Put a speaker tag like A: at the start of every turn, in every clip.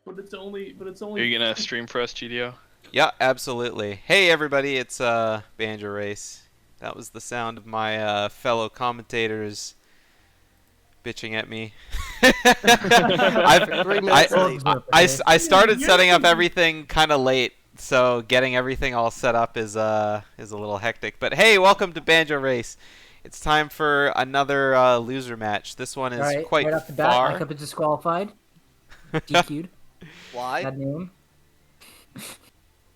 A: Are you gonna stream for us, GDO?
B: Yeah, absolutely. Hey everybody, it's Banjo Race. That was the sound of my fellow commentators bitching at me. I started setting up everything kind of late, so getting everything all set up is a little hectic. But hey, welcome to Banjo Race. It's time for another loser match. This one is quite
C: right off the
B: far.
C: bat, icup's disqualified. DQ'd.
D: Why?
C: Bad name.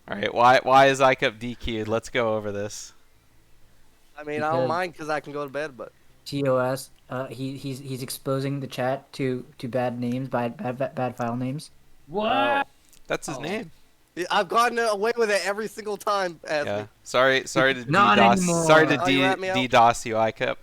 B: All right, why is iCup DQ'd? Let's go over this.
D: I mean, I don't mind because I can go to bed, but
C: TOS. He's exposing the chat to bad names, bad file names.
A: What?
B: That's his name.
D: I've gotten away with it every single time.
B: Yeah. Sorry to
C: Not
B: DDoS.
C: anymore.
B: Sorry to
D: Oh, you rat me out?
B: DDoS you, iCup.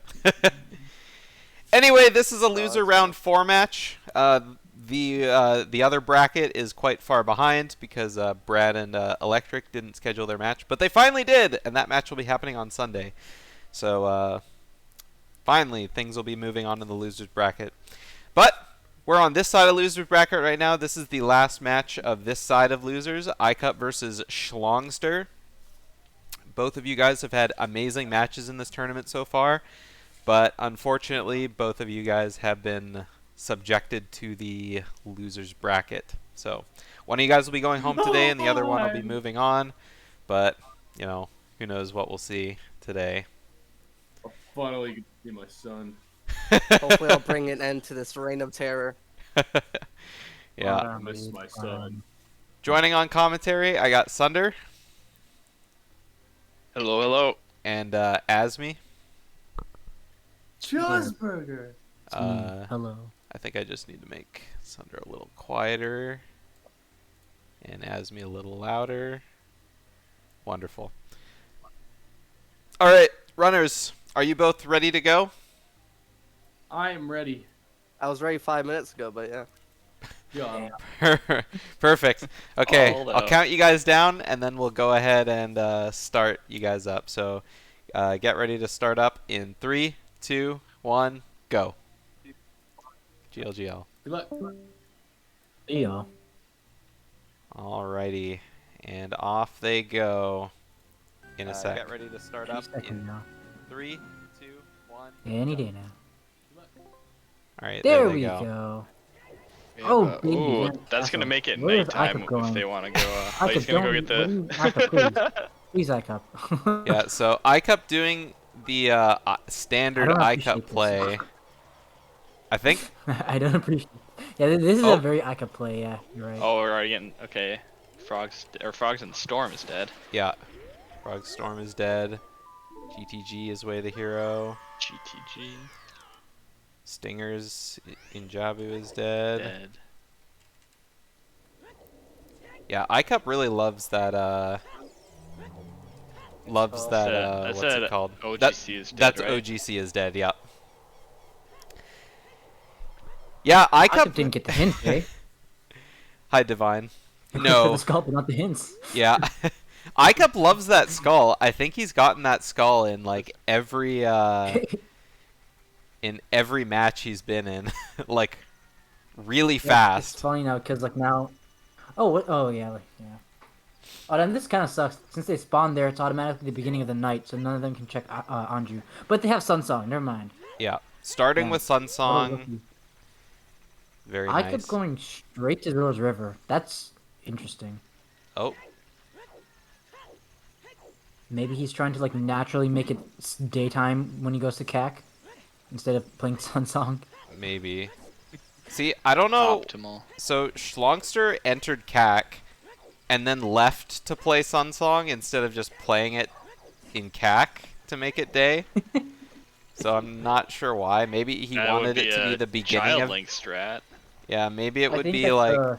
B: Anyway, this is a loser round 4 match. The other bracket is quite far behind because Brad and Electric didn't schedule their match, but they finally did, and that match will be happening on Sunday. So finally, things will be moving on to the losers bracket. But we're on this side of losers bracket right now. This is the last match of this side of losers, iCup versus Shlongster. Both of you guys have had amazing matches in this tournament so far, but unfortunately, both of you guys have been subjected to the losers bracket. So one of you guys will be going home today and the other one will be moving on, but you know, who knows what we'll see today.
A: Finally, you can see my son.
D: hopefully I'll bring an end to this reign of terror.
B: Yeah.
A: I miss my son.
B: Joining on commentary, I got Sunder.
A: Hello, hello.
B: And Asmi.
A: Cheeseburger.
C: Hello.
B: I think I just need to make Sunder a little quieter and Asmi a little louder. Wonderful. All right, runners, are you both ready to go?
A: I am ready.
D: I was ready 5 minutes ago, but yeah.
A: Yeah.
B: Perfect. Okay,
A: Hold
B: I'll
A: up.
B: count you guys down and then we'll go ahead and start you guys up. So get ready to start up in 3, 2, 1, go. GLGL.
A: Good luck.
C: Yeah.
B: Alrighty, and off they go in a sec. Get ready to start up in
C: Now.
B: 3, 2, 1.
C: Any day now.
B: Alright,
C: There
B: they
C: we
B: go.
C: go.
A: Yeah,
C: Oh,
A: but-
C: baby,
A: ooh,
C: that's
A: that's gonna
C: awesome.
A: make it
C: Where is
A: nighttime
C: iCup going?
A: if they want to go.
C: iCup,
A: He's gonna go
C: don't-
A: get the.
C: iCup, please, iCup.
B: Yeah, so iCup doing the standard
C: I don't
B: iCup
C: appreciate this.
B: play. I think.
C: I don't appreciate. Yeah, this is
B: Oh.
C: a very iCup play. Yeah, you're right.
A: Oh, we're already getting okay. Frogs in the Storm is dead.
B: Yeah. Frog Storm is dead. GTG is way the hero.
A: GTG
B: Stingers in Jabu is dead.
A: dead.
B: Yeah, iCup really loves that what's it called?
A: OGC is dead,
B: That's
A: right?
B: OGC is dead, yeah. Yeah,
C: iCup didn't get the hint, eh?
B: Hi, Divine.
C: the
B: No.
C: skull, but not the hints.
B: Yeah. iCup loves that skull. I think he's gotten that skull in like every match he's been in. Like really
C: Yeah,
B: fast.
C: It's funny now because like now. Oh, what? Oh yeah, yeah. Oh, then this kind of sucks. Since they spawn there, it's automatically the beginning of the night, so none of them can check Anju. But they have Sun Song. Never mind.
B: Yeah. Starting
C: Yeah.
B: with Sun
C: What a
B: Song.
C: rookie.
B: Very
C: I
B: nice.
C: kept going straight to Rose River. That's interesting.
B: Oh,
C: Maybe he's trying to like naturally make it daytime when he goes to CAC instead of playing Sun Song.
B: maybe. See, I don't know.
A: Optimal.
B: So Shlongster entered CAC and then left to play Sun Song instead of just playing it in CAC to make it day. So I'm not sure why. Maybe he
A: That
B: wanted
A: would
B: it to be
A: a
B: the beginning
A: Child
B: of.
A: Link strat.
B: Yeah, maybe it
C: I
B: would
C: think
B: be
C: that's,
B: like.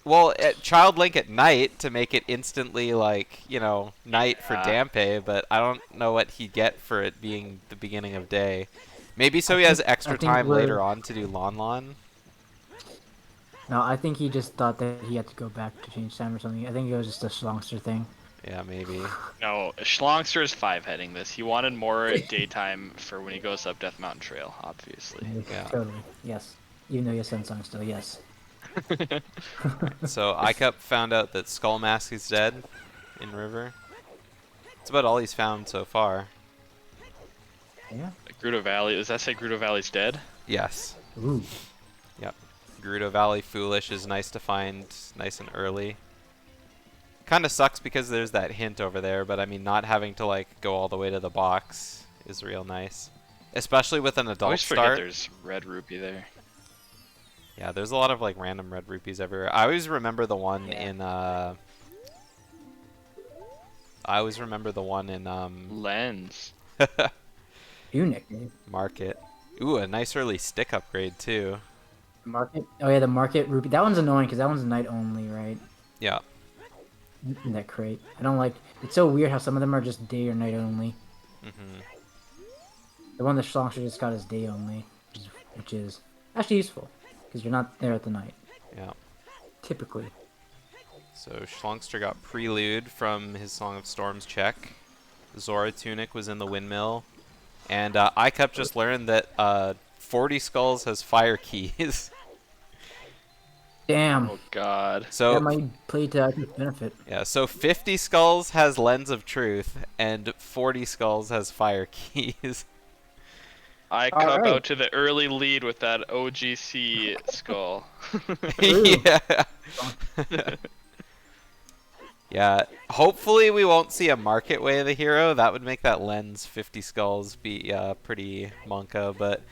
B: Well, at Child Link at night to make it instantly like, you know, night for
A: Yeah.
B: Dampe, but I don't know what he'd get for it being the beginning of day. Maybe so he has extra
C: think
B: time
C: we're-
B: later on to do Lon Lon.
C: No, I think he just thought that he had to go back to change time or something. I think it was just a Shlongster thing.
B: Yeah, maybe.
A: No, Shlongster is 5-heading this. He wanted more daytime for when he goes up Death Mountain Trail, obviously.
B: Yeah.
C: Totally. Yes. Even though he has Sun Song still, yes.
B: So iCup found out that Skull Mask is dead in River. That's about all he's found so far.
C: Yeah.
A: Gruto Valley. Does that say Gruto Valley's dead?
B: Yes.
C: Ooh.
B: Yep. Gerudo Valley Foolish is nice to find nice and early. Kind of sucks because there's that hint over there, but I mean, not having to like go all the way to the box is real nice. Especially with an
A: I
B: adult
A: always forget
B: start.
A: there's red rupee there.
B: Yeah, there's a lot of like random red rupees everywhere. I always remember the one
C: Yeah.
B: in I always remember the one in
A: Lens.
C: Unique, dude.
B: Market. Ooh, a nice early stick upgrade too.
C: Market. Oh yeah, the market rupee. That one's annoying because that one's night only, right?
B: Yeah.
C: In that crate. I don't like. It's so weird how some of them are just day or night only.
B: Mhm.
C: The one that Shlongster just got is day only, which is actually useful because you're not there at the night
B: Yeah.
C: typically.
B: So Shlongster got Prelude from his Song of Storms check. Zora Tunic was in the windmill. And iCup just learned that 40 Skulls has fire keys.
C: Damn.
A: Oh god.
B: So
C: That might play to Ike's benefit.
B: yeah, so 50 Skulls has Lens of Truth, and 40 Skulls has fire keys.
A: I
C: All
A: cup
C: right.
A: out to the early lead with that OGC skull.
B: Yeah. Yeah, hopefully we won't see a Market Way of the hero. That would make that Lens 50 Skulls be pretty monka, but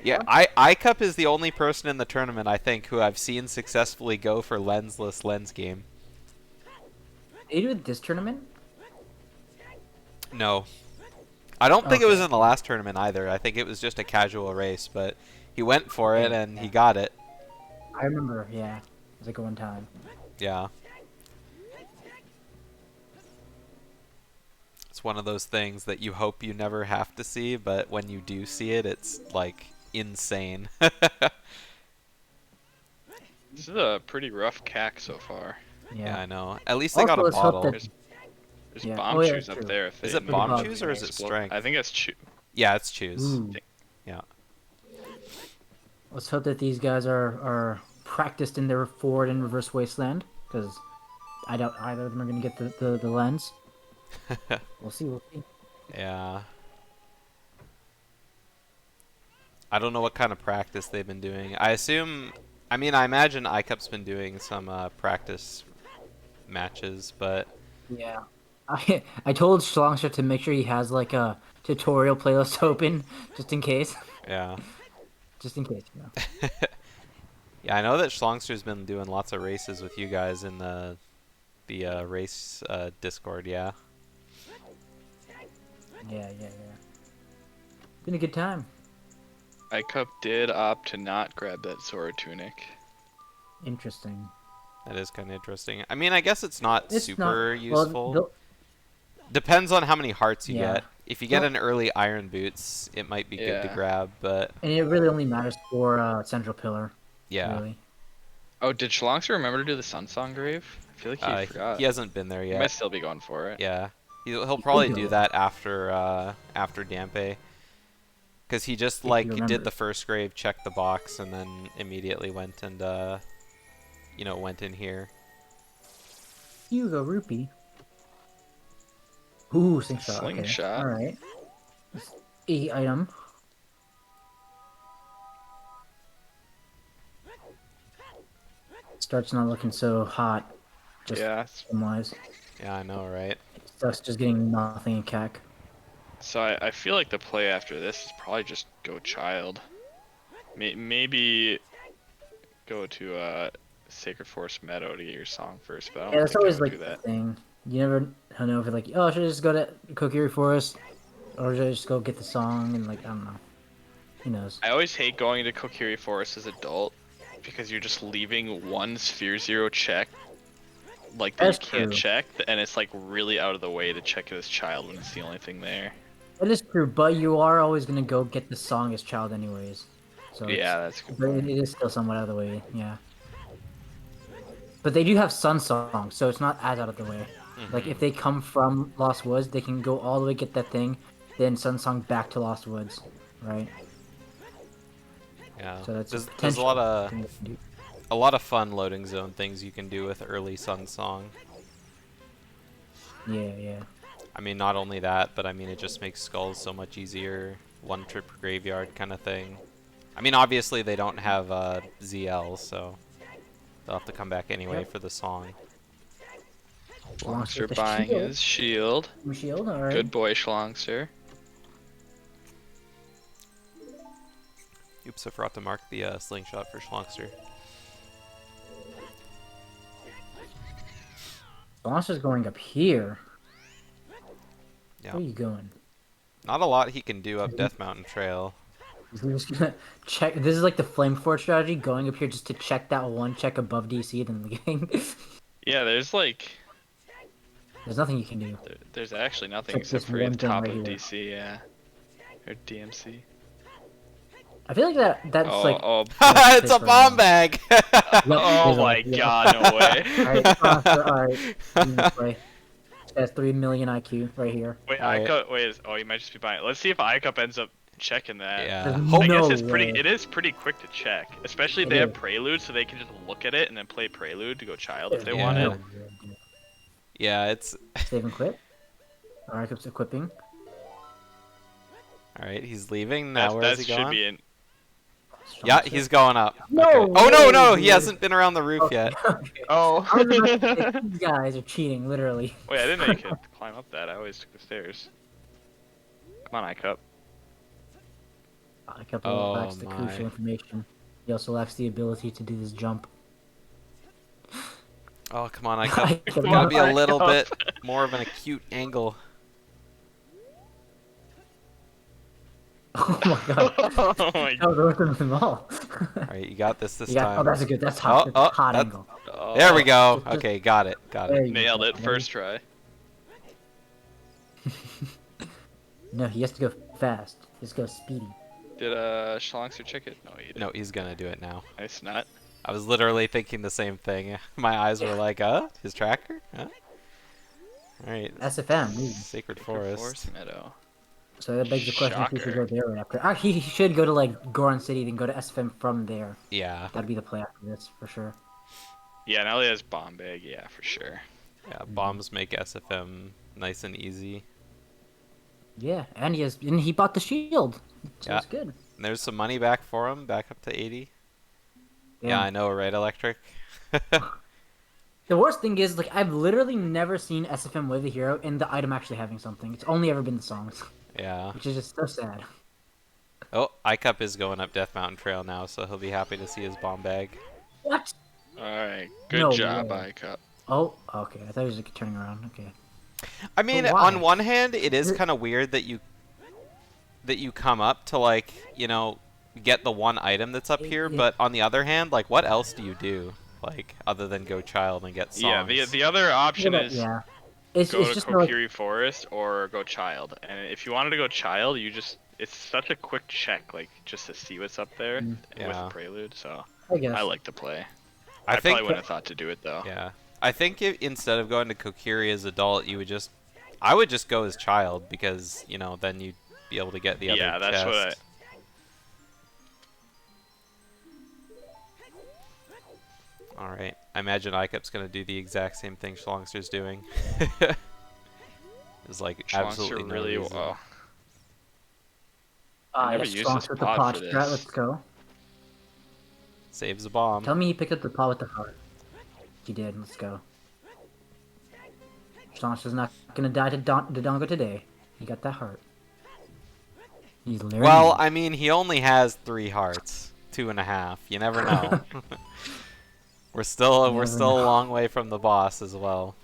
B: yeah, iCup is the only person in the tournament, I think, who I've seen successfully go for lensless lens game.
C: Did you do this tournament?
B: No. I don't think it was
C: Okay.
B: in the last tournament either. I think it was just a casual race, but he went for it and he got it.
C: I remember, yeah. It was like one time.
B: Yeah. It's one of those things that you hope you never have to see, but when you do see it, it's like insane.
A: This is a pretty rough cack so far.
B: Yeah,
C: Yeah.
B: I know. At least they got a
C: Also, let's hope
B: bottle.
C: that-
A: There's
C: Yeah.
A: bomb
C: Oh, yeah,
A: shoes up
C: true.
A: there. If
B: Is
A: they
B: it
A: move
C: bomb
A: it,
C: shoes
A: they
B: or is it
A: explode.
B: strength?
A: I think it's
B: Yeah, it's choose.
C: Ooh.
B: Yeah.
C: Let's hope that these guys are practiced in their forward and reverse wasteland, because I doubt either of them are going to get the lens. We'll see, we'll see.
B: Yeah. I don't know what kind of practice they've been doing. I imagine iCup's been doing some practice matches, but
C: Yeah. I told Shlongster to make sure he has like a tutorial playlist open, just in case.
B: yeah.
C: Just in case, you know.
B: Yeah, I know that Shlongster's been doing lots of races with you guys in the race Discord, yeah.
C: Yeah. Been a good time.
A: iCup did opt to not grab that Zora tunic.
C: Interesting.
B: That is kind of interesting. I mean, I guess it's not
C: It's
B: super
C: not, well,
B: useful. Depends on how many hearts you
C: Yeah.
B: get. If you get
C: Well-
B: an early Iron Boots, it might be good to
A: Yeah.
B: grab, but
C: And it really only matters for Central Pillar.
B: yeah.
C: Really.
A: Oh, did Shlongster remember to do the Sunsong Grave? I feel like he forgot.
B: He hasn't been there
A: He
B: yet.
A: might still be going for it.
B: Yeah, he'll probably
C: do
B: do
C: it.
B: that after Dampe, because he just
C: If
B: like
C: you
B: did
C: remember.
B: the first grave, checked the box, and then immediately went and went in here.
C: Hugo Rupee. Ooh, slingshot.
A: Slingshot.
C: Okay. All right. A item. Starts not looking so hot. Just
A: Yeah.
C: wise.
B: Yeah, I know, right?
C: Starts just getting nothing in CAC.
A: So I feel like the play after this is probably just go child. Maybe go to Sacred Forest Meadow to get your song first, but I don't
C: Yeah, that's
A: think I
C: always
A: would
C: like
A: do
C: the
A: that.
C: thing. You never know if it's like, oh, should I just go to Kokiri Forest, or should I just go get the song and like I don't know. Who knows?
A: I always hate going to Kokiri Forest as adult because you're just leaving one Sphere Zero check, like that
C: That's
A: you can't
C: true.
A: check, and it's like really out of the way to check it as child when it's the only thing there.
C: That is true, but you are always gonna go get the song as child anyways. So
A: Yeah, that's a good
C: but
A: point.
C: it is still somewhat out of the way, yeah. But they do have Sun Song, so it's not as out of the way. Like if they come from Lost Woods, they can go all the way get that thing, then Sun Song back to Lost Woods, right?
B: Yeah.
C: So that's
B: There's a
C: potential
B: lot of
C: thing they can do.
B: a lot of fun loading zone things you can do with early Sun Song.
C: Yeah.
B: I mean, not only that, but I mean, it just makes skulls so much easier. One trip graveyard kind of thing. I mean, obviously they don't have ZL, so they'll have to come back anyway
C: Yep.
B: for the song.
A: Shlongster
C: with the
A: buying
C: shield.
A: his shield.
C: Shield, all right.
A: Good boy, Shlongster.
B: Oops, I forgot to mark the slingshot for Shlongster.
C: Monster's going up here.
B: Yeah.
C: Where are you going?
B: Not a lot he can do up Death Mountain Trail.
C: We're just gonna check. This is like the flame forward strategy, going up here just to check that one check above DC, then leaving.
A: Yeah, there's like
C: There's nothing you can do.
A: there's actually nothing
C: Check
A: except
C: this
A: for you
C: one
A: have
C: thing
A: top
C: right
A: of
C: here.
A: DC, yeah. Or DMC.
C: I feel like that's like.
A: Oh,
B: It's a bomb bag!
A: oh my god, no way.
C: Alright, that's 3 million IQ right here.
A: Wait,
B: Alright.
A: oh, you might just be buying it. Let's see if iCup ends up checking that.
B: Yeah.
C: There's
A: I guess
C: no
A: it's pretty.
C: way.
A: It is pretty quick to check, especially if
C: It
A: they have
C: is.
A: Prelude, so they can just look at it and then play Prelude to go Child if they
B: Yeah.
A: wanted.
B: Yeah, it's...
C: Save and quit. Alright, keeps equipping.
B: Alright, he's leaving. Now where
A: That
B: is he
A: should
B: going?
A: be in.
B: Yeah, he's going up.
C: No
B: Okay. Oh, no,
C: way,
B: no! He
C: dude.
B: hasn't been around the roof yet.
C: Okay.
A: Oh.
C: I was about to say, these guys are cheating, literally.
A: Wait, I didn't know you could climb up that. I always took the stairs. Come on, iCup.
C: I kept
B: Oh
C: lacks the
B: my.
C: crucial information. He also lacks the ability to do this jump.
B: Oh, come on,
C: I
B: It's
C: kept
B: gotta be a
A: on,
B: little
A: Icup.
B: bit more of an acute angle.
C: Oh my god.
A: Oh my
C: That was worth them all.
B: Alright, you got this
C: You got, oh,
B: time.
C: that's a good. That's hot.
B: Oh,
C: That's hot
B: that's-
C: angle.
A: god.
B: There we go.
C: Just-
B: Okay, got it.
C: There you
A: Nailed
C: go.
A: it first try.
C: No, he has to go fast. He has to go speedy.
A: Did Shlongster check it? No, he didn't.
B: No, he's gonna do it now.
A: Nice not.
B: I was literally thinking the same thing. My eyes were like, his tracker? Huh? Alright.
C: SFM. Ooh.
B: Sacred Forest.
A: Meadow.
C: So that begs the question if he should go
A: Shocker.
C: there right after. Actually, he should go to like Goron City, then go to SFM from there.
B: Yeah.
C: That'd be the play after this for sure.
A: Yeah, now he has bomb bag. Yeah, for sure.
B: Yeah, bombs make SFM nice and easy.
C: Yeah, and he bought the shield, so
B: Yeah.
C: it's good.
B: And there's some money back for him, back up to 80. Yeah, I know, right, Electric?
C: The worst thing is, like, I've literally never seen SFM with a hero and the item actually having something. It's only ever been the songs,
B: Yeah.
C: which is just so sad.
B: Oh, iCup is going up Death Mountain Trail now, so he'll be happy to see his bomb bag.
C: What?
A: Alright, good
C: No
A: job,
C: way.
A: iCup.
C: Oh, okay. I thought he was like turning around. Okay.
B: I mean,
C: why?
B: on one hand, it is kind of weird that you come up to, like, you know, get the one item that's up here,
C: Yeah.
B: but on the other hand, like, what else do you do? Like, other than go Child and get songs?
A: Yeah, the other option is
C: Yeah. It's
A: go to
C: just like,
A: Kokiri Forest or go Child. And if you wanted to go Child, it's such a quick check, like, just to see what's up there with
B: Yeah.
A: the Prelude, so
C: I guess.
A: I like to play.
B: I
A: I
B: think-
A: probably wouldn't have thought to do it, though.
B: Yeah. I think instead of going to Kokiri as adult, I would just go as Child, because, you know, then you'd be able to get the other
A: Yeah, that's what
B: chest. Alright. I imagine iCup's gonna do the exact same thing Shlongster's doing. There's like absolutely
A: Shlongster
B: no
A: really
B: reason.
A: never
C: yes,
A: used
C: Strong
A: this
C: with the
A: pod
C: pot
A: for
C: strat.
A: this.
C: Let's go.
B: Saves a bomb.
C: Tell me he picked up the pot with the heart. He did. Let's go. Strongster's not gonna die to Dodongo today. He got that heart. He's learning.
B: Well, I mean, he only has 3 hearts. 2.5. You never know. we're still a long way from the boss as well.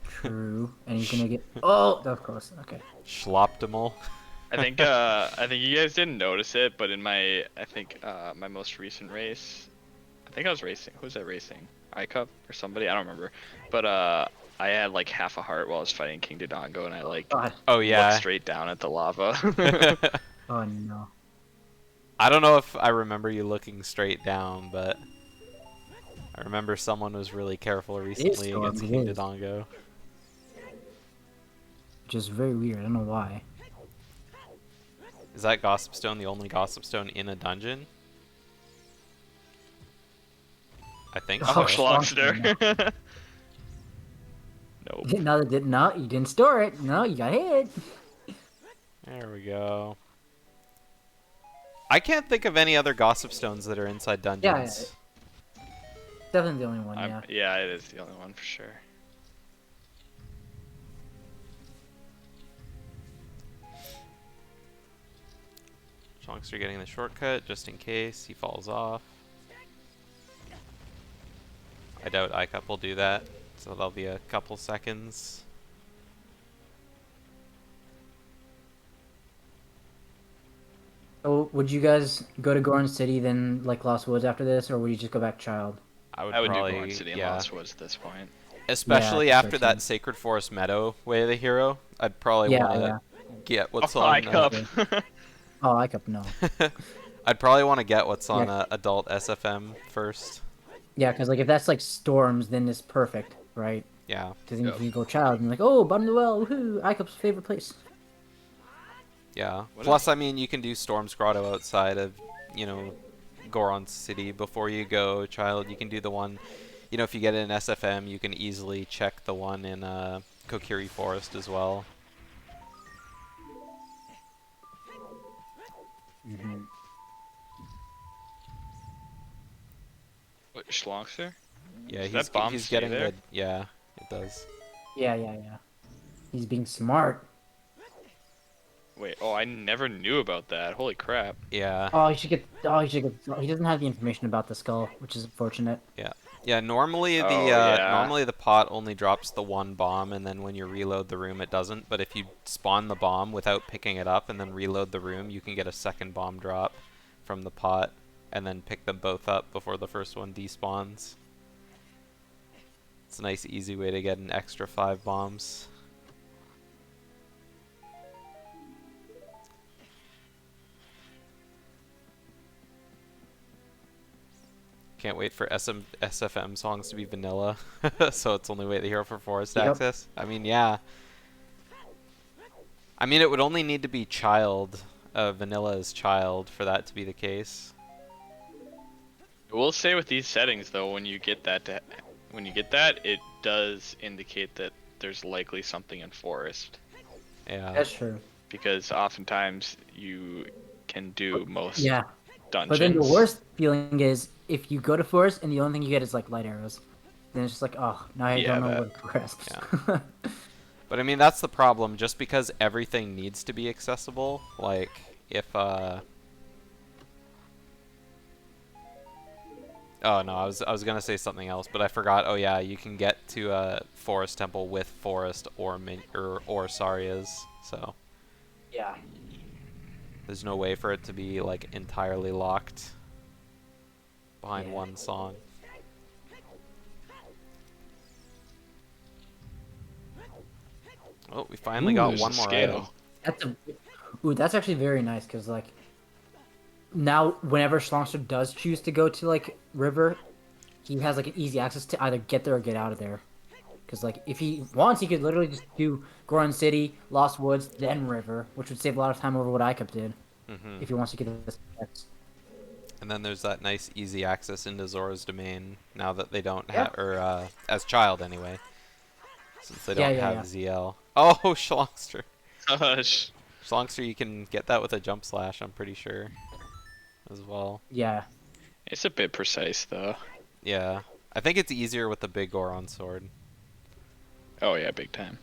C: True. And he's gonna get. Oh, that was close. Okay.
B: Schloptimal.
A: I think you guys didn't notice it, but in my my most recent race, I think I was racing. Who was that racing? iCup or somebody? I don't remember. But I had like half a heart while I was fighting King Dodongo, and I like
C: God.
B: Oh
A: looked
B: yeah.
A: straight down at the lava.
C: Oh no.
B: I don't know if I remember you looking straight down, but I remember someone was really careful recently
C: Storm,
B: against
C: it
B: King
C: is.
B: Dodongo.
C: Which is very weird. I don't know why.
B: Is that Gossip Stone the only Gossip Stone in a dungeon? I think
C: Oh,
B: so.
A: Oh, Shlongster. Nope.
C: No, that did not. You didn't store it. No, you got hit.
B: There we go. I can't think of any other gossip stones that are inside dungeons.
C: Definitely the only one. Yeah.
A: Yeah, it is the only one for sure.
B: Shlongster getting the shortcut just in case he falls off. I doubt iCup will do that, so that'll be a couple seconds.
C: So, would you guys go to Goron City then, like Lost Woods after this, or would you just go back Child?
A: I would
B: probably,
A: do Gorn City and
B: yeah.
A: Lost Woods at this point.
B: Especially
C: Yeah, I
B: after
C: think so
B: that
C: too.
B: Sacred Forest Meadow Way of the Hero, I'd probably want to get what's
A: Oh,
B: on.
A: iCup.
C: Oh, iCup, no.
B: I'd probably want to get what's on
C: Yeah.
B: adult SFM first.
C: Yeah, because like if that's like Storms, then it's perfect, right?
B: Yeah.
C: Because then
A: Yep.
C: if you go Child, and like, oh, bottom of the well, woohoo, iCup's favorite place.
B: Yeah.
A: What
B: Plus, I mean, you can do Storm's Grotto outside of, you know, Goron City before you go Child. You can do the one, you know, if you get an SFM, you can easily check the one in Kokiri Forest as well.
A: What, Shlongster?
B: Yeah,
A: Does that bomb
B: he's
A: stay
B: getting
A: there?
B: good. Yeah, it does.
C: Yeah. He's being smart.
A: Wait, oh, I never knew about that. Holy crap.
B: Yeah.
C: Oh, he should get. Oh, he should get. He doesn't have the information about the skull, which is unfortunate.
B: Yeah, normally the
A: Oh, yeah.
B: normally the pot only drops the one bomb, and then when you reload the room, it doesn't. But if you spawn the bomb without picking it up and then reload the room, you can get a second bomb drop from the pot, and then pick them both up before the first one despawns. It's a nice, easy way to get an extra 5 bombs. Can't wait for SFM songs to be vanilla, so it's only Wait the Hero for Forest
C: Yep.
B: access. I mean, yeah. I mean, it would only need to be child, vanilla as child, for that to be the case.
A: I will say with these settings though, when you get that, it does indicate that there's likely something in forest,
B: Yeah.
C: That's true.
A: because oftentimes you can do most
C: Yeah,
A: dungeons.
C: but then the worst feeling is if you go to forest and the only thing you get is like light arrows. Then it's just like, oh, now I
A: Yeah,
C: don't know
A: that-
C: where to progress.
B: Yeah. But I mean, that's the problem. Just because everything needs to be accessible, like if oh no, I was gonna say something else, but I forgot. Oh yeah, you can get to a forest temple with forest or Sarias, so
C: Yeah.
B: there's no way for it to be like entirely locked behind
C: Yeah.
B: one song. Oh, we finally
C: Ooh,
B: got
A: there's
B: one
A: a
B: more
A: scale.
B: item.
C: That's actually very nice because like now whenever Shlongster does choose to go to like River, he has like an easy access to either get there or get out of there. Because like if he wants, he could literally just do Goron City, Lost Woods, then River, which would save a lot of time over what iCup did
B: Hmm.
C: if he wants to get this.
B: And then there's that nice easy access into Zora's domain now that they don't
C: Yeah.
B: have, or as child anyway, since they
C: Yeah,
B: don't
C: yeah,
B: have
C: yeah.
B: ZL. Oh, Shlongster.
A: Gosh.
B: Shlongster, you can get that with a jump slash, I'm pretty sure, as well.
C: Yeah.
A: It's a bit precise though.
B: Yeah, I think it's easier with the big Goron sword.
A: Oh yeah, big time.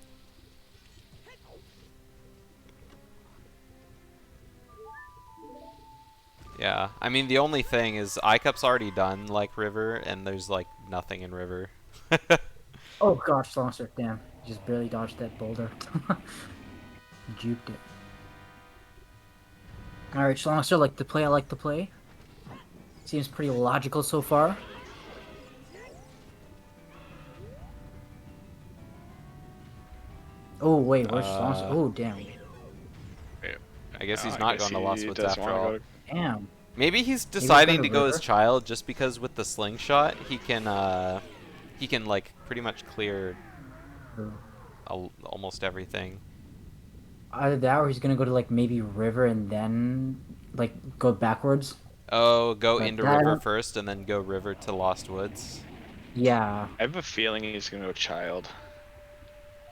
B: Yeah, I mean the only thing is iCup's already done like River, and there's like nothing in River.
C: Oh gosh, Shlongster, damn, he just barely dodged that boulder. Juked it. All right, Shlongster, like the play I like to play. Seems pretty logical so far. Oh wait, where's Shlongster? Oh damn,
B: I guess he's
A: I
B: not
A: guess
B: going to Lost
A: he
B: Woods
A: doesn't
B: after
A: wanna
B: all.
A: go to-
C: damn.
B: Maybe he's
C: gonna
B: deciding to go as
C: River?
B: child just because with the slingshot he can like pretty much clear almost everything.
C: Either that or he's gonna go to like maybe River and then like go backwards.
B: Oh, go
C: But
B: into
C: that-
B: river first and then go river to Lost Woods.
C: Yeah.
A: I have a feeling he's gonna go child.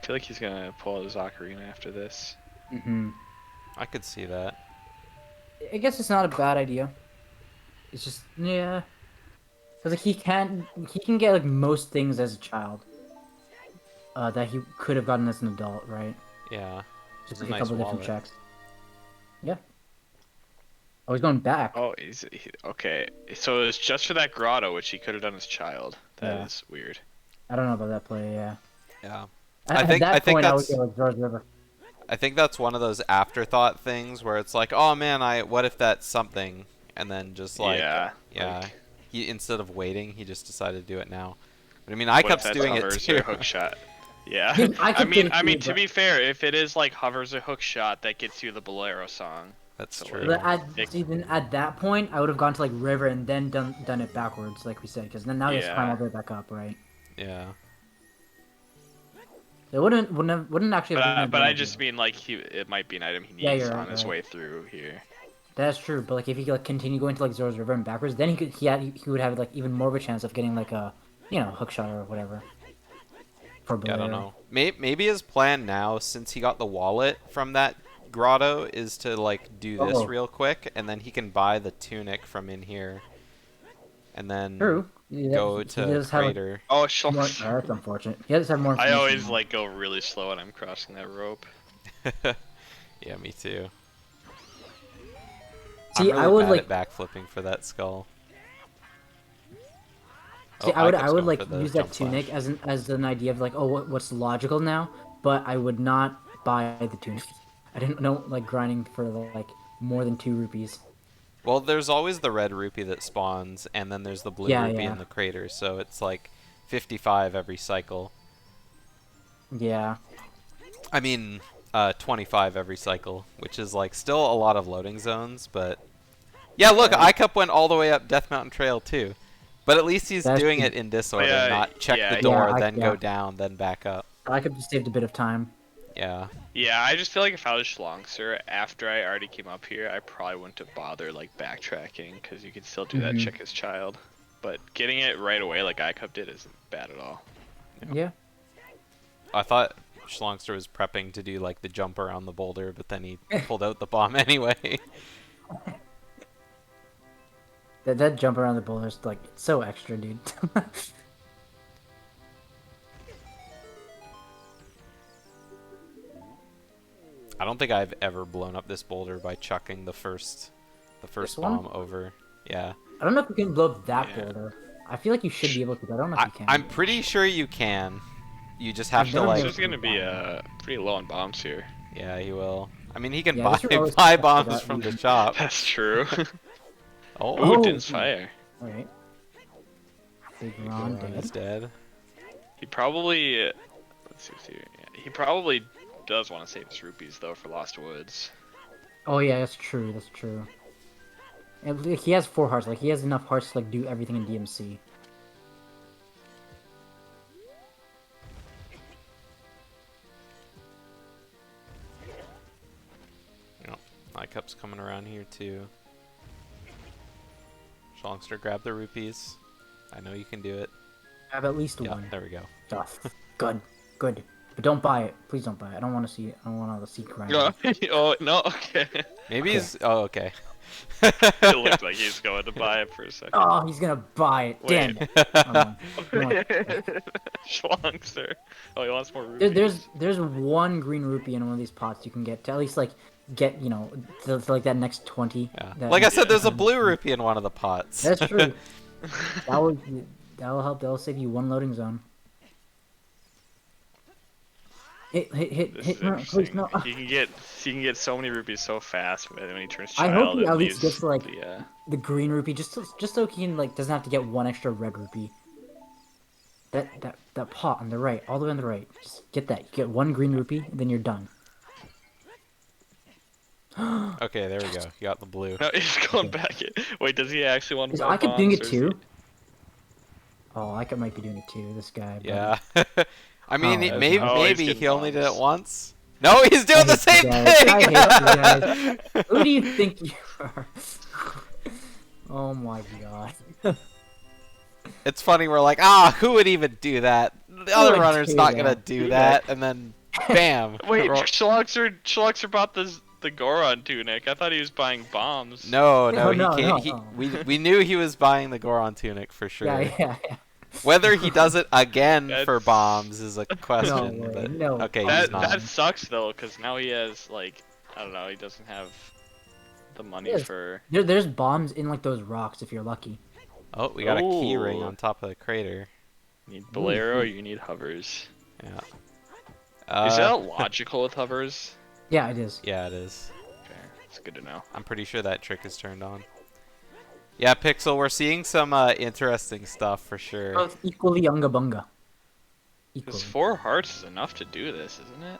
A: I feel like he's gonna pull out his ocarina after this.
C: Hmm.
B: I could see that.
C: I guess it's not a bad idea. It's just yeah, because like he can get like most things as a child. That he could have gotten as an adult, right?
B: Yeah.
C: Just
B: It's a
C: like a
B: nice
C: couple different
B: wallet.
C: checks. Yeah. Oh, he's going back.
A: Oh, okay. So it's just for that grotto, which he could have done as child. That is
C: Yeah.
A: weird.
C: I don't know about that play. Yeah.
B: Yeah.
C: At
B: think-
C: that
B: I think
C: point, I would
B: that's-
C: go like George River.
B: I think that's one of those afterthought things where it's like, oh man, what if that's something, and then just like,
A: yeah.
B: yeah,
A: Like,
B: he instead of waiting, he just decided to do it now. But I mean,
A: what if
B: Icup's
A: that's
B: doing it
A: hovers
B: too.
A: or hook shot? Yeah.
C: Yeah, I
A: I
C: could
A: mean,
C: think
A: I mean,
C: too,
A: to
C: but-
A: be fair, if it is like hovers or hook shot, that gets you the Bolero song.
B: That's
A: So,
B: true.
C: But
A: Nick-
C: see, then at that point, I would have gone to like River and then done it backwards, like we said, because then now he has to climb
A: Yeah.
C: all the way back up, right?
B: Yeah.
C: It wouldn't actually. Have been a
A: But
C: bad
A: I
C: idea.
A: just mean like it might be an item he
C: Yeah,
A: needs
C: you're
A: on
C: right,
A: his
C: right.
A: way through here.
C: That's true, but like if he could like continue going to like Zora's River and backwards, then he would have like even more of a chance of getting like a hook shot or whatever. For
B: Yeah, I don't
C: Bolero.
B: know. Maybe his plan now, since he got the wallet from that grotto, is to like do this
C: Oh.
B: real quick, and then he can buy the tunic from in here, and then
C: True. Yeah,
B: go
C: he
B: to
C: does have, like,
B: crater.
A: Oh,
C: more,
A: Shlongster.
C: that's unfortunate. He does have more.
A: I
C: information
A: always
C: now.
A: like go really slow when I'm crossing that rope.
B: Yeah, me too.
C: See,
B: I'm really
C: I would
B: bad
C: like.
B: at backflipping for that skull.
C: See,
B: Oh,
C: I would
B: Icup's going
C: like
B: for the
C: use
B: jump
C: that tunic
B: flash.
C: as an idea of like, oh, what's logical now? But I would not buy the tunic. I didn't know like grinding for like more than 2 rupees.
B: Well, there's always the red rupee that spawns, and then there's the blue
C: Yeah,
B: rupee
C: yeah.
B: in the crater, so it's like 55 every cycle.
C: Yeah.
B: I mean, 25 every cycle, which is like still a lot of loading zones, but yeah, look,
C: Yeah.
B: Icup went all the way up Death Mountain Trail too. But at least he's
C: That's
B: doing
C: true.
B: it in disorder,
A: Yeah,
B: not check
A: yeah,
B: the door,
C: yeah,
B: then
C: yeah.
B: go down, then back up.
C: I could have saved a bit of time.
B: Yeah.
A: Yeah, I just feel like if I was Shlongster, after I already came up here, I probably wouldn't have bothered like backtracking because you could still do that
C: Mhm.
A: check as child. But getting it right away like iCup did isn't bad at all.
C: Yeah.
B: I thought Shlongster was prepping to do like the jump around the boulder, but then he pulled out the bomb anyway.
C: That jump around the boulder is like it's so extra, dude.
B: I don't think I've ever blown up this boulder by chucking the first
C: This one?
B: bomb over. Yeah.
C: I don't know if you can blow up that
A: Yeah.
C: boulder. I feel like you should be able to, but I don't know if you can.
B: I'm pretty sure you can. You just have to
C: never
B: like.
C: been-
A: This is gonna be pretty low on bombs here.
B: Yeah, he will. I mean, he can
C: Yeah,
B: buy
C: this route always
B: buy
C: sucks for
B: bombs
C: that
B: from the
C: reason.
B: shop.
A: That's true.
B: Oh,
A: Ooh,
C: Oh.
A: Din's fire.
C: Alright. Big Ron
B: he's
C: dead.
B: dead.
A: He probably let's see here. Yeah, he probably does want to save his rupees though for Lost Woods.
C: Oh yeah, that's true. That's true. And like, he has 4 hearts. Like he has enough hearts to like do everything in DMC.
B: Icup's coming around here too. Shlongster, grab the rupees. I know you can do it.
C: I have at least
B: Yeah,
C: one.
B: there we go.
C: Stuff. Good. Good. But don't buy it. Please don't buy it. I don't want to see it. I don't want to see grind.
A: Oh no, okay.
B: Maybe
C: Okay.
B: he's. Oh, okay.
A: It looked like he was going to buy it for a second.
C: Oh, he's gonna buy it. Damn
A: Wait.
C: it. Come on. Come on.
A: Shlongster. Oh, he wants more rupees.
C: There's 1 green rupee in one of these pots you can get to at least like get to like that next 20.
B: Yeah.
C: that-
B: Like I said, there's a blue rupee in one of the pots.
C: That's true. that will help. That will save you 1 loading zone. Hit,
A: This
C: hit,
A: is
C: no, please,
A: interesting.
C: no.
A: He can get so many rupees so fast when he turns
C: I
A: child.
C: hope he
A: it
C: at least
A: leaves
C: gets like
A: the,
C: the green rupee, just so he can like doesn't have to get 1 extra red rupee. That pot on the right, all the way on the right. Just get that. You get 1 green rupee, and then you're done.
B: Okay, there we go. You got the blue.
A: No, he's going back. Wait, does he actually want to
C: Is
A: buy
C: Icupspeed doing
A: bombs,
C: it
A: or is he-
C: too? Oh, Icupspeed might be doing it too. This guy.
B: Yeah. I mean,
C: Oh,
B: he-
C: that's
B: maybe
C: nice.
A: Oh, he's
B: maybe
A: getting
B: he only did it
A: bombs.
B: once. No, he's doing the
C: hate you
B: same
C: guys. I hate you
B: thing.
C: guys. Who do you think you are? Oh my god.
B: It's funny, we're like, who would even do that? The
C: Who
B: other
C: would
B: runner's
C: do
B: not gonna
C: that?
B: do that, and then, bam.
A: Wait,
B: Ro-
A: Shlongster bought the Goron tunic. I thought he was buying bombs.
B: No,
C: No,
B: he
C: no,
B: can't.
C: no, no.
B: We knew he was buying the Goron tunic for sure.
C: Yeah.
B: Whether he does it again for
A: That's-
B: bombs is a
C: No
B: question.
C: way,
B: But
C: no.
B: okay, he's
A: That
B: not.
A: that sucks though, cause now he has like I don't know. He doesn't have the money
C: Yes.
A: for.
C: There's bombs in like those rocks if you're lucky.
B: Oh, we got a key ring
A: Ooh.
B: on top of the crater.
A: You need Bolero, or you need hovers.
B: Yeah.
A: Is that logical with hovers?
C: Yeah, it is.
B: Yeah, it is.
A: Okay, it's good to know.
B: I'm pretty sure that trick is turned on. Yeah, Pixel, we're seeing some interesting stuff for sure.
C: Both equally unga bunga.
A: Because
C: Equally.
A: 4 hearts is enough to do this, isn't it?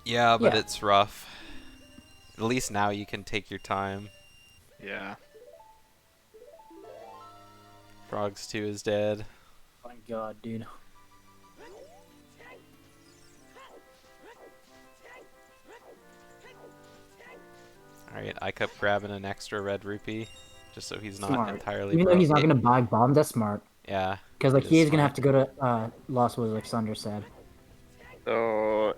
B: Yeah, but
C: Yeah.
B: it's rough. At least now you can take your time.
A: Yeah.
B: Frogs 2 is dead.
C: Oh my god, dude.
B: Alright, iCup grabbing an extra red rupee. Just so he's not
C: Smart.
B: entirely
C: Even though
B: broke.
C: he's not gonna buy bombs, that's smart.
B: Yeah.
C: Because like
B: it
C: he
B: is
C: is gonna
B: smart.
C: have to go to Lost Woods, like Sunder said.
A: So,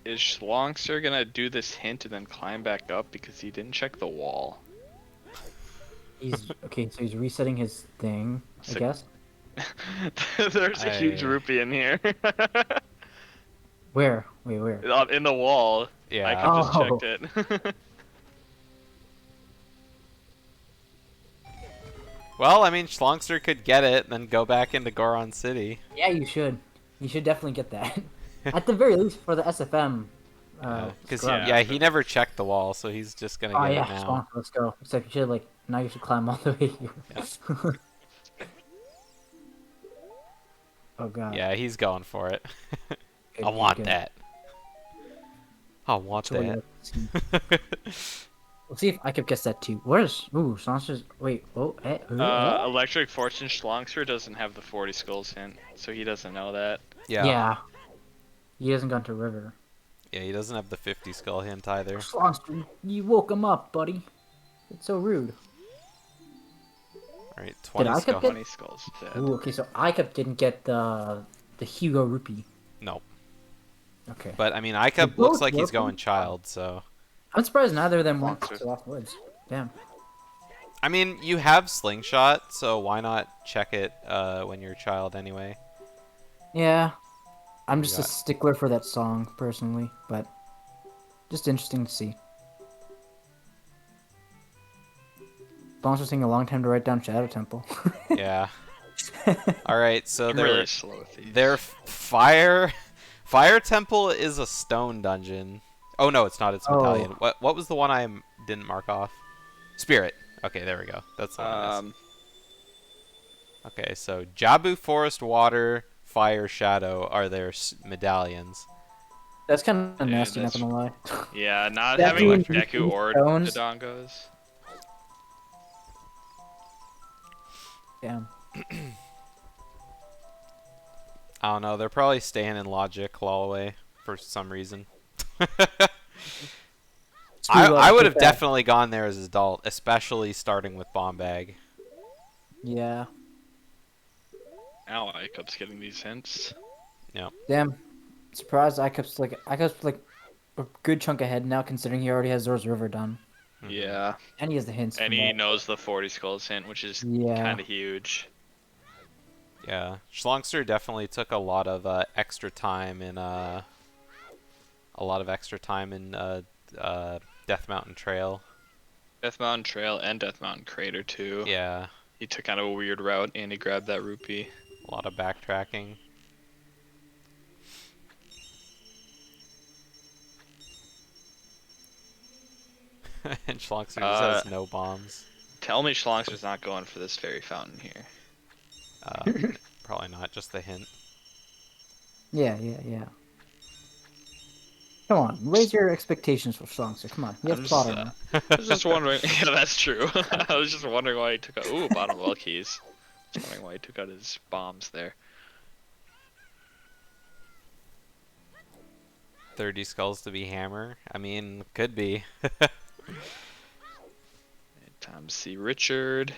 A: is Shlongster gonna do this hint and then climb back up because he didn't check the wall?
C: He's okay, so he's resetting his thing, I
A: So-
C: guess.
A: There's a huge
B: I-
A: rupee in here.
C: Where? Wait, where?
A: In the wall.
B: Yeah.
A: I could just
C: Oh.
A: checked it.
B: Well, I mean, Shlongster could get it and then go back into Goron City.
C: Yeah, you should. You should definitely get that. At the very least, for the SFM.
B: Because
C: scrub.
A: Yeah.
B: he never checked the wall, so he's just gonna
C: Oh
B: get
C: yeah,
B: it now.
C: Swan, let's go. Except you should like now you should climb all the way here. Oh god.
B: Yeah, he's going for it.
C: Good,
B: I
C: good,
B: want
C: good.
B: that. I want
C: So
B: that.
C: we'll see if I could guess that too. Where's Swanster's wait,
A: Electric Fortune Shlongster doesn't have the 40 skulls hint, so he doesn't know that.
B: Yeah.
C: He hasn't gone to River.
B: Yeah, he doesn't have the 50 skull hint either.
C: Swanster, you woke him up, buddy. It's so rude.
B: Alright, 20
C: I
B: skull.
C: get-
A: 20 skulls dead.
C: Ooh, okay, so Iceup didn't get the Hugo Rupee.
B: No.
C: Okay.
B: But, I mean,
C: They
B: iCup
C: both
B: looks like he's
C: work
B: going
C: on-
B: child, so...
C: I'm surprised neither of them went
A: Monster.
C: to Lost Woods. Damn.
B: I mean, you have Slingshot, so why not check it when you're a child anyway?
C: Yeah. I'm just a
B: got-
C: stickler for that song, personally, but just interesting to see. Bones was taking a long time to write down Shadow Temple.
B: Yeah. Alright, so
A: I'm
B: they're...
A: really slow with these.
B: Their fire temple is a stone dungeon. Oh no, it's not. It's
C: Oh.
B: Battalion. What was the one I didn't mark off? Spirit. Okay, there we go. That's the one. I missed. Okay, so Jabu, Forest, Water, Fire, Shadow are their medallions.
C: That's kind of
A: Yeah,
C: nasty, not
A: that's-
C: gonna lie.
A: Yeah, not
C: Deku
A: having
B: and
A: Deku or
C: Stones.
A: Dodongos.
C: Damn.
B: I don't know. They're probably staying in Logic Lawway for some reason. I would have definitely gone there as an adult, especially starting with Bomb Bag.
C: Yeah.
A: Now Icup's getting these hints.
C: Damn. Surprised Icup's like a good chunk ahead now, considering he already has Zor's River done,
B: Mhm.
A: Yeah,
C: and he has the hints.
A: and
C: from
A: he
C: that.
A: knows the 40 skulls hint, which is
C: Yeah.
A: kind of huge.
B: Yeah, Shlongster definitely took a lot of extra time in Death Mountain Trail.
A: Death Mountain Trail and Death Mountain Crater too.
B: Yeah,
A: He took kind of a weird route and he grabbed that rupee.
B: a lot of backtracking. And Shlongster just has no bombs.
A: Tell me Shlongster's not going for this fairy fountain here.
B: Probably not, just the hint.
C: Yeah. Come on, raise your expectations for Shlongster. Come on, you have
A: I'm
C: plot
A: just,
C: armor.
A: I was just wondering. Yeah, that's true. I was just wondering why he took out. Ooh, bottom well keys. Just wondering why he took out his bombs there.
B: 30 skulls to be hammer. I mean, could be.
A: Time to see Richard.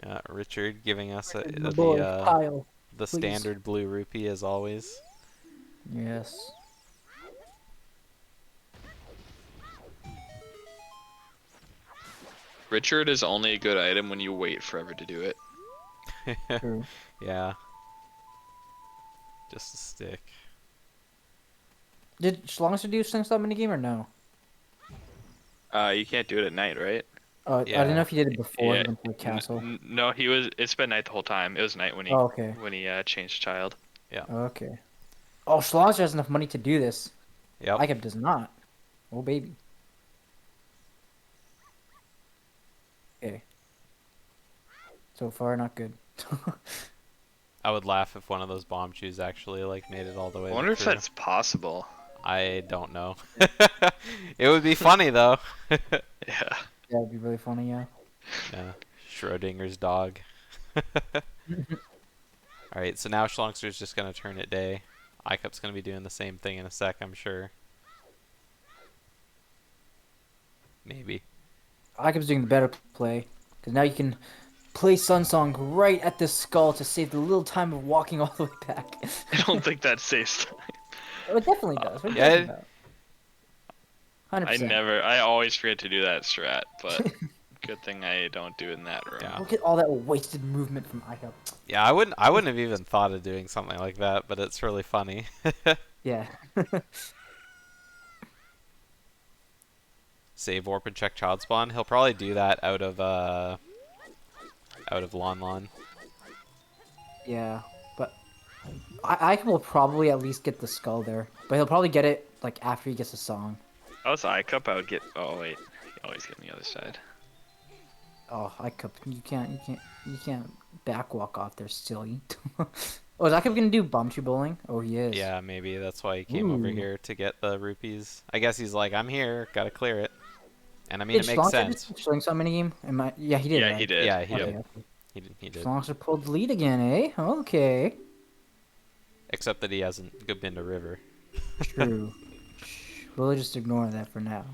B: Yeah, Richard giving us
C: My boy, Kyle.
B: the
C: please.
B: standard blue rupee as always.
C: Yes.
A: Richard is only a good item when you wait forever to do it.
C: True.
B: Yeah. Just a stick.
C: Did Shlongster do Slingshot minigame or no?
A: You can't do it at night, right?
C: I didn't know if he did it before
A: Yeah,
C: he went to the castle.
A: No, he was. It's been night the whole time. It was night when he
C: Oh, okay.
A: changed child.
C: Okay. Oh, Shlongster has enough money to do this.
B: Yep.
C: Icap does not. Oh, baby. Okay. So far, not good.
B: I would laugh if one of those bomb shoes actually like made it all the way
A: I wonder if
B: through.
A: that's possible.
B: I don't know. It would be funny though.
A: Yeah.
C: That'd be really funny, yeah.
B: Yeah. Schrodinger's dog. Alright, so now Shlongster's just gonna turn it day. Icup's gonna be doing the same thing in a sec, I'm sure. Maybe.
C: Icap's doing the better play. Because now you can play Sun Song right at the skull to save the little time of walking all the way back.
A: I don't think that saves time.
C: Oh, it definitely does. What are you
B: Yeah.
C: talking about? 100%.
A: I always forget to do that strat, but good thing I don't do it in that room.
B: Yeah.
C: Look at all that wasted movement from Icap.
B: Yeah, I wouldn't have even thought of doing something like that, but it's really funny.
C: Yeah.
B: Save warp and check child spawn. He'll probably do that out of Lon Lon.
C: Yeah. But Icap will probably at least get the skull there. But he'll probably get it like after he gets the song.
A: If I was iCup, I would get. Oh wait, you always get on the other side.
C: Oh, Icap, you can't backwalk off there, silly. Oh, is Icap gonna do Bombchu bowling? Oh, he is.
B: Yeah, maybe that's why he came over
C: Ooh.
B: here to get the rupees. I guess he's like, I'm here, gotta clear it. And I mean,
C: Did
B: it makes
C: Shlongster
B: sense.
C: just showing some minigame? Yeah, he did.
A: Yeah,
C: right?
A: he did.
B: Yeah, he
C: Okay,
B: did.
C: okay.
B: He did.
C: Shlongster pulled the lead again, eh? Okay.
B: Except that he hasn't been to River.
C: True. We'll just ignore that for now.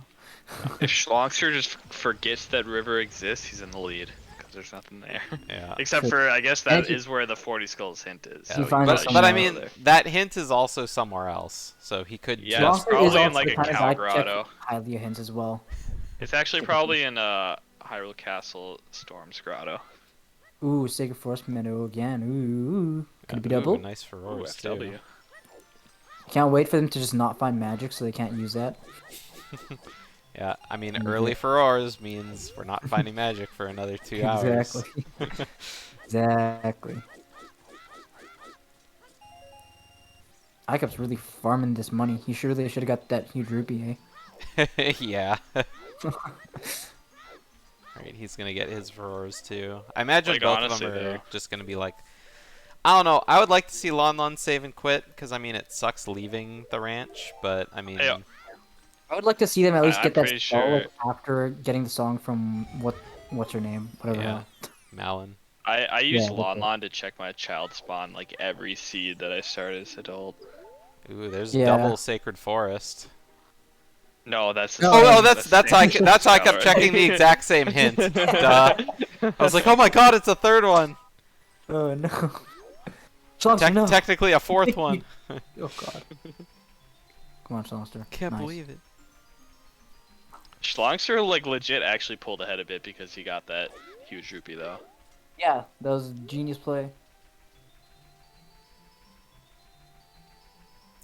A: If Shlongster just forgets that river exists, he's in the lead because there's nothing there.
B: Yeah.
A: Except for, I guess that
C: And he-
A: is where the 40 skulls hint is.
C: He
A: So
C: finds
A: probably
C: it
B: But I
C: somewhere
B: mean,
A: there.
B: that hint is also somewhere else, so he could.
A: Yeah,
B: just-
A: it's probably in, like,
C: the
A: a
C: kind of
A: cow
C: guy to check
A: grotto.
C: Hylia hints as well.
A: It's actually probably in Hyrule Castle Storm's Grotto.
C: Ooh, Sacred Forest Meadow again. Ooh. Could it be
B: Ooh,
C: double?
B: Nice
A: Ooh,
B: Ferroras too.
A: FW.
C: Can't wait for them to just not find magic so they can't use that.
B: Yeah, I mean,
C: Mhm.
B: early Ferroras means we're not finding magic for another 2 hours.
C: Exactly. Exactly. Icup's really farming this money. He surely should have got that huge rupee, eh?
B: Yeah. Alright, he's gonna get his Ferroras too. I imagine
A: Like,
B: both
A: honestly,
B: of them are
A: though.
B: just gonna be like, I don't know. I would like to see Lon Lon save and quit because I mean it sucks leaving the ranch, but I mean,
A: Yeah.
C: I would like to see them at least
A: I'm
C: get that
A: pretty
C: skull
A: sure-
C: like, after getting the song from what's her name? Whatever.
B: yeah,
C: her-
B: Malin.
A: I use
C: Yeah,
A: Lon
C: okay.
A: Lon to check my child spawn like every seed that I start as adult.
B: Ooh, there's
C: Yeah.
B: double Sacred Forest.
A: No, that's
C: No,
B: Oh,
C: yeah,
B: that's
A: the
B: I
A: same
B: that's I
A: spell,
B: kept
A: right?
B: checking the exact same hint. Duh. I was like, oh my god, it's a third one.
C: Oh no. Shlongster, no.
B: Technically a fourth one.
C: Oh god. Come on, Shlongster.
B: Can't
C: Nice.
B: believe it.
A: Shlongster like legit actually pulled ahead a bit because he got that huge rupee though.
C: Yeah, that was a genius play.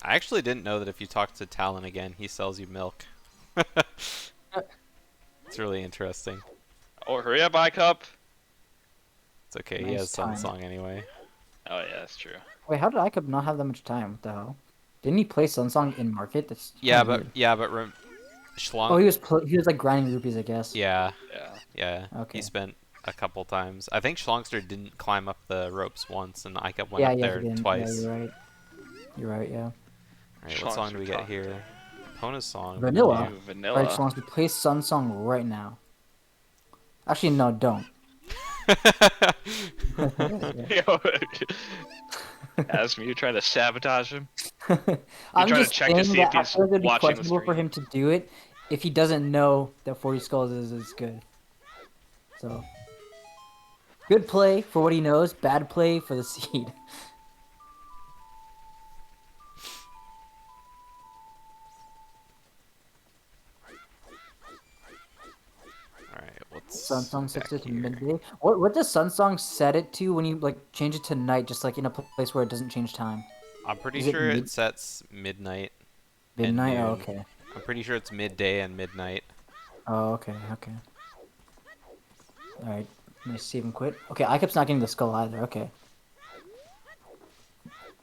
B: I actually didn't know that if you talk to Talon again, he sells you milk. It's really interesting.
A: Oh, hurry up, iCup!
B: It's okay, he
C: Nice
B: has Sun
C: time.
B: Song anyway.
A: Oh yeah, that's true.
C: Wait, how did Icap not have that much time? What the hell? Didn't he play Sunsong in market? That's
B: Yeah,
C: kinda
B: but
C: weird.
B: Shlong.
C: Oh, he was like grinding rupees, I guess.
B: Yeah,
A: Yeah.
B: yeah.
C: Okay.
B: He spent a couple times. I think Shlongster didn't climb up the ropes once, and Icap went
C: Yeah,
B: up
C: yeah,
B: there
C: he didn't.
B: twice.
C: Yeah, you're right. You're right. Yeah.
B: Alright, what song do we get
A: Shlongster
B: here? Pona's song.
C: Vanilla.
A: Ooh,
C: Alright,
A: vanilla.
C: Shlongster, play Sunsong right now. Actually, no, don't.
A: As me, you trying to sabotage him?
C: I'm
A: trying to
C: just
A: check to
C: saying
A: see
C: that
A: if
C: I
A: he's
C: feel like it'd be
A: watching the
C: questionable for
A: stream.
C: him to do it if he doesn't know that 40 Skulls is good. So, good play for what he knows, bad play for the seed.
B: Alright, what's
C: Sunsong
B: back
C: sets it to
B: here?
C: midday. What does Sunsong set it to when you like change it to night, just like in a place where it doesn't change time?
B: I'm pretty
C: Is it
B: sure it sets midnight and
C: midnight? Oh,
B: noon.
C: okay.
B: I'm pretty sure it's midday and midnight.
C: Oh, okay, okay. Alright, nice save and quit. Okay, Icup's not getting the skull either, okay.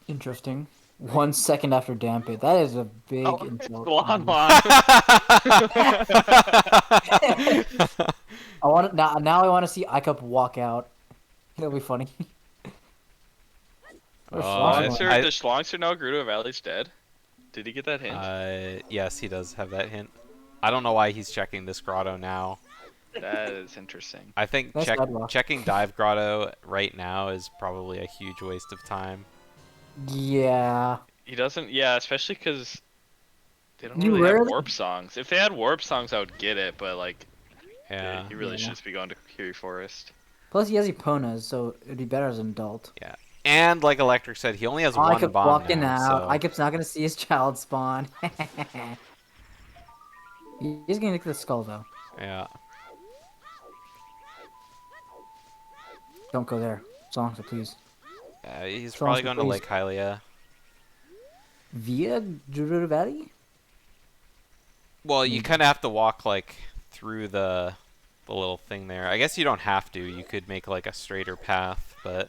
C: Interesting. 1 second after damp it. That is a big
A: Oh,
C: insult.
A: long.
C: I want now I want to see Icup walk out. It'll be funny. Where's Shlongster?
A: Does Shlongster know Gerudo Valley's dead? Did he get that hint?
B: Yes, he does have that hint. I don't know why he's checking this grotto now.
A: That is interesting.
B: I think
C: Nice bedrock.
B: checking dive grotto right now is probably a huge waste of time.
C: Yeah.
A: He doesn't. Yeah, especially because they don't
C: You
A: really have
C: rarely-
A: warp songs. If they had warp songs, I would get it. But like,
B: Yeah.
A: he really
C: Yeah.
A: should just be going to Kiri Forest.
C: Plus he has Eponas, so it'd be better as an adult.
B: Yeah. And like Electric said, he only has
C: Oh,
B: one
C: Icup's
B: bomb
C: walking
B: now.
C: out.
B: So.
C: Icup's not gonna see his child spawn. He's gonna get the skull though.
B: Yeah.
C: Don't go there. Shlongster, please.
B: Yeah, he's
C: Shlongster,
B: probably going to
C: please.
B: Lake Hylia.
C: Via Gerudo Valley?
B: Well, you kind of have to walk like through the little thing there. I guess you don't have to. You could make like a straighter path, but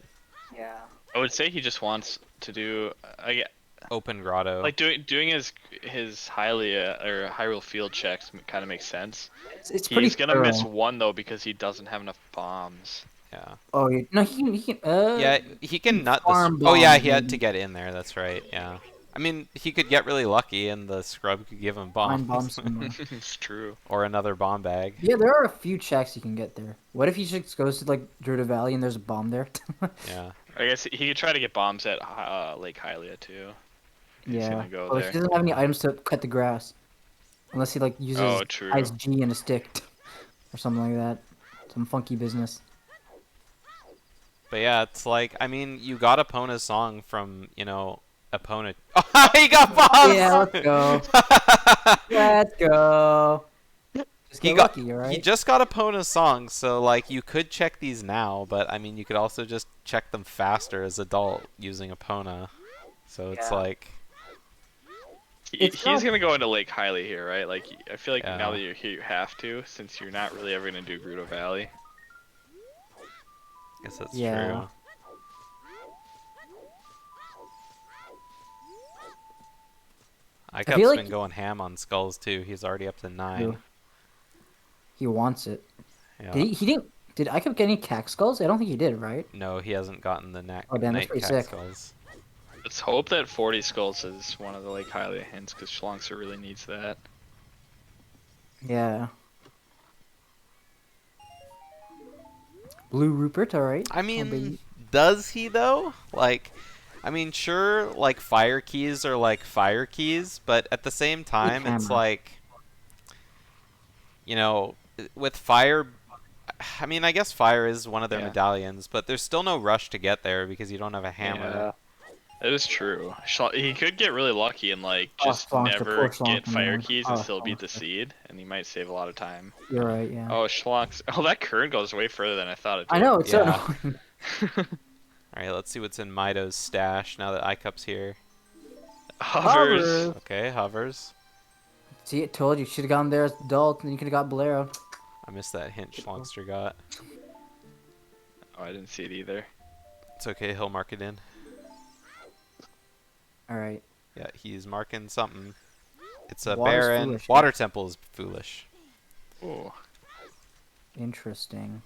C: Yeah.
A: I would say he just wants to do.
B: open grotto.
A: Like doing his Hylia or Hyrule field checks kind of makes sense.
C: It's pretty
A: He's gonna
C: thorough.
A: miss one though because he doesn't have enough bombs.
B: Yeah.
C: Oh, no, he can.
B: Yeah, he can nut the.
C: farm
B: Oh yeah,
C: bombs,
B: he had
C: maybe.
B: to get in there. That's right. Yeah. I mean, he could get really lucky, and the scrub could give him
C: Find
B: bombs,
C: bombs somewhere.
A: It's true.
B: or another bomb bag.
C: Yeah, there are a few checks you can get there. What if he just goes to like Gerudo Valley and there's a bomb there?
B: Yeah.
A: I guess he could try to get bombs at Lake Hylia too. He's
C: Yeah.
A: gonna go
C: Oh,
A: there.
C: he doesn't have any items to cut the grass, unless he like uses
A: Oh, true.
C: Ice G and a stick, or something like that. Some funky business.
B: But yeah, it's like, I mean, you got Epona's song from, Epona. Oh, he got bombs!
C: Yeah, let's go. Let's go. Just
B: He
C: get
B: got,
C: lucky, right?
B: he just got Epona's song, so like you could check these now, but I mean you could also just check them faster as adult using Epona. So it's
C: Yeah.
B: like,
C: It's
A: He's
C: not-
A: gonna go into Lake Hylia here, right? Like, I feel like
B: Yeah.
A: now that you're here, you have to, since you're not really ever gonna do Gerudo Valley.
B: I guess that's
C: Yeah.
B: true. Icup's
C: feel like-
B: been going ham on skulls too. He's already up to 9.
C: True. He wants it.
B: Yeah.
C: He didn't. Did Iccup get any cack skulls? I don't think he did, right?
B: No, he hasn't gotten the
C: Oh, damn, that's
B: night
C: pretty
B: cat
C: sick.
B: skulls.
A: Let's hope that 40 skulls is one of the Lake Hylia hints, because Shlongster really needs that.
C: Yeah. Blue Rupert, alright.
B: I
C: Oh,
B: mean,
C: baby.
B: does he though? Like, I mean, sure, like fire keys are like fire keys, but at the same time, it's
C: hammer.
B: like, with fire. I mean, I guess fire is one of their
A: Yeah.
B: medallions, but there's still no rush to get there because you don't have a hammer.
A: That is true. He could get really lucky and like
C: Oh,
A: just
C: Shlongster,
A: never
C: poor
A: get
C: Shlongster,
A: fire
C: man.
A: keys and
C: Oh,
A: still beat the
C: Shlongster.
A: seed, and he might save a lot of time.
C: You're right, yeah.
A: Oh, Shlongster. Oh, that current goes way further than I thought it did.
C: I know, it's
B: Yeah.
C: so annoying.
B: All right, let's see what's in Mido's stash now that Icup's here.
A: Hovers.
C: Hovers.
B: Okay, hovers.
C: See, I told you, should have gone there as adult, and you could have got Bolero.
B: I missed that hint Shlongster got.
A: Oh, I didn't see it either.
B: It's okay, he'll mark it in.
C: Alright.
B: Yeah, he's marking something. It's a
C: Water's
B: Baron.
C: foolish.
B: Water Temple is foolish.
A: Oh,
C: Interesting.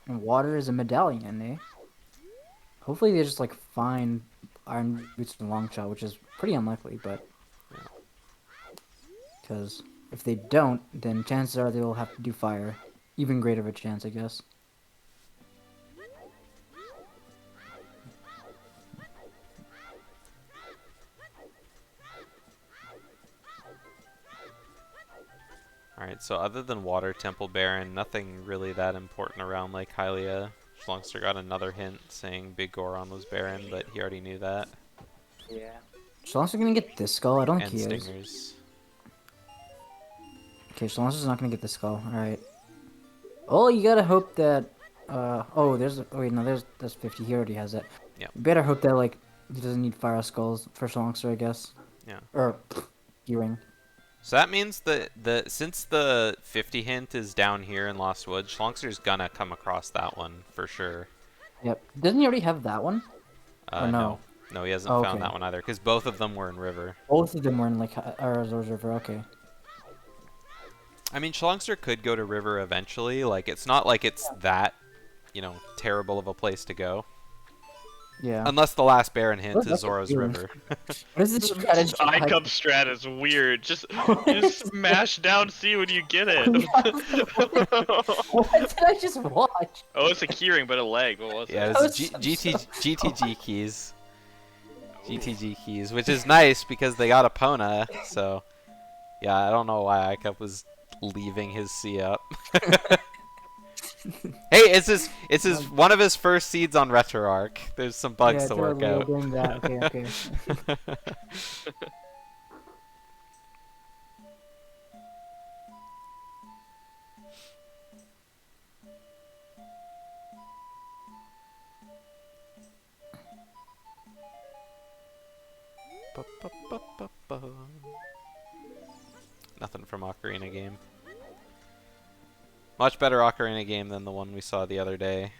C: And water is a medallion, eh? Hopefully they just like find Iron Boots and Long Shot, which is pretty unlikely, but because if they don't, then chances are they will have to do fire. Even greater of a chance, I guess.
B: Alright, Alright, so other than Water Temple Baron, nothing really that important around Lake Hylia. Shlongster got another hint saying Big Goron was Baron, but he already knew that.
C: Yeah. Shlongster's gonna get this skull. I don't think
B: And
C: he is.
B: Stingers.
C: Okay, Shlongster's not gonna get the skull. Alright. Oh, you gotta hope that. Oh, there's. Oh, wait, no, that's 50. He already has that.
B: Yep.
C: You better hope that, like, he doesn't need fire skulls for Shlongster, I guess.
B: Yeah.
C: Or, Gearing.
B: So that means that since the 50 hint is down here in Lost Woods, Shlongster's gonna come across that one for sure.
C: Yep. Doesn't he already have that one? Or no?
B: No, he hasn't
C: Oh,
B: found
C: okay.
B: that one either, because both of them were in River.
C: Both of them were in, like, Azor's River. Okay.
B: I mean, Shlongster could go to River eventually. Like, it's not like it's that, terrible of a place to go.
C: Yeah.
B: Unless the last Baron hint
C: What's
B: is
C: that
B: Zora's
C: doing?
B: River.
C: What is this strategy?
A: iCup strat is weird. Just smash down C when you get it.
C: What did I just watch?
A: Oh, it's a keyring, but a leg. What was
B: Yeah,
A: it?
B: it was GTG keys. GTG keys, which is nice because they got Epona, so... Yeah, I don't know why iCup was leaving his C up. Hey, it's his one of his first seeds on RetroArch. There's some bugs to work out.
C: Doing that. Okay, okay.
B: Nothing from Ocarina game. Much better Ocarina game than the one we saw the other day.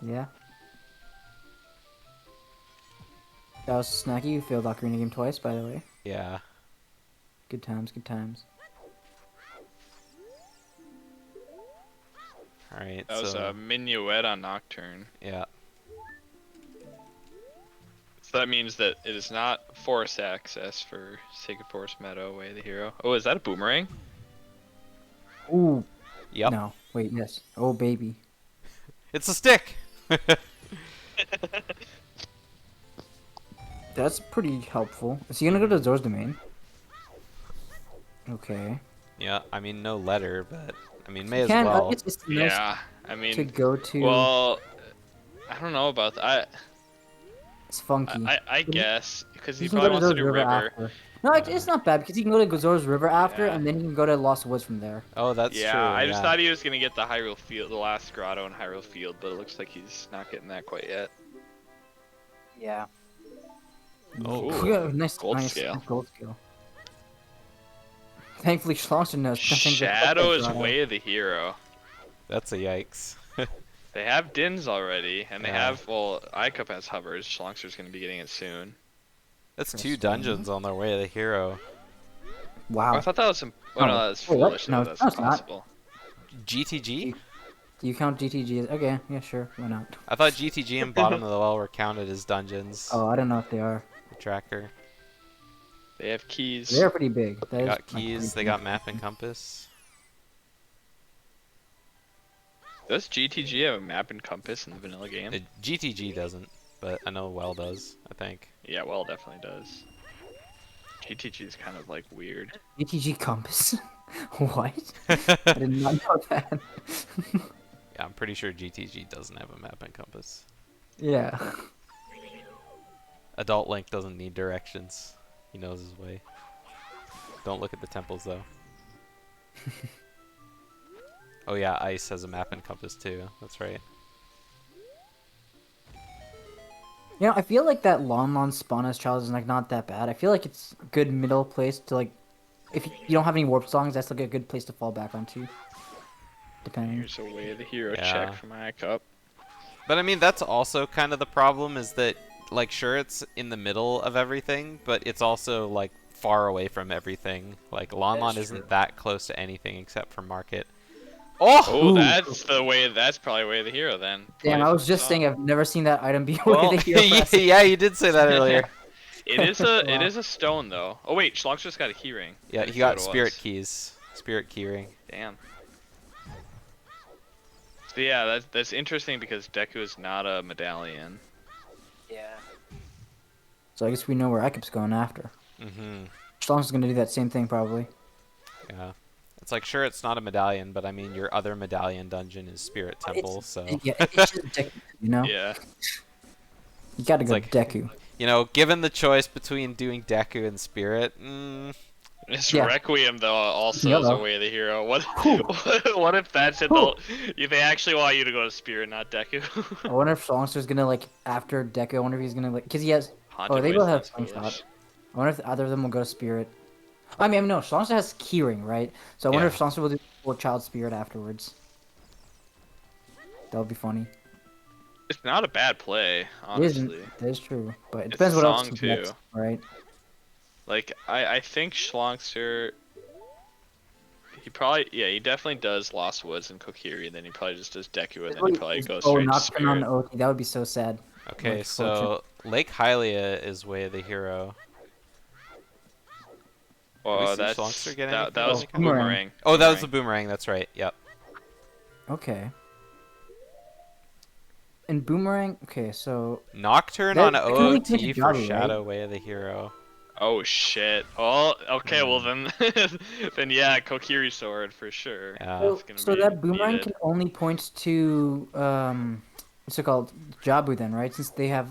C: Yeah. That was Snacky. You failed Ocarina game twice, by the way.
B: Yeah.
C: Good times, good times.
B: Alright,
A: That was
B: so...
A: a minuet on Nocturne.
B: Yeah.
A: So that means that it is not forest access for Sacred Forest Meadow, Way of the Hero. Oh, is that a boomerang?
C: Ooh.
B: Yep.
C: No. Wait, yes. Oh, baby.
B: It's a stick!
C: That's pretty helpful. Is he gonna go to Zor's domain? Okay.
B: Yeah, I mean, no letter, but... I mean, may as
C: Can,
B: well.
C: it's nice
A: Yeah, I mean,
C: to go to.
A: well, I don't know about that.
C: It's funky.
A: I guess because he
C: You can
A: probably
C: go
A: wants to
C: to
A: do
C: Zor's River
A: River.
C: after. No, it's not bad because he can go to Zor's River after,
A: Yeah.
C: and then he can go to Lost Woods from there.
B: Oh, that's
A: Yeah,
B: true.
A: I just
B: yeah.
A: thought he was gonna get the Hyrule Field, the last grotto in Hyrule Field, but it looks like he's not getting that quite yet.
C: Yeah.
B: Oh,
C: Yeah, nice
A: gold
C: nice
A: scale.
C: Gold scale. Thankfully, Shlongster knows.
A: Shadow is Way of the Hero.
B: that's a yikes.
A: They have Dins already, and they
B: Yeah.
A: have, well, iCup has hovers. Shlongster's gonna be getting it soon.
B: That's
C: Press
B: 2
C: one.
B: dungeons on their way to the hero.
C: Wow.
A: Oh, I thought that was well,
C: Oh.
A: no, that's
C: Wait, what?
A: foolish.
C: No,
A: That's
C: no, it's not.
A: impossible.
B: GTG?
C: Do you count GTG as... Okay, yeah, sure. Why not?
B: I thought GTG and Bottom of the Well were counted as dungeons.
C: Oh, I don't know if they are.
B: The tracker.
A: They have keys.
C: They're pretty big. That
B: They
C: is,
B: got
C: like,
B: keys,
C: pretty
B: they
C: big.
B: got map and compass.
A: Does GTG have a map and compass in the vanilla game?
B: GTG doesn't, but I know Well does, I think.
A: Yeah, well, it definitely does. GTG is kind of like weird.
C: GTG compass. What? I did not know that.
B: Yeah, I'm pretty sure GTG doesn't have a map and compass.
C: Yeah.
B: Adult Link doesn't need directions. He knows his way. Don't look at the temples, though. Oh yeah, Ice has a map and compass, too. That's right.
C: You know, I feel like that Lon spawn as child is like not that bad. I feel like it's a good middle place to like, if you don't have any warp songs, that's like a good place to fall back onto. Depending.
A: Here's a Way of the Hero
B: Yeah.
A: check from iCup.
B: But I mean, that's also kind of the problem, is that, like, sure, it's in the middle of everything, but it's also, like, far away from everything. Like, Lon
C: That's
B: isn't
C: true.
B: that close to anything except for Market. Oh!
A: Oh,
C: Ooh.
A: that's the way. That's probably Way of the Hero then.
C: Damn,
A: Probably
C: I was
A: from
C: just
A: the
C: saying
A: top.
C: I've never seen that item be
B: Well,
C: with a hero class.
B: yeah, you did say that earlier.
A: It is a
C: Wow.
A: it is a stone though. Oh wait, Shlongster's got a keyring.
B: Yeah,
A: That's
B: he got
A: what it
B: Spirit
A: was.
B: Keys. Spirit Keyring.
A: Damn. So yeah, that's interesting because Deku is not a medallion.
C: Yeah. So I guess we know where Ikup's going after.
B: Mm-hmm.
C: Shlongster's gonna do that same thing probably.
B: Yeah. It's like, sure, it's not a medallion, but I mean, your other medallion dungeon is Spirit Temple, so...
C: Yeah, it's just Deku, you know?
A: Yeah.
C: You gotta
B: It's
C: go
B: like-
C: Deku.
B: You know, given the choice between doing Deku and Spirit,
A: This
C: Yeah.
A: Requiem though also is a
C: Yellow.
A: way of the hero. What?
C: Whew.
A: What if that's it?
C: Whew.
A: They actually want you to go to Spirit, not Deku.
C: I wonder if Shlongster's gonna like after Deku. I wonder if he's gonna like because he has.
A: Haunted
C: Oh, they both have
A: Wasteland's
C: Slingshot.
A: foolish.
C: I wonder if either of them will go to Spirit. I mean, no. Shlongster has Keyring, right? So I wonder
B: Yeah.
C: if Shlongster will do or Child Spirit afterwards. That would be funny.
A: It's not a bad play,
C: It
A: honestly.
C: isn't. That is true, but it
A: It's
C: depends
A: a
C: what else
A: song,
C: is
A: too.
C: next, right?
A: Like I think Shlongster. He probably he definitely does Lost Woods and Kokiri, and then he probably just does Deku, and then he probably goes
C: Oh,
A: straight to
C: Nocturne on
A: Spirit.
C: OT. That would be so sad.
B: okay,
C: Like,
B: so Lake Hylia is Way of the Hero.
A: Oh,
B: seen
A: that's
B: Shlongster get
A: that
B: anything
A: was
C: like that? Boomerang.
A: boomerang.
B: Oh, that was the boomerang, that's right, yep.
C: Okay. And Boomerang. Okay, so
B: Nocturne
C: That-
B: on
C: that can only change
B: OOT
C: a
B: for
C: Jolly, right?
B: Shadow Way of the Hero.
A: Oh shit. Oh, okay. Well then, then yeah, Kokiri sword for sure.
B: Yeah.
C: so,
A: It's gonna
C: so
A: be
C: that Boomerang
A: needed.
C: can only point to what's it called, Jabu then, right? Since they have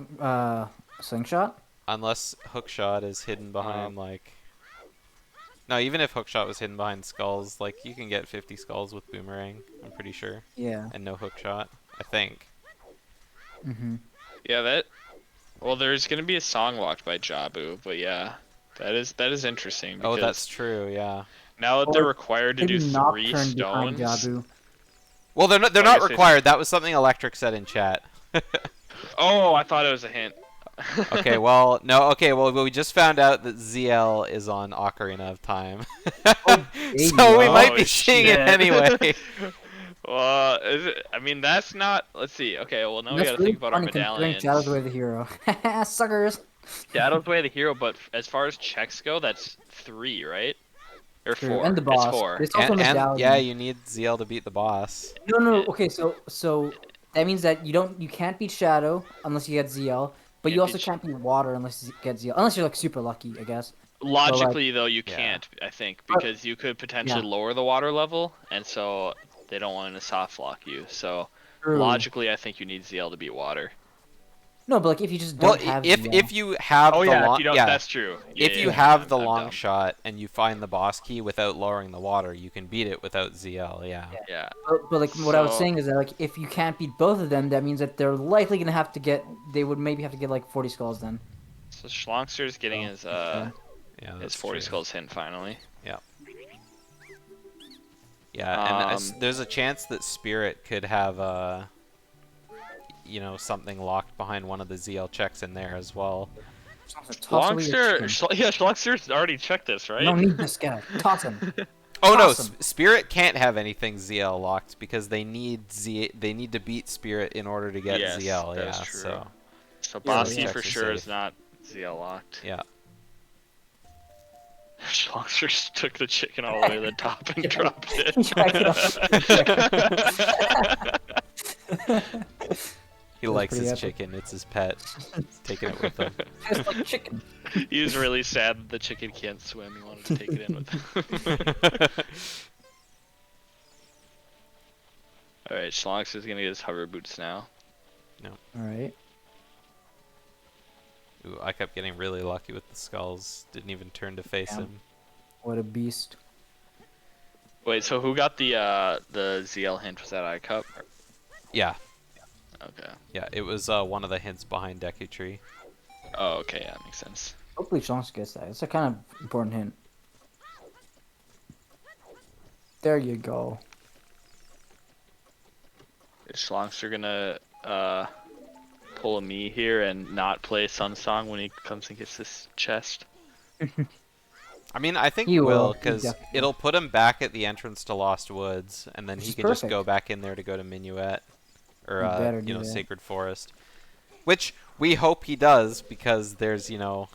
C: Slingshot.
B: Unless Hookshot is hidden behind, like... No, even if Hookshot was hidden behind skulls, like, you can get 50 skulls with Boomerang, I'm pretty sure.
C: Yeah.
B: And no Hookshot, I think.
C: Mm-hmm.
A: Yeah, that. Well, there's gonna be a song locked by Jabu, but yeah, that is interesting.
B: Oh,
A: Because
B: that's true, yeah.
A: now that
C: Or
A: they're required to do
C: Maybe
A: 3
C: Nocturne behind
A: stones.
C: Jabu.
B: Well, they're
A: I
B: not
A: guess they-
B: required. That was something Electric said in chat.
A: Oh, I thought it was a hint.
B: Okay, well, no, okay, well, we just found out that ZL is on Ocarina of Time.
C: baby.
B: So we might
A: Oh,
B: be seeing it
A: shit.
B: anyway.
A: Well, I mean that's not. Let's see. Okay, well now we
C: That's
A: gotta
C: really
A: think about our
C: funny considering
A: medallions.
C: Shadow's Way of the Hero. Suckers.
A: Shadow's Way of the Hero, but as far as checks go, that's 3, right? Or
C: True,
A: 4.
C: and the boss.
A: It's 4.
C: It's also
B: And,
C: medallion.
B: yeah, you need ZL to beat the boss.
C: No. Okay, so that means that you can't beat Shadow unless you get ZL, but you
A: Can't
C: also
A: beat
C: can't beat Water unless you get ZL. Unless you're like super lucky, I guess.
A: Logically, though, you
B: Yeah.
A: can't. I think because you could potentially
C: Yeah.
A: lower the water level, and so they don't want to soft lock you. So
C: True.
A: logically, I think you need ZL to beat water.
C: No, but like if you just
B: Well,
C: don't have
B: if
C: ZL.
B: you have
A: Oh
B: the
A: yeah,
B: long,
A: if you don't,
B: yeah,
A: that's true.
B: if
A: Yeah,
B: you
A: yeah,
B: have the
A: I'm
B: long
A: dumb.
B: shot and you find the boss key without lowering the water, you can beat it without ZL. Yeah.
A: Yeah.
C: But like what I was
A: So-
C: saying is that like if you can't beat both of them, that means that they're likely gonna have to get. They would maybe have to get like 40 skulls then.
A: So Shlongster's getting
C: Oh,
A: his
C: okay.
B: Yeah.
A: his
B: That's
A: 40
B: true.
A: skulls hint finally.
B: Yeah, and there's a chance that Spirit could have you know, something locked behind one of the ZL checks in there as well.
C: Toss away your
A: Shlongster,
C: chicken.
A: yeah, Shlongster's already checked this, right?
C: I don't need this guy. Toss him.
B: Oh no,
C: Awesome.
B: Spirit can't have anything ZL locked because they need to beat Spirit in order to get
A: Yes,
B: ZL.
A: that
B: Yeah,
A: is true.
B: so
A: So
C: Yeah,
A: Bossy
B: those
A: for
B: checks are
A: sure is
B: safe.
A: not ZL locked.
B: yeah.
A: Shlongster just took the chicken all the way to the top and
C: Yeah.
A: dropped it.
C: He tried it
B: He
C: That was
B: likes
C: pretty
B: his
C: epic.
B: chicken. It's his pet. He's taking it with him.
C: Tastes like chicken.
A: He was really sad that the chicken can't swim. He wanted to take it in with him. Alright, Shlongster's gonna get his hover boots now.
C: All right.
B: Ooh, I kept getting really lucky with the skulls. Didn't even turn to face
C: Yeah.
B: him.
C: What a beast.
A: Wait, so who got the ZL hint? Was that iCup?
B: Yeah,
A: Okay.
B: yeah. It was one of the hints behind Deku Tree.
A: Oh, okay, yeah, makes sense.
C: Hopefully Shlongster gets that. It's a kind of important hint. There you go.
A: Is Shlongster gonna pull a me here and not play Sun Song when he comes and gets this chest?
B: I mean, I think
C: He
B: he will,
C: will. He
B: because
C: definitely will.
B: it'll put him back at the entrance to Lost Woods, and then
C: Which
B: he
C: is
B: can just
C: perfect.
B: go back in there to go to Minuet, or
C: He better
B: you
C: do
B: know,
C: that.
B: Sacred Forest, which we hope he does, because there's, you know,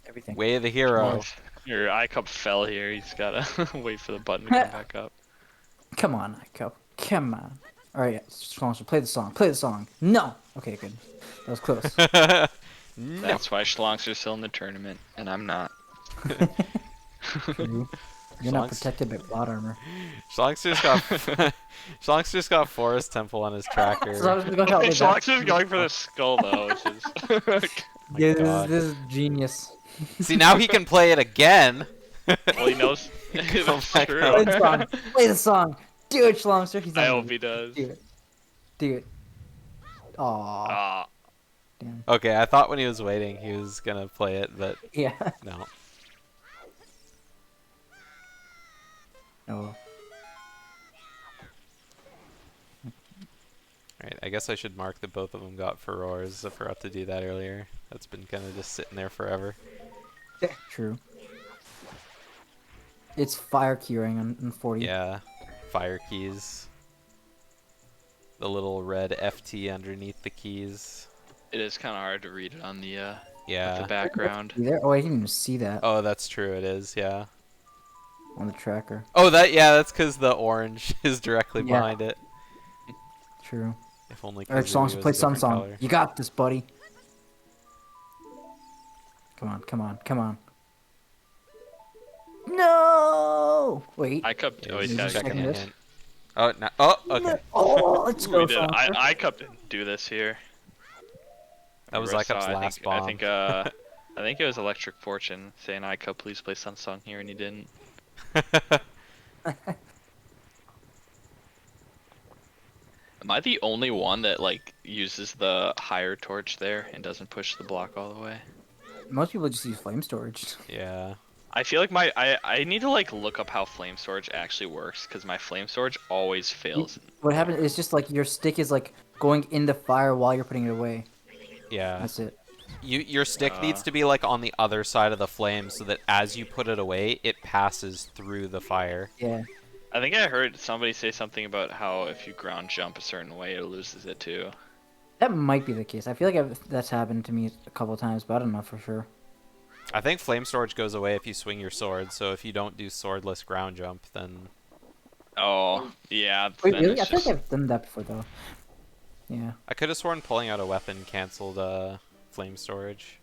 C: Everything.
B: Way of the Hero.
A: Your iCup fell here. He's gotta wait for the button to come back up.
C: Come on, Ico. Come on. All right, yeah. Shlongster, play the song. Play the song. No. Okay, good. That was close.
B: No.
A: That's why Shlongster's still in the tournament, and I'm not.
C: True. You're not
B: Shlongster-
C: protected by plot armor.
B: Shlongster's got Shlongster's got Forest Temple on his tracker.
C: So I was going out with that.
A: Shlongster's going for the skull though, which is.
B: My
C: Yeah,
B: God.
C: this is genius.
B: See, now he can play it again.
A: Well, he knows.
B: Go
A: That's
B: back
A: true.
B: up.
C: Play the song. Play the song. Do it, Shlongster. He's not
A: I
C: gonna
A: hope he does.
C: do it. Do it. Aww.
A: Ah,
C: Damn.
B: Okay, I thought when he was waiting he was gonna play it, but
C: Yeah.
B: no.
C: Oh.
B: Alright, I guess I should mark that both of them got furores. I forgot to do that earlier. That's been kind of just sitting there forever.
C: True. It's fire curing on 40.
B: Yeah, fire keys. The little red FT underneath the keys.
A: it is kind of hard to read it on the
B: Yeah.
A: background.
C: There? Oh, I didn't even see that
B: Oh, that's true. It is. Yeah.
C: on the tracker.
B: Oh, that's because the orange is directly
C: Yeah.
B: behind it.
C: True.
B: If only.
C: Alright,
B: Kazooie
C: Shlongster,
B: was
C: play
B: a
C: Sun
B: different
C: Song.
B: color.
C: You got this, buddy. Come on, come on, come on. No! Wait.
A: iCup.
B: Yeah,
A: Oh, he's
B: he's
A: got
C: checking
B: checking
C: this.
B: it in. Oh, no. Oh, okay.
C: Oh, let's go,
A: We did.
C: Shlongster.
A: iCup didn't do this here.
B: That was
A: Remember I
B: iCup's
A: saw,
B: last
A: I
B: bomb.
A: think I think it was Electric Fortune saying iCup, please play Sun Song here, and he didn't. Am I the only one that like uses the higher torch there and doesn't push the block all the way?
C: Most people just use flame storage.
B: Yeah.
A: I feel like I need to like look up how flame storage actually works because my flame storage always fails.
C: What happened is just like your stick is like going in the fire while you're putting it away.
B: Yeah.
C: That's it.
B: Your stick needs to be like on the other side of the flame so that as you put it away, it passes through the fire.
C: Yeah.
A: I think I heard somebody say something about how if you ground jump a certain way, it loses it too.
C: That might be the case. I feel like that's happened to me a couple times, but I don't know for sure.
B: I think flame storage goes away if you swing your sword, so if you don't do swordless ground jump, then
A: Oh, yeah.
C: Wait,
A: then
C: really?
A: it's
C: I feel
A: just-
C: like I've done that before, though. Yeah.
B: I could have sworn pulling out a weapon canceled flame storage.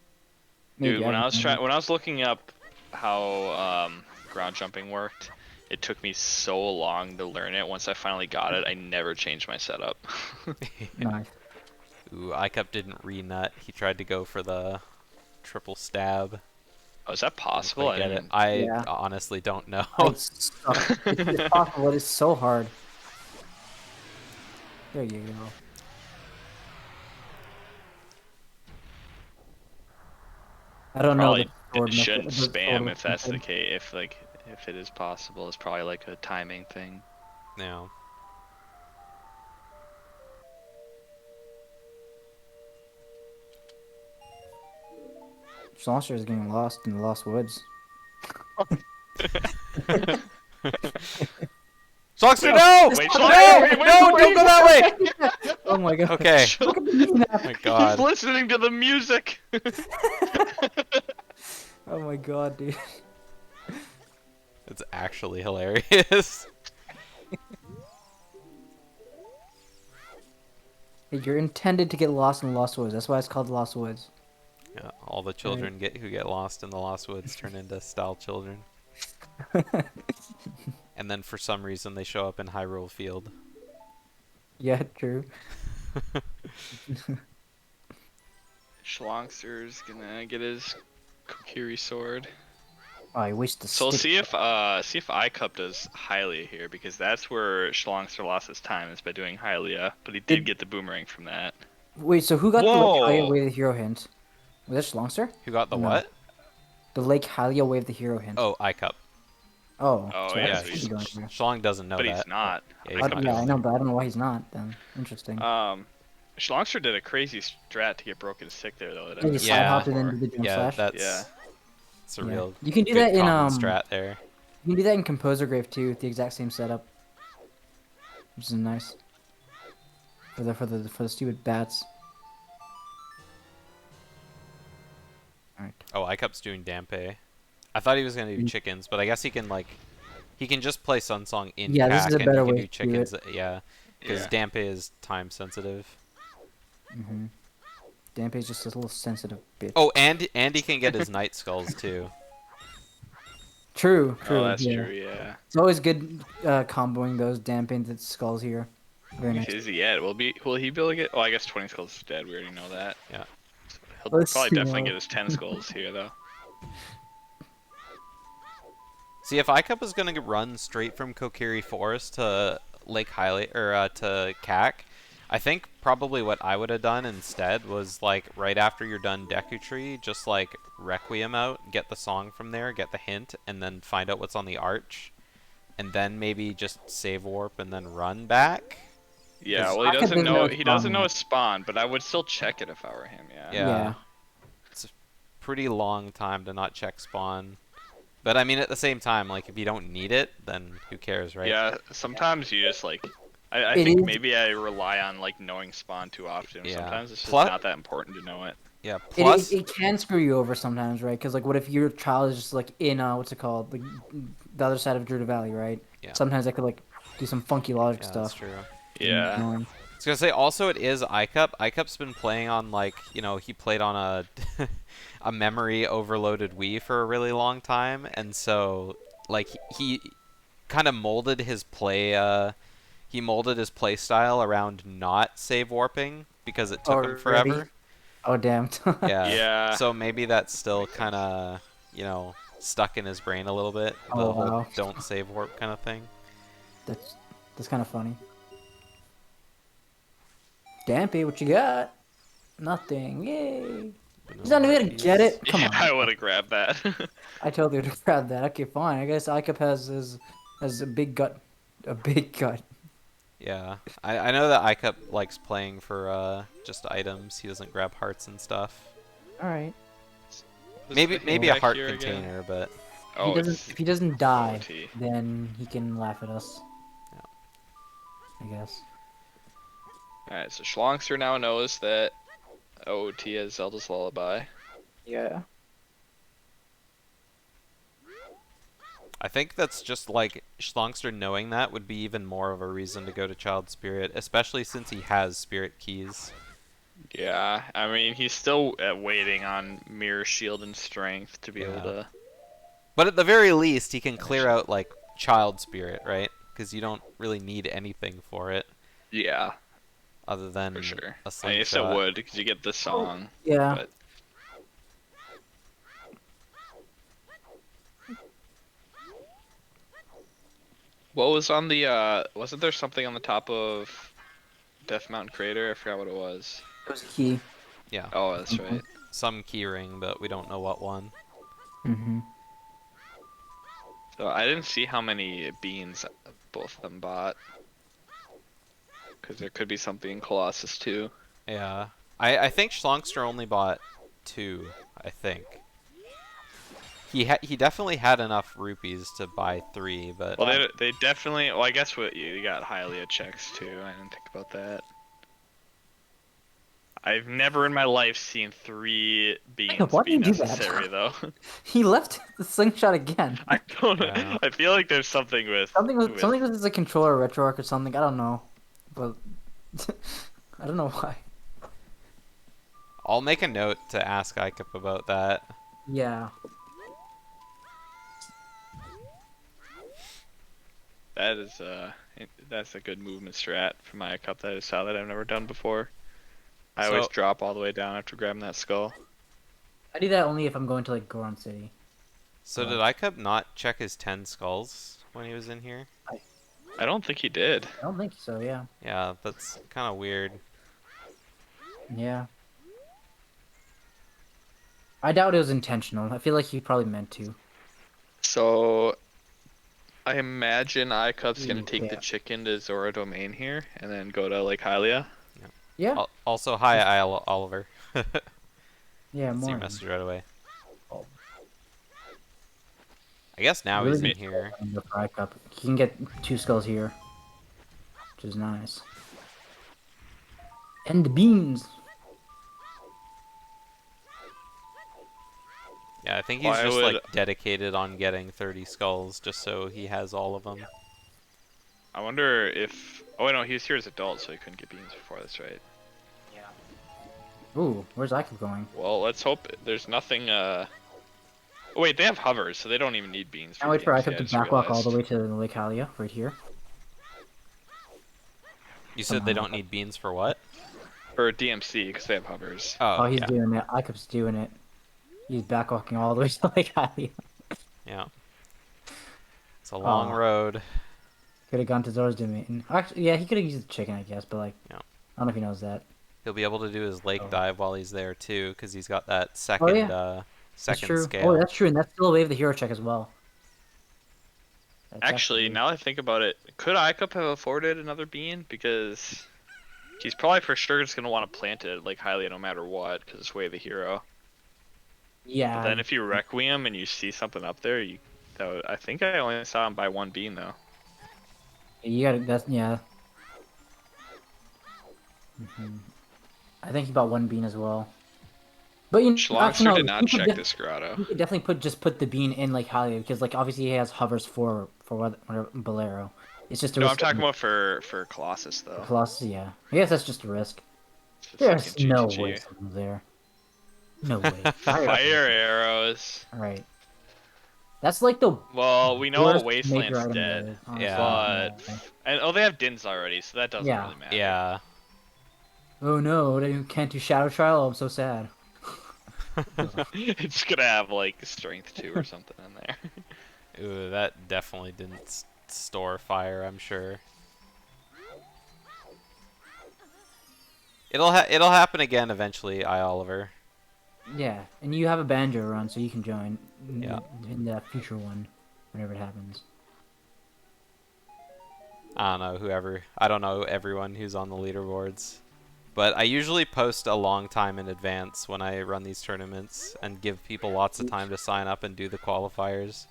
C: Maybe,
A: Dude, when I was
C: don't know.
A: when I was looking up how ground jumping worked, it took me so long to learn it. Once I finally got it, I never changed my setup.
C: Nice.
B: Ooh, iCup didn't re-nut. He tried to go for the triple stab.
A: Oh, is that possible?
B: I get it.
A: didn't-
B: I
C: Yeah.
B: honestly don't know.
C: I suck. It's possible. It is so hard. There you go. I don't
A: Probably
C: know. The sword
A: shouldn't
C: method- the
A: spam
C: sword
A: if that's the
C: method.
A: case. If it is possible, it's probably like a timing thing.
B: No.
C: Shlongster is getting lost in the Lost Woods.
B: Shlongster, no!
A: Wait,
B: No!
A: wait,
B: No! Don't go that way!
C: Oh my god.
B: Okay.
C: Look at the meme
B: Oh my
A: He's
B: god.
A: listening to the music.
C: Oh my god, dude.
B: It's actually hilarious.
C: Hey, you're intended to get lost in the Lost Woods. That's why it's called the Lost Woods.
B: Yeah, all the children who get lost in the Lost Woods turn into style children. And then for some reason they show up in Hyrule Field.
C: Yeah, true.
A: Shlongster's gonna get his Kokiri sword.
C: Oh, I wish the
A: So we'll
C: stick-
A: see if iCup does Hylia here, because that's where Shlongster lost his time, is by doing Hylia, but he did get the boomerang from that.
C: Wait, so who got the
A: Whoa.
C: Lake Hylia Wave the Hero hint? Was that Shlongster?
B: Who got the
C: No.
B: what?
C: The Lake Hylia Wave the Hero hint.
B: Oh, iCup.
C: Oh,
A: Oh,
C: so
A: yeah,
B: Yeah,
C: that's
A: so
C: what he's going for.
B: Shlong doesn't know
A: But
B: that.
A: he's not.
B: Yeah, he's
C: I,
B: not.
C: yeah, I know, but I don't know why he's not. Then interesting.
A: Shlongster did a crazy strat to get broken sick there, though. that
C: Maybe
A: I've
C: side
A: never
C: hopped
A: seen
C: and then
A: before.
C: did the jump
B: Yeah,
C: slash.
B: that's
A: Yeah.
B: it's a
C: Yeah.
B: real
C: You can do
B: good
C: that in
B: common strat there.
C: You can do that in Composer Grave too, with the exact same setup, which is nice. For the stupid bats. All right.
B: Oh, iCup's doing Dampe. I thought he was gonna do chickens, but I guess he can just play Sunsong in
C: Yeah, this
B: CAC
C: is a
B: and
C: better
B: he can
C: way
B: do
C: to do
B: chickens. Yeah, because
A: Yeah.
B: Dampe is time sensitive.
C: Mm-hmm. Dampe's just a little sensitive bit.
B: Oh, and he can get his night skulls too.
C: True,
A: Oh,
C: true.
A: that's
C: yeah.
A: true. Yeah.
C: It's always good comboing those damp into skulls here. Very nice.
A: Is he at? Will he be able to get? Oh, I guess 20 skulls is dead. We already know that.
B: Yeah.
A: So he'll
C: Let's
A: probably
C: see
A: definitely
C: now.
A: get his 10 skulls here though.
B: See, if iCup was gonna run straight from Kokiri Forest to Lake Hylia or to CAC, I think probably what I would have done instead was like right after you're done Deku Tree, just like Requiem out, get the song from there, get the hint, and then find out what's on the arch, and then maybe just save warp and then run back.
A: Yeah.
B: 'Cause
A: Well, he
C: I could
A: doesn't
C: think
A: know.
C: about
A: He doesn't know
C: spawn
A: his spawn, but I would still check it if I were him. Yeah.
B: Yeah. It's a pretty long time to not check spawn. But I mean, at the same time, like if you don't need it, then who cares, right?
A: Yeah. Sometimes you just like. I
C: It
A: think
C: is-
A: maybe I rely on like knowing spawn too often.
B: Yeah.
A: Sometimes it's just
B: Plus-
A: not that important to know it.
B: Yeah.
C: It,
B: Plus,
C: it can screw you over sometimes, right? Because like, what if your child is just like in what's it called, like the other side of Druid Valley, right?
B: Yeah.
C: Sometimes I could like do some funky logic
B: yeah,
C: stuff.
B: that's true.
A: Yeah.
C: Annoying.
B: I was gonna say also it is iCup. iCup's been playing on like he played on a a memory overloaded Wii for a really long time, and so like he kind of molded his play style around not save warping because it took him
C: Already?
B: forever.
C: Oh damn.
B: Yeah.
A: Yeah.
B: So maybe that's still kind of stuck in his brain a little bit. The
C: Oh,
B: whole
C: wow.
B: don't save warp kind of thing.
C: That's kind of funny. Dampy, what you got? Nothing. Yay. He's not even gonna get it. Come
A: Yeah,
C: on.
A: I would have grabbed that.
C: I told you to grab that. Okay, fine. I guess iCup has a big gut. A big gut.
B: Yeah, I know that iCup likes playing for just items. He doesn't grab hearts and stuff.
C: All right.
B: Maybe a
A: back
B: heart
A: here again?
B: container, but
A: Oh,
C: If he doesn't die,
A: OT.
C: then he can laugh at us.
B: Yeah.
C: I guess.
A: Alright, so Shlongster now knows that OOT has Zelda's Lullaby.
C: Yeah.
B: I think that's just like Shlongster knowing that would be even more of a reason to go to Child Spirit, especially since he has Spirit Keys.
A: Yeah, I mean, he's still waiting on Mirror Shield and Strength to be able
B: Yeah.
A: to...
B: But at the very least, he can clear out like Child Spirit, right? Because you don't really need anything for it
A: Yeah,
B: other than
A: for sure.
B: a
A: I guess it
B: slingshot.
A: would, because you get the song.
C: Yeah.
A: But what was on the, wasn't there something on the top of Death Mountain Crater? I forgot what it was.
C: It was a key.
B: Yeah,
A: Oh, that's right.
B: some keyring, but we don't know what one.
C: Mm-hmm.
A: So I didn't see how many beans both of them bought. Because there could be something in Colossus too.
B: Yeah, I think Shlongster only bought 2. I think he definitely had enough rupees to buy 3, but
A: Well, they definitely. Well, I guess what you got Hylia checks too. I didn't think about that. I've never in my life seen 3 beans
C: why
A: be
C: did you do that?
A: necessary though.
C: He left the slingshot again.
A: I don't.
B: Yeah.
A: I feel like there's something with
C: Something with the controller retro arc or something. I don't know, but I don't know why.
B: I'll make a note to ask iCup about that.
C: Yeah.
A: That is that's a good movement strat for my cup. That is how that I've never done before. I always
B: So-
A: drop all the way down after grabbing that skull.
C: I do that only if I'm going to like Goron City.
B: So did iCup not check his 10 skulls when he was in here?
A: I don't think he did.
C: I don't think so. Yeah.
B: Yeah, that's kind of weird.
C: Yeah. I doubt it was intentional. I feel like he probably meant to.
A: So I imagine iCup's gonna take the
C: Yeah.
A: chicken to Zora Domain here and then go to Lake Hylia.
C: Yeah.
B: Also, hi, Oliver.
C: Yeah.
B: See
C: More.
B: your message right away.
C: Oh.
B: I guess now
C: Really
B: he's in
C: good
B: here.
C: The fry cup. He can get 2 skulls here, which is nice. And the beans.
B: Yeah, I think he's
A: Well, I
B: just
A: would-
B: like dedicated on getting 30 skulls just so he has all of them.
A: I wonder if. Oh wait, no, he was here as adult, so he couldn't get beans before. That's right.
C: Ooh, where's Icub going?
A: Well, let's hope there's nothing Wait, they have hovers, so they don't even need beans for
C: Now wait for
A: DMC,
C: Iceup
A: I
C: to
A: just
C: backwalk all the
A: realized.
C: way to Lake Hylia, right here.
B: You said they
C: Somehow.
B: don't need beans for what?
A: For DMC, because they have hovers.
C: Oh,
B: Oh,
C: he's
B: yeah.
C: doing it. Iceup's doing it. He's backwalking all the way to Lake Hylia.
B: Yeah. It's a long
C: Aw.
B: road.
C: Could have gone to Zora's domain. Actually, yeah, he could have used the chicken, I guess, but like,
B: Yeah.
C: I don't know if he knows that.
B: He'll be able to do his lake
C: Oh.
B: dive while he's there too, because he's got that
C: Oh
B: second
C: yeah, that's
B: second
C: true.
B: scale.
C: Oh, that's true, and that's still a wave the hero check as well. That's
A: Actually, now I think about it, could iCup have afforded another bean? Because he's probably for sure just going to want to plant it like highly no matter what, because it's way the hero.
C: Yeah.
A: But then if you Requiem and you see something up there, I think I only saw him buy one bean though.
C: You gotta. That's yeah. I think he bought one bean as well. But you actually,
A: Shlongster
C: no,
A: did not
C: he could
A: check
C: def-
A: this grotto.
C: He could definitely put the bean in like Hylia because like obviously he has hovers for whatever Bolero. It's just a
A: No, I'm
C: risk.
A: talking about for Colossus though.
C: Plus, yeah. I guess that's just a risk.
A: It's just
C: There's
A: fucking
C: no
A: GGG.
C: way something's there. No way.
A: Fire arrows.
C: Alright. That's like the
A: Well, we know
C: worst
A: Wasteland's
C: major item
A: dead,
C: there, honestly.
B: Yeah.
A: and they have Dins already, so that doesn't
C: Yeah.
A: really matter.
B: Yeah.
C: Oh no, they can't do Shadow Trial? I'm so sad.
A: It's gonna have like strength 2 or something in there.
B: Ooh, that definitely didn't store fire, I'm sure. It'll happen again eventually, Oliver.
C: Yeah, and you have a banjo run, so you can join
B: Yeah.
C: in the future one whenever it happens.
B: I don't know everyone who's on the leaderboards. But I usually post a long time in advance when I run these tournaments and give people lots of time to sign up and do the qualifiers.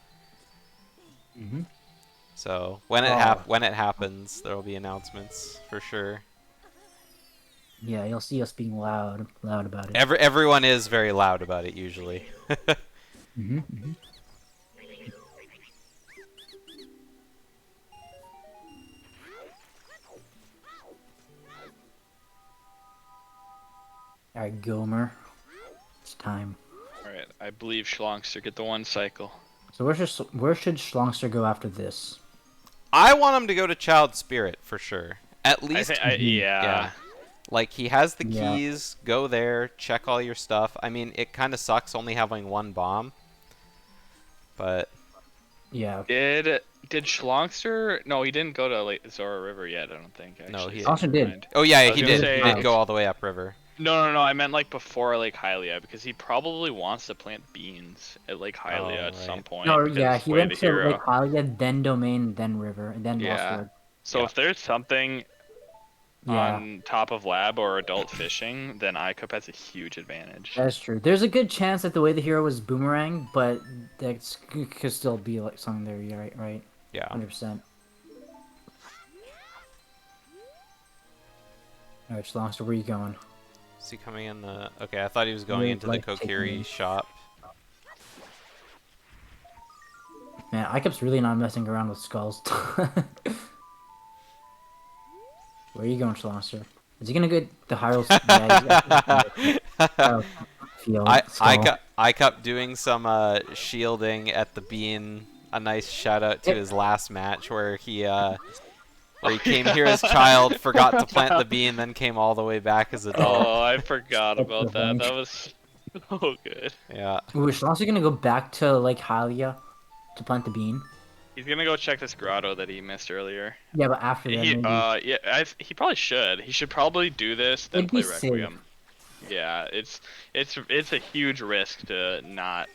C: Mm-hmm.
B: So when it happens, there will be announcements for sure.
C: Yeah, you'll see us being loud about it.
B: Everyone is very loud about it usually.
C: Mm-hmm, mm-hmm. Alright, Gomer. It's time.
A: Alright, I believe Shlongster get the one cycle.
C: So where should Shlongster go after this?
B: I want him to go to Child Spirit for sure. At least,
A: Yeah.
B: like he has the
C: Yeah.
B: keys. Go there, check all your stuff. I mean, it kind of sucks only having one bomb, but
C: Yeah.
A: Did Shlongster? No, he didn't go to like Zora River yet. I don't think. Actually.
B: No, he-
C: Shlongster did.
B: oh yeah,
A: I was
B: he
A: gonna
B: did.
A: say-
B: He did go all the way upriver.
A: No. I meant like before Lake Hylia, because he probably wants to plant beans at Lake Hylia at
B: right.
A: some point.
C: No,
A: because
C: yeah,
A: it's
C: he
A: way
C: went
A: the
C: to
A: hero.
C: Lake Hylia, then Domain, then River, and then
A: Yeah.
C: Lost Word.
A: So
B: Yeah.
A: if there's something
C: Yeah,
A: on top of lab or adult fishing, then iCup has a huge advantage.
C: that's true. There's a good chance that the way the hero was Boomerang, but that could still be like something there. Yeah, right,
B: Yeah.
C: 100%. All right, Shlongster, where are you going?
B: Is he coming in the? Okay, I thought he was going
C: You're,
B: into
C: like,
B: the
C: taking
B: Kokiri
C: me.
B: shop.
C: Man, Icup's really not messing around with skulls. Where are you going, Shlongster? Is he gonna get the Hyrule? Yeah, field skull.
B: Icup doing some shielding at the bean. A nice shout out to his last match where he came here as child, forgot to plant the bean, then came all the way back as adult.
A: Oh, I forgot
C: That's
A: about that.
C: revenge.
A: That was so good.
B: Yeah.
C: Ooh, is Shlongster gonna go back to Lake Hylia to plant the bean?
A: He's gonna go check this grotto that he missed earlier.
C: Yeah, but after that, maybe.
A: He probably should. He should probably do this, then
C: It'd be
A: play
C: safe.
A: Requiem. Yeah, it's a huge risk to not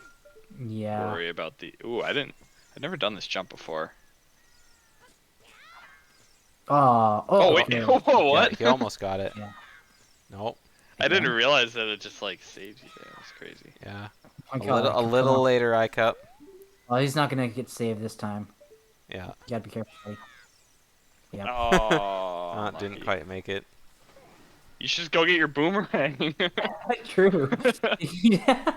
C: Yeah.
A: worry about the. Ooh, I've never done this jump before. Oh wait,
C: okay.
A: whoa, what?
B: Yeah, he almost got it.
C: Yeah.
B: Nope.
A: I didn't realize that it just like saves you there. That's crazy.
B: Yeah.
C: Oh,
B: A
C: God,
B: little, a
C: come
B: little
C: on.
B: later, Icup.
C: Well, he's not gonna get saved this time.
B: Yeah.
C: You gotta be careful. Buddy. Yeah.
A: Oh,
B: Didn't
A: unlucky.
B: quite make it.
A: You should just go get your boomerang.
C: True. Yeah.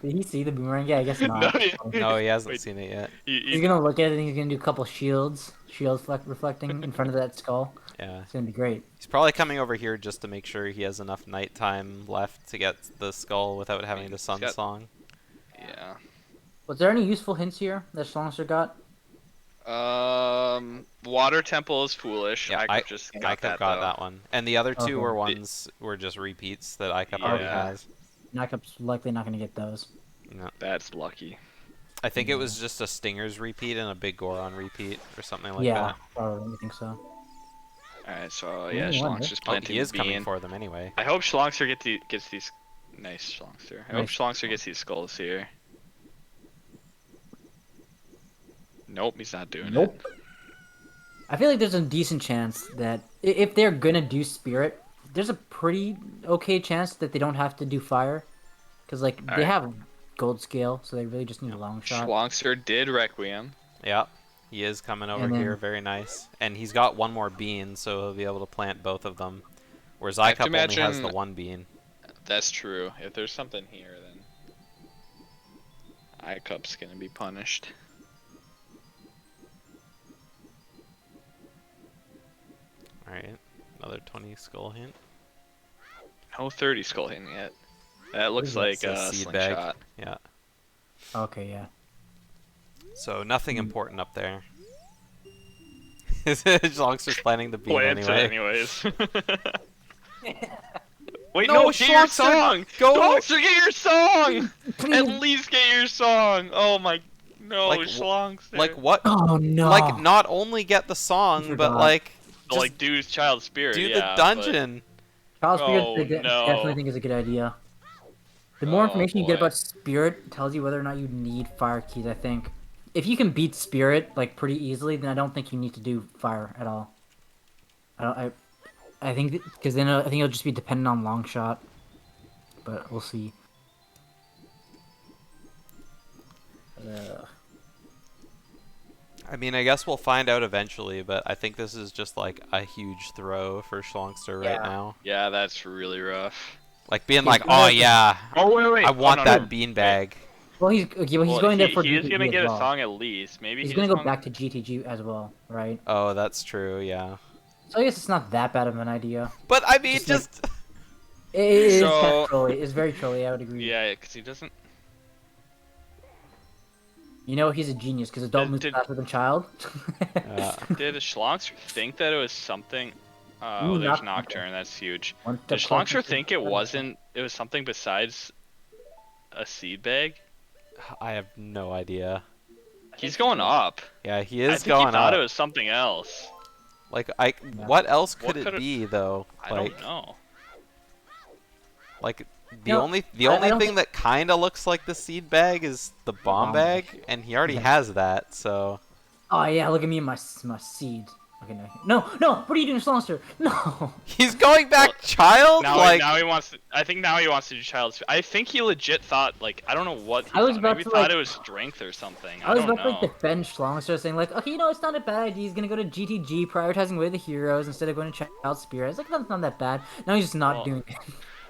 C: Did he see the boomerang? Yeah, I guess not.
B: No, he hasn't
A: Wait.
B: seen it yet.
C: He's gonna look at it and he's gonna do a couple shields reflecting in front of that skull.
B: Yeah.
C: It's gonna be great.
B: He's probably coming over here just to make sure he has enough nighttime left to get the skull without having to sun
A: got-
B: song.
A: Yeah.
C: Was there any useful hints here that Shlongster got?
A: Water Temple is foolish.
B: Yeah,
A: I just got that
B: got
A: though.
B: that one, and the other two were
C: Okay.
B: ones were just repeats that ICUP already
A: Yeah.
B: has.
C: Knockup's likely not gonna get those.
B: No.
A: That's lucky.
B: I think it was just a Stingers repeat and a Big Goron repeat or something like
C: Yeah,
B: that.
C: probably. I think so.
A: Alright, so yeah,
C: Ooh, wonder.
A: Shlongster's
B: Oh,
A: planting
B: he is
A: the
B: coming
A: bean.
B: for them anyway.
A: I hope Shlongster gets these. Nice Shlongster. I hope
C: Nice.
A: Shlongster gets these skulls here. Nope, he's not doing
C: Nope.
A: it.
C: I feel like there's a decent chance that if they're gonna do Spirit, there's a pretty okay chance that they don't have to do Fire, because like they
A: Alright.
C: have Gold Scale, so they really just need a long shot.
A: Shlongster did Requiem.
B: Yeah, he is coming over
C: And then-
B: here. Very nice. And he's got one more bean, so he'll be able to plant both of them. Whereas
A: I have to
B: ICUP only has
A: imagine-
B: the one bean.
A: That's true. If there's something here, then iCup's gonna be punished.
B: Alright, another 20 skull hint.
A: No 30 skull hitting yet. That looks like
B: It's a
A: a
B: seed bag.
A: slingshot.
B: Yeah.
C: Okay, yeah.
B: So nothing important up there. Shlongster's planting the bean
A: Plants it
B: anyway.
A: anyways. Wait,
B: No,
A: no, get your
B: Shlongster,
A: song!
B: go-
A: Shlongster, get your song! At least get your song! Oh my... No,
B: Like,
A: Shlongster.
B: Like what?
C: Oh no!
B: Like not only get the song, but
C: Forgot.
B: like
A: To, like, do Child Spirit,
B: do
A: yeah,
B: the dungeon.
C: Child Spirit,
A: Oh,
C: I
A: no.
C: definitely think is a good idea. The more
A: Oh,
C: information you get
A: boy.
C: about Spirit tells you whether or not you need Fire keys. I think if you can beat Spirit like pretty easily, then I don't think you need to do Fire at all. I think because then I think it'll just be dependent on long shot, but we'll see.
B: I mean, I guess we'll find out eventually, but I think this is just like a huge throw for Shlongster right
C: Yeah.
B: now.
A: Yeah, that's really rough.
B: Like being
C: He's
B: like,
C: gonna-
B: oh yeah,
A: Oh, wait.
B: I want
A: no,
B: that
A: no.
B: bean bag.
C: Well, he's okay, well, he's
A: Well,
C: going there for
A: he is
C: GTG
A: gonna
C: as
A: get
C: well.
A: a song at least. Maybe
C: He's
A: he
C: gonna
A: just
C: go back to GTG as well, right?
B: Oh, that's true, yeah.
C: So I guess it's not that bad of an idea.
B: But I mean,
C: Just like-
B: just
C: It is kind
A: So-
C: of trolly. It's very trolly. I would agree.
A: Yeah, because he doesn't.
C: You know he's a genius because adult moves
A: Did-
C: faster than child.
A: Did Shlongster think that it was something?
C: Ooh,
A: Oh, there's
C: Nocturne.
A: Nocturne. That's huge.
C: One
A: Did
C: step closer
A: Shlongster
C: to
A: think it
C: the-
A: wasn't? It was something besides a seed bag.
B: I have no idea.
A: He's going up.
B: Yeah, he
A: I
B: is
A: think
B: going
A: he thought
B: up.
A: it was something else.
B: Like,
C: Yeah.
B: what else
A: What
B: could it
A: could've-
B: be though?
A: I
B: Like,
A: don't know.
B: like the
C: No,
B: only
C: I
B: only
C: don't
B: thing
C: think-
B: that kind of looks like the seed bag is the bomb
C: bomb
B: bag, and he already
C: Yeah.
B: has that. So
C: Oh yeah, look at me and my seed. Okay, no. What are you doing, Shlongster? No.
B: he's going back,
A: Well,
B: child. Like,
A: Now he wants. I think now he wants to do Child Spirit. I think he legit thought like I don't know what. He
C: I was
A: thought.
C: about
A: Maybe
C: to,
A: thought
C: like-
A: it was strength or something.
C: I was
A: don't
C: about to
A: know.
C: defend Shlongster, saying like, okay, it's not a bad idea. He's gonna go to GTG, prioritizing way the heroes instead of going to Child Spirit. It's like that's not that bad. Now he's just not
A: Well,
C: doing it.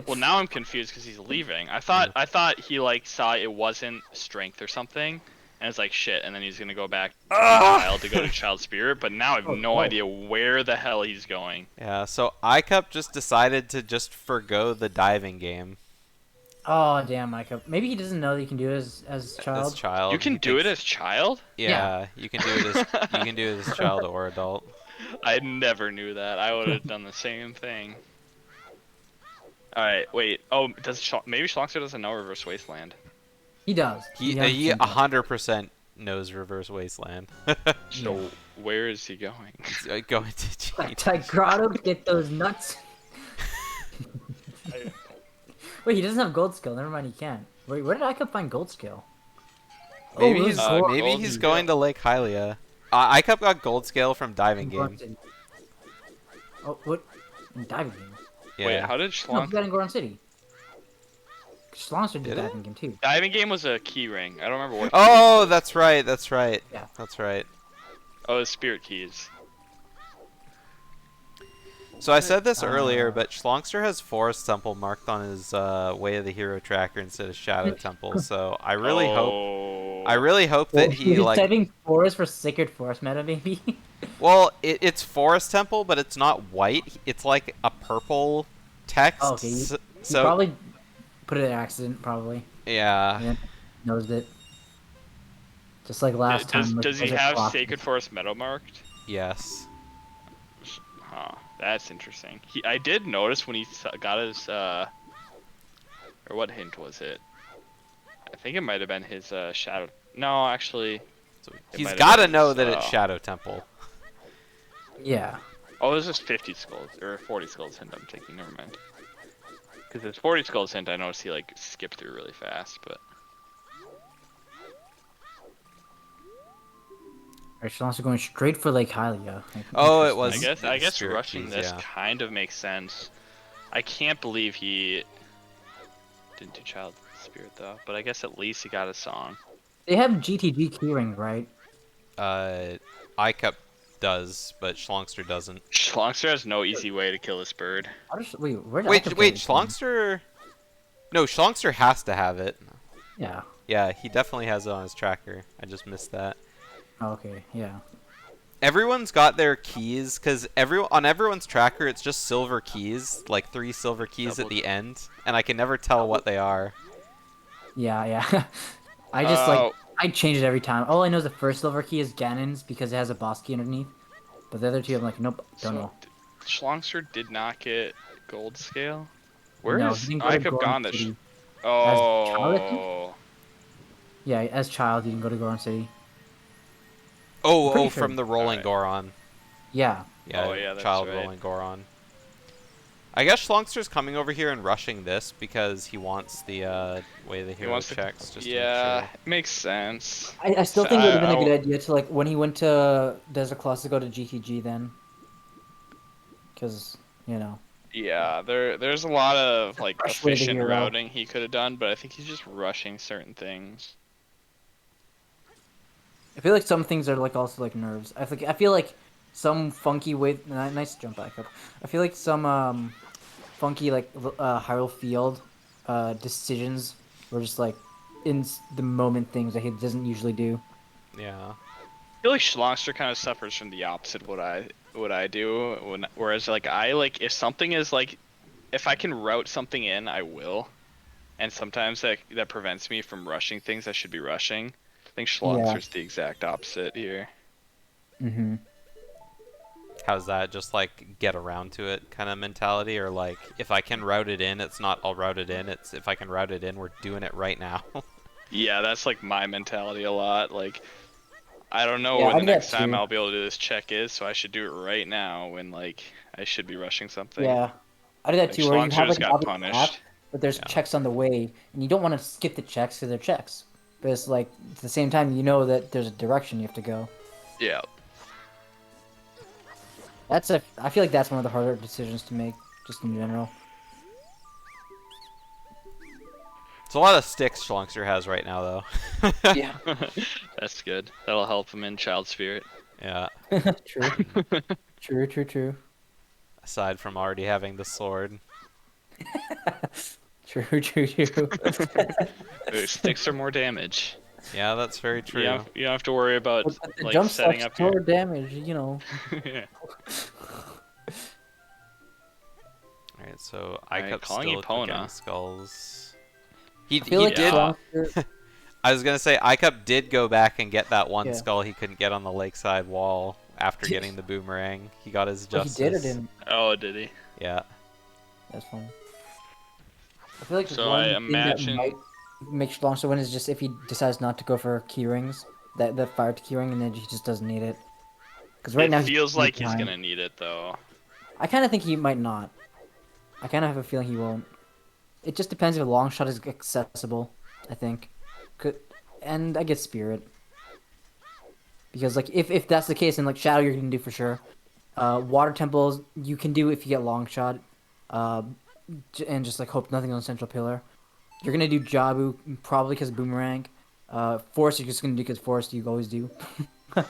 A: Well, now I'm confused because he's leaving. I thought he like saw it wasn't strength or something, and it's like shit. And then he's gonna go back to Child to go to Child Spirit. But now I have
C: Oh,
A: no
C: no.
A: idea where the hell he's going.
B: yeah. So ICUP just decided to just forgo the diving game
C: Oh damn, Micah. Maybe he doesn't know that you can do it as
B: as
C: child.
B: child.
A: You can
B: He
A: do it
B: thinks-
A: as Child?
B: Yeah, you can do it as you can do it as child or adult.
A: I never knew that. I would have done the same thing. All right, wait. Oh, maybe Shlongster doesn't know Reverse Wasteland?
C: He does.
B: He
C: has
B: he
C: some-
B: 100% knows Reverse Wasteland.
A: So where is he going?
B: He's going to
C: Like,
B: cheat.
C: Grotto to get those nuts. Wait, he doesn't have gold skill. Never mind, he can. Wait, where did I could find gold skill?
B: Maybe
C: Oh,
B: he's
C: those gold-
B: maybe
A: gold
B: he's
A: you
B: going to Lake Hylia. ICUP got gold scale from diving game.
C: City. Oh, what? In diving game?
B: Yeah.
A: Wait, how did
C: No, he
A: Shlongster?
C: got in Goron City. Shlongster did
B: Did it?
C: diving game too.
A: Diving game was a key ring. I don't remember what.
B: Oh, that's right. That's right.
C: Yeah.
B: That's right.
A: Oh, it's Spirit Keys.
B: So I said this earlier, but Shlongster has Forest Temple marked on his Way of the Hero tracker instead of Shadow Temple. So I really hope that he
C: He's
B: like.
C: typing forest for Sacred Forest meta, maybe.
B: Well, it's Forest Temple, but it's not white. It's like a purple text.
C: Oh, okay.
B: So,
C: He probably put it in accident, probably.
B: yeah.
C: Yeah. Knows it. Just like last time. with
A: Does he
C: Desert
A: have
C: Clock.
A: Sacred Forest Meadow marked?
B: Yes.
A: Huh, that's interesting. I did notice when he got his or what hint was it? I think it might have been his shadow. No, actually,
B: So
A: it
B: he's
A: might have
B: got to
A: been
B: know
A: his,
B: that it's Shadow Temple.
C: Yeah.
A: Oh, this is 50 skulls or 40 skulls hint. I'm taking. Never mind. Because his 40 skulls hint, I noticed he like skipped through really fast, but.
C: Alright, Shlongster going straight for Lake Hylia. Like,
B: Oh, it
C: interesting.
B: was.
A: I guess
B: Spirit
A: rushing
B: Keys,
A: this
B: yeah.
A: kind of makes sense. I can't believe he didn't do Child Spirit though, but I guess at least he got a song.
C: They have GTG keyring, right?
B: Icup does, but Shlongster doesn't.
A: Schlongster has no easy way to kill this bird.
C: Wait, where did
B: Wait,
C: Icup
B: wait,
C: get it from?
B: Schlongster? No, Schlongster has to have it.
C: Yeah.
B: Yeah, he definitely has it on his tracker. I just missed that.
C: Oh, okay, yeah.
B: Everyone's got their keys, because on everyone's tracker, it's just silver keys, like 3 silver keys at the end, and I can never tell what they are.
C: Yeah, yeah. I just I change it every time. All I know is the first silver key is Ganon's because it has a boss key underneath. But the other two, I'm like, nope, don't know.
A: Schlongster did not get gold scale. Where
C: No,
A: is
C: he didn't go to
A: Icup
C: Goron
A: gone?
C: City. child, I think?
A: Oh,
C: Yeah, as child, he didn't go to Goron City.
B: Oh,
C: Pretty sure.
B: from the Rolling
A: Alright.
B: Goron.
C: Yeah.
B: Yeah,
A: Oh, yeah, that's
B: child
A: right.
B: Rolling Goron. I guess Schlongster's coming over here and rushing this because he wants the way the hero
A: wants
B: checks. Just
A: yeah,
B: to make
A: it makes sense.
C: I still think it would have been a good idea to, like, when he went to Desert Claws to go to GTG then. Because, you know.
A: Yeah, there's a lot of like
C: Fresh way to
A: efficient
C: hero.
A: routing he could have done, but I think he's just rushing certain things.
C: I feel like some things are, like, also, like, nerves. I feel like some funky way... Nice jump back up. I feel like some, funky, like, Hyrule Field decisions were just, like, in the moment things that he doesn't usually do.
B: Yeah.
A: I feel like Schlongster kind of suffers from the opposite of what I do. Whereas like I like if something is like if I can route something in, I will. And sometimes that prevents me from rushing things I should be rushing. I think Schlongster's the exact opposite here.
C: Mm-hmm.
B: How's that? Just like get around to it kind of mentality, or like if I can route it in, it's not I'll route it in. It's if I can route it in, we're doing it right now.
A: Yeah, that's like my mentality a lot. Like I don't know
C: Yeah,
A: when
C: I
A: the
C: do that
A: next time
C: too.
A: I'll be able to do this check is, so I should do it right now when like I should be rushing something.
C: Yeah. I do that
A: Like,
C: too, where you
A: Schlongster
C: have, like,
A: just
C: an
A: got
C: obvious path,
A: punished.
C: but there's checks on the way, and you don't want to skip the checks because they're checks. But it's like, at the same time, you know that there's a direction you have to go.
A: Yeah.
C: I feel like that's one of the harder decisions to make, just in general.
B: It's a lot of sticks Schlongster has right now, though.
C: Yeah.
A: That's good. That'll help him in Child Spirit.
B: Yeah.
C: True. True.
B: Aside from already having the sword.
C: True.
A: Sticks are more damage.
B: Yeah, that's very true.
A: You don't have to worry about
C: But the
A: like
C: jump
A: setting
C: stuff's
A: up your.
C: more damage, you know.
A: Yeah.
B: Alright, so
A: Alright,
B: Icup's
A: calling
B: still
A: Epona.
B: getting skulls. He
C: I feel like
B: did.
C: Shlongster-
B: I was gonna say Icup did go back and get that one
C: Yeah.
B: skull he couldn't get on the lakeside wall after getting the boomerang. He got his
C: But
B: justice.
C: he did or didn't?
A: Oh, did he?
B: Yeah.
C: That's funny. I feel like
A: So
C: one
A: I
C: thing
A: imagine-
C: that might make Shlongster win is just if he decides not to go for key rings, that fire to key ring, and then he just doesn't need it. Because right now
A: it feels
C: he's
A: like he's
C: behind.
A: gonna need it though.
C: I kind of think he might not. I kind of have a feeling he won't. It just depends if a long shot is accessible, I think. And I get Spirit. Because, like, if that's the case, then, like, Shadow you're going to do for sure. Water Temples you can do if you get long shot. And just, like, hope nothing on Central Pillar. You're going to do Jabu, probably because Boomerang. Force you're just going to do because Force you always do. You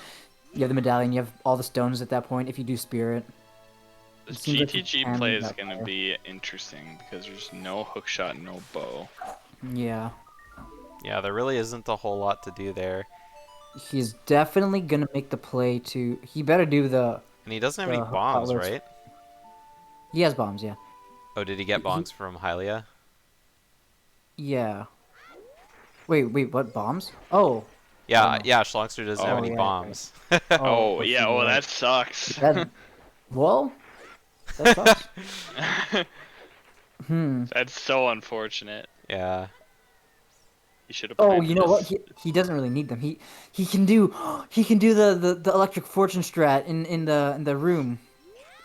C: have the medallion, you have all the stones at that point if you do Spirit.
A: This
C: It seems like
A: GTG
C: he can
A: play
C: do
A: is
C: that
A: gonna
C: fire.
A: be interesting because there's no hookshot, no bow.
C: Yeah.
B: Yeah, there really isn't a whole lot to do there.
C: He's definitely going to make the play to... He better do the...
B: And he doesn't have any
C: hook
B: bombs,
C: outlets.
B: right?
C: He has bombs, yeah.
B: Oh, did he get bombs from Hylia?
C: Yeah. Wait, what bombs? Oh,
B: Yeah,
C: no.
B: yeah. Shlongster doesn't have
A: Oh,
B: any
C: yeah,
B: bombs.
A: Oh,
C: let's
A: yeah.
C: see,
A: Oh,
C: right.
A: that sucks.
C: That, well, that sucks. Hmm.
A: That's so unfortunate.
B: Yeah.
A: You should have
C: Oh,
A: planted
C: you know what?
A: this.
C: He doesn't really need them. He can do the electric fortune strat in the room,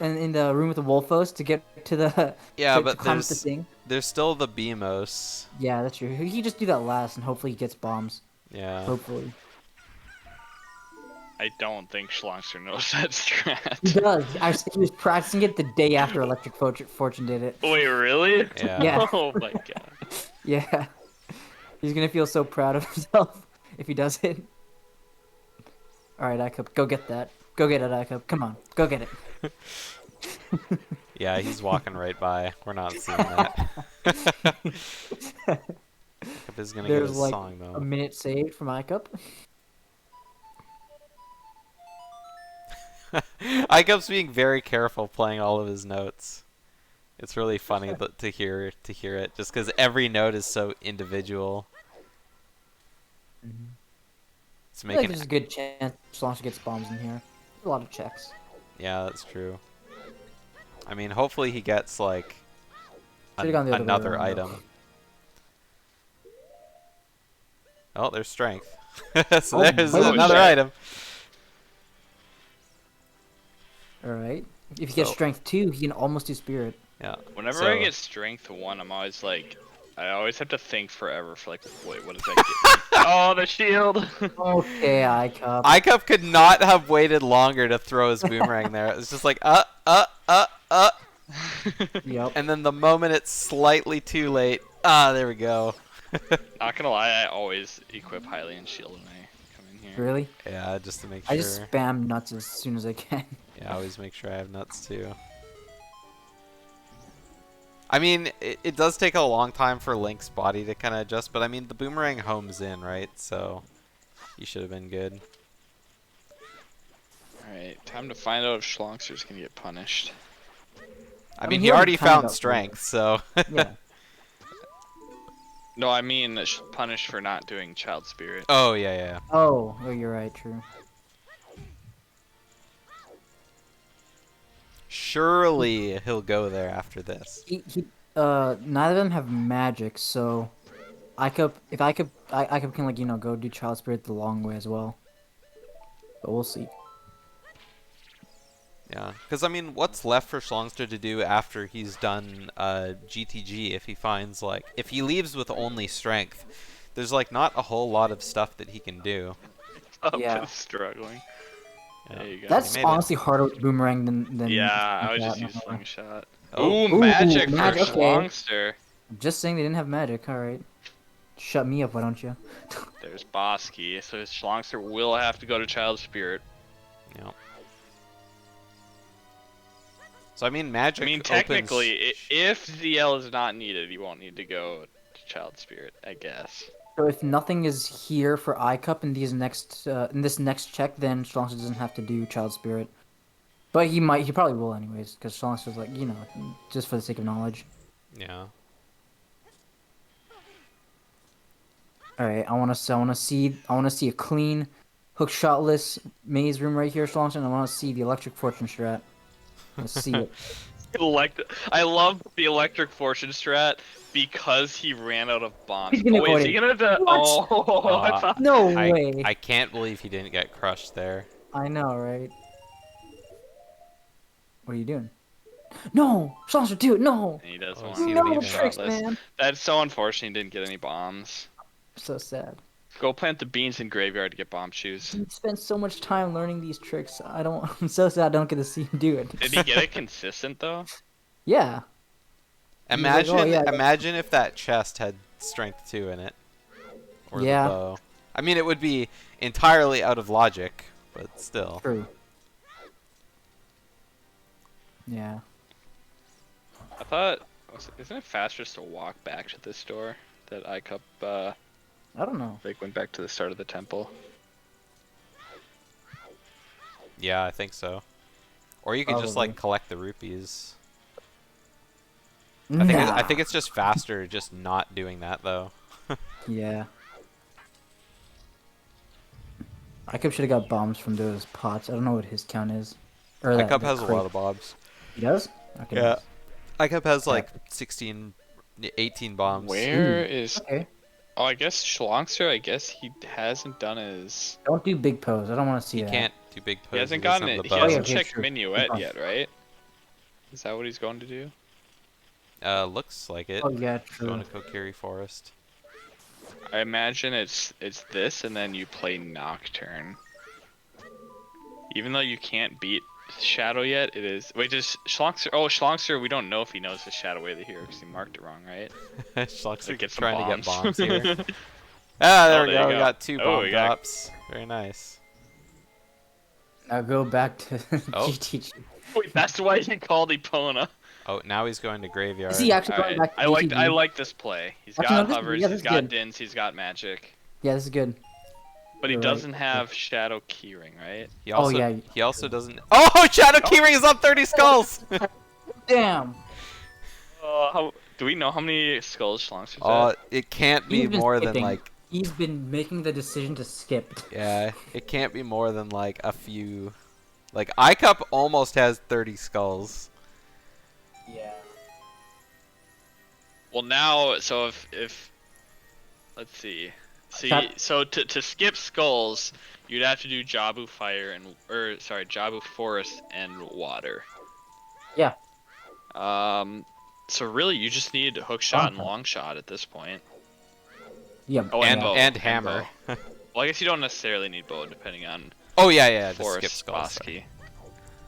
C: in the room with the Wolfos to get to the
B: Yeah,
C: to
B: but
C: climb up the thing.
B: there's still the BMOS.
C: Yeah, that's true. He can just do that last, and hopefully he gets bombs.
B: Yeah.
C: Hopefully.
A: I don't think Shlongster knows that
C: He
A: strat.
C: does. He was practicing it the day after Electric Fortune did it.
A: Wait, really?
B: Yeah.
C: Yeah.
A: Oh my god.
C: Yeah. He's gonna feel so proud of himself if he does it. Alright, iCup, go get that. Go get it, iCup. Come on, go get it.
B: Yeah, he's walking right by. We're not seeing that. Cup is gonna get
C: There's
B: his
C: like
B: song
C: a
B: though.
C: minute saved from iCup.
B: iCup's being very careful playing all of his notes. It's really funny to hear it, just because every note is so individual. It's
C: I feel like
B: making
C: there's a good chance Shlongster gets bombs in here. A lot of checks.
B: Yeah, that's true. I mean, hopefully he gets like
C: Should've gone the other way
B: another
C: around, though.
B: item. Oh, there's strength. So
C: Oh,
B: there's
C: holy
B: another
A: shit.
B: item.
C: Alright. If he gets
B: So-
C: strength 2, he can almost do spirit.
B: Yeah.
A: Whenever
B: So-
A: I get strength 1, I'm always like, I always have to think forever for like, wait, what does that get me? Oh, the shield!
C: Okay, iCup.
B: iCup could not have waited longer to throw his boomerang there. It was just like,
C: Yep.
B: and then the moment it's slightly too late, there we go.
A: Not gonna lie, I always equip highly and shield when I come in here.
C: Really?
B: Yeah, just to make sure.
C: I just spam nuts as soon as I can.
B: Yeah, I always make sure I have nuts too. I mean, it does take a long time for Link's body to kind of adjust, but I mean, the boomerang homes in, right? So, you should have been good.
A: Alright, time to find out if Shlongster's gonna get punished.
B: I
C: mean,
B: mean,
C: he
B: he
C: already
B: already
C: kinda
B: found
C: got
B: strength, so.
C: Yeah.
A: No, I mean punished for not doing Child Spirit.
B: Oh, yeah, yeah.
C: Oh, you're right, true.
B: Surely he'll go there after this.
C: Neither of them have magic, so iCup can, like, go do Child Spirit the long way as well. But we'll see.
B: Yeah, because I mean, what's left for Shlongster to do after he's done GTG? If he finds if he leaves with only strength, there's like not a whole lot of stuff that he can do.
A: Up
C: Yeah.
A: and struggling.
B: Yeah.
A: There you go.
C: That's
B: made it.
C: honestly harder with boomerang than
A: Yeah, I would
C: that,
A: just
C: no
A: use
C: more.
A: slingshot.
B: Oh.
A: Ooh, magic for
C: magic, okay.
A: Shlongster.
C: Just saying they didn't have magic. All right, shut me up, why don't you?
A: There's Bosky, so Shlongster will have to go to Child Spirit.
B: Yeah. So I mean, magic.
A: I mean,
B: opens
A: technically, if ZL is not needed, you won't need to go to Child Spirit, I guess.
C: So if nothing is here for iCup in this next check, then Shlongster doesn't have to do Child Spirit. But he probably will anyways, because Shlongster's like, just for the sake of knowledge.
B: Yeah.
C: All right, I want to see a clean, hook shotless maze room right here, Shlongster. And I want to see the electric fortune strat. Let's see it.
A: I love the electric fortune strat because he ran out of bombs.
C: He's gonna
A: Oh, wait,
C: go
A: is he
C: in.
A: gonna do?
C: What?
A: Oh, I thought.
C: No way.
B: I can't believe he didn't get crushed there.
C: I know, right? What are you doing? No, Shlongster, do it. No.
A: He doesn't
B: Oh,
A: want
B: see
A: to
B: the
C: No
B: meme
C: tricks,
A: shotless.
C: man.
A: That's so unfortunate he didn't get any bombs.
C: So sad.
A: Go plant the beans in graveyard to get bomb shoes.
C: He spent so much time learning these tricks. I'm so sad I don't get to see him do it.
A: Did he get it consistent though?
C: Yeah.
B: Imagine,
C: "Oh, yeah,
B: imagine if that chest had strength 2 in it, or
C: Yeah.
B: the bow. I mean, it would be entirely out of logic, but still.
C: True. Yeah.
A: I thought, isn't it faster just to walk back to this door that iCup
C: I don't know.
A: went back to the start of the temple?
B: Yeah, I think so. Or you could just like
C: Probably.
B: collect the rupees. I think
C: Nah.
B: it's just faster just not doing that though.
C: Yeah. Icup should have got bombs from those pots. I don't know what his count is. Or
B: iCup
C: that
B: has a
C: crate.
B: lot of bombs.
C: He does? Okay.
B: Yeah.
C: nice.
B: iCup has
C: Yeah.
B: like 16, 18 bombs.
A: Where
C: Ooh,
A: is?
C: Okay.
A: Oh, I guess Shlongster. I guess he hasn't done his.
C: Don't do big pose. I don't want to see
B: He
C: that.
B: can't do big poses.
A: He hasn't
B: doesn't
A: gotten
B: have
A: it.
B: the
A: He
B: bow.
A: hasn't
C: okay,
A: checked
C: true.
A: Minuet
C: Keep
A: yet, right? Is that what he's going to do?
B: Looks like it.
C: Oh yeah,
B: Going
C: true.
B: to Kokiri Forest.
A: I imagine it's this, and then you play Nocturne. Even though you can't beat Shadow yet, it is. Wait, does Shlongster? Oh, Shlongster. We don't know if he knows the Shadow Way to Hero because he marked it wrong, right?
B: Schluck's
A: Like, get some
B: trying to get
A: bombs.
B: bombs here. Ah, there
A: Oh,
B: we
A: there
B: go.
A: you
B: We
A: go.
B: got 2
A: Oh,
B: bomb
A: we got-
B: drops. Very nice.
C: Now go back to
B: Oh.
C: GTG.
A: Wait, that's why he called Epona.
B: Oh, now he's going to Graveyard.
C: Is he actually going
A: Alright,
C: back to GTG?
A: I like this play. He's
C: Actually,
A: got
C: no, this-
A: hovers,
C: yeah, this
A: he's
C: is
A: got
C: good.
A: Dins, he's got magic.
C: Yeah, this is good.
A: But he
C: You're right.
A: doesn't have Shadow Keyring, right?
B: He also,
C: yeah.
B: He also doesn't. Oh, Shadow Keyring is up 30 skulls.
C: Damn.
A: Do we know how many skulls Shlongster's at?
B: It can't be
C: He's been
B: more than
C: skipping.
B: like.
C: He's been making the decision to skip.
B: Yeah, it can't be more than like a few. Like iCup almost has 30 skulls.
C: Yeah.
A: Well, now, so if let's see. So to skip skulls, you'd have to do Jabu Fire Jabu Forest and Water.
C: Yeah.
A: So really, you just need hook shot and long shot at this point.
C: Yeah.
A: Oh,
B: And
A: bow,
B: and hammer.
A: bow. Well, I guess you don't necessarily need bow, depending on
B: Oh yeah, to skip
A: Forest
B: skulls. Sorry.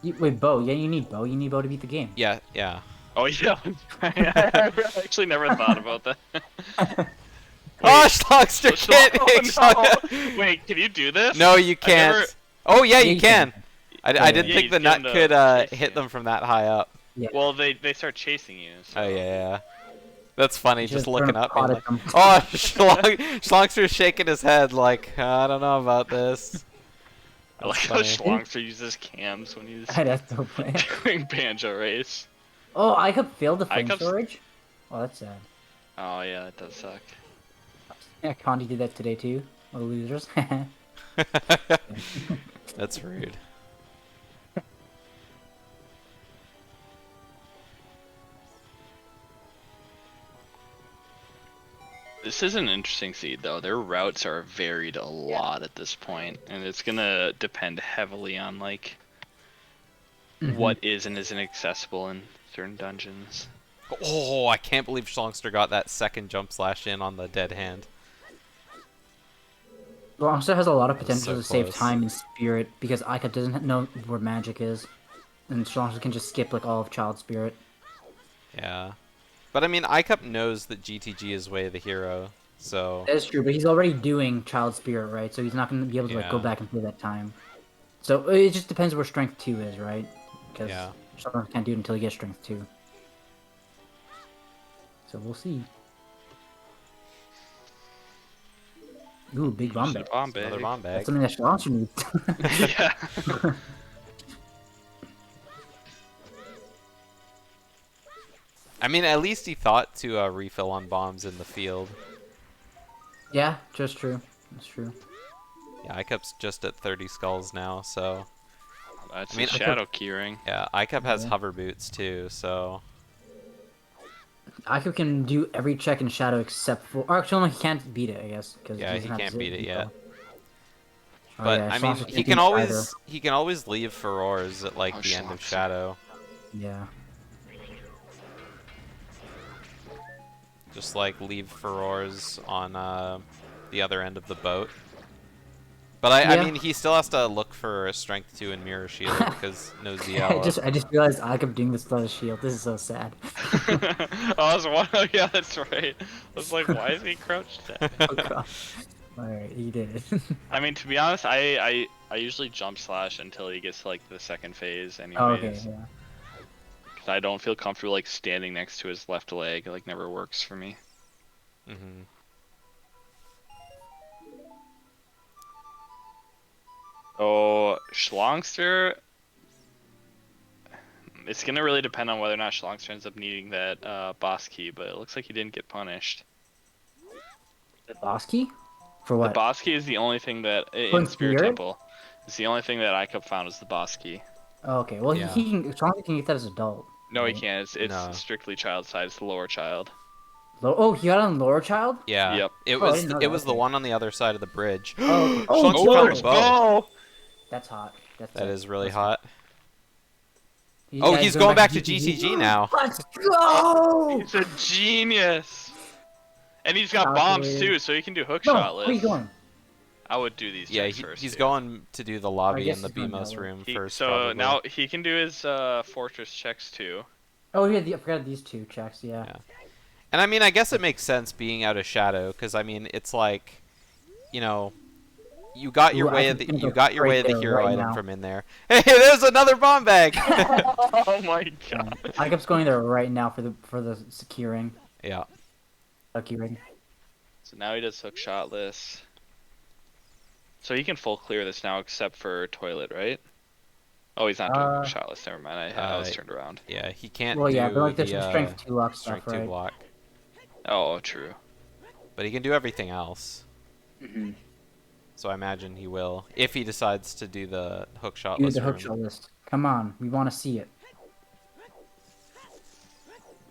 A: Bosky.
C: Wait, Bo. Yeah, you need Bo. You need Bo to beat the game.
B: Yeah.
A: Oh yeah, I actually never thought about that.
B: Oh, Shlongster can't
A: Oh, no. Wait, can you do this?
B: No, you can't.
A: never-
B: Oh yeah,
C: Yeah,
B: you
C: you
B: can.
C: can.
B: I didn't
A: Yeah,
B: think
A: you
B: the
A: get
B: nut
A: him to
B: could
A: chase
B: hit
A: you.
B: them from that high up.
A: Well, they start chasing you. So.
B: Oh yeah. That's funny, just looking
C: throwing a
B: up. And
C: pot
B: like,
C: at them.
B: oh, Schlongster's shaking his head like, I don't know about this.
A: I like
B: That's
A: how
B: funny.
A: Shlongster uses cams when he's
C: That's so funny.
A: doing Banjo Race.
C: Oh, I have failed the flame
A: Icup's-
C: storage. Oh, that's sad.
A: Oh yeah, that does suck.
C: Yeah, Condi did that today too. What losers.
B: That's rude.
A: This is an interesting seed though. Their routes are varied a lot at this point, and it's gonna depend heavily on like what is and isn't accessible in certain dungeons.
B: Oh, I can't believe Schlongster got that second jump slash in on the dead hand.
C: Longster has a lot of
B: That's
C: potential
B: so
C: to save
B: close.
C: time and spirit because Ica doesn't know where magic is, and Longster can just skip like all of Child Spirit.
B: Yeah. But I mean, iCup knows that GTG is way of the hero, so...
C: That is true, but he's already doing Child Spirit, right? So he's not going to be able to like go
B: Yeah.
C: back and play that time. So it just depends where Strength 2 is, right? Because
B: Yeah.
C: Longster can't do it until he gets Strength 2. So we'll see. Ooh, big bomb bag.
A: Bomb bag.
B: Another bomb bag.
C: That's something that Longster needs.
A: Yeah.
B: I mean, at least he thought to refill on bombs in the field.
C: Yeah, just true. That's true.
B: Yeah, iCup's just at 30 skulls now, so...
A: That's
B: I mean,
A: a shadow keyring.
B: Yeah, iCup has
C: Yeah.
B: hover boots too, so...
C: Ica can do every check in Shadow except for... Or actually, no, he can't beat it, I guess. Cause
B: Yeah,
C: doesn't
B: he
C: have
B: can't
C: zip
B: beat it
C: info.
B: yet.
C: Oh,
B: But,
C: yeah,
B: I mean,
C: Longster
B: he
C: can't
B: can
C: do
B: always... He can always leave Furores at, like,
A: Oh,
B: the end of
A: Shlongster.
B: Shadow.
C: Yeah.
B: Just, like, leave Furores on, the other end of the boat. But I
C: Yeah.
B: mean, he still has to look for a Strength 2 and Mirror Shield, because no
C: I
B: ZL.
C: just realized Ica doing this without a shield. This is so sad.
A: I was wondering, yeah, that's right. I was like, why is he crouched down?
C: Oh god. Alright, he did it.
A: I mean, to be honest, I usually jump slash until he gets to, like the second phase, anyways.
C: Oh, okay, yeah.
A: 'Cause I don't feel comfortable like standing next to his left leg. It, like never works for me.
B: Mm-hmm.
A: Oh, Shlongster. It's gonna really depend on whether or not Shlongster ends up needing that boss key, but it looks like he didn't get punished.
C: The boss key? For
A: The
C: what?
A: boss key is the only thing that
C: For
A: in Spirit
C: Spirit?
A: Temple. It's the only thing that iCup found is the boss key.
C: Oh, okay. Well,
B: Yeah.
C: he can. Shlongster can get that as adult.
A: No, he
C: right?
A: can't. It's
B: No.
A: strictly child side. It's the lower child.
C: Oh, he got it on lower child.
B: Yeah.
A: Yep.
B: It
C: Oh, I
B: was
C: didn't know
B: it
C: that,
B: was the
C: okay.
B: one on the other side of the bridge.
C: Oh, okay. Oh,
B: Shlongster found
C: it's
B: the bow.
C: That's hot. That's
B: That
C: it.
B: is really
C: That's
B: hot.
C: it.
B: Oh, he's going back to GTG now.
C: Let's go!
A: He's a genius. And he's got bombs too, so he can do hook
C: No,
A: shot
C: where are you
A: lists.
C: going?
A: I would do these
B: Yeah,
A: checks first.
B: he's
A: too.
B: going to do the lobby
C: guess
B: in the
C: he's going
B: BMOS
C: that way.
B: room
A: He-
B: first.
A: so
B: probably.
A: now he can do his fortress checks too.
C: Oh, yeah, I forgot these two checks. Yeah.
B: Yeah. And I mean, I guess it makes sense being out of shadow, because I mean, it's like, you know, you got your
C: Ooh, I
B: way
C: can
B: of the
C: think
B: you
C: of
B: got your
C: right
B: way of the
C: there,
B: hero
C: right
B: item
C: now.
B: from in there. Hey, there's another bomb bag.
A: Oh my
C: Yeah.
A: god.
C: I kept going there right now for the securing.
B: Yeah.
C: Lucky ring.
A: So now he does hook shot lists. So he can full clear this now, except for toilet, right? Oh, he's not doing hook shot list. Never mind. I was turned around.
B: Yeah, he can't
C: Well, yeah,
B: do
C: but like
B: the
C: there's strength 2 lock
B: strength
C: stuff,
B: 2
C: right?
B: block,
A: Oh, true.
B: but he can do everything else.
C: Mm-hmm.
B: So I imagine he will, if he decides to do the hook shot
C: Do
B: list
C: the hook
B: room.
C: shot list. Come on, we want to see it.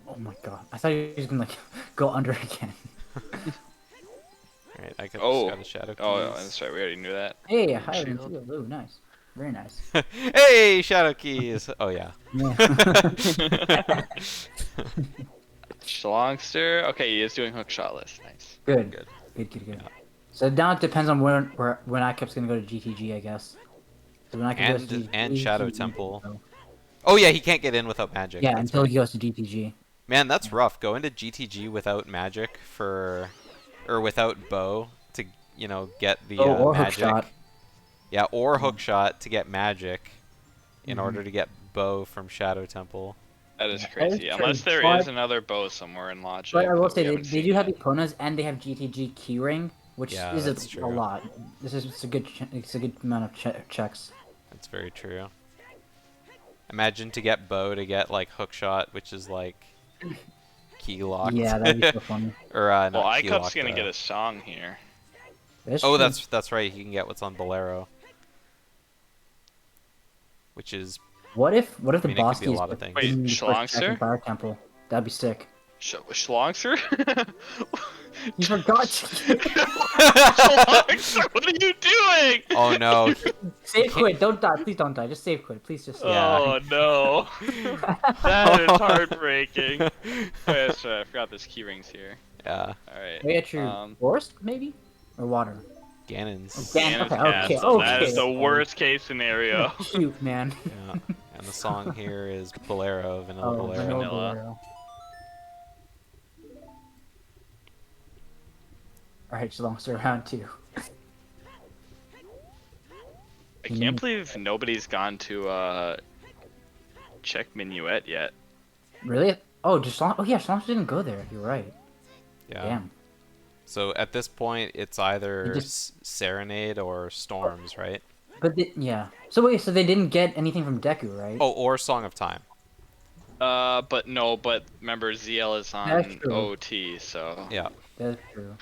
C: Oh my god, I thought he was gonna like go under again.
B: Right, I got,
A: Oh.
B: got a shadow keys.
A: Oh, that's right. We already knew that.
C: Hey, hi,
A: Shield.
C: Ooh, nice, very nice.
B: Hey, shadow keys. Oh yeah.
C: Yeah.
A: Shlongster. Okay, he is doing hook shot list. Nice.
C: Good.
B: Good.
C: Good.
B: Yeah.
C: So now it depends on when ICUP's gonna go to GTG, I guess. So when ICUP goes to GTG,
B: And Shadow
C: he-
B: Temple.
C: so-
B: Oh yeah, he can't get in without magic.
C: Yeah,
B: that's
C: until
B: right.
C: he goes to GTG.
B: Man, that's rough. Going to GTG without magic or without bow to, you know, get the
C: Or hook
B: magic.
C: shot.
B: Yeah, or hook shot to get magic in
C: Mhm.
B: order to get bow from Shadow Temple.
A: That is
C: Yeah, that
A: crazy.
C: is
A: Unless
C: true,
A: there
C: but-
A: is another bow somewhere in Logic.
C: But I will
A: that we
C: say they
A: haven't
C: do
A: seen
C: have
A: yet.
C: Iponas and they have GTG keyring, which
B: Yeah,
C: is
B: that's
C: a
B: true.
C: lot. It's a good amount of checks.
B: That's very true. Imagine to get bow to get like hook shot, which is like key locked.
C: Yeah, that'd be so funny.
B: Or not
A: Well,
B: key
A: iCup's
B: locked,
A: gonna get a song here.
B: Oh,
C: true.
B: that's right. He can get what's on Bolero, which is
C: What if the
B: I mean, it
C: boss
B: could be a
C: keys
B: lot of
C: were
B: things.
A: Wait,
C: in the first check in
A: Shlongster?
C: Fire Temple? That'd be sick.
A: Shlongster?
C: You forgot.
A: Shlongster, what are you doing?
B: oh no.
C: Save quit. Don't die. Please don't die. Just save quit. Please just save.
B: Yeah.
A: Oh no. That is heartbreaking. Oh, yeah, that's right. I forgot there's key rings here.
B: Yeah,
A: Alright.
C: Wait, true. Forest maybe or water.
B: Ganon's.
C: Ganon's
A: Ganon's
C: okay,
A: Castle. That
C: okay.
A: is the worst case scenario.
C: Shoot, man.
B: Yeah. And the song here is Bolero, Vanilla
C: Oh,
B: Bolero.
C: Vanilla
A: Vanilla.
C: Bolero. Alright, Shlongster round 2.
A: I can't believe nobody's gone to check Minuet yet.
C: Really? Oh, just oh yeah, Shlongster didn't go there. You're right.
B: Yeah.
C: Damn.
B: So at this point, it's either
C: You just-
B: Serenade or Storms, right?
C: But yeah. So wait, so they didn't get anything from Deku, right?
B: Oh, or Song of Time.
A: But remember ZL is
C: That's
A: on
C: true.
A: OT, so
B: Yeah.
C: That's true.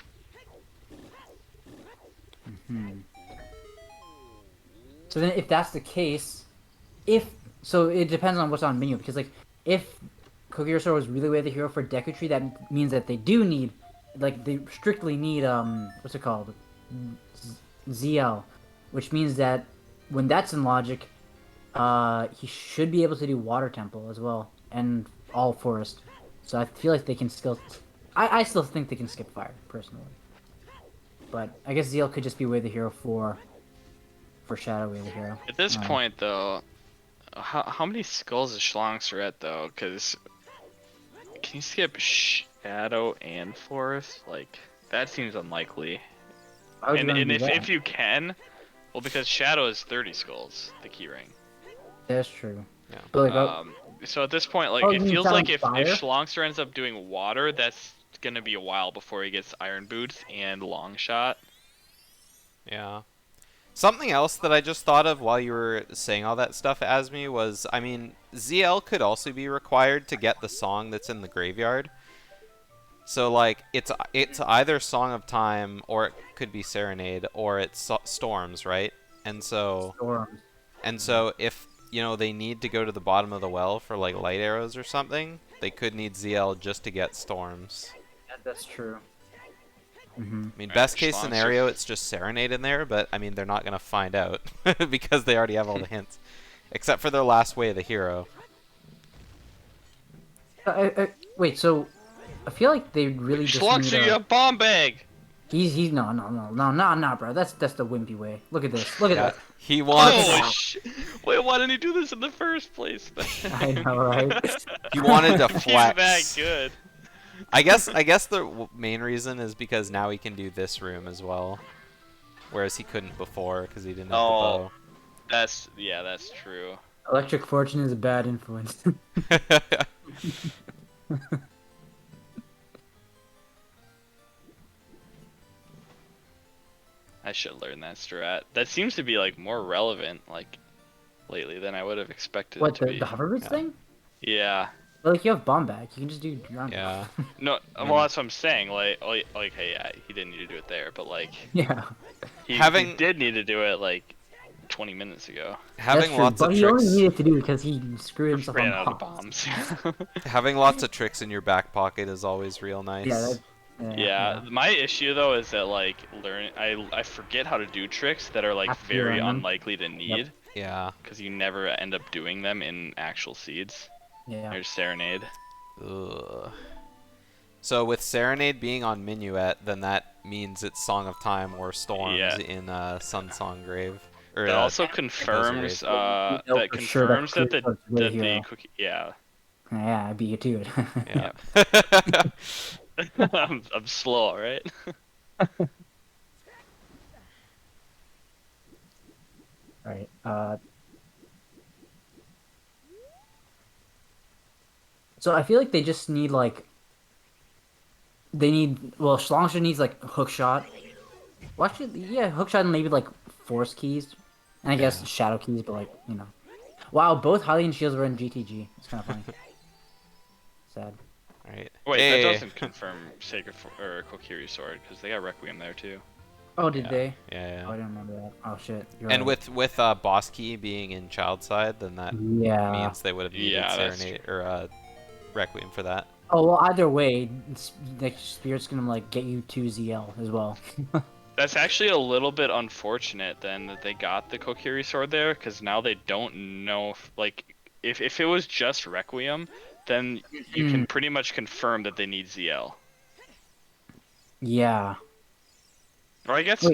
C: So then, if that's the case, so it depends on what's on menu because like if Kogirasor was really way the hero for Deku Tree, that means that they do need, like they strictly need what's it called, ZL, which means that when that's in logic, he should be able to do Water Temple as well and all Forest. So I feel like they can still, I still think they can skip Fire personally. But I guess ZL could just be way the hero for Shadow way the hero.
A: at this point though, how many skulls is Shlongster at though? Because can you skip Shadow and Forest? Like that seems unlikely.
C: Why would you
A: And,
C: wanna
A: and
C: do
A: if
C: that?
A: if you can, well, because Shadow is 30 skulls, the keyring.
C: That's true.
B: Yeah.
C: But like,
A: So at this point, like
C: Oh,
A: it
C: you mean
A: feels
C: Shadow
A: like if
C: Fire?
A: Shlongster ends up doing water, that's gonna be a while before he gets Iron Boots and Long Shot.
B: Yeah. Something else that I just thought of while you were saying all that stuff, Asmi, was, I mean, ZL could also be required to get the song that's in the graveyard. So like it's either Song of Time or it could be Serenade or it's Storms, right? And so
C: Storms.
B: if they need to go to the bottom of the well for like light arrows or something, they could need ZL just to get Storms.
C: That's true. Mm-hmm.
B: I mean,
A: Alright,
B: best case
A: Shlongster.
B: scenario, it's just Serenade in there, but I mean, they're not gonna find out because they already have all the hints, except for their last way of the hero.
C: Wait, so I feel like they really just
A: Shlongster,
C: need
A: you have bomb bag.
C: He's no, bro. That's the wimpy way. Look at this. Look at
B: Yeah,
C: that.
B: he wants
A: Oh, wait, why didn't he do this in the first place?
C: I know, right?
B: he wanted to
A: He's
B: flex.
A: that good.
B: I guess the main reason is because now he can do this room as well, whereas he couldn't before because he didn't have
A: Oh, that's true.
C: Electric Fortune is a bad influence.
B: the bow.
A: I should learn that strat. That seems to be like more relevant like lately than I would have expected
C: What,
A: it to
C: the
A: be.
C: hover thing?
A: Yeah.
C: Well, like, you have bomb back. You can just do round.
B: Yeah.
A: No, well that's what I'm saying. Like, hey, yeah, he didn't need to do it there, but like,
C: Yeah.
A: he did need to do it like 20 minutes ago.
B: Having
C: That's true,
B: lots
C: but
B: of
C: he only
B: tricks,
C: needed to do it because he screwed himself
A: Ran
C: on
A: out of
C: bombs.
A: bombs.
B: having lots of tricks in your back pocket is always real nice.
C: Yeah,
A: Yeah, my issue though is that like I forget how to do tricks that are like
C: After you
A: very
C: learn them.
A: unlikely to need
B: Yeah.
A: because you never end up doing them in actual seeds.
C: Yeah.
A: There's Serenade.
B: Ugh. So with Serenade being on Minuet, then that means it's Song of Time or Storms
A: Yeah.
B: in Sun Song Grave. Or,
A: That also confirms
B: Grave.
A: that
C: for sure
A: confirms that
C: Clear
A: the
C: Coat's really
A: that the
C: hero.
A: cookie
C: Yeah, I beat you to it.
B: Yeah.
A: I'm slow, right?
C: Alright, so I feel like they just need, like... Well, Shlongster needs, like, hook shot. Well, actually, yeah, hook shot and maybe, like, force keys. And I guess
B: Yeah.
C: shadow keys, but, like, you know. Wow, both Hylian shields were in GTG. It's kind of funny. Sad.
B: Right.
A: Wait,
B: Hey.
A: that doesn't confirm Sacred or Kokiri Sword because they got Requiem there too.
C: Oh, did
B: Yeah.
C: they?
B: Yeah,
C: Oh, I
B: yeah.
C: didn't remember that. Oh, shit. You're
B: And
C: right.
B: with Boss Key being in Child Side, then that
C: Yeah.
B: means they would have needed
A: Yeah, that's
B: Serenade or Requiem for that.
C: Oh, well, either way, like, Spirit's gonna, like, get you to ZL as well.
A: That's actually a little bit unfortunate then that they got the Kokiri Sword there because now they don't know if it was just Requiem, then you can pretty much confirm that they need ZL.
C: Yeah.
A: Or I guess
C: Wait.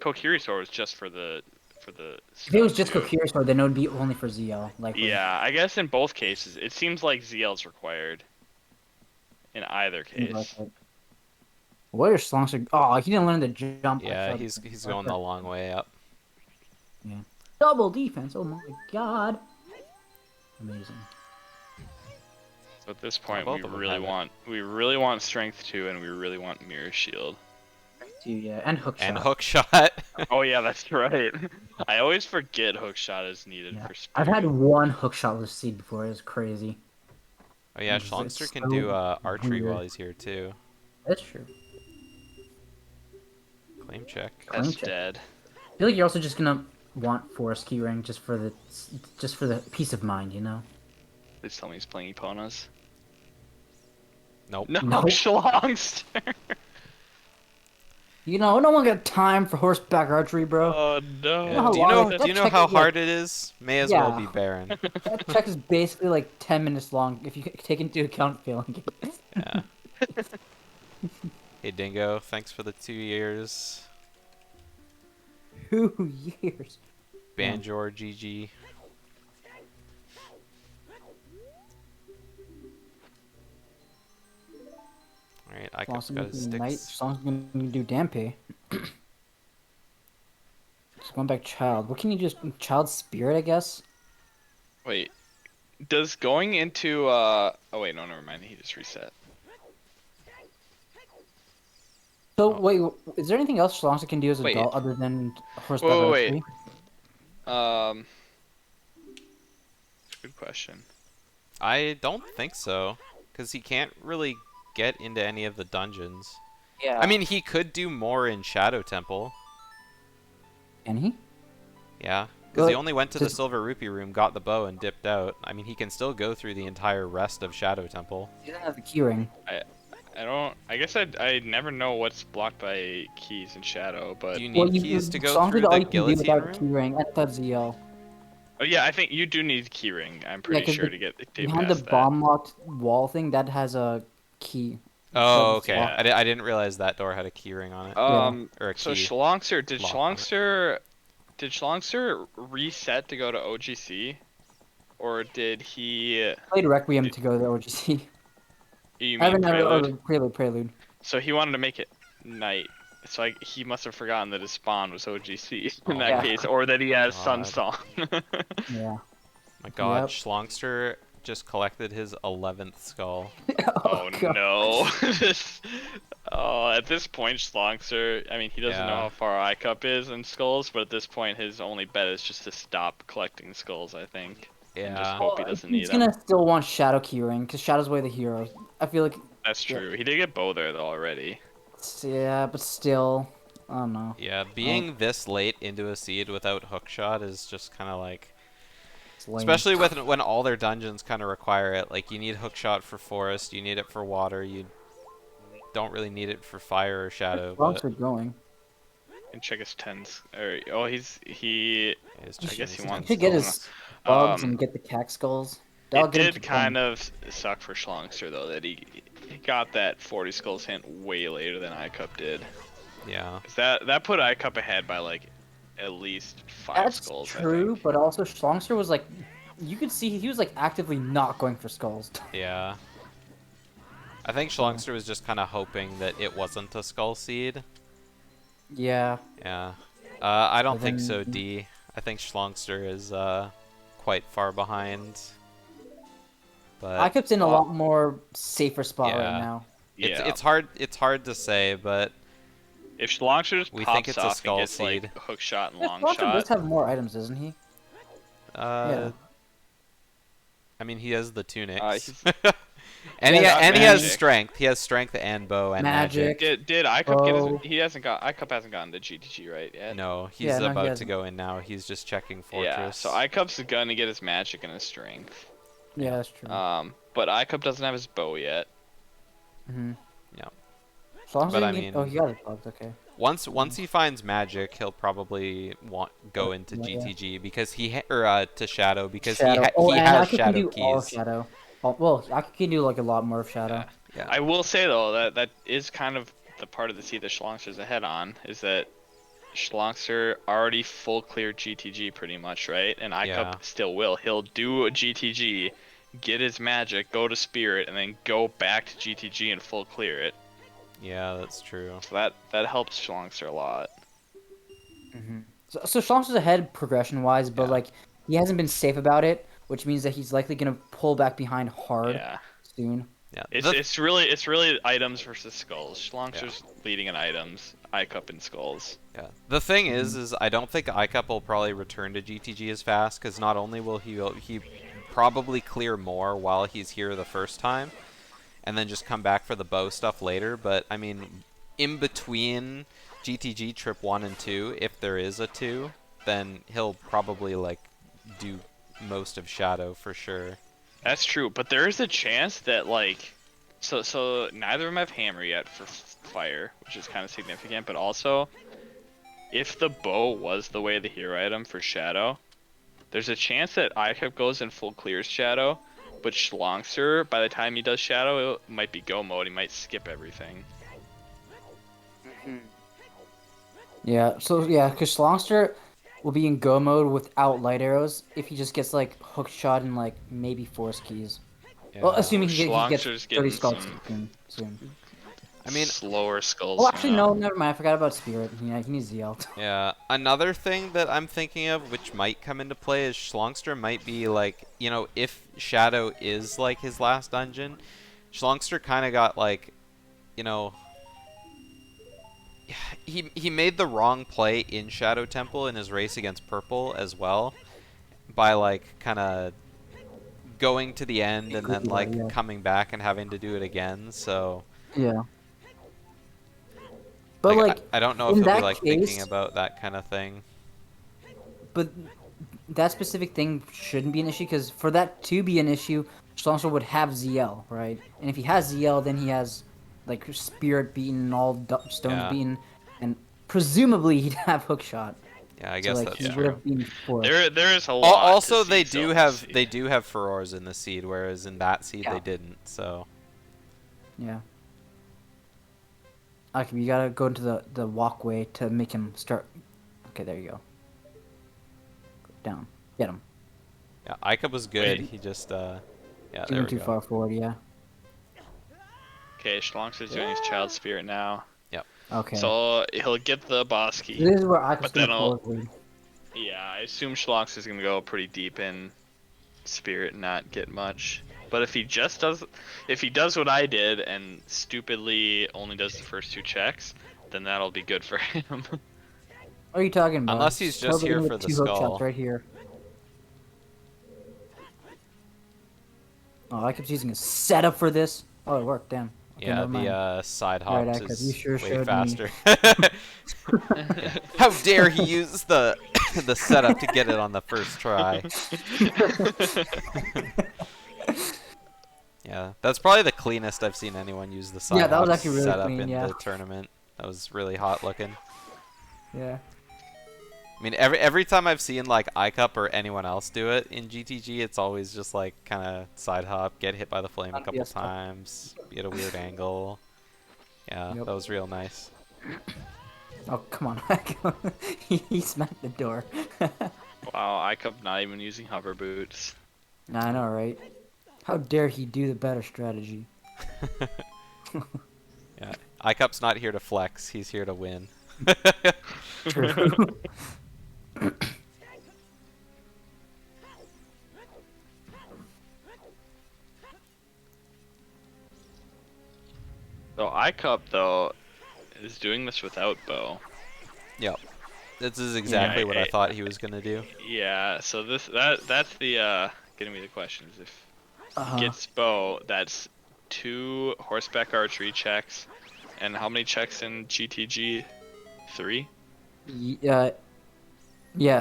A: Kokiri Sword was just for the
C: If it was
A: stuff,
C: just
A: too.
C: Kokiri Sword, then it would be only for ZL. Like,
A: Yeah, I guess in both cases it seems like ZL's required. In either case.
C: What is Shlongster? Oh, he didn't learn the jump.
B: Yeah, he's going the long way up.
C: Yeah. Double defense. Oh my god. Amazing.
A: So at this point,
B: both of them have it.
A: we really want Strength 2, and we really want Mirror Shield.
C: Yeah, and hook shot.
B: And hook shot.
A: Oh yeah, that's right. I always forget Hook Shot is needed
C: Yeah.
A: for speed.
C: I've had one hook shot with seed before. It's crazy.
B: Oh yeah,
C: It's
B: Shlongster can
C: so
B: do archery
C: weird.
B: while he's here too.
C: That's true.
B: Claim check.
A: That's
C: Claim check.
A: dead.
C: I feel like you're also just gonna want Forest Key Ring just for the peace of mind, you know?
A: Please tell me he's playing Eponas.
B: Nope.
A: No,
C: Nope.
A: Shlongster.
C: You know, no one got time for horseback archery, bro.
A: Oh no.
B: Yeah,
C: how
B: do
C: long-
B: you know
C: check
B: how
C: is,
B: hard it is? May as well
C: Yeah.
B: be Baron.
C: That check is basically like 10 minutes long if you take into account failing it.
B: Yeah. Hey Dingo, thanks for the 2 years.
C: 2 years.
B: Banjor GG. Alright, Icup's got his sticks.
C: Song's gonna do Dampe. Just going back Child. What can you just Child Spirit, I guess?
A: Wait. Does going into oh wait, no, never mind. He just reset.
C: So wait, is there anything else Shlongster can do as a
A: Wait.
C: adult other than horseback
A: Wait.
C: archery?
A: That's a good question.
B: I don't think so, because he can't really get into any of the dungeons.
C: Yeah.
B: I mean, he could do more in Shadow Temple.
C: Can he?
B: Yeah, because he
C: But
B: only went to the
C: does-
B: Silver Rupee room, got the bow, and dipped out. I mean, he can still go through the entire rest of Shadow Temple.
C: He doesn't have the keyring.
A: I don't. I guess I never know what's blocked by keys in Shadow, but
B: Do you need keys to go through the
C: all you can do
B: guillotine
C: without a
B: room?
C: keyring and without ZL.
A: oh yeah, I think you do need keyring. I'm pretty
C: 'cause
A: sure
C: the-
A: to get
C: Behind the
A: past that.
C: bomb locked wall thing, that has a key.
B: Oh,
C: So-
B: okay.
A: Yeah.
B: I didn't realize that door had a key ring on it. Or a
A: So
B: key.
A: Shlongster
B: lock on it.
A: did Shlongster reset to go to OGC, or did he?
C: Played Requiem to go to the OGC.
A: You
C: I haven't
A: mean Prelude?
C: Prelude.
A: So he wanted to make it night. So he must have forgotten that his spawn was OGC in
B: Oh
A: that
C: yeah.
A: case, or that he has Sun
B: God.
A: Song.
C: Yeah.
B: My God,
C: Yep.
B: Shlongster just collected his 11th skull.
A: Oh
C: God.
A: no. Oh, at this point, Shlongster, I mean, he doesn't know
B: Yeah.
A: how far iCup is in skulls, but at this point, his only bet is just to stop collecting skulls, I think. And just
B: Yeah.
A: hope he doesn't
C: He's
A: need them.
C: gonna still want Shadow keyring because Shadow's way the hero. I feel like,
A: That's true. He did get bow there, though, already.
C: yeah, but still, I don't know.
B: Yeah, being this late into a seed without hookshot is just kind of like...
C: It's lame.
B: Especially when all their dungeons kind of require it. Like, you need hookshot for forest, you need it for water, you don't really need it for fire or shadow,
C: Bugs
B: but...
C: are going.
A: And check his tens. Or, oh, he.
B: Is
A: I
B: checking
A: guess
B: his
A: he
C: You
A: wants
C: should get
A: to-
C: his bugs
A: Um,
C: and get the cack skulls. That'll
A: It
C: get him
A: did
C: to
A: kind of suck for Shlongster, though, that he got that 40 skulls hint way later than iCup did.
B: Yeah.
A: 'Cause that put iCup ahead by, like, at least 5
C: That's
A: skulls, I
C: true,
A: think.
C: but also Shlongster was like, you could see he was like actively not going for skulls.
B: Yeah. I think Shlongster was just kind of hoping that it wasn't a skull seed.
C: Yeah.
B: Yeah. I don't
C: But
B: think
C: then-
B: so, D. I think Shlongster is quite far behind. But
C: iCup's in a lot more safer spot
B: Yeah.
C: right now.
A: Yeah.
B: it's hard to say, but
A: If Shlongster just
B: We
A: pops
B: think it's a
A: off
B: skull
A: and gets,
B: seed.
A: like, hook shot and
C: Yeah,
A: long
C: Shlongster does
A: shot...
C: have more items, doesn't he?
B: I mean, he has the tunics.
A: he's-
B: and
C: Yeah,
B: he has
A: magic.
B: strength. He has strength and bow and magic.
C: Magic.
A: Did iCup get
C: Oh.
A: his... He hasn't got... iCup hasn't gotten to GTG, right, yet?
B: No, he's
C: Yeah, no, he
B: about to
C: hasn't.
B: go in now. He's just checking fortress.
A: Yeah, so iCup's gonna get his magic and his strength.
C: Yeah, that's true.
A: But iCup doesn't have his bow yet.
C: Mm-hmm.
B: Yeah.
C: Shlongster
B: But I
C: didn't get-
B: mean-
C: oh, he got his bugs. Okay.
B: Once he finds magic, he'll probably go into
C: Yeah.
B: GTG because to Shadow because
C: Shadow.
B: he
C: and
B: has
C: iCup
B: Shadow
C: can do all
B: keys.
C: Shadow. Oh, well, I can do like a lot more of Shadow.
B: Yeah.
A: I will say though that is kind of the part of the seed that Shlongster's ahead on, is that Shlongster already full clear GTG pretty much, right? And iCup
B: Yeah.
A: still will. He'll do a GTG, get his magic, go to Spirit, and then go back to GTG and full clear it.
B: Yeah, that's true.
A: So that helps Shlongster a lot.
C: Mm-hmm. So Shlongster's ahead progression-wise, but
B: Yeah.
C: like he hasn't been safe about it, which means that he's likely gonna pull back behind hard
A: Yeah.
C: soon.
B: Yeah.
A: It's really items versus skulls. Shlongster's leading in items, iCup in skulls.
B: Yeah. The thing
C: Mm-hmm.
B: is I don't think iCup will probably return to GTG as fast because not only will he probably clear more while he's here the first time, and then just come back for the bow stuff later. But I mean, in between GTG trip 1 and 2, if there is a 2, then he'll probably like do most of Shadow for sure.
A: That's true, but there is a chance that like, so neither of them have hammer yet for fire, which is kind of significant. But also, if the bow was the way the hero item for Shadow, there's a chance that iCup goes in full clears Shadow, but Shlongster, by the time he does Shadow, it might be go mode. He might skip everything.
C: Yeah. So yeah, because Shlongster will be in go mode without light arrows if he just gets like hook shot and like maybe force keys. Well,
B: Yeah.
C: assuming he gets
A: Shlongster's
C: 30
A: getting
C: skulls
A: some
C: soon.
B: I mean,
A: slower skulls.
C: Oh, actually,
A: now.
C: no, never mind. I forgot about Spirit. Yeah, he needs ZL.
B: Yeah, another thing that I'm thinking of, which might come into play, is Shlongster might be like, you know, if Shadow is like his last dungeon, Shlongster kind of got like, you know, he made the wrong play in Shadow Temple in his race against Purple as well, by like kind of going to the end and then like
C: Yeah.
B: coming back and having to do it again. So
C: Yeah. But like,
B: I don't know if
C: in
B: he'll be
C: that
B: like thinking
C: case-
B: about that kind of thing.
C: but that specific thing shouldn't be an issue because for that to be an issue, Shlongster would have ZL, right? And if he has ZL, then he has like Spirit beaten and all stones
B: Yeah.
C: beaten, and presumably he'd have Hookshot.
B: Yeah, I
C: So
B: guess
C: like
B: that's
C: he
A: Yeah.
C: would
B: true.
C: have been forced.
A: There is a lot.
B: Also,
A: to
B: they
A: see
B: do
A: still
B: have
A: in
B: they
A: the
B: do have furores in the seed, whereas in that seed
C: Yeah.
B: they didn't. So
C: Yeah. Okay, you gotta go into the walkway to make him start. Okay, there you go. Go down. Get him.
B: yeah, Icup was good.
A: Wait.
B: He just yeah,
C: He
B: there
C: went
B: we
C: too
B: go.
C: far forward. Yeah.
A: Okay, Shlongster's doing his Child Spirit now.
C: Okay.
A: So he'll get the boss key.
C: This is where I was
A: but
C: gonna
A: then I'll-
C: close lead.
A: Yeah, I assume Shlongster's gonna go pretty deep in Spirit and not get much. But if he does what I did and stupidly only does the first 2 checks, then that'll be good for him.
C: What are you talking about?
B: Unless he's just
C: Totally
B: here
C: gonna
B: for
C: get
B: the
C: 2 hook
B: skull.
C: shots right here. Oh, I kept using a setup for this. Oh, it worked. Damn. Okay,
B: Yeah,
C: never mind.
B: the side
C: Right,
B: hops
C: Icup, you
B: is
C: sure
B: way
C: showed me.
B: faster. Yeah. How dare he use the the setup to get it on the first try? Yeah, that's probably the cleanest I've seen anyone use the side
C: Yeah, that was
B: hops
C: actually really
B: setup
C: clean,
B: in
C: yeah.
B: the tournament. That was really hot looking.
C: Yeah.
B: I mean, every time I've seen like iCup or anyone else do it in GTG, it's always just like kind of side hop, get hit by the flame a couple
C: Yes, stuff.
B: times, be at a weird angle. Yeah,
C: Yep.
B: that was real nice.
C: Oh, come on, Icup. He smacked the door.
A: Wow, Icup not even using hover boots.
C: Nah, I know, right? How dare he do the better strategy?
B: Yeah, iCup's not here to flex; he's here to win.
C: True.
A: So Icup though is doing this without bow.
B: Yep, this is exactly what I thought he was gonna do.
A: Yeah, so that's the getting me the questions. If he gets bow, that's 2 horseback archery checks, and how many checks in GTG? 3?
C: Yeah,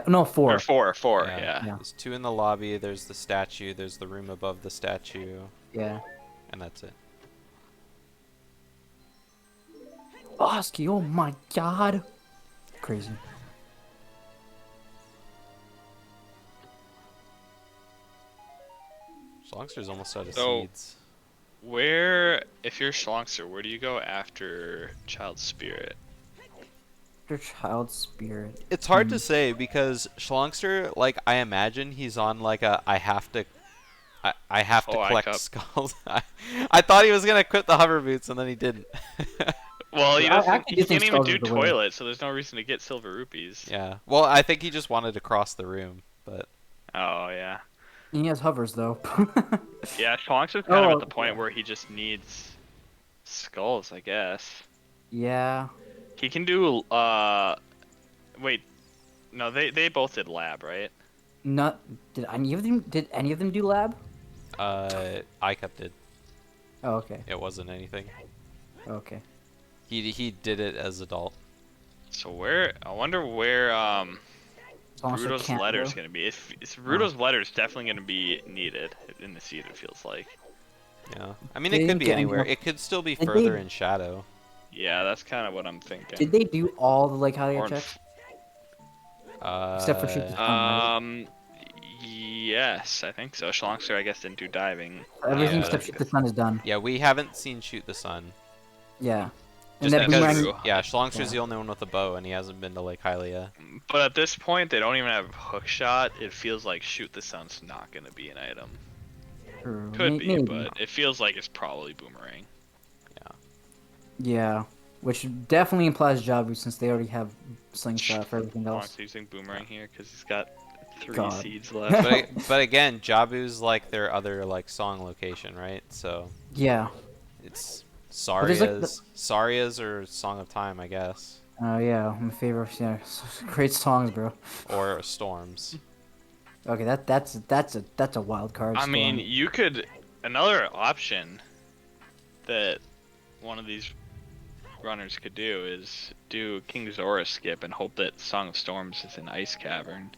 C: no, 4.
A: Or 4? 4.
B: Yeah.
A: Yeah.
C: Yeah.
B: There's 2 in the lobby. There's the statue. There's the room above the statue,
C: Yeah.
B: and that's it.
C: Bosky, oh my god. Crazy.
B: Shlongster's almost out of
A: So-
B: seeds.
A: Where, if you're Shlongster, where do you go after Child Spirit?
C: Your child spirit.
B: It's hard to say because Shlongster, like, I imagine he's on like a I have to
A: Oh,
B: collect
A: iCup.
B: skulls. I thought he was gonna quit the hover boots and then he didn't.
A: Well, he
C: Yeah, I
A: doesn't.
C: actually
A: He
C: do think
A: can't even
C: Skulls
A: do
C: is the way.
A: toilet, so there's no reason to get silver rupees.
B: Yeah. Well, I think he just wanted to cross the room, but
A: Oh yeah.
C: He has hovers though.
A: Yeah, Shlongster's kind of
C: Oh,
A: at the point
C: yeah.
A: where he just needs skulls, I guess.
C: Yeah.
A: He can do wait. No, they both did lab, right?
C: Not did any of them do lab?
B: iCup did.
C: Oh, okay.
B: It wasn't anything.
C: Okay.
B: He did it as adult.
A: So where I wonder where
C: Also
A: Rudo's
C: can't
A: letter's
C: go.
A: gonna be. If Rudo's letter's definitely gonna be needed in the seed. It feels like.
B: Yeah. I mean,
C: They
B: it could
C: didn't
B: be
C: get any
B: anywhere.
C: help.
B: It could still be
C: Did
B: further
C: they-
B: in shadow.
A: Yeah, that's kind of what I'm thinking.
C: Did they do all the like highlight
A: Or in
C: checks?
B: Uh,
C: Except for shoot the sun,
A: Um, yes, I think so. Shlongster, I guess, didn't do diving.
C: Everything
B: yeah,
C: except shoot the sun is done.
B: Yeah, we haven't seen Shoot the Sun.
C: Yeah.
B: Just
C: And that
B: because,
C: boomerang.
B: yeah, Shlongster's
C: Yeah.
B: the only one with a bow, and he hasn't been to Lake Hylia.
A: But at this point, they don't even have hook shot. It feels like shoot the sun's not gonna be an item.
C: True.
A: Could be,
C: Maybe.
A: but it feels like it's probably boomerang.
C: Yeah. Which definitely implies Jabu since they already have slingshot for everything else.
A: Shlongster's using boomerang here because he's got 3
C: God.
A: seeds left.
B: But again, Jabu's like their other like song location, right? So
C: Yeah.
B: it's
C: there's, like,
B: Saria's or Song of Time, I guess,
C: Oh yeah, my favorite. Yeah, great songs, bro.
B: or Storms.
C: Okay, that's a wild card.
A: I
C: Storm.
A: mean, you could another option that one of these runners could do is do King Zora skip and hope that Song of Storms is an ice cavern.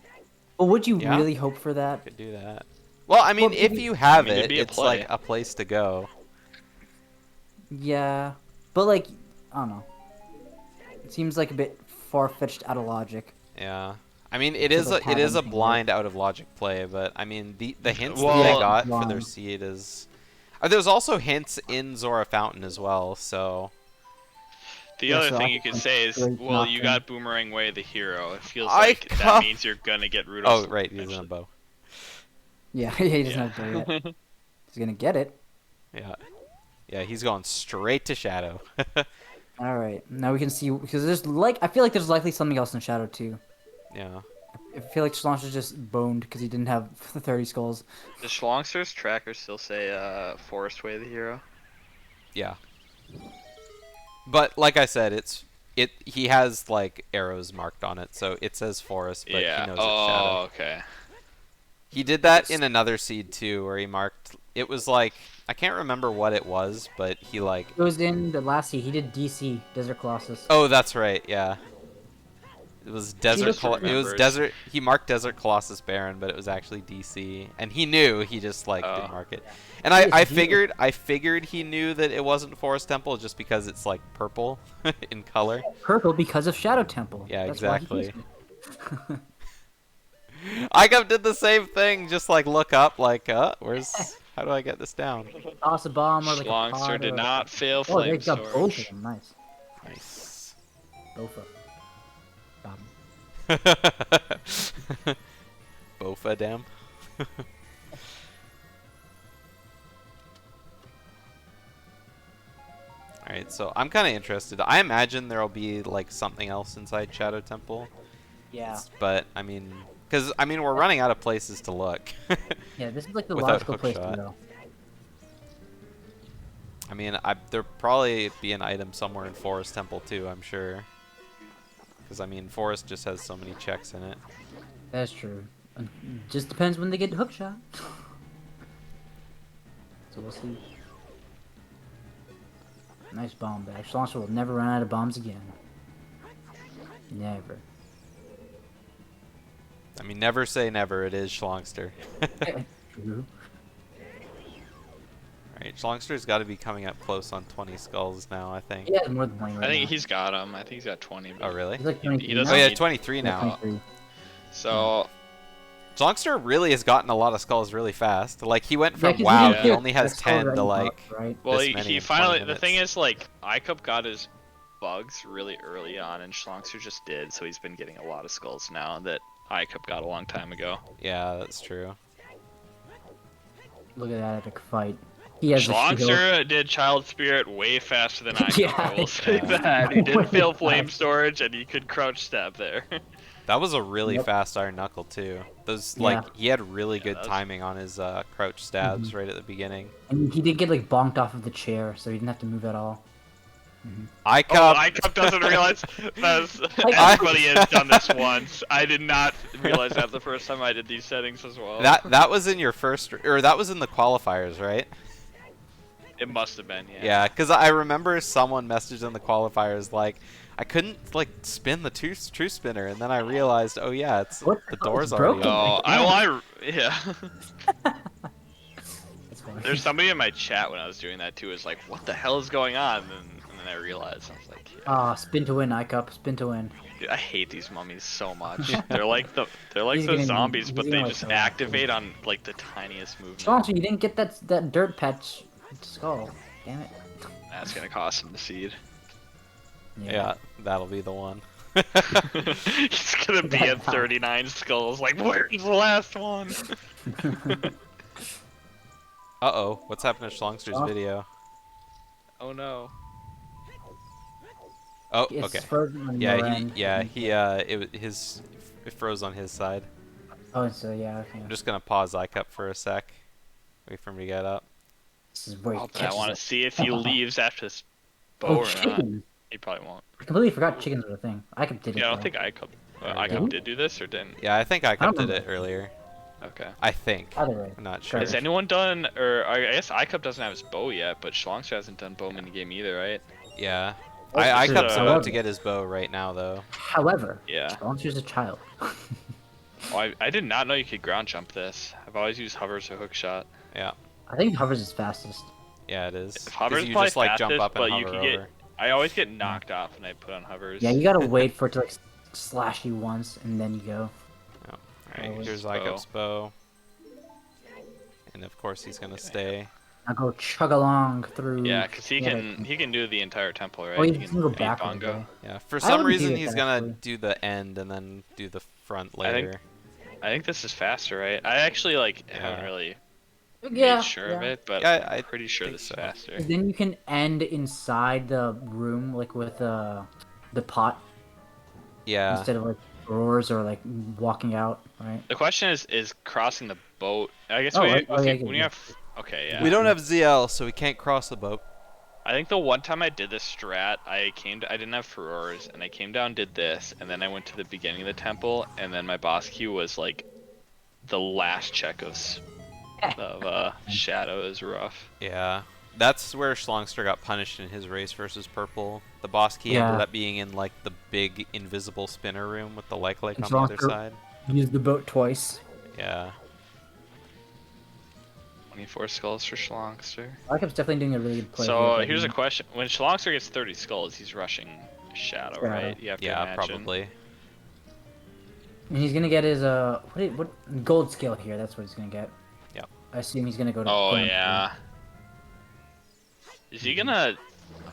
C: But would you
B: Yeah.
C: really hope for that?
B: Could do that. Well, I mean,
C: Well,
B: if you have
A: it'd
B: it,
A: be a
B: it's
A: play.
B: like a place to go.
C: Yeah, but like, I don't know. It seems like a bit far-fetched out of logic.
B: Yeah. I mean, it
C: To,
B: is
C: like,
B: a it
C: have
B: is a
C: anything
B: blind out of logic play, but I mean the hints that
A: Well,
B: they got for their
C: blind.
B: seed is. There's also hints in Zora Fountain as well, so.
A: The
C: Yeah,
A: other
C: so
A: thing
C: I
A: you could
C: think
A: say is,
C: great
A: well, you
C: knocking.
A: got Boomerang Way the hero. It feels
B: I
A: like
B: ca-
A: that means you're gonna get Rudolph's.
B: Oh right, he's in a bow.
C: Yeah, he doesn't have to do it. He's gonna get it.
B: Yeah. Yeah, he's going straight to Shadow.
C: All right, now we can see because there's like I feel like there's likely something else in Shadow too.
B: Yeah.
C: I feel like Shlongster just boned because he didn't have the 30 skulls.
A: Does Shlongster's tracker still say Forest Way the hero?
B: Yeah. But like I said, he has like arrows marked on it, so it says forest, but
A: Yeah.
B: he knows it's Shadow.
A: Oh, okay.
B: He did that in another seed too, where he marked. It was like I can't remember what it was, but he like.
C: It was in the last seed. He did DC Desert Colossus.
B: Oh, that's right. Yeah. It was desert.
C: just
B: It was
A: remembers.
B: desert. He marked Desert Colossus Baron, but it was actually DC, and he knew. He just like
A: Oh.
B: didn't mark it. And I
C: Yes, he knew.
B: figured he knew that it wasn't Forest Temple just because it's like purple in color.
C: Purple because of Shadow Temple.
B: Yeah,
C: That's why he
B: exactly.
C: used it.
B: Iceup did the same thing, just like look up, like, where's, how do I get this down?
C: Toss a bomb or like a
A: Shlongster
C: pod
A: did
C: or-
A: not fail
C: Oh, they
A: flame
C: got both of
A: storage.
C: them. Nice.
B: Nice.
C: Bofa. Bomb.
B: Bofa dam. Alright, so I'm kind of interested. I imagine there'll be like something else inside Shadow Temple,
C: Yeah.
B: but I mean, because I mean we're running out of places to look.
C: Yeah, this is like the
B: Without
C: logical place
B: hookshot.
C: to go.
B: I mean, there'll probably be an item somewhere in Forest Temple too, I'm sure. Because I mean, Forest just has so many checks in it.
C: That's true. Just depends when they get hookshot. So we'll see. Nice bomb bag. Shlongster will never run out of bombs again. Never.
B: I mean, never say never. It is Shlongster.
C: True.
B: Right, Shlongster's got to be coming up close on 20 skulls now, I think.
C: He has more than 20 right
A: I think
C: now.
A: he's got him. I think he's got 20. But
B: Oh, really?
C: He's like
A: he
C: 23
A: doesn't
B: Oh, yeah,
A: need-
B: 23
C: Yeah,
B: now.
C: 23.
A: So
B: Shlongster really has gotten a lot of skulls really fast. Like, he went
C: Yeah,
B: from,
C: 'cause
B: wow,
C: you
A: don't
B: he
C: get
B: only has
C: the skull
B: 10
C: right
B: to,
C: up,
B: like,
C: right?
A: well,
B: this
A: he
B: many in 20
A: finally. The
B: minutes.
A: thing is, like, iCup got his bugs really early on, and Shlongster just did. So he's been getting a lot of skulls now that iCup got a long time ago.
B: Yeah, that's true.
C: Look at that epic fight. He has the shield.
A: Shlongster did Child Spirit way faster than iCup.
C: Yeah,
A: I will say
B: yeah.
A: that. He
C: Way
A: did fail flame
C: faster.
A: storage, and he could crouch stab there.
B: That was a really
C: Yep.
B: fast Iron Knuckle, too. Those,
C: Yeah.
B: like, he had really
A: Yeah,
B: good
A: that was-
B: timing on his crouch stabs right at the beginning.
C: And he did get like bonked off of the chair, so he didn't have to move at all.
B: Icup,
A: Oh, iCup doesn't realize that's, everybody has done this once. I did not realize that the first time I did these settings as well.
B: that was in your first, or that was in the qualifiers, right?
A: It must have been, yeah.
B: Yeah, because I remember someone messaged in the qualifiers like, I couldn't like spin the true spinner, and then I realized, oh yeah, it's
C: What
B: the
C: the hell?
B: door's
C: It's
B: already
C: broken.
B: open.
A: Oh, yeah.
C: That's funny.
A: There's somebody in my chat when I was doing that too. Is like, what the hell is going on? And then I realized I was like, yeah.
C: Ah, spin to win, iCup. Spin to win.
A: Dude, I hate these mummies so much. They're like the
C: He's
A: the
C: getting-
A: zombies,
C: he's
A: but
C: getting
A: they
C: like
A: just
C: the-
A: activate on like the tiniest movement.
C: Shlongster, you didn't get that dirt patch skull. Damn it.
A: That's gonna cost him the seed.
B: Yeah, that'll be the one.
A: He's gonna be at 39 skulls. Like, where's the last one?
B: Uh-oh, what's happened to Shlongster's
C: Oh.
B: video?
A: Oh no.
B: Oh,
C: It's
B: okay.
C: frozen on
B: Yeah,
C: your
B: he,
C: end.
B: yeah, it froze on his side.
C: Oh, so yeah, okay.
B: I'm just gonna pause iCup for a sec. Wait for him to get up.
C: This is where he
A: I
C: catches
A: want to
C: it.
A: see if he leaves after this bow
C: Oh,
A: or not.
C: chicken.
A: He probably won't.
C: I completely forgot chickens were a thing. iCup did it.
A: Yeah, I don't
C: though.
A: think iCup.
B: There we
A: iCup
B: go.
A: did do this or didn't?
B: Yeah, I think
C: I
B: iCup did
C: remember.
B: it earlier.
A: Okay.
B: I think.
C: Either way.
B: I'm not sure.
A: Has anyone done, or I guess iCup doesn't have his bow yet, but Shlongster hasn't done bow minigame either, right?
B: Yeah.
C: Oh,
B: Icup's
A: uh,
B: about to get his bow right now, though.
C: However,
A: Yeah.
C: Shlongster's a child.
A: Oh, I did not know you could ground jump this. I've always used hovers or hook shot.
B: Yeah.
C: I think hovers is fastest.
B: Yeah, it is.
A: If
B: 'Cause
A: hovers
B: you
A: probably
B: just like
A: fastest,
B: jump up and
A: but you
B: hover
A: can get.
B: over.
A: I always get knocked off when I put on hovers.
C: Yeah, you gotta wait for it to like slash you once and then you go.
B: Oh. Alright,
C: Always
B: here's
A: bow.
B: Icup's bow. And of course he's gonna stay.
C: Now go chug along through.
A: Yeah, because he
C: Yeah,
A: can do the entire temple, right?
C: Oh,
A: He
C: you can go
A: beat
C: back.
A: Bongo.
B: Yeah, for
C: I
B: some
C: wouldn't do
B: reason
C: it
B: he's
C: that
B: gonna
C: way.
B: do the end and then do the front
A: I think-
B: later.
A: I think this is faster, right? I actually haven't
B: Yeah.
A: really
C: Yeah.
A: made sure of it, but
B: Yeah,
A: I'm
B: I
A: pretty sure
B: think
A: this
B: so.
A: is faster.
C: Then you can end inside the room, like with the pot,
B: Yeah.
C: instead of like drawers or like walking out, right?
A: The question is crossing the boat. I guess
C: Oh,
A: when,
C: right.
A: you,
C: Oh, yeah,
A: when you
C: yeah.
A: have. Okay, yeah.
B: We don't have ZL, so we can't cross the boat.
A: I think the one time I did this strat, I didn't have furores, and I came down, did this, and then I went to the beginning of the temple, and then my boss queue was like the last check of shadow is rough.
B: Yeah. That's where Shlongster got punished in his race versus Purple. The boss key
C: Yeah.
B: ended up being in like the big invisible spinner room with the like
C: And
B: on the other
C: Shlongster-
B: side.
C: Use the boat twice.
B: Yeah.
A: 24 skulls for Shlongster.
C: Icup's definitely doing a really good play.
A: So
C: here,
A: here's a
C: but
A: question: when Shlongster gets 30 skulls, he's rushing Shadow,
C: Shadow.
A: right? You have to
B: Yeah,
A: imagine.
B: probably.
C: And he's gonna get his what gold skill here. That's what he's gonna get.
B: Yep.
C: I assume he's gonna go to.
A: Oh
C: Grand
A: yeah. Is he gonna?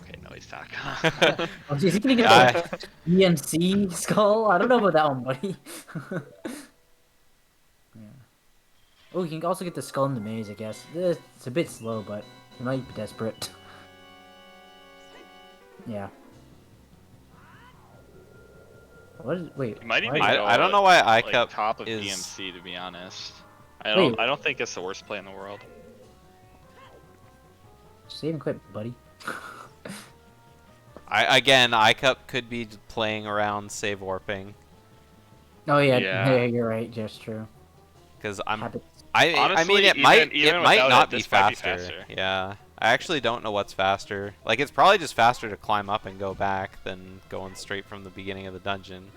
A: Okay, no, he's not gonna.
C: Oh, is he gonna get
B: Yeah,
C: the EMC skull? I don't know about that one, buddy. Yeah. Oh, you can also get the skull in the maze, I guess. It's a bit slow, but you might be desperate. Yeah. What is? Wait.
A: You might
C: why
A: even
C: is-
A: go,
B: I don't know why
A: like,
B: Icup
A: top of
B: is.
A: DMC, to be honest.
C: Wait.
A: I don't think it's the worst play in the world.
C: Save and quit, buddy.
B: Again, Icup could be playing around save warping
C: Oh yeah,
A: Yeah.
C: yeah, you're right. Just true.
B: because
C: Habits.
B: I mean
A: Honestly,
B: it might
A: even
B: might
A: without
B: not
A: it,
B: be
A: this might be
B: faster.
A: faster.
B: Yeah. I actually don't know what's faster. Like it's probably just faster to climb up and go back than going straight from the beginning of the dungeon.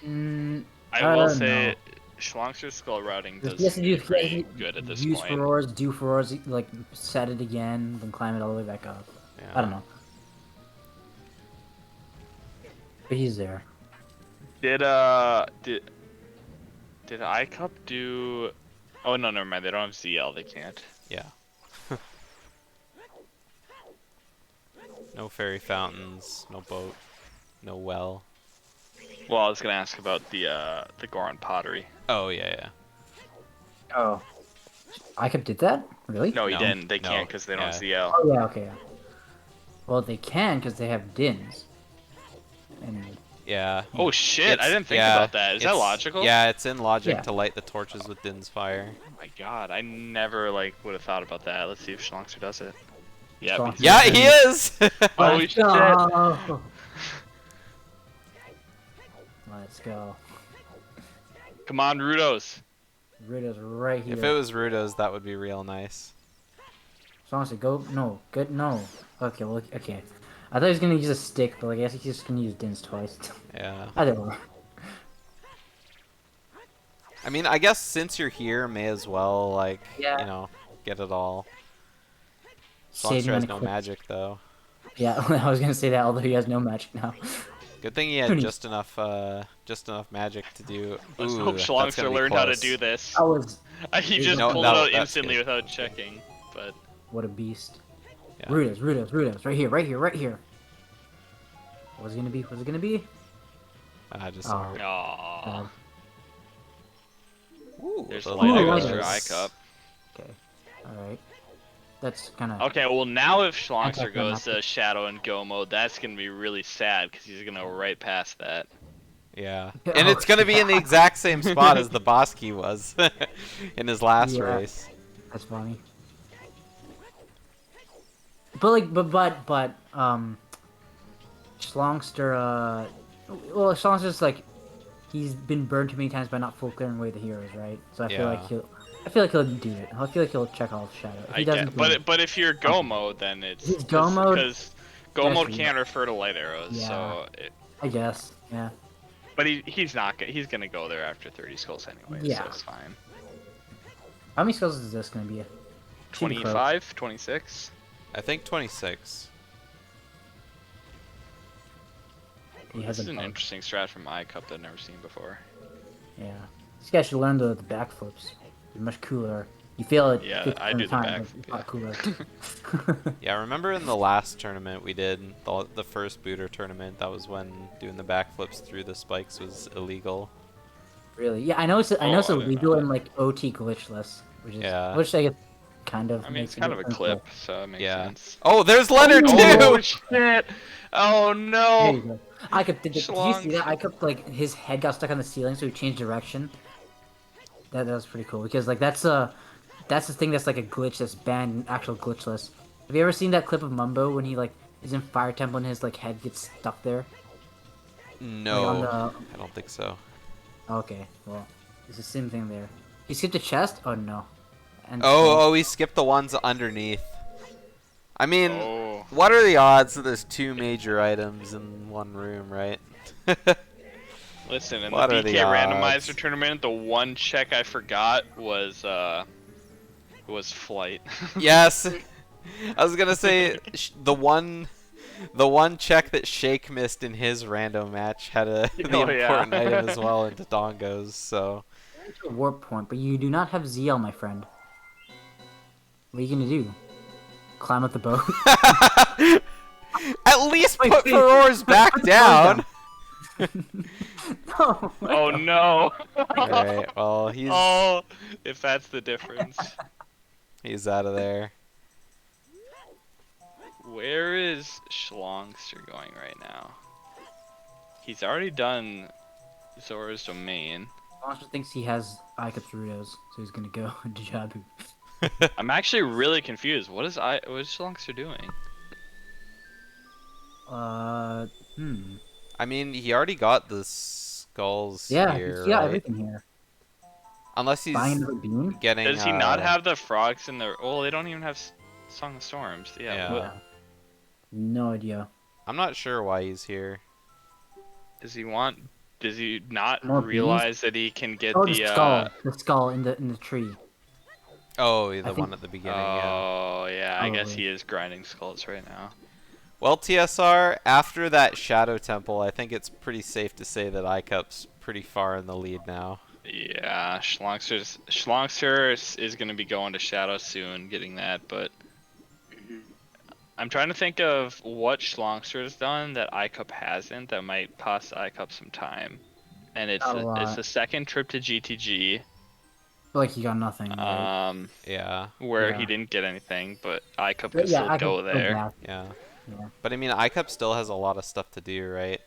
A: I will
C: don't
A: say,
C: know.
A: Shlongster's skull routing
C: He
A: does
C: has to do
A: seem pretty good at this
C: use
A: point.
C: furores, do furores, like set it again, then climb it all the way back up.
B: Yeah.
C: I don't know. But he's there.
A: Did iCup do? Oh no, never mind. They don't have ZL. They can't.
B: Yeah. No fairy fountains, no boat, no well.
A: Well, I was gonna ask about the Goron pottery.
B: Oh yeah, yeah.
C: Oh. Icupspeed did that? Really?
A: No, he
B: No,
A: didn't. They
B: no,
A: can't because they don't have
B: yeah.
A: ZL.
C: Oh yeah, okay. Yeah. Well, they can because they have dins. And
B: Yeah.
A: Oh shit! I
B: It's-
A: didn't think
B: yeah,
A: about that. Is that
B: it's-
A: logical?
B: Yeah, it's in logic
C: Yeah.
B: to light the torches with Din's fire.
A: Oh my god, I never would have thought about that. Let's see if Shlongster does it. Yeah.
C: Shlongster-
A: he's-
B: Yeah, he is.
A: Holy
C: Let's
A: shit!
C: go! Let's go.
A: Come on, Rudos.
C: Rita's right here.
B: If it was Rudo's, that would be real nice.
C: Honestly, go. No, good. No. Okay, well, okay. I thought he was gonna use a stick, but I guess he's just gonna use dins twice.
B: Yeah.
C: Either way.
B: I mean, I guess since you're here, may as well like
C: Yeah.
B: you know get it all.
C: Save
B: Songster has
C: money
B: no
C: quick.
B: magic though.
C: Yeah, I was gonna say that, although he has no magic now.
B: Good thing he had
C: Who
B: just enough magic to do.
A: Let's
B: Ooh,
A: hope
B: that's
A: Shlongster
B: gonna be
A: learned how to
B: close.
A: do this.
C: I was.
A: He just
B: No,
A: pulled
B: no,
A: it out
B: that's
A: instantly
B: good.
A: without checking. But
C: What a beast.
B: Yeah.
C: Rudos. Right here, right here, right here. What's it gonna be? What's it gonna be?
B: I just.
C: Oh.
A: aww.
B: Ooh,
A: There's
B: the
A: a
B: light
A: light
C: lighters.
A: extra
B: arrows.
A: iCup.
C: Okay. Alright. That's kind of.
A: Okay, well now if
C: Okay,
A: Shlongster
C: fair
A: goes
C: enough.
A: to Shadow and Go mode, that's gonna be really sad because he's gonna go right past that.
B: Yeah.
C: Oh,
B: And it's gonna be in the
C: yeah.
B: exact same spot as the boss key was in his last
C: Yeah.
B: race.
C: That's funny. But like, Shlongster, well, Shlongster's like, he's been burned too many times by not full clearing away the heroes, right? So I feel like
B: Yeah.
C: he'll do it. I feel like he'll check off Shadow. If
A: I
C: he
A: get,
C: doesn't, then
A: but if you're go mode, then it's
C: If he's go mode,
A: because go
C: that's
A: mode
C: real.
A: can't refer to light arrows.
C: Yeah.
A: So,
C: I guess, yeah.
A: but he's not he's gonna go there after 30 skulls anyway.
C: Yeah.
A: So it's fine.
C: How many skulls is this gonna be? Should be close.
A: 25, 26.
B: I think 26.
C: He
A: This
C: has
A: is
C: a
A: an
C: bug.
A: interesting strat from iCup that I've never seen before.
C: Yeah. This guy should learn the backflips. They're much cooler. You feel it.
A: Yeah,
C: 50%
A: I
C: of
A: do the
C: time,
A: back-
C: but it's not cooler.
B: Yeah, remember in the last tournament we did, the first booter tournament, that was when doing the backflips through the spikes was illegal.
C: Really? Yeah, I know it's
A: I didn't
C: illegal
A: know
C: in like OT glitchless, which is
B: Yeah.
C: which I guess kind of.
A: I mean, it's
C: makes
A: kind of a
C: difference,
A: clip, so it makes
B: Yeah.
A: sense.
B: Oh, there's Leonard
A: Oh
B: too!
A: shit! Oh
C: but- There
A: no!
C: you go. I could. Did you see that?
A: Schlongster.
C: I kept like his head got stuck on the ceiling, so he changed direction. That was pretty cool because like that's the thing that's like a glitch that's banned in actual glitchless. Have you ever seen that clip of Mumbo when he like is in Fire Temple and his like head gets stuck there?
B: No,
C: Like, on
B: I don't think so.
C: Okay, well, it's the same thing there. He skipped a chest? Oh no. And
B: Oh, we skipped the ones underneath. I mean,
A: Oh.
B: what are the odds that there's 2 major items in one room, right?
A: Listen, in
B: What
A: the
B: are the
A: BK
B: odds?
A: randomizer tournament, the one check I forgot was flight.
B: Yes. I was gonna say the one check that Shake missed in his random match had the
A: Oh, yeah.
B: important item as well in Dodongo's. So
C: a warp point, but you do not have ZL, my friend. What are you gonna do? Climb up the boat?
B: at least
C: Wait,
B: put
C: wait.
B: Feror's back down.
C: No.
A: Oh no!
B: Alright, well he's
A: Oh, if that's the difference.
B: out of there.
A: Where is Shlongster going right now? He's already done Zora's Domain.
C: Monster thinks he has icupspeedruns, so he's gonna go into Jabu.
A: I'm actually really confused. What is Shlongster doing?
B: I mean, he already got the skulls
C: Yeah,
B: here,
C: he got
B: right?
C: everything here.
B: Unless he's
C: Buying another beam?
B: getting.
A: Does he not have the frogs in the? Oh, they don't even have Song of Storms. Yeah.
B: Yeah.
A: What,
C: No idea.
B: I'm not sure why he's here.
A: does he want? Does he not
C: More beams?
A: realize that he can get
C: Oh,
A: the?
C: the skull in the tree.
B: Oh, the
C: think-
B: one at the beginning. Yeah.
A: Oh yeah, I guess
C: Probably.
A: he is grinding skulls right now.
B: Well, TSR, after that Shadow Temple, I think it's pretty safe to say that iCup's pretty far in the lead now.
A: Yeah, Shlongster is going to be going to Shadow soon, getting that, but I'm trying to think of what Shlongster has done that iCup hasn't that might cost iCup some time. And it's
C: Not a lot.
A: it's the second trip to GTG,
C: I feel like he got nothing. Right?
B: Yeah,
A: where
C: Yeah.
A: he didn't get anything, but iCup
C: But
A: could still
C: I
A: go
C: could
A: there.
C: back.
B: yeah.
C: Yeah.
B: But I mean, iCup still has a lot of stuff to do, right?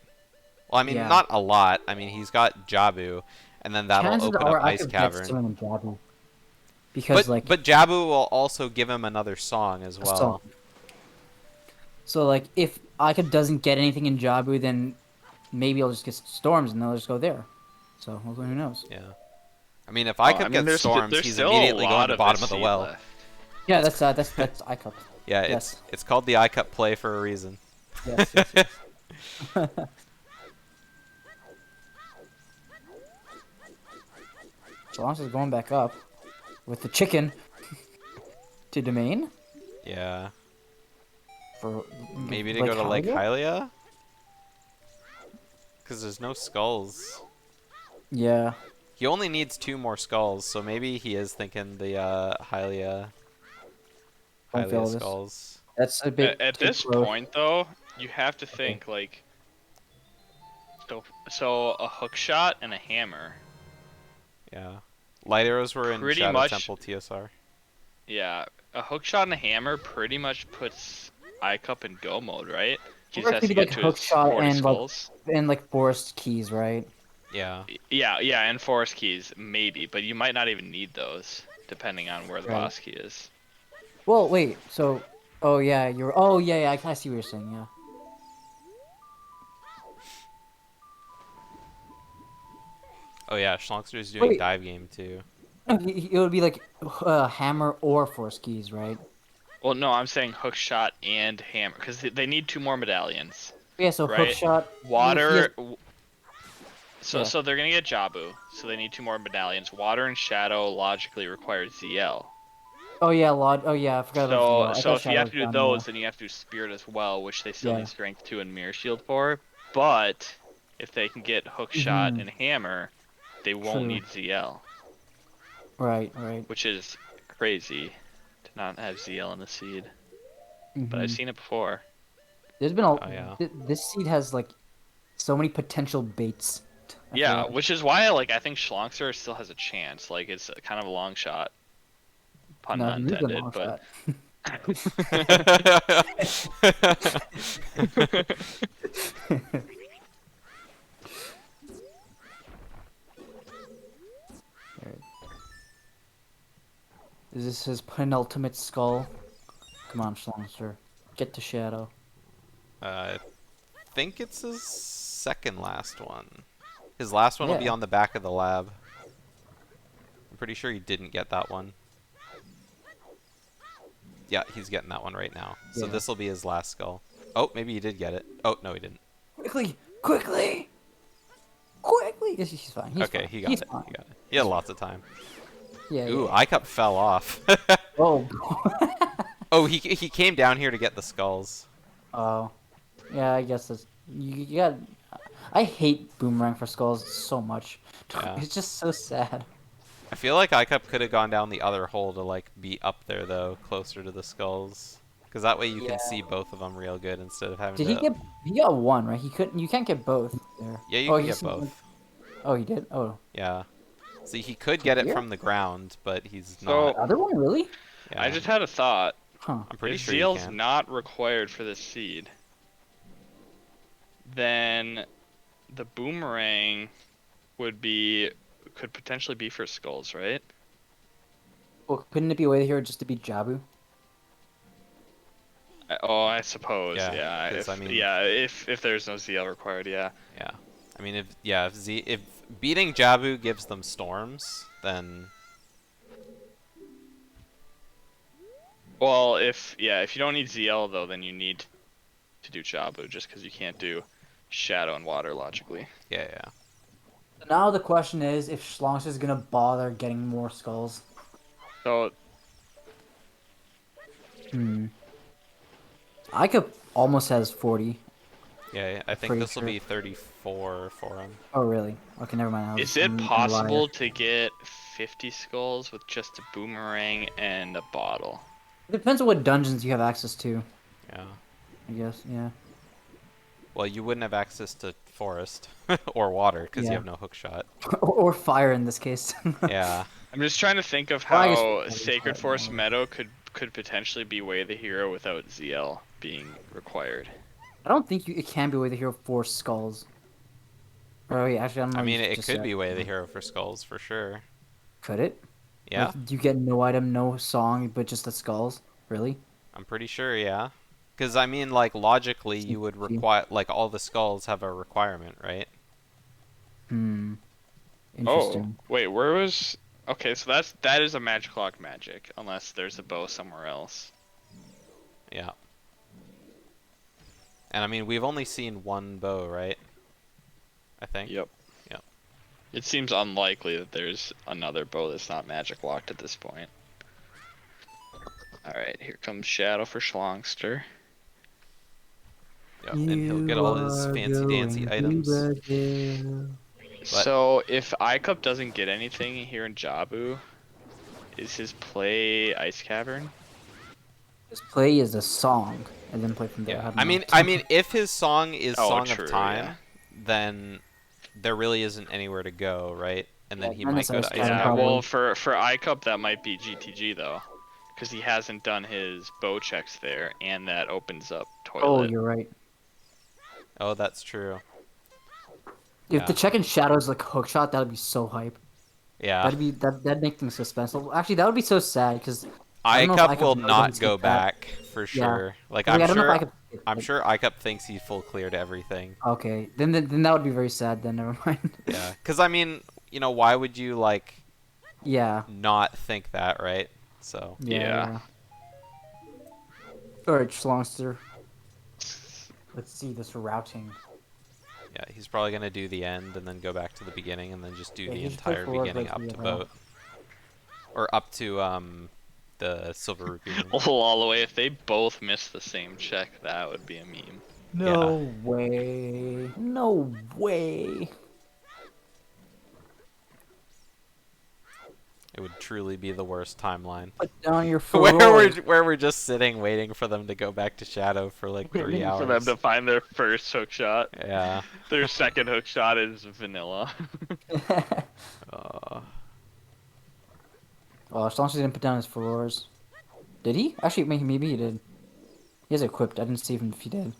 B: Well, I mean,
C: Yeah.
B: not a lot. I mean, he's got Jabu, and then that'll
C: Chances
B: open
C: are
B: up Ice
C: Icup gets
B: Cavern.
C: someone in Jabu. Because like
B: But Jabu will also give him another song as well.
C: So like if Icup doesn't get anything in Jabu, then maybe I'll just get storms and they'll just go there. So who knows?
B: Yeah. I mean, if
A: Well,
B: iCup gets
A: there's
B: storms,
A: there's
B: he's
A: still
B: immediately
A: a
B: going
A: lot
B: to
A: of
B: bottom of the
A: SC
B: well.
A: left.
C: Yeah, that's Icup.
B: Yeah,
C: Yes.
B: it's called the iCup play for a reason.
C: Yes, yes, yes. Shlongster's is going back up with the chicken to domain
B: Yeah.
C: for
B: Maybe to go to Lake
C: Hylia?
B: Hylia? Because there's no skulls.
C: Yeah.
B: He only needs 2 more skulls, so maybe he is thinking the Hylia
C: Don't fail this.
B: skulls.
C: That's a bit
A: At
C: too
A: this
C: close.
A: point, though, you have to think like so a hook shot and a hammer.
B: Yeah. Light arrows were in
A: Pretty
B: Shadow
A: much-
B: Temple TSR.
A: Yeah, a hook shot and a hammer pretty much puts iCup in go mode, right? He
C: Or
A: just has to
C: maybe,
A: get
C: like,
A: to
C: hook
A: his
C: shot
A: 40
C: and, like,
A: skulls.
C: And like forest keys, right?
B: Yeah.
A: Yeah, and forest keys maybe, but you might not even need those depending on where the
C: Right.
A: boss key is.
C: Well, wait. So, oh yeah, you're. Oh yeah. I see what you're saying. Yeah.
B: Oh yeah, Shlongster's doing
C: Wait.
B: dive game too.
C: No, it would be like hammer or force keys, right?
A: Well, no, I'm saying hook shot and hammer because they need 2 more medallions,
C: Yeah, so hook
A: right?
C: shot.
A: Water.
C: Yeah.
A: So they're gonna get Jabu, so they need 2 more medallions. Water and Shadow logically require ZL.
C: Oh yeah, Lod. Oh yeah, I forgot about
A: So
C: ZL. I
A: so
C: thought
A: if you
C: Shadow
A: have
C: was
A: to do
C: down
A: those,
C: low.
A: then you have to do Spirit as well, which they still
C: Yeah.
A: need Strength 2 and Mirror Shield for. But if they can get hook shot
C: Mhm.
A: and hammer, they won't
C: True.
A: need ZL,
C: Right. Right.
A: which is crazy to not have ZL in the seed. But I've
C: Mhm.
A: seen it before.
C: There's been a.
B: Oh yeah.
C: This seed has like so many potential baits. I feel
A: Yeah,
C: like.
A: which is why like I think Shlongster still has a chance. Like it's kind of a long shot, pun
C: No,
A: not
C: he is a
A: intended,
C: long
A: but.
C: shot. Alright. Is this his penultimate skull? Come on, Shlongster. Get to Shadow.
B: I think it's his second last one. His last one will be
C: Yeah.
B: on the back of the lab. I'm pretty sure he didn't get that one. Yeah, he's getting that one right now. So
C: Yeah.
B: this will be his last skull. Oh, maybe he did get it. Oh, no, he didn't.
C: Quickly! Quickly! Quickly! Yes, he's fine. He's
B: Okay,
C: fine.
B: he got
C: He's
B: it.
C: fine.
B: He got it. He had lots of time.
C: Yeah,
B: Ooh,
C: yeah.
B: iCup fell off.
C: Oh.
B: Oh, he came down here to get the skulls.
C: Oh. Yeah, I guess that's... You got... I hate Boomerang for skulls so much.
B: Yeah.
C: It's just so sad.
B: I feel like iCup could have gone down the other hole to like be up there though, closer to the skulls, because that way you
C: Yeah.
B: can see both of them real good instead of having
C: Did
B: to.
C: he get... He got one, right? He couldn't... You can't get both there.
B: Yeah, you
C: Oh,
B: can
C: he's-
B: get both.
C: Oh, he did? Oh.
B: Yeah. See, he could get it
C: Here?
B: from the ground, but he's
A: So-
B: not.
C: The other one, really?
B: Yeah.
A: I just had a thought.
C: Huh.
B: I'm pretty
A: If
B: sure you
A: ZL's
B: can.
A: not required for this seed, then the boomerang could potentially be for skulls, right?
C: Well, couldn't it be way here just to be Jabu?
A: Oh, I suppose.
B: Yeah,
A: Yeah.
B: 'cause,
A: If,
B: I mean-
A: yeah. If there's no ZL required, yeah.
B: Yeah. I mean, if beating Jabu gives them storms, then
A: Well, if you don't need ZL though, then you need to do Jabu just because you can't do Shadow and Water logically.
B: yeah, yeah.
C: Now the question is if Shlongster is gonna bother getting more skulls.
A: So
C: Ica almost has 40.
B: Yeah, I think
C: Pretty
B: this will
C: sure.
B: be 34 for him.
C: Oh, really? Okay, never mind.
A: is it possible to get 50 skulls with just a boomerang and a bottle?
C: It depends on what dungeons you have access to,
B: Yeah.
C: I guess. Yeah.
B: Well, you wouldn't have access to forest or water because you
C: Yeah.
B: have no hook shot.
C: or fire in this case.
B: Yeah.
A: I'm just trying to think of
C: Well, I
A: how
C: guess-
A: Sacred Force Meadow could potentially be Way of the Hero without ZL being required.
C: I don't think it can be with the hero for skulls. Or wait, actually, I don't know.
B: I
C: what
B: mean,
C: you
B: it
C: just
B: could
C: said.
B: be Way of the Hero for skulls for sure.
C: Could it?
B: Yeah,
C: Like, you get no item, no song, but just the skulls? Really?
B: I'm pretty sure. Yeah, because I mean, like logically, you would require like all the skulls have a requirement, right?
C: Hmm.
A: Oh,
C: Interesting.
A: wait, where was? Okay, so that is a magic lock magic, unless there's a bow somewhere else.
B: Yeah. And I mean, we've only seen one bow, right? I think.
A: Yep.
B: Yep.
A: It seems unlikely that there's another bow that's not magic locked at this point. Alright, here comes Shadow for Shlongster.
B: Yep. And he'll get all his fancy dancy items.
A: So if iCup doesn't get anything here in Jabu, is his play Ice Cavern?
C: This play is a song, and then play from there.
B: Yeah.
C: don't
B: I
C: know.
B: mean, if his song is
A: Oh,
B: Song
A: true,
B: of Time,
A: yeah.
B: then there really isn't anywhere to go, right? And then
C: Yeah,
B: he
C: then
B: might
C: it's
B: go
C: Ice
B: to Ice
C: Cavern,
A: Yeah,
B: Cavern.
A: well for iCup that might be GTG though. Because he hasn't done his bow checks there, and that opens up
C: Oh,
A: toilet.
C: you're right.
B: Oh, that's true.
C: If
B: Yeah.
C: the check in shadows like hookshot, that would be so hype.
B: Yeah.
C: That'd make things suspenseful. Actually, that would be so sad because I don't know if
B: iCup
C: iCup
B: will
C: knows
B: not
C: he's
B: go
C: like that.
B: back for sure. Like
C: I
B: I'm
C: don't know
B: sure
C: if iCup.
B: I'm sure iCup thinks he full cleared everything.
C: Okay, then that would be very sad. Then never mind.
B: Yeah, because I mean, you know, why would you like
C: Yeah.
B: not think that, right? So
A: Yeah.
C: Alright, Shlongster. Let's see this routing.
B: yeah, he's probably gonna do the end and then go back to the beginning and then just do
C: Yeah,
B: the
C: he should play
B: entire
C: forward
B: beginning
C: like
B: up
C: we
B: to
C: have,
B: boat, or up to the silver rupee. room.
A: All the way. If they both miss the same check, that would be a meme.
C: No way. No way.
B: It would truly be the worst timeline.
C: Put down your
B: where we're just sitting waiting for them to go back to shadow for like 3
A: Waiting
B: hours.
A: for them to find their first hook shot.
B: Yeah.
A: Their second hook shot is vanilla.
C: Oh, Shlongster didn't put down his floors. Did he? Actually, maybe he did. He has it equipped. I didn't see even if he did.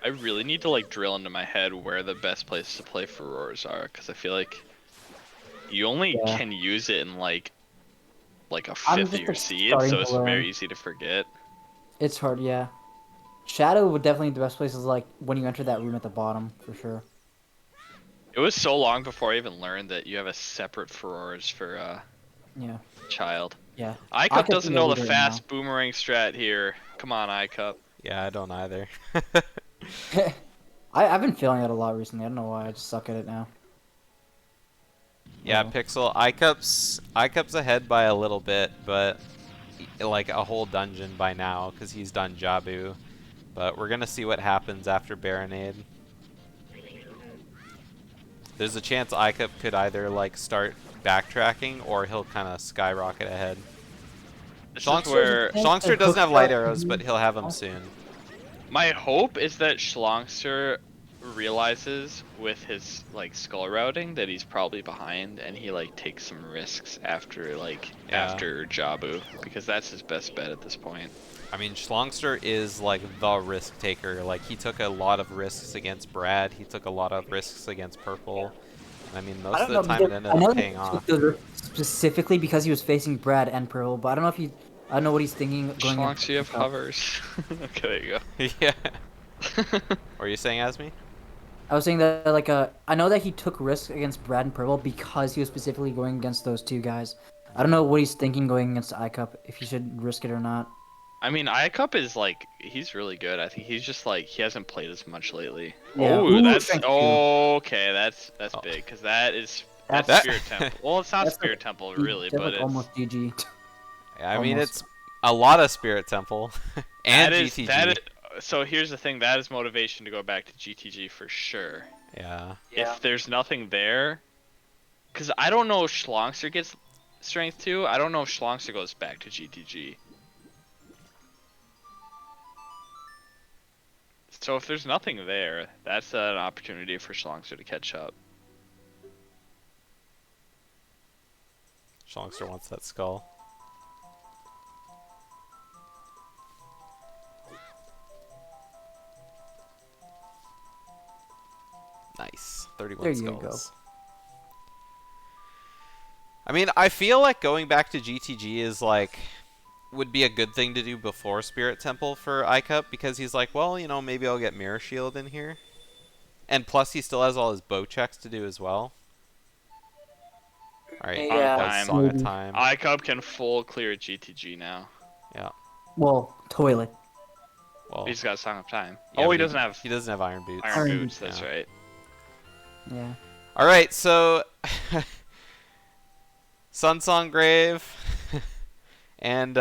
A: I really need to like drill into my head where the best places to play furores are, because I feel like you only can use it in like a fifth of your seed, so it's very easy to forget.
C: It's hard, yeah. Shadow would definitely be the best places, like when you enter that room at the bottom, for sure.
A: It was so long before I even learned that you have a separate furores for
C: Yeah.
A: child.
C: Yeah.
A: iCup doesn't know the
C: right
A: fast boomerang strat here. Come on, iCup.
B: Yeah, I don't either.
C: I've been feeling it a lot recently. I don't know why. I just suck at it now.
B: Yeah, Pixel, iCup's ahead by a little bit, but like a whole dungeon by now because he's done Jabu. But we're gonna see what happens after Baronade. There's a chance iCup could either like start backtracking or he'll kind of skyrocket ahead. Shlongster doesn't have light arrows, but he'll have them soon.
A: My hope is that Shlongster realizes with his like skull routing that he's probably behind, and he like takes some risks after after Jabu, because that's his best bet at this point.
B: I mean, Shlongster is like the risk taker. Like he took a lot of risks against Brad. He took a lot of risks against Purple. I mean, most of the time it ended up paying off.
C: Specifically because he was facing Brad and Purple, but I don't know if he. I don't know what he's thinking. Going
A: Shlongster, you have hovers. Okay, there you go.
B: Yeah. What were you saying, Asmi?
C: I was saying that like I know that he took risks against Brad and Purple because he was specifically going against those two guys. I don't know what he's thinking going against iCup, if he should risk it or not.
A: I mean, iCup is like, he's really good. I think he's just like, he hasn't played as much lately.
C: Yeah.
A: Oh,
C: Ooh,
A: that's
C: okay.
A: That's big, because that's
C: That's
A: Spirit Temple. Well, it's not Spirit Temple really, but it's
C: almost GG.
B: I mean, it's a lot of Spirit Temple and GTG.
A: So here's the thing, that is motivation to go back to GTG for sure.
B: Yeah.
A: If there's nothing there, because I don't know if Shlongster gets strength 2. I don't know if Shlongster goes back to GTG. So if there's nothing there, that's an opportunity for Shlongster to catch up.
B: Shlongster wants that skull. Nice. 31
C: There
B: skulls.
C: you go.
B: I mean, I feel like going back to GTG is like would be a good thing to do before Spirit Temple for iCup, because he's like, well, you know, maybe I'll get Mirror Shield in here. And plus he still has all his bow checks to do as well. Alright,
C: Yeah.
B: Song of Time.
A: iCup can full clear GTG now.
B: Yeah.
C: Well, toilet.
B: Well,
A: He's got Song of Time.
B: yeah,
A: Oh,
B: but
A: he doesn't have
B: he doesn't have Iron Boots.
A: Iron
C: Iron
A: Boots, that's
B: Yeah.
A: right.
C: Yeah.
B: Alright, so Sunsong Grave and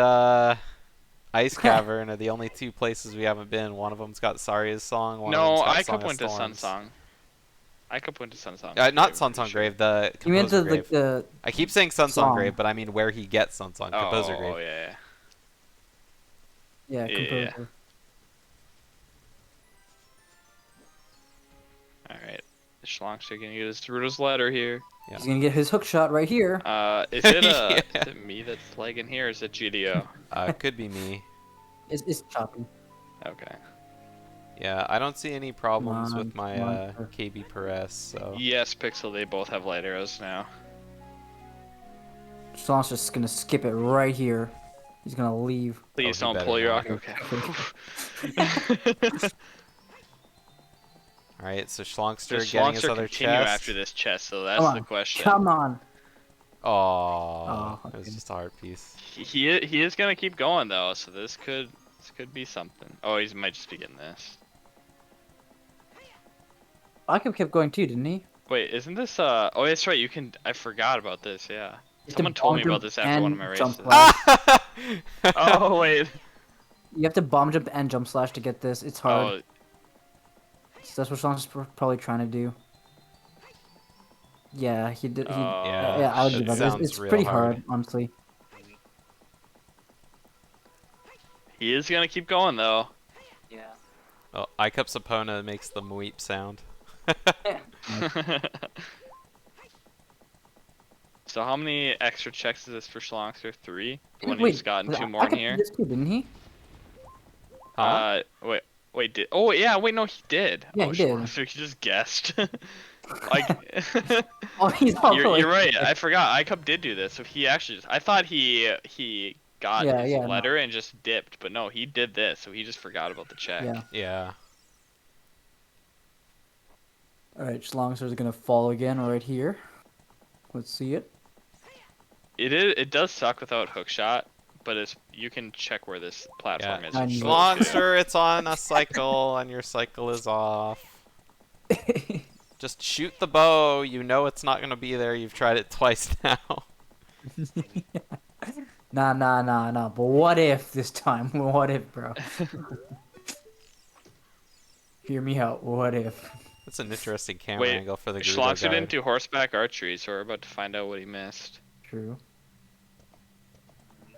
B: Ice Cavern are the only two places we haven't been. One of them's got Saria's song. One
A: No,
B: of them's got Song
A: iCup
B: of
A: went to
B: Storms.
A: Sunsong. iCup went to Sunsong.
B: Not
A: Grave,
B: Sunsong
A: pretty
B: Grave, the
C: You meant
B: Composer
C: the
B: Grave.
C: the
B: I keep saying Sunsong
C: song.
B: Grave, but I mean where he gets Sunsong, Composer Grave.
A: Oh, yeah.
C: yeah,
A: Yeah.
C: composer.
A: Alright. Shlongster gonna get his Rudo's letter here.
B: Yeah.
C: He's gonna get his hook shot right here.
A: Is it
B: Yeah.
A: is it me that's lagging here, or is it GDO?
B: Could be me.
C: It's choppy.
A: Okay.
B: Yeah, I don't see any problems
C: Come on,
B: with my
C: come on, sir.
B: KB Perez, so...
A: Yes, Pixel, they both have light arrows now.
C: Shlongster's just gonna skip it right here. He's gonna leave.
A: Please
B: Oh, he
A: don't
B: better
A: pull your
B: not.
A: rock. Okay.
B: All right, so Shlongster
A: Does
B: getting his
A: Shlongster
B: other
A: continue
B: chest.
A: after this chest? So that's
C: Come
A: the
C: on.
A: question.
C: Come on.
B: Oh,
C: Oh,
B: it was
C: okay.
B: just a heart piece.
A: He is gonna keep going though, so this could be something. Oh, he might just be getting this.
C: Icup kept going too, didn't he?
A: Wait, isn't this Oh, that's right. You can. I forgot about this. Yeah.
C: You have to
A: Someone told me
C: bomb
A: about
C: jump
A: this after one of my
C: and jump
A: races.
C: slash.
A: Oh wait.
C: You have to bomb jump and jump slash to get this. It's hard.
A: Oh,
C: So that's what Sean's probably trying to do. Yeah, he did.
B: Yeah,
C: Yeah, I'll
B: that
C: give up.
B: sounds
C: It's
B: real
C: pretty
B: hard.
C: hard, honestly.
A: he is gonna keep going though.
C: Yeah.
B: Oh, Icup's opponent makes the mweep sound.
A: So how many extra checks is this for Shlongster? 3? When
C: Wait,
A: he's gotten 2 more
C: I
A: in
C: could
A: here.
C: do this too, didn't he?
B: Huh?
A: Wait, did? Oh yeah, wait, no, he did.
C: Yeah,
A: oh,
C: he did.
A: Shlongster, he just guessed. Like,
C: Oh, he's
A: you're right. I forgot. iCup did do this, so he actually just. I thought he got
C: Yeah,
A: his
C: yeah, no.
A: letter and just dipped, but no, he did this, so he just forgot about the check.
C: Yeah.
B: Yeah.
C: All right, Shlongster's gonna fall again right here. Let's see it.
A: It does suck without hook shot, but you can check where this platform
B: Yeah.
A: is.
C: I
A: with
C: knew
A: both, too.
B: Shlongster, it's on a cycle, and your cycle is off. Just shoot the bow. You know it's not gonna be there. You've tried it twice now.
C: Nah. But what if this time? What if, bro? Hear me out. What if?
B: That's an interesting camera
A: Wait,
B: angle for the Gerudo
A: Shlongster
B: guard.
A: didn't do horseback archery, so we're about to find out what he missed.
C: True.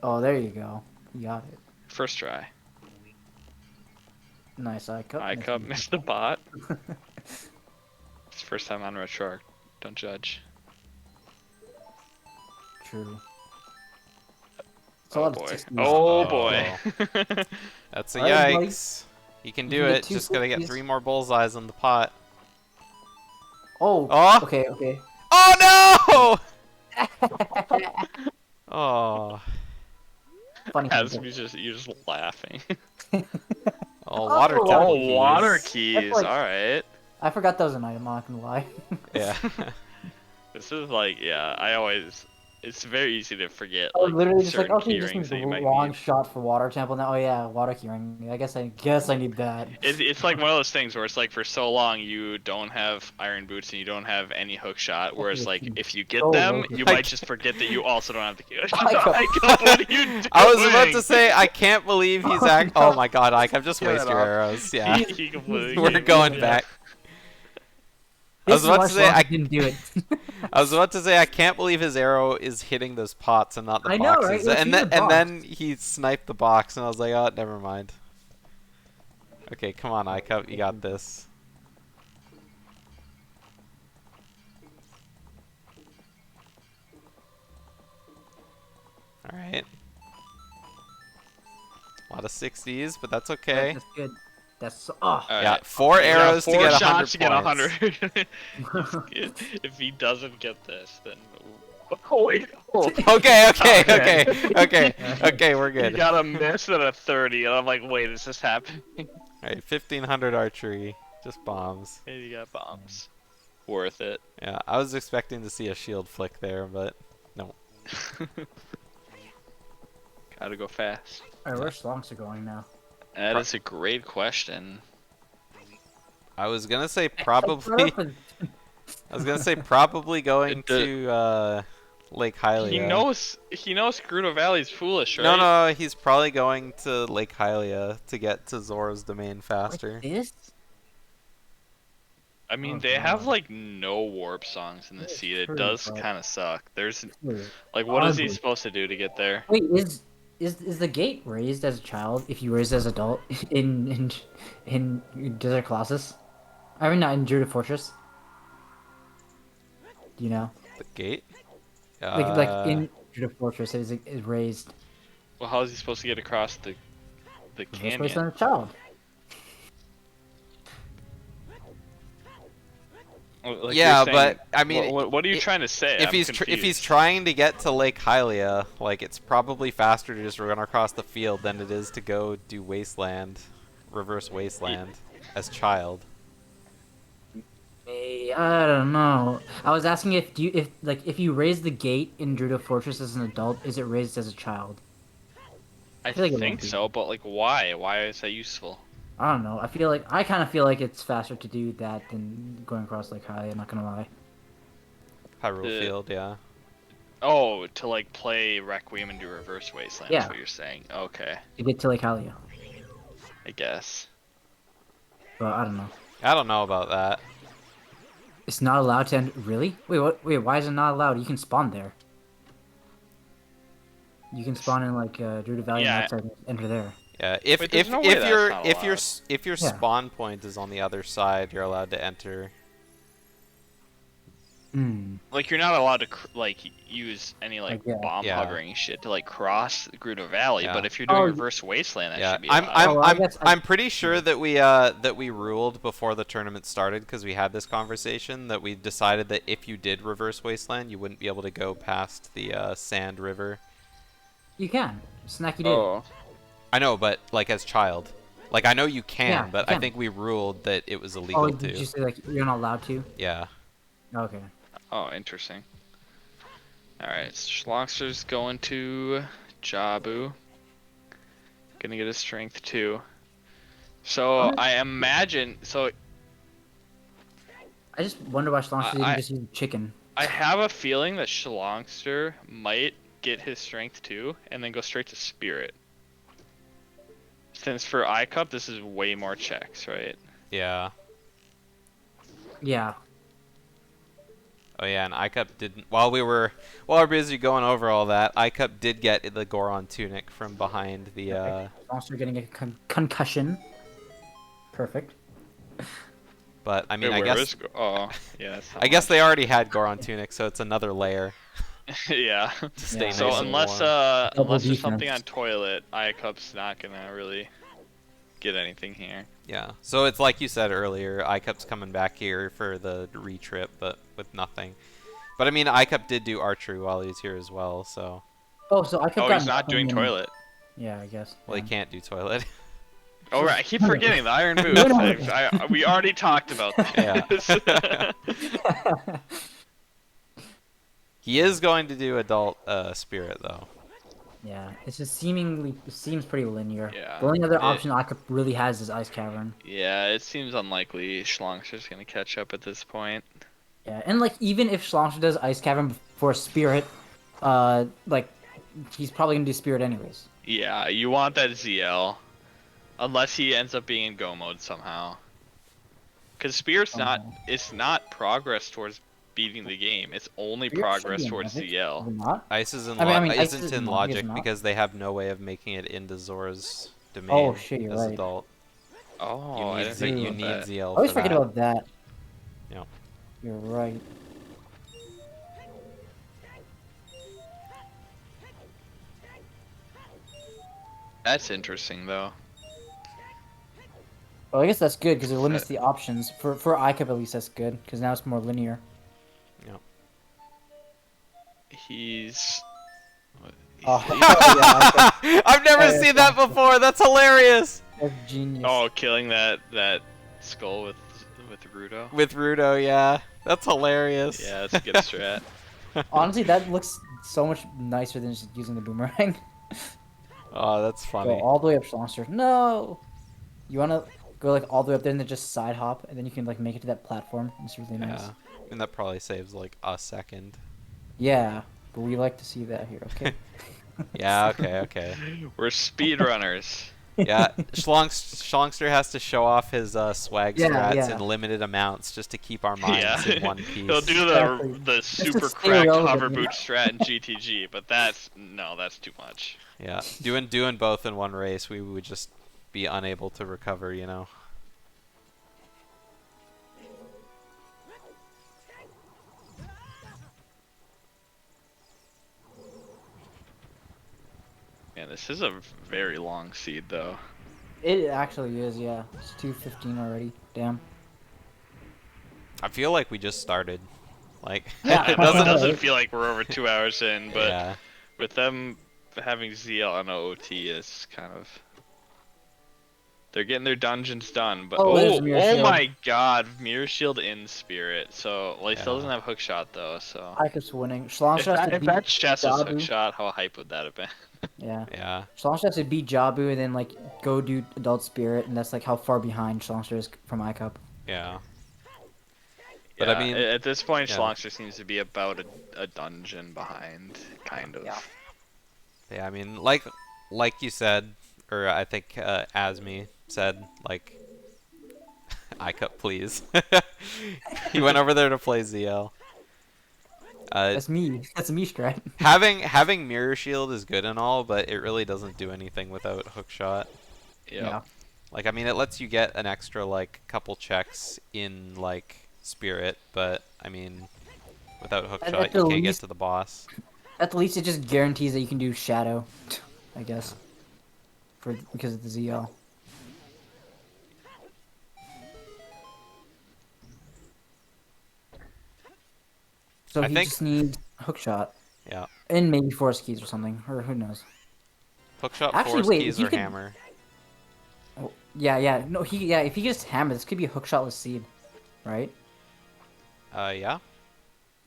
C: Oh, there you go. You got it.
A: First try.
C: Nice iCup.
A: iCup missed the bot. It's first time on RetroArch. Don't judge.
C: True. It's a
A: Oh
C: lot of
A: boy.
C: 60s.
A: Oh boy.
B: That's a
C: Alright, buddy.
B: yikes. You can
C: You
B: do
C: can get
B: it.
C: two
B: Just gotta get
C: cookies.
B: 3 more bullseyes on the pot.
C: Oh.
B: Oh!
C: Okay.
B: Oh no! Oh.
C: Funny.
A: Has me you're just laughing.
B: Oh, water
C: Oh,
B: temple
A: Oh, water
B: keys.
A: keys.
C: like-
A: Alright.
C: I forgot that was an item. I'm not gonna lie.
B: Yeah.
A: This is like, yeah, it's very easy to forget
C: I was
A: like
C: literally just like,
A: certain
C: okay, you just
A: keyrings that
C: need
A: you
C: the
A: might
C: long
A: need.
C: shot for water temple now. Oh yeah, water keyring. I guess I need that.
A: It's like one of those things where it's like for so long you don't have iron boots and you don't have any hook shot, whereas like if you get
C: So
A: them,
C: loaded.
A: you might just forget that you also don't have the key.
C: Iccup.
A: What are you doing?
B: I was about to say, I can't believe he's act.
C: no.
B: Oh my god, Ike, I've just
A: Get
B: wasted
A: it
B: your
A: off.
B: arrows. Yeah.
A: He completely
B: We're
A: gave
B: going
A: me-
B: back. I was
C: This is
B: about
C: why
B: to say, I
C: didn't do it.
B: I was about to say I can't believe his arrow is hitting those pots and not the
C: I know, right?
B: boxes.
C: It was
B: And
C: hitting
B: then
C: the
B: and then he sniped the box and I was like, oh, never mind. Okay, come on, iCup, you got this. All right. A lot of 60s, but that's okay.
C: That's good. Oh.
A: Alright.
B: Yeah, 4 arrows
A: four
B: to get 100
A: shots to get
B: points.
A: 100. If he doesn't get this, then oh wait.
B: Okay, we're
A: You
B: good.
A: got a miss and a 30, and I'm like, wait, is this happening?
B: Alright, 1500 archery. Just bombs.
A: Hey, you got bombs. Worth it.
B: Yeah, I was expecting to see a shield flick there, but no.
A: Gotta go fast.
C: Alright, where's Shlongster going now?
A: That is a great question.
B: I was gonna say probably. I was gonna say probably going to Lake Hylia.
A: He knows Gerudo Valley's foolish, right?
B: No, he's probably going to Lake Hylia to get to Zora's domain faster.
C: Like this?
A: I mean,
C: Oh,
A: they have
C: God.
A: like no warp songs in the
C: That's
A: seed. It
C: true,
A: does
C: but-
A: kind of suck. There's
C: Wait,
A: like, what is he
C: Oddly.
A: supposed to do to get there?
C: is the gate raised as a child if you raised as adult in Desert Colossus? I mean, not in Druid Fortress. Do you know?
B: The gate.
C: Like in Druid Fortress, it is raised.
A: Well, how is he supposed to get across the
C: It's
A: canyon?
C: based on a child.
A: Like
B: yeah,
A: you're saying-
B: but I mean,
A: what are you trying to say?
B: if
A: I'm
B: he's if he's
A: confused.
B: trying to get to Lake Hylia, like it's probably faster to just run across the field than it is to go do Wasteland, reverse Wasteland, as child.
C: I don't know. I was asking if you raise the gate in Drudo Fortress as an adult, is it raised as a child?
A: I
C: I feel like it won't
A: think
C: be.
A: so, but like, why? Why is that useful?
C: I don't know. I kind of feel like it's faster to do that than going across Lake Hylia. I'm not gonna lie.
B: Hyrule
A: The-
B: Field, yeah.
A: Oh, to like play Requiem and do Reverse Wasteland is
C: Yeah.
A: what you're saying. Okay,
C: To get to Lake Hylia,
A: I guess.
C: but I don't know.
B: I don't know about that.
C: It's not allowed to enter. Really? Wait, what? Wait, why is it not allowed? You can spawn there. You can spawn in like Druid Valley
A: Yeah.
C: and outside and enter there.
B: Yeah,
A: Wait, there's no way that's not
B: if your
C: Yeah.
B: spawn point is on the other side, you're allowed to enter.
C: Hmm.
A: Like you're not allowed to like use any
C: Like,
A: like
C: yeah.
A: bomb
B: Yeah.
A: hovering shit to like cross Grudo Valley,
B: Yeah.
A: but if you're doing
C: Oh,
A: Reverse Wasteland, that
B: Yeah,
A: should be
B: I'm
A: allowed.
B: I'm
C: Oh, well, I
B: I'm
C: guess
B: I'm pretty sure that we ruled before the tournament started because we had this conversation that we decided that if you did reverse wasteland, you wouldn't be able to go past the sand river.
C: You can. Snacky did.
A: Oh,
B: I know, but like as child, like I know you can,
C: Yeah,
B: but
C: you
B: I
C: can.
B: think we ruled that it was
C: Oh,
B: illegal
C: did you
B: to.
C: say like you're not allowed to?
B: Yeah.
C: Okay.
A: oh, interesting. All right, Shlongster's going to Jabu. Gonna get a strength 2. So
C: What?
A: I imagine. So
C: I just wonder why Shlongster didn't
A: I-
C: just use chicken.
A: I have a feeling that Shlongster might get his strength 2 and then go straight to Spirit. Since for iCup, this is way more checks, right?
B: Yeah.
C: Yeah.
B: Oh yeah, and iCup didn't. While we're busy going over all that, iCup did get the Goron tunic from behind the.
C: Shlongster getting a concussion. Perfect.
B: But I mean,
A: Wait,
B: I
A: where
B: guess
A: is oh yeah. That's not
B: I guess
A: much.
B: they already had Goron tunic, so it's another layer
A: yeah.
B: to stay
C: Yeah.
B: nice
A: So
B: and
A: unless
B: warm.
A: unless there's something on
C: defense.
A: toilet, iCup's not gonna really get anything here.
B: Yeah. So it's like you said earlier, iCup's coming back here for the retrip, but with nothing. But I mean, iCup did do archery while he was here as well, so
C: Oh, so I could.
A: Oh, he's not doing toilet.
C: Yeah, I guess.
B: well, he
C: yeah.
B: can't do toilet.
A: Oh right, I keep forgetting the Iron Boots.
C: No, no.
A: We already talked about this.
B: He is going to do adult spirit though.
C: Yeah, it's just it seems pretty linear.
A: Yeah,
C: The only other
A: it-
C: option I could really has is Ice Cavern.
A: Yeah, it seems unlikely Schlongster's gonna catch up at this point.
C: Yeah, and like even if Shlongster does Ice Cavern for Spirit, like he's probably gonna do Spirit anyways.
A: Yeah, you want that ZL. Unless he ends up being in Go mode somehow. Because Spirit's it's not progress towards beating the game. It's only
C: Spirit should
A: progress
C: be in
A: towards
C: Logic,
A: ZL.
C: is it not?
B: Ice is in
C: I mean, Ice
B: isn't
C: is
B: in
C: in Logic,
B: logic
C: is it not?
B: because they have no way of making it into Zora's domain
C: Oh, shit, you're
B: as
C: right.
B: adult.
A: Oh,
B: You
A: I
B: need
A: didn't
B: Z-
A: think
B: you
A: about
B: need
A: that.
B: ZL
C: I always
B: for
C: forget
B: that.
C: about that.
B: Yep.
C: You're right.
A: That's interesting though.
C: Well, I guess that's good because it limits the options. For iCup at least that's good because now it's more linear.
A: He's.
C: Oh, yeah,
B: I've never
C: yeah,
B: seen that before. That's hilarious.
C: that's genius.
A: Oh, killing that skull with Rudo.
B: With Rudo, yeah, that's hilarious.
A: Yeah, that's a good strat.
C: Honestly, that looks so much nicer than just using the boomerang.
B: Oh, that's
C: Go
B: funny.
C: all the way up Shlongster. No! You wanna go like all the way up there and then just side hop and then you can like make it to that platform. It's really nice.
B: Yeah, and that probably saves like a second.
C: Yeah, but we like to see that here, okay?
B: Yeah, okay.
A: We're speedrunners.
B: Yeah, Shlongster has to show off his swag
C: Yeah,
B: strats
C: yeah.
B: in limited amounts just to keep our minds
A: Yeah.
B: in one piece.
A: He'll do
C: Exactly.
A: the
C: to
A: super
C: stay
A: cracked
C: relevant,
A: hover
C: you know?
A: boot strat in GTG, but that's too much.
B: Yeah, doing both in one race, we would just be unable to recover, you know.
A: Man, this is a very long seed though.
C: It actually is, yeah. It's 2:15 already. Damn.
B: I feel like we just started. Like,
C: Yeah.
A: It doesn't feel like we're over 2 hours in, but
B: yeah.
A: with them having ZL on OOT is kind of. They're getting their dungeons done, but
C: Oh, there's
A: oh,
C: a mirror
A: oh
C: shield.
A: my God, mirror shield in spirit. So well, he still
B: Yeah.
A: doesn't have hook shot though. So
C: Icup's winning.
A: if
C: Shlongster has to
A: if
C: beat
A: that chest was hook
C: Jabu.
A: shot, how hype would that have been?
C: Yeah.
B: Yeah.
C: Shlongster has to beat Jabu and then like go do Adult Spirit, and that's like how far behind Shlongster is from Icup.
B: Yeah. But
A: Yeah,
B: I mean,
A: at this point,
B: yeah.
A: Shlongster seems to be about a dungeon behind, kind of.
C: Yeah.
B: Yeah, I mean, like you said, or I think Asmi said, like, iCup, please. He went over there to play ZL.
C: That's me. That's a me strat.
B: Having Mirror Shield is good and all, but it really doesn't do anything without Hookshot.
A: Yep.
C: Yeah.
B: Like, I mean, it lets you get an extra, like, couple checks in, like, Spirit, but, I mean, without Hookshot,
C: at
B: you
C: the
B: can't get
C: least-
B: to the boss.
C: At the least, it just guarantees that you can do Shadow, I guess, because of the ZL. So
B: I
C: he
B: think-
C: just needs Hookshot
B: Yeah.
C: and maybe Force Keys or something, or who knows.
B: Hookshot,
C: Actually,
B: Force
C: wait,
B: Keys,
C: you
B: or
C: could-
B: Hammer.
C: Oh, yeah. No, if he gets Hammer, this could be a Hookshotless Seed, right?
B: Yeah.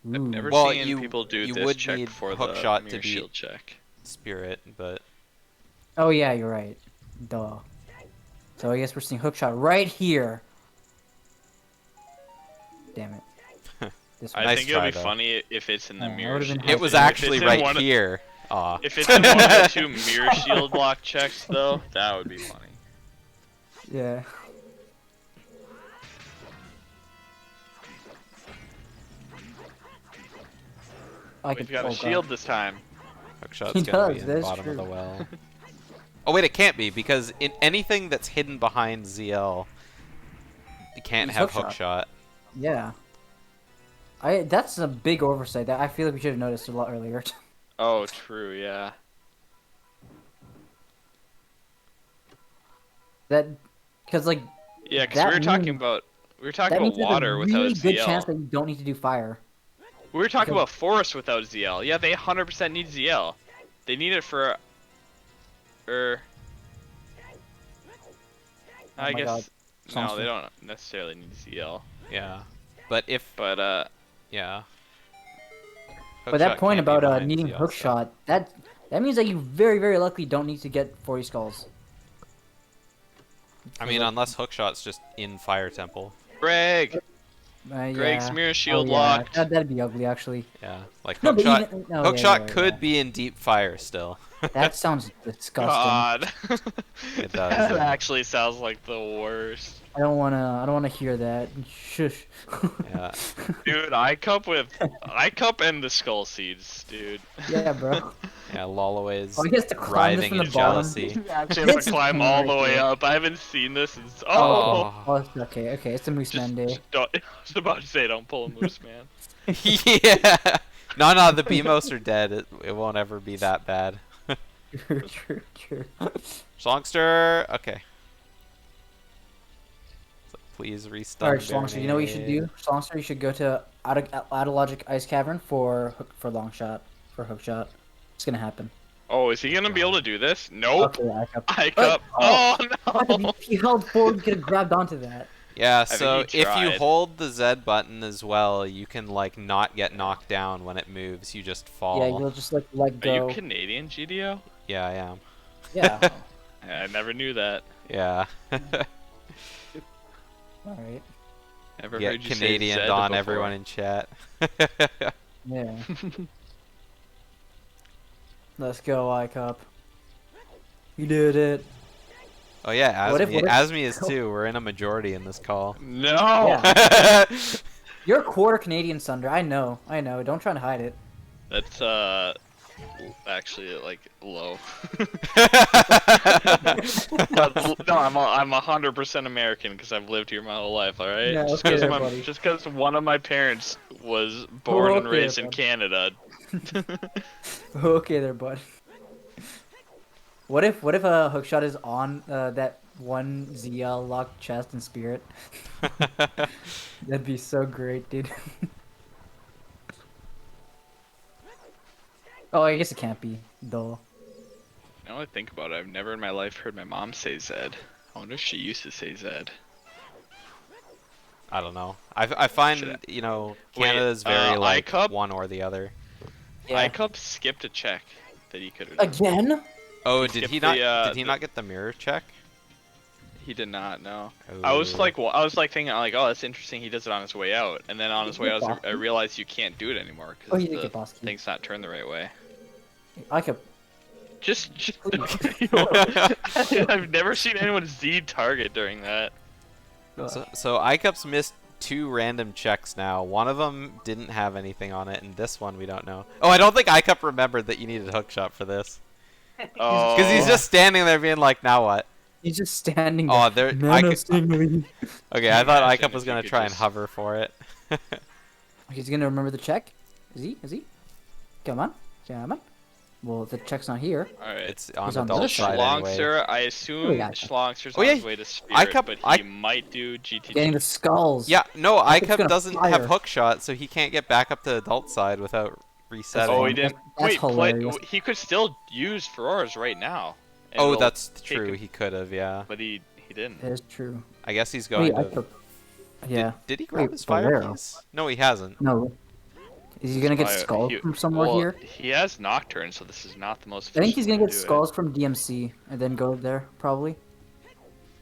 A: I've
C: Ooh.
A: never
B: Well,
A: seen people do
B: you
A: this
B: would
A: check
B: need
A: before
B: Hookshot
A: the
B: to
A: mirror
B: beat-
A: shield check.
B: Spirit, but
C: Oh yeah, you're right. Duh. So I guess we're seeing Hookshot right here. Damn it. This one.
A: I
B: Nice
A: think it'll
B: try,
A: be
B: though.
A: funny if it's in the
C: Oh, that
A: mirror
C: would've been
A: shield.
B: it was
C: If it's
B: actually
A: in
B: right
A: one of-
B: here. Aw.
A: If it's in one of the two mirror shield block checks, though, that would be funny.
C: Yeah.
A: We've got a shield this time.
B: Hookshot's
C: He
B: gonna be
C: does,
B: in the
C: that's
B: bottom of the
C: true.
B: well. Oh wait, it can't be, because in anything that's hidden behind ZL, it can't
C: It's
B: have
C: Hookshot.
B: Hookshot.
C: Yeah. That's a big oversight. That I feel like we should have noticed a lot earlier.
A: Oh, true, yeah.
C: That, because like
A: Yeah, because
C: That
A: we were talking
C: means-
A: about
C: that means there's
A: water
C: a
A: without
C: really good
A: ZL.
C: chance that you don't need to do fire.
A: We were talking
C: because-
A: about forest without ZL. Yeah, they 100% need ZL. They need it for, I
C: my
A: guess
C: God. Sounds
A: no, they
C: fun.
A: don't necessarily need ZL.
B: Yeah, but if
A: But
B: yeah.
C: But that
B: Hookshot
C: point
B: can't be
C: about
B: behind
C: needing
B: ZL,
C: Hookshot, that means that you very, very likely don't need to get 40 skulls.
B: I mean, unless Hookshot's just in Fire Temple.
A: Greg, Greg's
C: Yeah.
A: mirror shield
C: yeah.
A: locked.
C: That'd be ugly, actually.
B: Yeah, like
C: No, but
B: Hookshot.
C: even, no,
B: Hookshot
C: yeah,
B: could be in Deep Fire still.
C: That sounds disgusting.
A: God.
B: It does,
A: That
B: yeah.
A: actually sounds like the worst.
C: I don't wanna hear that. Shush.
B: Yeah.
A: Dude, iCup and the skull seeds, dude.
C: Yeah, bro.
B: Yeah, Lolaway's
C: Oh, he has to climb this
B: writhing
C: from
B: in
C: the bottom.
B: jealousy.
A: Actually, have
C: It's
A: to climb
C: a
A: all
C: pain
A: the
C: right
A: way
C: there.
A: up. I haven't seen this since.
C: Oh,
A: Oh,
C: it's okay. It's a Moose Man day.
A: don't, I was about to say, don't pull a moose, man.
B: Yeah. No, the BMOs are dead. It won't ever be that bad.
C: True.
B: Shlongster. Okay. So please restart.
C: Alright, Shlongster, you know what you should do? Shlongster, you should go to Autologic Ice Cavern for Longshot, for Hookshot. It's gonna happen.
A: Oh, is he gonna be able to do this? Nope.
C: Okay, Icup.
A: iCup.
C: Oh.
A: Oh no.
C: If you held forward, you could have grabbed onto that.
B: Yeah,
A: think
B: so
A: he
B: if you
A: tried.
B: hold the Z button as well, you can like not get knocked down when it moves. You just fall.
C: Yeah, you'll just like let
A: Are
C: go.
A: you Canadian, GDO?
B: Yeah, I am.
C: Yeah.
A: I never knew that.
B: Yeah.
C: Alright.
A: Never
B: Get
A: heard you
B: Canadian
A: say Zed
B: on
A: before.
B: everyone in chat.
C: Yeah. Let's go, Icup. You did it.
B: Oh yeah,
C: What if-
B: Asmi,
C: what if-
B: Asmi is too. We're in a majority in this call.
A: No.
C: Yeah. You're a quarter Canadian, Sunder. I know. Don't try to hide it.
A: That's actually like low. No, I'm 100% American because I've lived here my whole life. All right.
C: Yeah,
A: just
C: okay
A: because
C: there, buddy.
A: just because one of my parents was born and
C: Okay
A: raised
C: there,
A: in
C: buddy.
A: Canada.
C: Okay there, bud. What if a Hookshot is on that one ZL locked chest in Spirit? That'd be so great, dude. Oh, I guess it can't be. Duh.
A: Now I think about it, I've never in my life heard my mom say Zed. I wonder if she used to say Zed.
B: I don't know. I find,
A: Should
B: you know,
A: Wait,
B: Canada's very like
A: iCup?
B: one or the other.
D: Yeah.
A: iCup skipped a check that he could have done.
C: Again?
B: Oh,
A: He
B: did
A: skipped
B: he not?
A: the,
B: Did he not get the mirror check?
A: He did not, no.
B: Ooh.
A: I was like thinking, like, oh, that's interesting. He does it on his way out, and then on his way out, I realized you can't do it anymore
C: Oh,
A: because
C: he did
A: the
C: get boss key.
A: thing's not turned the right way.
C: I could.
A: Just I've never seen anyone Z target during that.
B: So iCup's missed 2 random checks now. One of them didn't have anything on it, and this one we don't know. Oh, I don't think iCup remembered that you needed hookshot for this.
A: Oh,
B: Because he's just standing there being like, now what?
C: He's just standing there.
B: Oh, there. Okay, I thought
A: Imagine
B: iCup
A: if
B: was
A: you
B: gonna
A: could
B: try and
A: just-
B: hover for it.
C: He's gonna remember the check. Is he? Is he? Come on. Come on. Well, the check's not here.
A: all right.
B: It's on
C: He's
B: the
C: on the
B: adult
C: other side
B: side anyway.
A: Shlongster, I
C: Here
A: assume
C: we go.
A: Schlongster's
B: Oh,
A: on
B: yeah,
A: his way to Spirit,
B: iCup-
A: but he might do GTG.
C: Getting the skulls.
B: Yeah, no,
C: iCup's
B: iCup
C: gonna
B: doesn't
C: fire.
B: have hookshot, so he can't get back up to the adult side without resetting.
A: Oh, he
C: That's-
A: didn't.
C: that's
A: Wait,
C: hilarious.
A: he could still use Ferora's right now. and
B: Oh,
A: it'll
B: that's
A: take
B: true.
A: him-
B: He could have, yeah.
A: But he didn't.
C: That is true.
B: I guess he's going
C: Wait,
B: to.
C: Yeah.
B: Did he grab
C: Wait,
B: his fire
C: Bolero.
B: keys? No, he hasn't.
C: No. Is he gonna get
A: Fire-
C: skulls
A: he-
C: from somewhere
A: well,
C: here?
A: He has Nocturne, so this is not the most.
C: I think he's
A: efficient
C: gonna
A: way
C: get
A: to do it.
C: skulls from DMC and then go there, probably.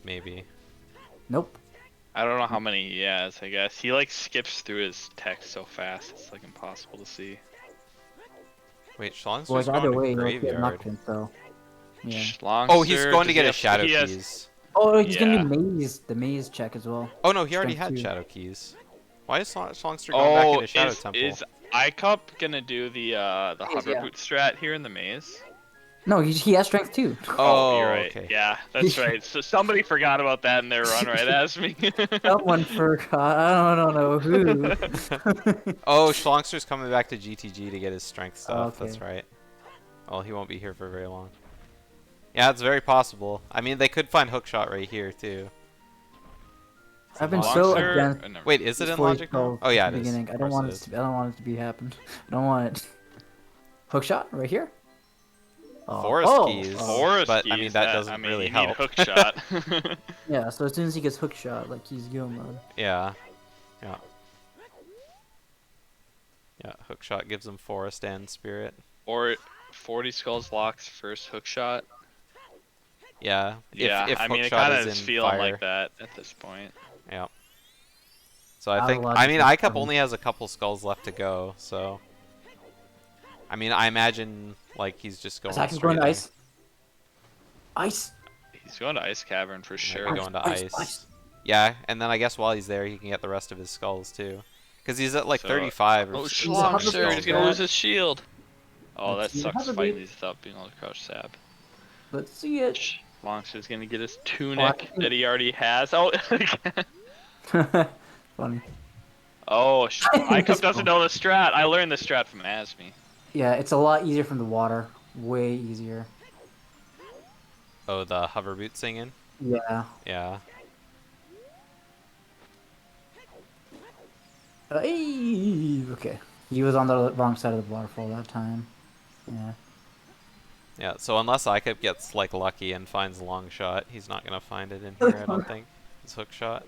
B: Maybe.
C: Nope.
A: I don't know how many he has. I guess he like skips through his text so fast. It's like impossible to see.
B: Wait, Schlongster's
C: Well,
B: going
C: either
B: to
C: way, he'll get
B: graveyard.
C: Nocturne, so. Yeah.
A: Shlongster,
B: Oh, he's going to
A: does
B: get
A: he
B: his shadow
A: he has-
B: keys.
C: Oh, he's gonna
A: Yeah.
C: do the maze check as well.
B: Oh no, he already
C: Strength
B: had
C: 2.
B: shadow keys. Why is Schlongster going back
A: Oh,
B: into Shadow Temple?
A: is iCup gonna do the hover
C: yeah.
A: boot strat here in the maze?
C: No, he has strength too.
B: Oh,
A: you're right.
B: okay.
A: Yeah, that's right. So somebody forgot about that in their run, right? As me.
C: Someone forgot. I don't know who.
B: Oh, Schlongster's coming back to GTG to get his strength stuff.
C: Okay.
B: That's right. Well, he won't be here for very long. Yeah, it's very possible. I mean, they could find hookshot right here too.
C: I've been so
A: Shlongster-
C: against.
A: never
B: Wait, is it in
C: 40
B: logic now?
C: skulls
B: Oh yeah,
C: at
B: it
C: the
B: is.
C: beginning. I
B: Of
C: don't
B: course
C: want
B: it
C: it.
B: is.
C: I don't want it to be happen. I don't want it. Hookshot right here. Oh.
B: Forest
C: oh,
B: keys.
C: oh.
B: Forest but, I mean, that doesn't
A: I mean,
B: really
A: you
B: help.
A: Need hook shot.
C: Yeah. So as soon as he gets hookshot, like he's go mode.
B: Yeah. Yeah. Yeah, hookshot gives him forest and spirit.
A: Or 40 skulls locks first hook shot.
B: Yeah.
A: Yeah,
B: if
A: I mean, it
B: hookshot
A: kind
B: is
A: of
B: in
A: is feeling
B: fire.
A: like that at this point.
B: Yeah. So I
C: Not
B: think,
C: a lot
B: I
C: to
B: mean,
C: pick
B: iCup
C: from.
B: only has a couple skulls left to go, so. I mean, I imagine, like, he's just going
C: Attack is
B: straight
C: going to
B: there.
C: ice. Ice.
A: He's going to Ice Cavern for
B: Might
A: sure.
B: be going to
C: Ice,
B: ice.
C: ice.
B: Yeah, and then I guess while he's there, he can get the rest of his skulls, too. Because he's at, like,
A: So-
B: 35 or
A: Oh,
B: something.
A: Shlongster, he's gonna
C: that.
A: lose his shield. Oh, that
C: Let's see what
A: sucks
C: happens.
A: fighting these without being able to crouch sab.
C: Let's see it.
A: Shlongster's gonna get his
C: Oh,
A: tunic
C: think-
A: that he already has. Oh,
C: Funny.
A: oh, iCup doesn't know the strat. I learned the strat from Asmi.
C: Yeah, it's a lot easier from the water. Way easier.
B: Oh, the hover boot singing?
C: Yeah.
B: Yeah.
C: Okay. He was on the wrong side of the waterfall that time. Yeah.
B: Yeah, so unless iCup gets, like, lucky and finds long shot, he's not going to find it in here, I don't think. His hook shot.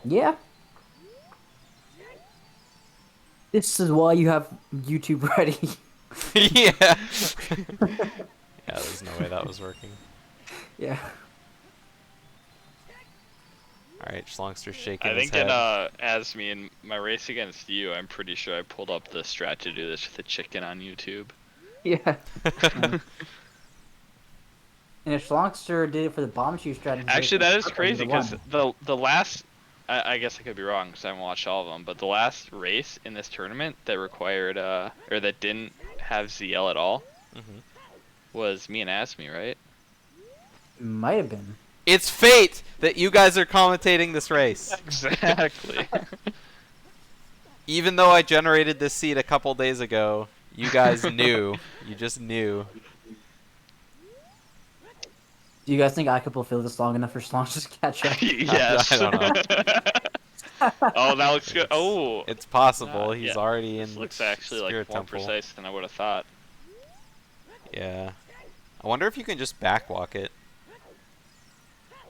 C: Yeah. This is why you have YouTube ready.
B: Yeah. Yeah, there's no way that was working.
C: Yeah.
B: Alright, Schlongster's shaking
A: I
B: his
A: think
B: head.
A: in Asmi in my race against you, I'm pretty sure I pulled up the strat to do this with a chicken on YouTube.
C: Yeah. And if Shlongster did it for the bomb shoe strategy.
A: Actually, that is crazy
C: because
A: because the last, I guess I could be wrong because I haven't watched all of them, but the last race in this tournament that required or that didn't have ZL at all
B: Mhm.
A: was me and Asmi, right?
C: might have been.
B: It's fate that you guys are commentating this race.
A: Exactly.
B: Even though I generated this seed a couple days ago, you guys knew. You just knew.
C: Do you guys think icupspeed will feel this long enough for Shlongster to catch up?
A: Yes.
B: I don't know.
A: Oh, that looks good. Oh,
B: It's possible. He's
A: yeah.
B: already
A: this
B: in
A: looks actually like
B: Spirit
A: more
B: Temple.
A: precise than I would have thought.
B: Yeah. I wonder if you can just backwalk it.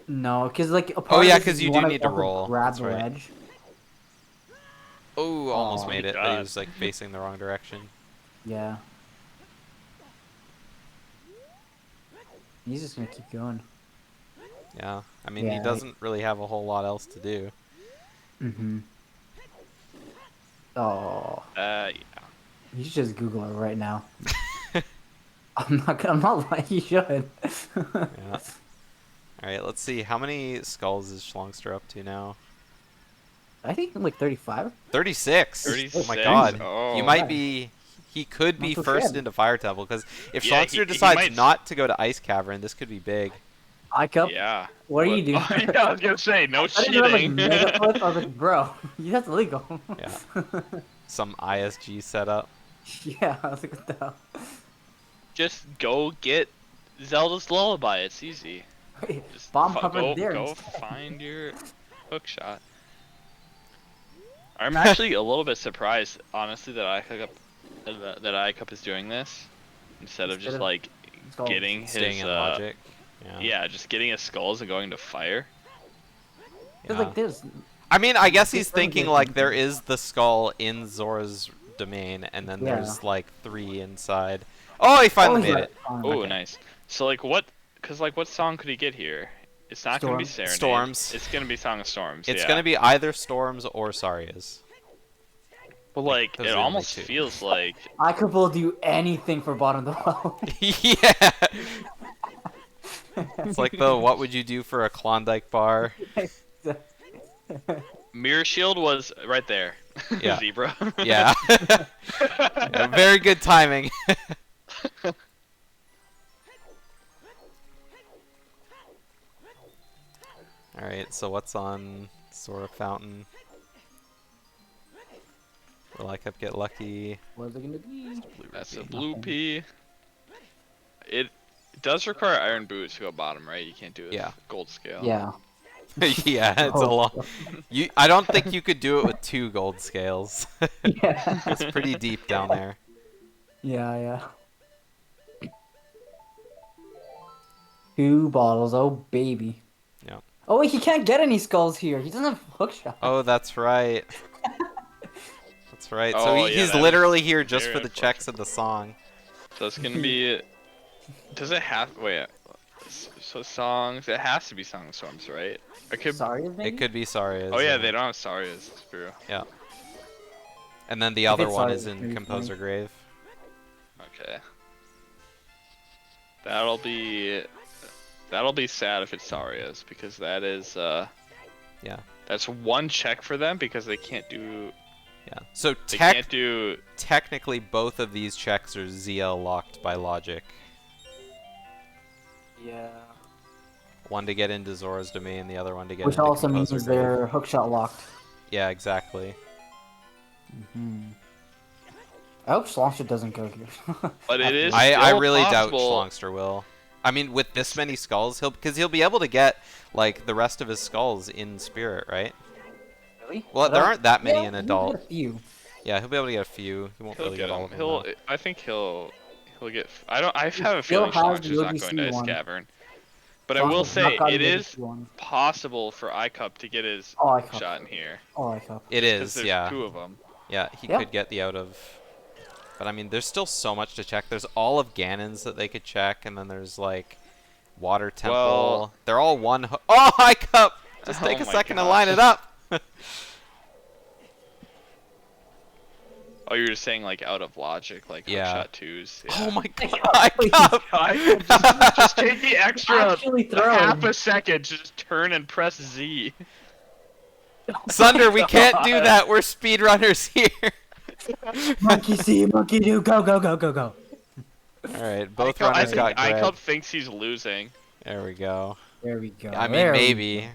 C: No, because like a
B: Oh,
C: part
B: yeah,
C: of this
B: 'cause
C: is
B: you do
C: wanna
B: need to
C: also
B: roll.
C: grab
B: That's
C: the
B: right.
C: ledge.
B: Oh, almost
C: Oh
B: made
A: my
B: it, but he
A: God.
B: was like facing the wrong direction.
C: Yeah. He's just gonna keep going.
B: Yeah, I mean, he
C: Yeah.
B: doesn't really have a whole lot else to do.
C: Mm-hmm. Oh,
A: Yeah.
C: you should just Google it right now. I'm not lying. You should.
B: Yeah. Alright, let's see. How many skulls is Shlongster up to now?
C: I think like 35.
B: 36!
A: 36.
B: Oh my god.
A: Oh.
B: You might be... He could be
C: Not so
B: first
C: shabby.
B: into Fire Temple, because if
A: Yeah,
B: Shlongster
A: he
B: decides
A: might-
B: not to go to Ice Cavern, this could be big.
C: iCup.
A: Yeah.
C: What are you doing?
A: Oh, yeah, I was gonna say no
C: I didn't know, like,
A: cheating.
C: mega flip. I was like, bro, that's illegal.
B: Yeah. Some ISG setup.
C: Yeah, I was like, what the hell?
A: Just go get Zelda's Lullaby. It's easy.
C: Wait,
A: Just
C: bomb
A: go
C: hover there.
A: go
C: instead.
A: find your hook shot. I'm actually a little bit surprised, honestly, that iCup is doing this instead of just like
C: Skulls.
A: getting
B: Staying
A: his
B: in logic.
A: yeah, just getting his skulls and going to fire.
C: Cause like this.
B: I mean, I guess he's
C: It's very
B: thinking
C: good.
B: like there is the skull in Zora's domain, and then
C: Yeah.
B: there's like 3 inside. Oh, he finally
C: he's
B: made
C: right.
B: it.
A: Oh,
C: Okay.
A: nice. So like what? Cause like what song could he get here? It's not gonna be
C: Storm.
A: Serenade.
B: Storms.
A: It's gonna be Song of Storms.
B: It's
A: yeah.
B: gonna be either Storms or Saria's.
A: But like
B: those
A: it
B: are the only
A: almost
B: two.
A: feels like
C: iCup will do anything for bottom of the well.
B: Yeah. It's like the what would you do for a Klondike bar?
A: Mirror Shield was right there.
B: Yeah.
A: Zebra.
B: Yeah. Yeah, very good timing. Alright, so what's on Zora Fountain? Will I kept get lucky?
C: What's it gonna be?
A: That's a blue pea. It does require iron boots to go bottom, right? You can't do it with
B: Yeah.
A: gold scale.
C: Yeah.
B: Yeah, it's a
C: Oh.
B: lot. I don't think you could do it with 2 gold scales.
C: Yeah.
B: It's pretty deep down there.
C: Yeah. 2 bottles. Oh baby.
B: Yeah.
C: Oh wait, he can't get any skulls here. He doesn't have hook shot.
B: Oh, that's right. That's right. So
A: Oh, yeah,
B: he's
A: that
B: literally
A: is
B: here just
A: very
B: for the checks of the song.
A: So it's gonna be. Does it have? Wait. So songs. It has to be Song of Storms, right? It could.
C: Sorry, maybe?
B: It could be Saria's.
A: Oh yeah, they don't have Saria's. It's true.
B: And then the
C: If
B: other
C: it's
B: one
C: Saria's,
B: is
C: maybe
B: in
C: it's
B: Composer Grave.
A: Okay. That'll be sad if it's Saria's because that is
B: Yeah.
A: that's one check for them because they can't do
B: Yeah. So
A: they can't do
B: technically both of these checks are ZL locked by logic.
C: Yeah.
B: One to get into Zora's domain, the other one to get
C: Which
B: into
C: also means
B: Composer Grave.
C: they're hookshot locked.
B: Yeah, exactly.
C: I hope Shlongster doesn't go here.
A: but it is
B: I
A: still
B: really doubt
A: possible.
B: Shlongster will. I mean, with this many skulls, he'll be able to get like the rest of his skulls in Spirit, right?
C: Really?
B: Well, there aren't that many
C: Yeah,
B: in
C: he
B: Adult.
C: got a few.
B: Yeah, he'll be able to get a few. He won't
A: He'll
B: really
A: get
B: get all
A: them.
B: of them. though.
A: I think he'll get. I have a
C: Still
A: feeling
C: has
A: Shlongster's not
C: the
A: going to Ice
C: one.
A: Cavern. But I will
C: Shlongster's
A: say
C: not got
A: it
C: the
A: is
C: one.
A: possible for iCup to get his
C: Oh, iCup.
A: shot in here
C: Oh, iCup.
B: It
A: because
B: is,
A: there's
B: yeah.
A: 2 of them.
B: Yeah, he
C: Yeah.
B: could get the out of. But I mean, there's still so much to check. There's all of Ganon's that they could check, and then there's like Water Temple.
A: Well-
B: They're all one. Oh, High Cup! Just
A: Oh
B: take a
A: my
B: second to
A: gosh.
B: line it up.
A: Oh, you're just saying like out of logic, like
B: Yeah.
A: hookshot 2s.
B: Oh my
C: God,
B: god, High
C: please.
B: Cup!
A: just take the extra
C: Actually throw
A: half
C: him.
A: a second to just turn and press Z.
B: Sunder, we can't do that. We're speedrunners here.
C: Monkey see, monkey do. Go, go, go, go, go.
B: All right, both
A: I
B: runners
A: think
B: got Greg.
A: iCup thinks he's losing.
B: There we go.
C: There we go.
B: I mean,
C: There we
B: maybe
C: go.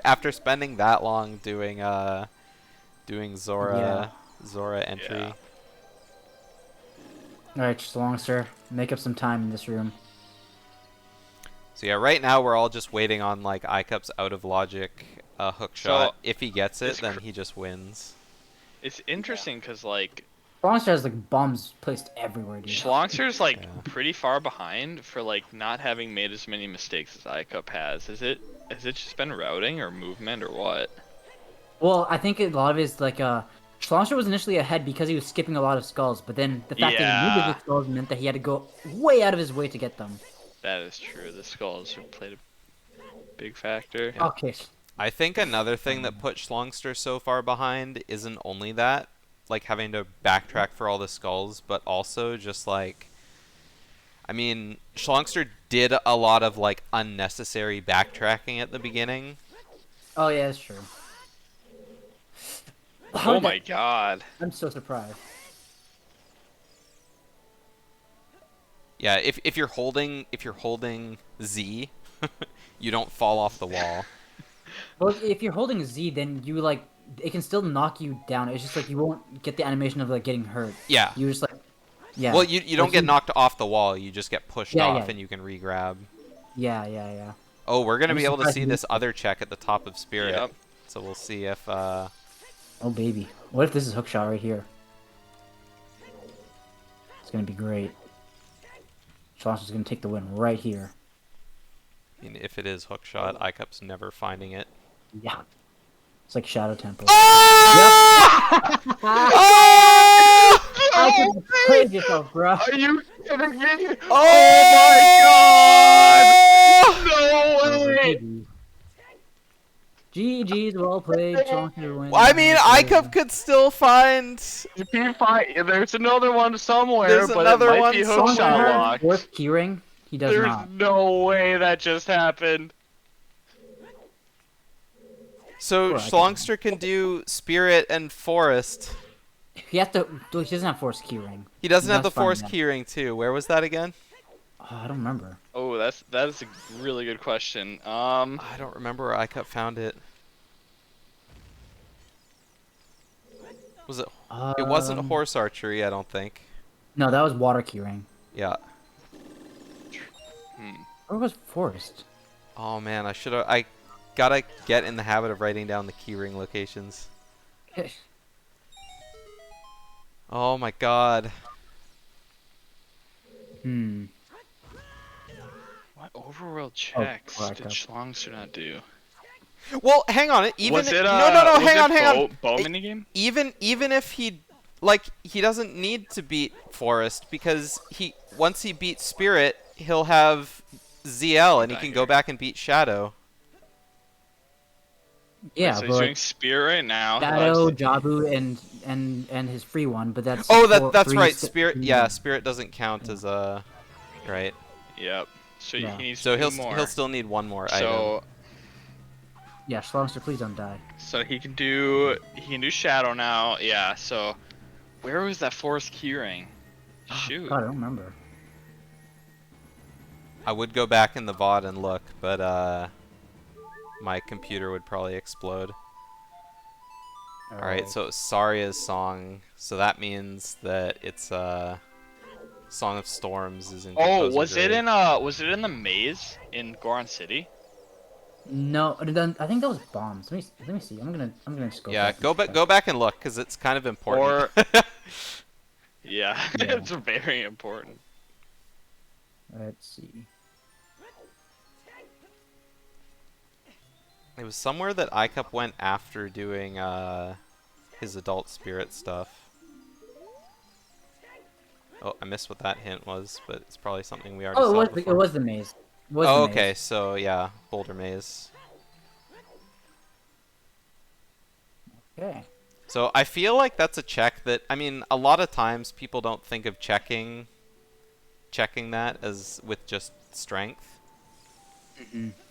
B: after spending that long doing Zora entry.
A: Yeah.
C: Alright, Shlongster, make up some time in this room.
B: So yeah, right now we're all just waiting on like iCup's out of logic hook shot. If he gets it,
A: it's
B: then he just wins.
A: It's interesting because like
C: Shlongster has like bombs placed everywhere, dude.
A: Shlongster's like
B: Yeah.
A: pretty far behind for like not having made as many mistakes as iCup has. Is it has it just been routing or movement or what?
C: Well, I think a lot of it is like Shlongster was initially ahead because he was skipping a lot of skulls, but then the fact that he needed
A: Yeah.
C: the skulls meant that he had to go way out of his way to get them.
A: That is true. The skulls have played a big factor.
B: Yeah.
C: Okay.
B: I think another thing that put Shlongster so far behind isn't only that, like having to backtrack for all the skulls, but also just like, I mean, Shlongster did a lot of like unnecessary backtracking at the beginning.
C: Oh yeah, that's true.
A: Oh my god.
C: I'm so surprised.
B: Yeah, if you're holding Z, you don't fall off the wall.
C: Well, if you're holding Z, then you like it can still knock you down. It's just like you won't get the animation of like getting hurt.
B: Yeah.
C: You just like, yeah.
B: Well, you don't
C: Like,
B: get knocked off the wall. You just get pushed
C: Yeah,
B: off,
C: yeah.
B: and you can re-grab.
C: Yeah.
B: Oh, we're gonna
C: I'm
B: be able to
C: surprised
B: see
C: you-
B: this other check at the top of Spirit.
A: Yep.
B: So we'll see if
C: Oh baby, what if this is hookshot right here? It's gonna be great. Shlongster's gonna take the win right here.
B: I mean, if it is hookshot, iCup's never finding it.
C: Yeah. It's like Shadow Temple.
B: Oh!
C: I can praise yourself, bro.
A: Are you kidding me?
B: Oh
A: No way!
C: GG. GG's, well played. Shlongster wins.
B: I mean, iCup could still find.
A: If he there's another one somewhere,
B: There's
A: but
B: another
A: it might
B: one
A: be
B: somewhere.
A: hookshot locked.
C: Fourth keyring. He does
A: There's
C: not.
A: no way that just happened.
B: So
C: Poor iCup.
B: Shlongster can do Spirit and Forest.
C: He has to. He doesn't have force keyring.
B: He doesn't have the
C: That's fine
B: Forest
C: then.
B: keyring too. Where was that again?
C: Oh, I don't remember.
A: Oh, that is a really good question.
B: I don't remember where iCup found it. Was it? It wasn't horse archery, I don't think.
C: No, that was water keyring.
B: Yeah.
C: Or was forest?
B: Oh man, I should have. I gotta get in the habit of writing down the keyring locations. Oh my god.
C: Hmm.
A: What overworld checks
C: poor
A: did
C: iCup.
A: Shlongster not do?
B: Well, hang on. Even
A: Was it
B: no,
A: was
B: hang
A: it
B: on.
A: bow minigame?
B: Even if he he doesn't need to beat Forest because once he beats Spirit, he'll have ZL and he
A: Not
B: can go
A: here.
B: back and beat Shadow.
C: Yeah,
A: So he's
C: but
A: doing Spear right now.
C: Shadow, Jabu, and his free one, but that's.
B: Oh,
C: four-
B: that's
C: three
B: right.
C: st-
B: Spirit,
C: three-
B: yeah, Spirit doesn't count as a right.
A: Yep. So
C: Yeah.
A: he needs
B: So
A: two more.
B: he'll still need one more item.
A: So
C: Yeah, Shlongster, please don't die.
A: he can do Shadow now. Yeah. So where was that forest keyring? Shoot.
C: God, I don't remember.
B: I would go back in the VOD and look, but my computer would probably explode. Alright, so it's Saria's song, so that means that it's Song of Storms is in
A: Oh,
B: Composer
A: was it
B: Grade.
A: in the maze in Goron City?
C: No, I think that was bombs. Let me see. I'm gonna just go.
B: Yeah,
C: back and
B: go back
C: check.
B: go back and look cuz it's kind of important.
A: Yeah,
C: Yeah.
A: it's very important.
C: Let's see.
B: It was somewhere that iCup went after doing his adult spirit stuff. Oh, I missed what that hint was, but it's probably something we already
C: Oh,
B: saw
C: it
B: before.
C: was the maze. It was
B: Oh,
C: the
B: okay,
C: maze.
B: so yeah, Boulder Maze.
C: Okay.
B: So I feel like that's a check that, I mean, a lot of times people don't think of checking that as with just strength.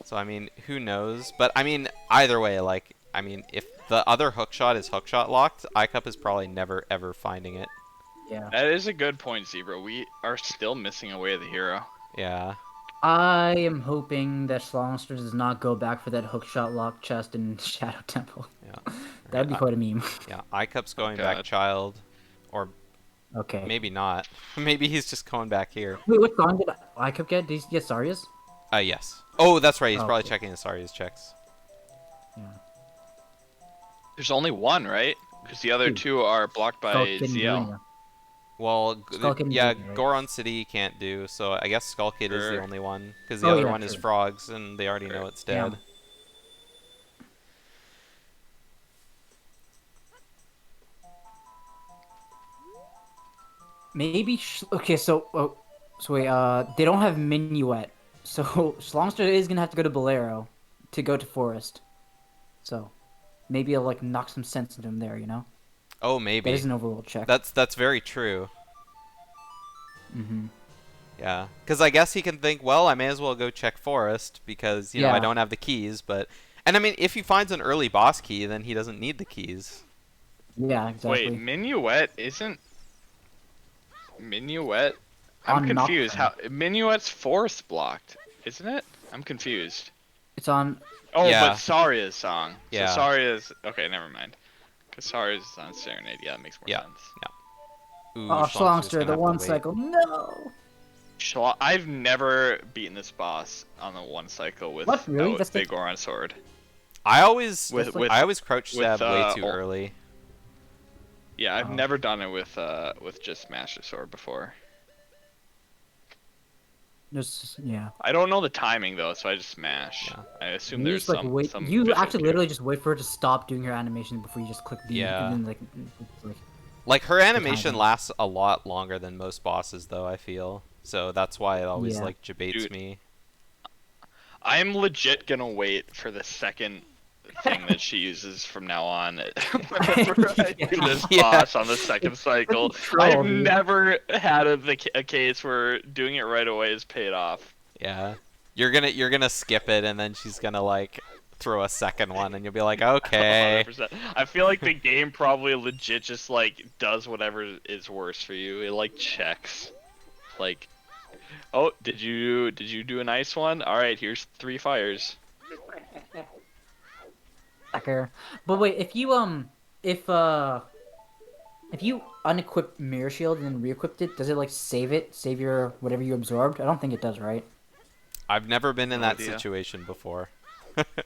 B: So I mean, who knows? But I mean, either way, like, I mean, if the other hookshot is hookshot locked, iCup is probably never ever finding it.
C: Yeah.
A: That is a good point, Zebra. We are still missing away the hero.
B: Yeah.
C: I am hoping that Shlongster does not go back for that hookshot lock chest in Shadow Temple.
B: Yeah.
C: That'd be quite a meme.
B: Yeah, iCup's going
A: God.
B: back child, or
C: Okay.
B: maybe not. Maybe he's just going back here.
C: Wait, what song did Icup get? Did he get Saria's?
B: Yes. Oh, that's right. He's
C: Oh,
B: probably
C: okay.
B: checking his Saria's checks.
C: Yeah.
A: There's only one, right? Because the other
C: Two.
A: two are blocked by
C: Skull Kid and
A: ZL.
C: Junior.
B: Well,
C: Skull Kid and
B: yeah,
C: Junior, right?
B: Goron City you can't do, so I guess Skull Kid is the
A: Sure.
B: only one, because the
C: Oh,
B: other
C: yeah,
B: one is
C: true.
B: Frogs, and they already know it's
C: Yeah.
B: dead.
C: maybe. Okay, so so wait. They don't have Minuet, so Shlongster is gonna have to go to Bolero to go to Forest. So maybe I'll like knock some sense into him there. You know,
B: Oh,
C: that
B: maybe.
C: is an overworld check.
B: That's very true.
C: Mm-hmm.
B: Yeah, because I guess he can think, well, I may as well go check Forest because you know I
C: Yeah.
B: don't have the keys. But and I mean, if he finds an early boss key, then he doesn't need the keys.
C: Yeah,
A: Wait,
C: exactly.
A: Minuet isn't Minuet? I'm
C: On
A: confused.
C: Nocturne.
A: How Minuet's forest blocked, isn't it? I'm confused.
C: It's on.
A: Oh,
B: Yeah.
A: but Saria's song.
B: Yeah.
A: So Saria's okay. Never mind. Because Saria's is on Serenade. Yeah, that makes more
B: Yeah.
A: sense.
B: Ooh,
C: Oh,
B: Shlongster's gonna
C: Shlongster,
B: have
C: the
B: to
C: one
B: wait.
C: cycle. No.
A: I've never beaten this boss on the one cycle with
C: What, really? That's
A: Big Goron sword.
B: I always
A: With-
B: I always crouch
A: with,
B: stab way too
A: ul-
B: early.
A: Yeah, I've
C: Oh.
A: never done it with just Master Sword before.
C: Yeah.
A: I don't know the timing though, so I just smash.
B: Yeah.
A: I assume
C: You
A: there's
C: just like
A: some.
C: wait.
A: some
C: You
A: visual
C: actually
A: cue.
C: literally just wait for her to stop doing her animation before you just click B.
B: Yeah.
C: And then like
B: Like her animation
C: timing.
B: lasts a lot longer than most bosses, though. I feel so that's why it always
C: Yeah.
B: like debates
A: Dude.
B: me.
A: I'm legit gonna wait for the second thing that she uses from now on. Whenever I do this
B: Yeah.
A: boss on the second cycle,
C: troll,
A: I've
C: dude.
A: never had a case where doing it right away is paid off.
B: Yeah, you're gonna skip it, and then she's gonna like throw a second one, and you'll be like, okay.
A: 100%. I feel like the game probably legit just like does whatever is worse for you. It like checks, like, oh, did you do a nice one? All right, here's 3 fires.
C: sucker. But wait, if you unequip Mirror Shield and then re-equipped it, does it like save your whatever you absorbed? I don't think it does, right?
B: I've never been in
A: No
B: that
A: idea.
B: situation before.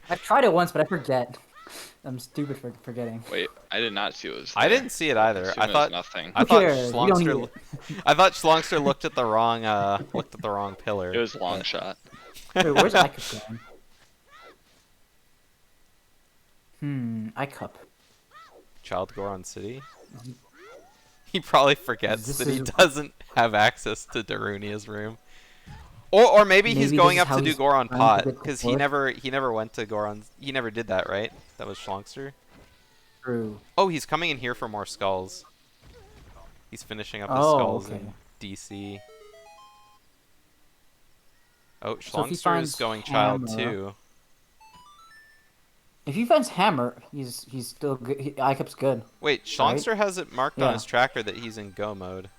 C: I've tried it once, but I forget. I'm stupid for forgetting.
A: Wait, I did not see what was
B: I
A: there.
B: didn't see it either.
A: Assume
B: I
A: it was
B: thought
A: nothing.
B: I
C: Who
B: thought
C: cares? We don't need
B: Shlongster I thought Shlongster looked at the wrong pillar.
A: It was long shot.
C: Wait, where's iCup going? iCup.
B: Child Goron City. He probably forgets
C: This
B: that he
C: is-
B: doesn't have access to Darunia's room. Or maybe he's
C: Maybe
B: going
C: this is
B: up
C: how
B: to do
C: he's
B: Goron
C: trying to
B: Pot
C: get
B: because
C: Goron.
B: he never went to Goron's. He never did that, right? That was Shlongster.
C: True.
B: Oh, he's coming in here for more skulls. He's finishing up his
C: Oh,
B: skulls
C: okay.
B: in DC. Oh,
C: So if he
B: Shlongster's
C: finds
B: going child
C: Hammer-
B: too.
C: If he finds Hammer, he's still good. iCup's good.
B: Wait, Shlongster has it marked on
C: Yeah.
B: his tracker that he's in go mode.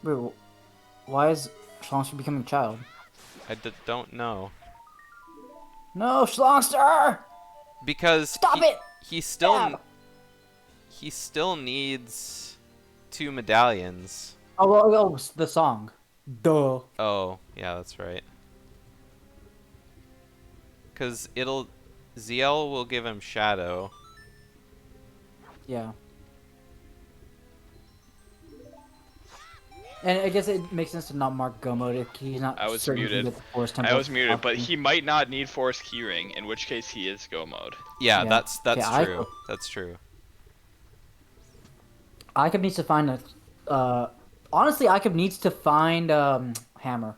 C: Wait, why is Shlongster becoming a child?
B: Don't know.
C: No, Shlongster!
B: Because
C: Stop it!
B: he still
C: Yeah.
B: he still needs 2 medallions.
C: Oh, the song. Duh.
B: Oh, yeah, that's right. Cause ZL will give him Shadow.
C: Yeah. And I guess it makes sense to not mark go mode if he's not.
A: I was
C: certain he can
A: muted.
C: get the Forest
A: I
C: Temple
A: was muted, but
C: option.
A: he might not need Force Keyring, in which case he is go mode.
B: Yeah,
C: Yeah.
B: that's
C: Yeah,
B: true. That's true.
C: iCup needs to find a. Honestly, iCup needs to find Hammer.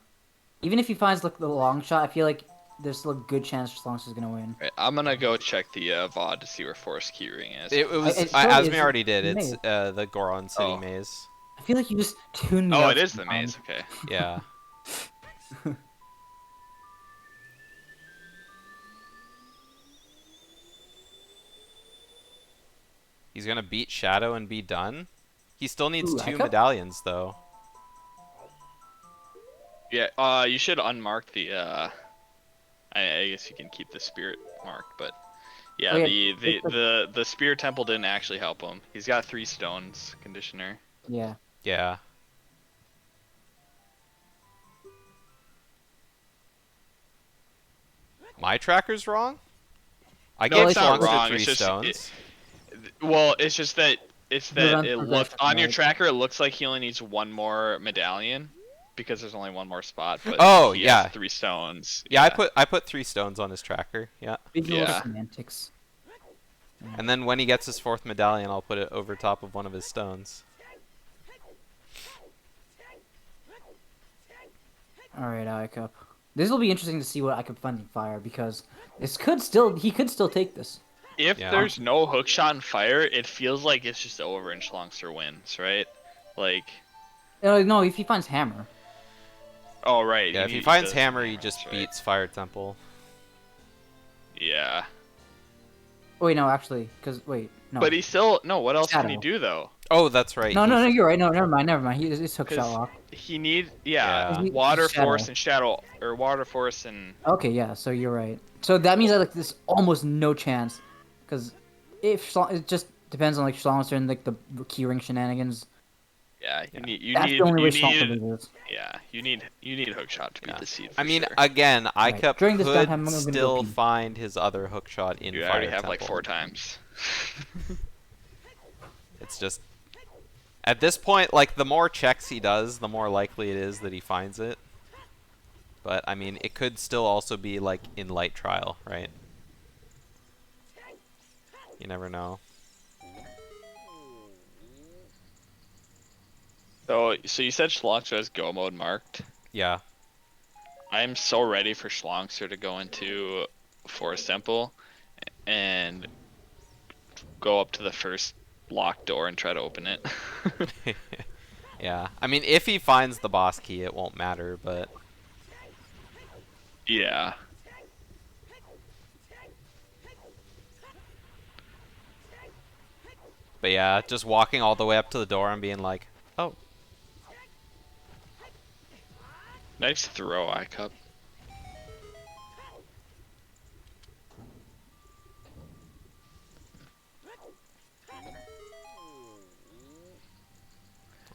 C: Even if he finds like the long shot, I feel like there's still a good chance Shlongster's gonna win.
A: Right, I'm gonna go check the VOD to see where Force Keyring is.
B: It was
C: It
B: Asmi
C: showed-
B: already did.
C: it's
B: It's
C: maze.
B: the Goron City
A: Oh.
B: maze.
C: I feel like you just tuned me
A: Oh,
C: out
A: it is the
C: sometimes.
A: maze. Okay.
B: Yeah. He's gonna beat Shadow and be done. He still needs
C: Ooh,
B: 2
C: iCup?
B: medallions though.
A: Yeah. You should unmark the. I guess you can keep the spirit marked, but yeah,
C: Oh, yeah,
A: the spear temple didn't actually help him. He's got 3 stones, conditioner.
C: Yeah.
B: Yeah. My tracker's wrong? I
A: No,
B: gave
A: it's not
B: Shlongster
A: wrong,
B: 3
A: it's just-
B: stones.
A: Well, it's just that
C: Run
A: it
C: for
A: looked
C: that,
A: on your
C: right?
A: tracker. It looks like he only needs 1 more medallion because there's only 1 more spot. But
B: Oh,
A: he
B: yeah.
A: has 3 stones.
B: Yeah, I put 3 stones on his tracker. Yeah.
C: Visual
A: Yeah.
C: semantics.
B: And then when he gets his 4th medallion, I'll put it over top of one of his stones.
C: Alright, iCup. This will be interesting to see what iCup finds in fire, because he could still take this.
A: If
B: Yeah.
A: there's no hook shot and fire, it feels like it's just over and Shlongster wins, right? Like,
C: No, if he finds hammer.
A: oh right.
B: Yeah, if he finds
A: does
B: hammer, he
A: hammers,
B: just
A: right?
B: beats Fire Temple.
A: Yeah.
C: Wait, no, actually, because wait, no.
A: But he still no. What else can he
C: Shadow.
A: do though?
B: Oh, that's right.
C: No,
B: he's-
C: you're right. No, never mind. It's hook shot
A: Because
C: lock.
A: he need
B: Yeah.
A: water
C: Shadow.
A: force and shadow or water force and
C: Okay, yeah, so you're right. So that means that like there's almost no chance, because it just depends on like Shlongster and like the keyring shenanigans.
A: yeah.
C: That's the only way Shlongster
A: need
C: loses.
A: yeah. You need hook shot to beat the seed.
B: I
A: For
B: mean,
A: sure.
B: again, iCup
C: During this
B: could
C: downtime, I'm gonna go
B: still
C: pee.
B: find his other hook shot in
A: you
B: Fire
A: already have
B: Temple.
A: like 4 times.
B: It's just at this point, like the more checks he does, the more likely it is that he finds it. But I mean, it could still also be like in light trial, right? You never know.
A: So you said Shlongster has go mode marked.
B: Yeah.
A: I am so ready for Shlongster to go into Forest Temple and go up to the first locked door and try to open it.
B: Yeah. I mean, if he finds the boss key, it won't matter, but
A: Yeah.
B: yeah, just walking all the way up to the door and being like, "Oh,
A: Nice throw, iCup.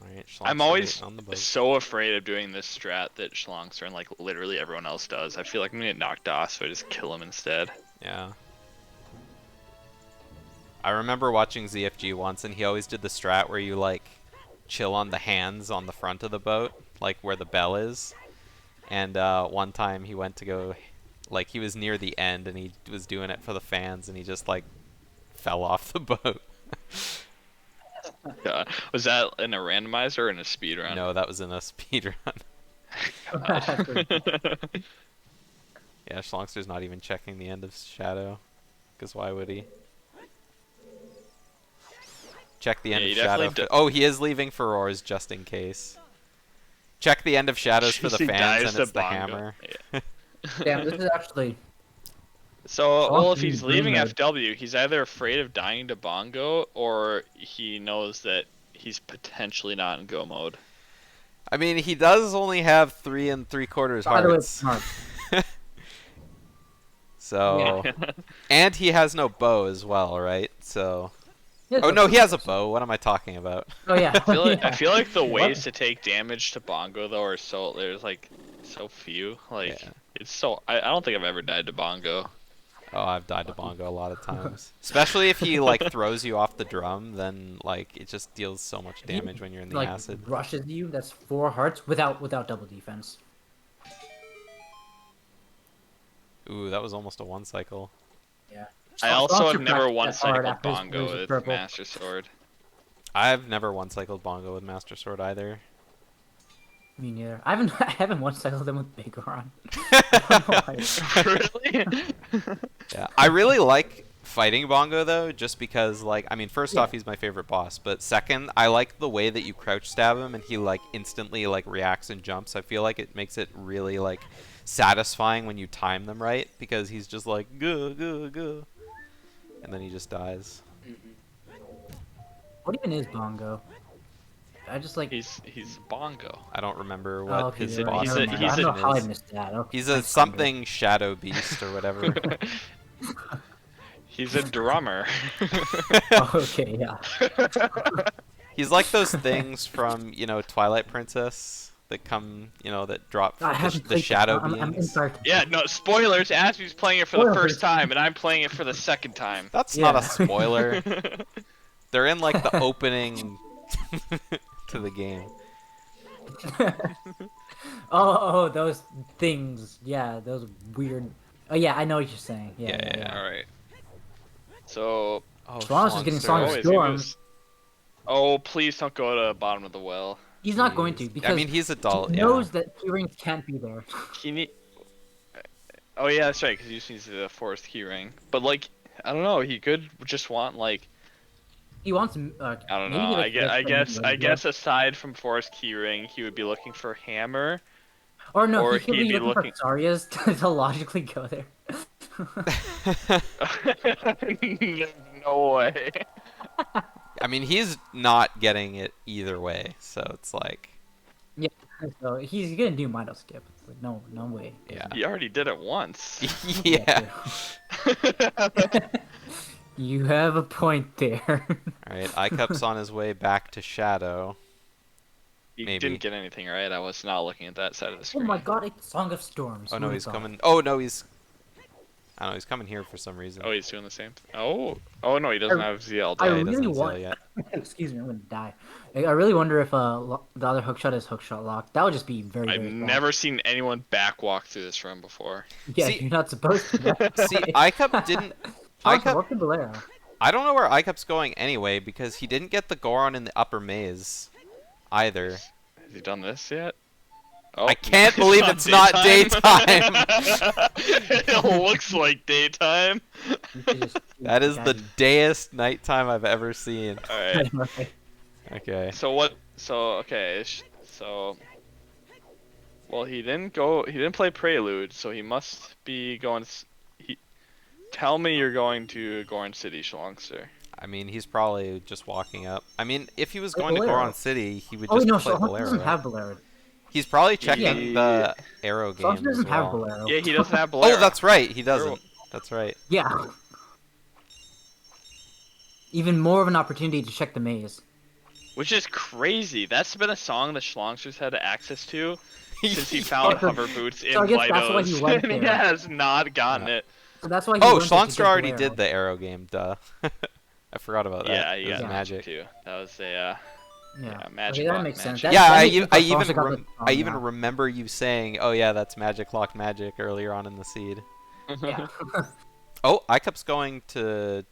B: alright,
A: I'm
B: Shlongster
A: always
B: on the boat."
A: so afraid of doing this strat that Shlongster and like literally everyone else does. I feel like I'm gonna get knocked off, so I just kill him instead.
B: Yeah. I remember watching ZFG once, and he always did the strat where you like chill on the hands on the front of the boat, like where the bell is. And one time he went to go, like he was near the end, and he was doing it for the fans, and he just like fell off the boat.
A: Yeah. Was that in a randomizer or in a speed run?
B: No, that was in a speed run. Yeah, Shlongster's not even checking the end of Shadow, because why would he? Check the end
A: Yeah,
B: of
A: he
B: Shadow.
A: definitely
B: Oh, he is leaving for Roars just in case. Check the end of Shadows for the
A: He
B: fans,
A: dies
B: and
A: to
B: it's the
A: bongo.
B: hammer.
A: Yeah.
C: Damn, this is actually.
A: So, well, if
C: Shlongster
A: he's
C: is
A: leaving
C: green mode.
A: FW, he's either afraid of dying to bongo, or he knows that he's potentially not in go mode.
B: I mean, he does only have 3 3/4
C: By the way,
B: hearts.
C: smart.
B: So,
C: Yeah.
B: and he has no bow as well, right? So,
C: Yeah,
B: oh no, he has a bow. What am I talking about?
C: Oh yeah.
A: I feel like,
C: yeah.
A: I feel like the
C: What?
A: ways to take damage to bongo though are there's like so few. Like
B: Yeah.
A: it's so I don't think I've ever died to bongo.
B: Oh, I've died to bongo a lot of times. Especially if he like throws you off the drum, then like it just deals so much
C: He,
B: damage when you're in the
C: like,
B: acid.
C: rushes you. That's 4 hearts without double defense.
B: Ooh, that was almost a 1 cycle.
C: Yeah.
A: I also have
C: Shlongster
A: never
C: practiced
A: one
C: that hard
A: cycled
C: after his
B: Oh,
A: bongo
C: lose
A: with
C: purple.
A: Master Sword.
B: I've never 1 cycled bongo with Master Sword either.
C: Me neither. I haven't one cycled them with Bakeron. I
A: Really?
B: Yeah, I really like fighting bongo though, just because like I mean, first
C: Yeah.
B: off, he's my favorite boss, but second, I like the way that you crouch stab him and he like instantly like reacts and jumps. I feel like it makes it really like satisfying when you time them right, because he's just like go go go, and then he just dies.
C: What even is Bongo? I just like.
A: He's bongo.
B: I don't remember
C: Oh,
B: what
C: okay,
B: his
C: you're right.
B: boss
A: He's a-
C: Never mind.
A: he's
C: I don't know how I
B: is.
C: missed that. Okay,
B: He's a
C: that's
B: something shadow beast or whatever.
A: He's a drummer.
C: Oh, okay, yeah.
B: He's like those things from, you know, Twilight Princess that come, you know, that drop
C: I haven't
B: the
C: played
B: shadow
C: that. I'm
B: beings.
C: in
A: Yeah, no spoilers. Ashby's playing it for the
C: Spoilers.
A: first time, and I'm playing it for the second time.
B: That's not a
C: Yeah.
B: spoiler. They're in like the opening to the game.
C: Oh, those things. Yeah, those weird. Oh yeah, I know what you're saying. Yeah.
B: Yeah.
A: All right. So
B: Oh,
C: Shlongster's getting Song of
A: Oh, is he
C: Storm.
A: was- Oh, please don't go to the bottom of the well.
C: He's not going to
B: Jeez.
C: because
B: I mean, he's adult.
C: he
B: Yeah.
C: knows that key rings can't be there.
A: He need. Oh yeah, that's right. Because he just needs the forest keyring. But like, I don't know. He could just want like.
C: He wants.
A: I don't
C: maybe
A: know.
C: he, like,
A: I guess aside from forest keyring, he would be looking for hammer.
C: Or no,
A: or
C: he could
A: he'd
C: be
A: be
C: looking for Xarias to logically go there.
A: There's no way.
B: I mean, he's not getting it either way, so it's like,
C: Yeah, so he's gonna do Mido skip. It's like, no way.
B: yeah.
A: He already did it once.
B: Yeah.
C: You have a point there.
B: All right, iCup's on his way back to Shadow.
A: He
B: Maybe.
A: didn't get anything right. I was not looking at that side of the
C: Oh
A: screen.
C: my god, it's Song of Storms.
B: Oh no,
C: Who
B: he's
C: would've
B: coming. Oh no, he's. I don't know. He's coming here for some reason.
A: Oh, he's doing the same. Oh no, he doesn't have ZL.
C: I
B: Yeah, he
C: really
B: doesn't
C: want-
B: sell yet.
C: thought? Excuse me, I'm gonna die. I really wonder if the other hookshot is hookshot locked. That would just be very.
A: I've
C: very bad.
A: never seen anyone backwalk through this run before.
C: Yeah,
B: See-
C: you're not supposed to.
B: See, iCup didn't.
C: Icup,
B: iCup.
C: the Bolero.
B: I don't know where iCup's going anyway because he didn't get the Goron in the upper maze, either.
A: Has he done this yet? Oh,
B: I can't believe it's not daytime.
A: It looks like daytime.
B: That is the dayest nighttime I've ever seen.
A: All right.
B: Okay.
A: So what? So okay. So. Well, he didn't go. He didn't play Prelude, so he must be going. Tell me you're going to Goron City, Shlongster.
B: I mean, he's probably just walking up. I mean, if he was going to
C: Bolero.
B: Goron City, he would
C: Oh
B: just
C: no,
B: play
C: Shlongster
B: Bolero.
C: doesn't have Bolero.
B: He's probably checking
A: Yeah.
B: the arrow game
C: Shlongster
B: as
C: doesn't have
B: well.
C: Bolero.
A: Yeah, he doesn't have Bolero.
B: Oh, that's right. He doesn't. That's right.
C: Yeah. Even more of an opportunity to check the maze.
A: Which is crazy. That's been a song that Shlongster's had access to since he found hover boots in
C: So I guess that's why he
A: Lidos,
C: went
A: and he
C: there.
A: has not gotten it.
C: So that's why. He
B: Oh,
C: learned that to
B: Shlongster
C: get
B: already
C: Bolero.
B: did the arrow game. Duh. I forgot about that.
A: Yeah,
B: It
A: he
B: was
A: got
B: magic.
A: too. That was a
C: Yeah,
A: magic.
C: Okay, that
A: lock
C: makes sense.
A: magic.
C: That-
B: Yeah,
C: that
B: I,
C: makes
B: ev-
C: sense
B: I
C: why
B: even
C: Shlongster got
B: rem-
C: the
B: I
C: song
B: even
C: now.
B: remember you saying, "Oh yeah, that's magic lock magic" earlier on in the seed.
C: Yeah.
B: Oh, iCup's going to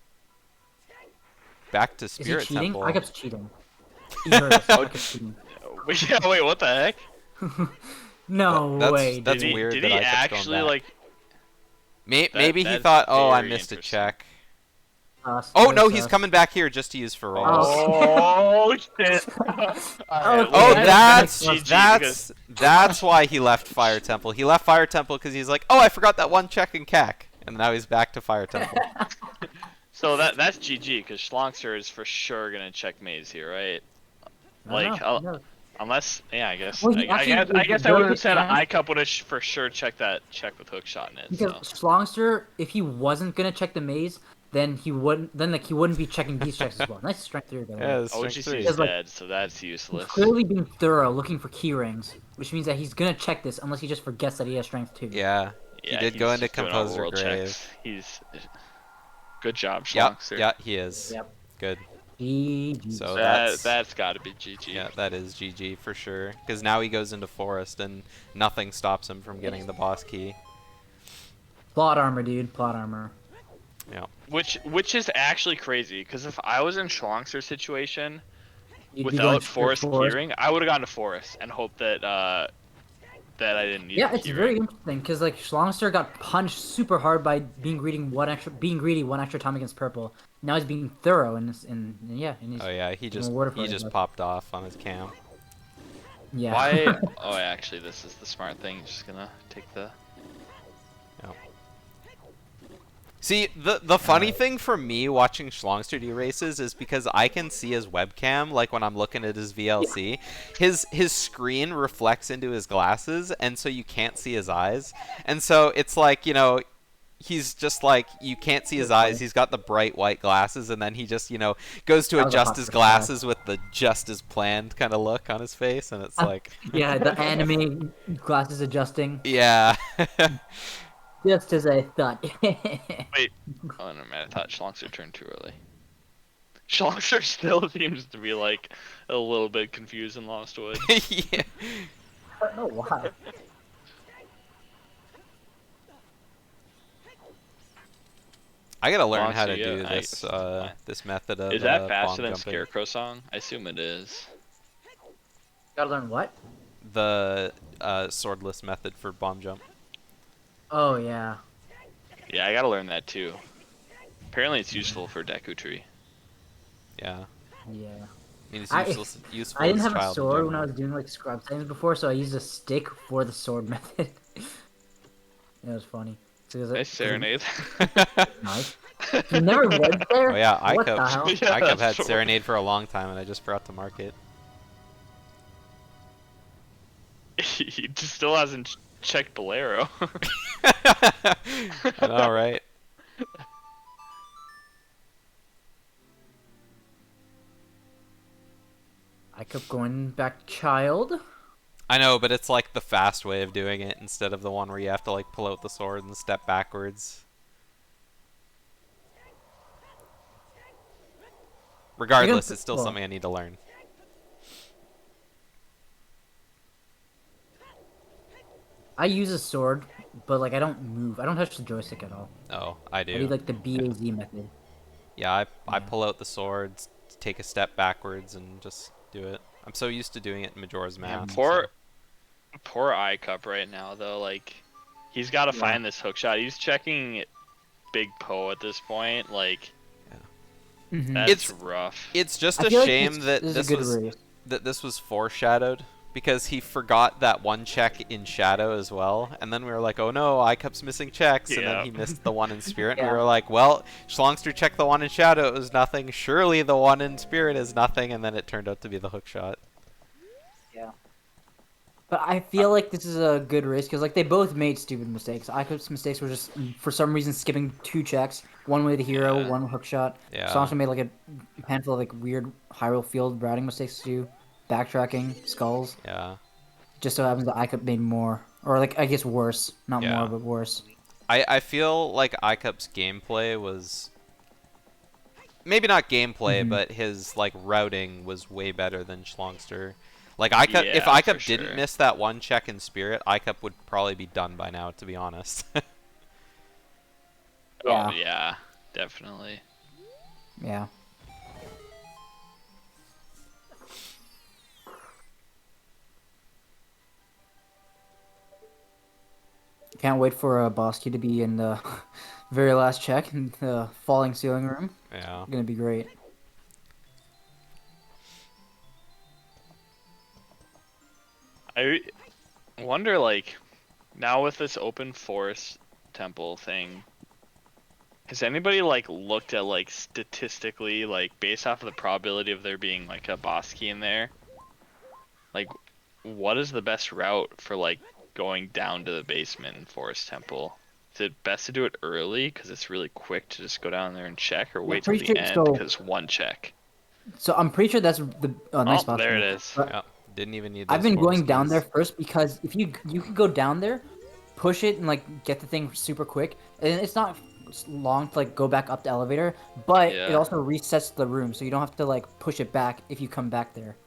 B: back to
C: Is he
B: Spirit
C: cheating?
B: Temple.
C: I kept cheating. He heard us. I kept cheating.
A: Yeah, wait, what the heck?
C: No
B: That's-
C: way.
B: that's
A: Did he,
B: weird
A: did
B: that
A: he
B: I kept going
A: actually
B: back.
A: like?
B: Maybe he
A: that's
B: thought, "Oh, I
A: very
B: missed a
A: interesting.
B: check."
C: Us,
B: Oh
C: us,
B: no, he's
C: us.
B: coming back here just to use for rolls.
A: Oh shit!
C: Oh,
B: Oh,
C: Yeah,
B: that's
A: GG,
B: that's why he left Fire Temple. He left Fire Temple because he's like, "Oh, I forgot that one check in CAC," and now he's back to Fire Temple.
A: So that's GG because Shlongster is for sure gonna check maze here, right? Like, unless, yeah, I guess.
C: Well, he actually-
A: I guess I
C: very
A: would have said
C: fast.
A: iCup would have for sure checked that check with hookshot in it.
C: Because
A: So.
C: Shlongster, if he wasn't gonna check the maze, then he wouldn't. Then like he wouldn't be checking these checks as well. Nice strength through there.
B: Yeah, it's
A: Oh,
B: strength
A: GC
B: three.
A: is
C: Because, like,
A: dead, so that's useless.
C: He's clearly being thorough, looking for key rings, which means that he's gonna check this unless he just forgets that he has strength 2.
B: Yeah,
A: Yeah,
B: did
A: he's
B: go into
A: just doing
B: Composer
A: overworld
B: Grave.
A: checks. He's good job,
B: Yep,
A: Shlongster.
B: yeah, he is.
C: Yep.
B: Good.
C: GG.
B: So that's
A: That's got to be GG.
B: yeah, that is GG for sure. Because now he goes into Forest and nothing stops him from getting the boss key.
C: Plot armor, dude. Plot armor.
B: Yeah.
A: Which is actually crazy because if I was in Shlongster's situation
C: You'd be going
A: without
C: straight
A: Forest keyring, I would have gone to Forest and hoped that that I didn't need.
C: Yeah,
A: the
C: it's
A: keyring.
C: very interesting because like Shlongster got punched super hard by being greedy one extra time against purple. Now he's being thorough and yeah, and he's
B: Oh yeah, he just
C: word for it, but-
B: popped off on his cam.
C: yeah.
A: Why? Oh, actually, this is the smart thing. He's just gonna take the.
B: See, the funny thing for me watching Shlongster do races is because I can see his webcam, like when I'm looking at his VLC. His screen reflects into his glasses, and so you can't see his eyes. And so it's like, you know, he's just like, you can't see his eyes. He's got the bright white glasses, and then he just, you know, goes to
C: That was a
B: adjust
C: hot
B: his
C: shot.
B: glasses with the just as planned kind of look on his face, and it's like,
C: Yeah, the anime glasses adjusting
B: yeah.
C: just as I thought.
A: Wait. Oh no, man! I thought Shlongster turned too early. Shlongster still seems to be like a little bit confused and Lost Wood.
B: Yeah.
C: I don't know why.
B: I gotta learn how to
A: Honestly,
B: do
A: yeah,
B: this
A: guess that's fine.
B: this method of
A: Is that
B: bomb
A: faster than
B: jumping.
A: Scarecrow Song? I assume it is.
C: Gotta learn what?
B: The swordless method for bomb jump.
C: Oh yeah.
A: Yeah, I gotta learn that too. Apparently, it's useful for Deku Tree.
B: Yeah.
C: Yeah.
B: I mean, it's
C: I
B: useful
C: I didn't
B: as
C: have a
B: child in
C: sword when I
B: general.
C: was doing like scrub things before, so I used a stick for the sword method. It was funny.
A: Nice serenade.
C: Nice. You never went there?
B: Oh yeah,
C: What the hell?
A: Yeah,
B: ICUP
A: that's
B: had
A: so-
B: Serenade for a long time, and I just forgot to mark it.
A: He just still hasn't checked Bolero.
B: I know, right?
C: I kept going back to child.
B: I know, but it's like the fast way of doing it instead of the one where you have to like pull out the sword and step backwards. Regardless, it's still something I need to learn.
C: I use a sword, but like I don't move. I don't touch the joystick at all.
B: Oh, I
C: I
B: do.
C: do like the BAZ method.
B: Yeah, I
C: Yeah.
B: pull out the sword, take a step backwards, and just do it. I'm so used to doing it in Majora's
A: Man,
B: Mask.
A: poor iCup right now though. Like, he's got to find this hook shot. He's checking Big Poe at this point. Like, that's
B: It's
A: rough.
B: It's just
C: I
B: a
C: feel like
B: shame that this was foreshadowed, because he forgot that one check in Shadow as well, and then we were like, oh no, iCup's missing checks, and
A: Yeah.
B: then he missed the one in Spirit, and
C: Yeah.
B: we were like, well, Shlongster checked the one in Shadow, it was nothing, surely the one in Spirit is nothing, and then it turned out to be the hook shot.
C: Yeah. But I feel like this is a good race because like they both made stupid mistakes. Icup's mistakes were just for some reason skipping 2 checks, one with the hero,
A: Yeah.
C: one hook shot.
B: Yeah.
C: Sasha made like a handful of like weird Hyrule Field routing mistakes too, backtracking, skulls.
B: Yeah.
C: Just so happens that Icup made more, or like I guess worse, not
B: Yeah.
C: more but worse.
B: I feel like iCup's gameplay was... Maybe not gameplay, but his like routing was way better than Shlongster. Like iCup, if
A: Yeah,
B: iCup
A: for
B: didn't
A: sure.
B: miss that one check in Spirit, iCup would probably be done by now, to be honest.
C: Yeah.
A: Oh yeah, definitely.
C: Yeah. Can't wait for boss key to be in the very last check in the falling ceiling room.
B: Yeah.
C: Gonna be great.
A: I wonder, like, now with this open forest temple thing, has anybody like looked at like statistically, like based off of the probability of there being like a boss key in there, like what is the best route for like going down to the basement in Forest Temple? Is it best to do it early because it's really quick to just go down there and check, or wait till
C: pretty
A: the
C: sure-
A: end
C: so-
A: because one check?
C: So I'm pretty sure that's the nice
A: Oh,
C: boss.
A: there
C: key.
A: it is.
C: But
B: Yeah. Didn't even need
C: I've
B: those
C: been going
B: forest
C: down
B: keys.
C: there first because if you can go down there, push it and like get the thing super quick, and it's not long to like go back up the elevator, but it
A: Yeah.
C: also resets the room, so you don't have to like push it back if you come back there.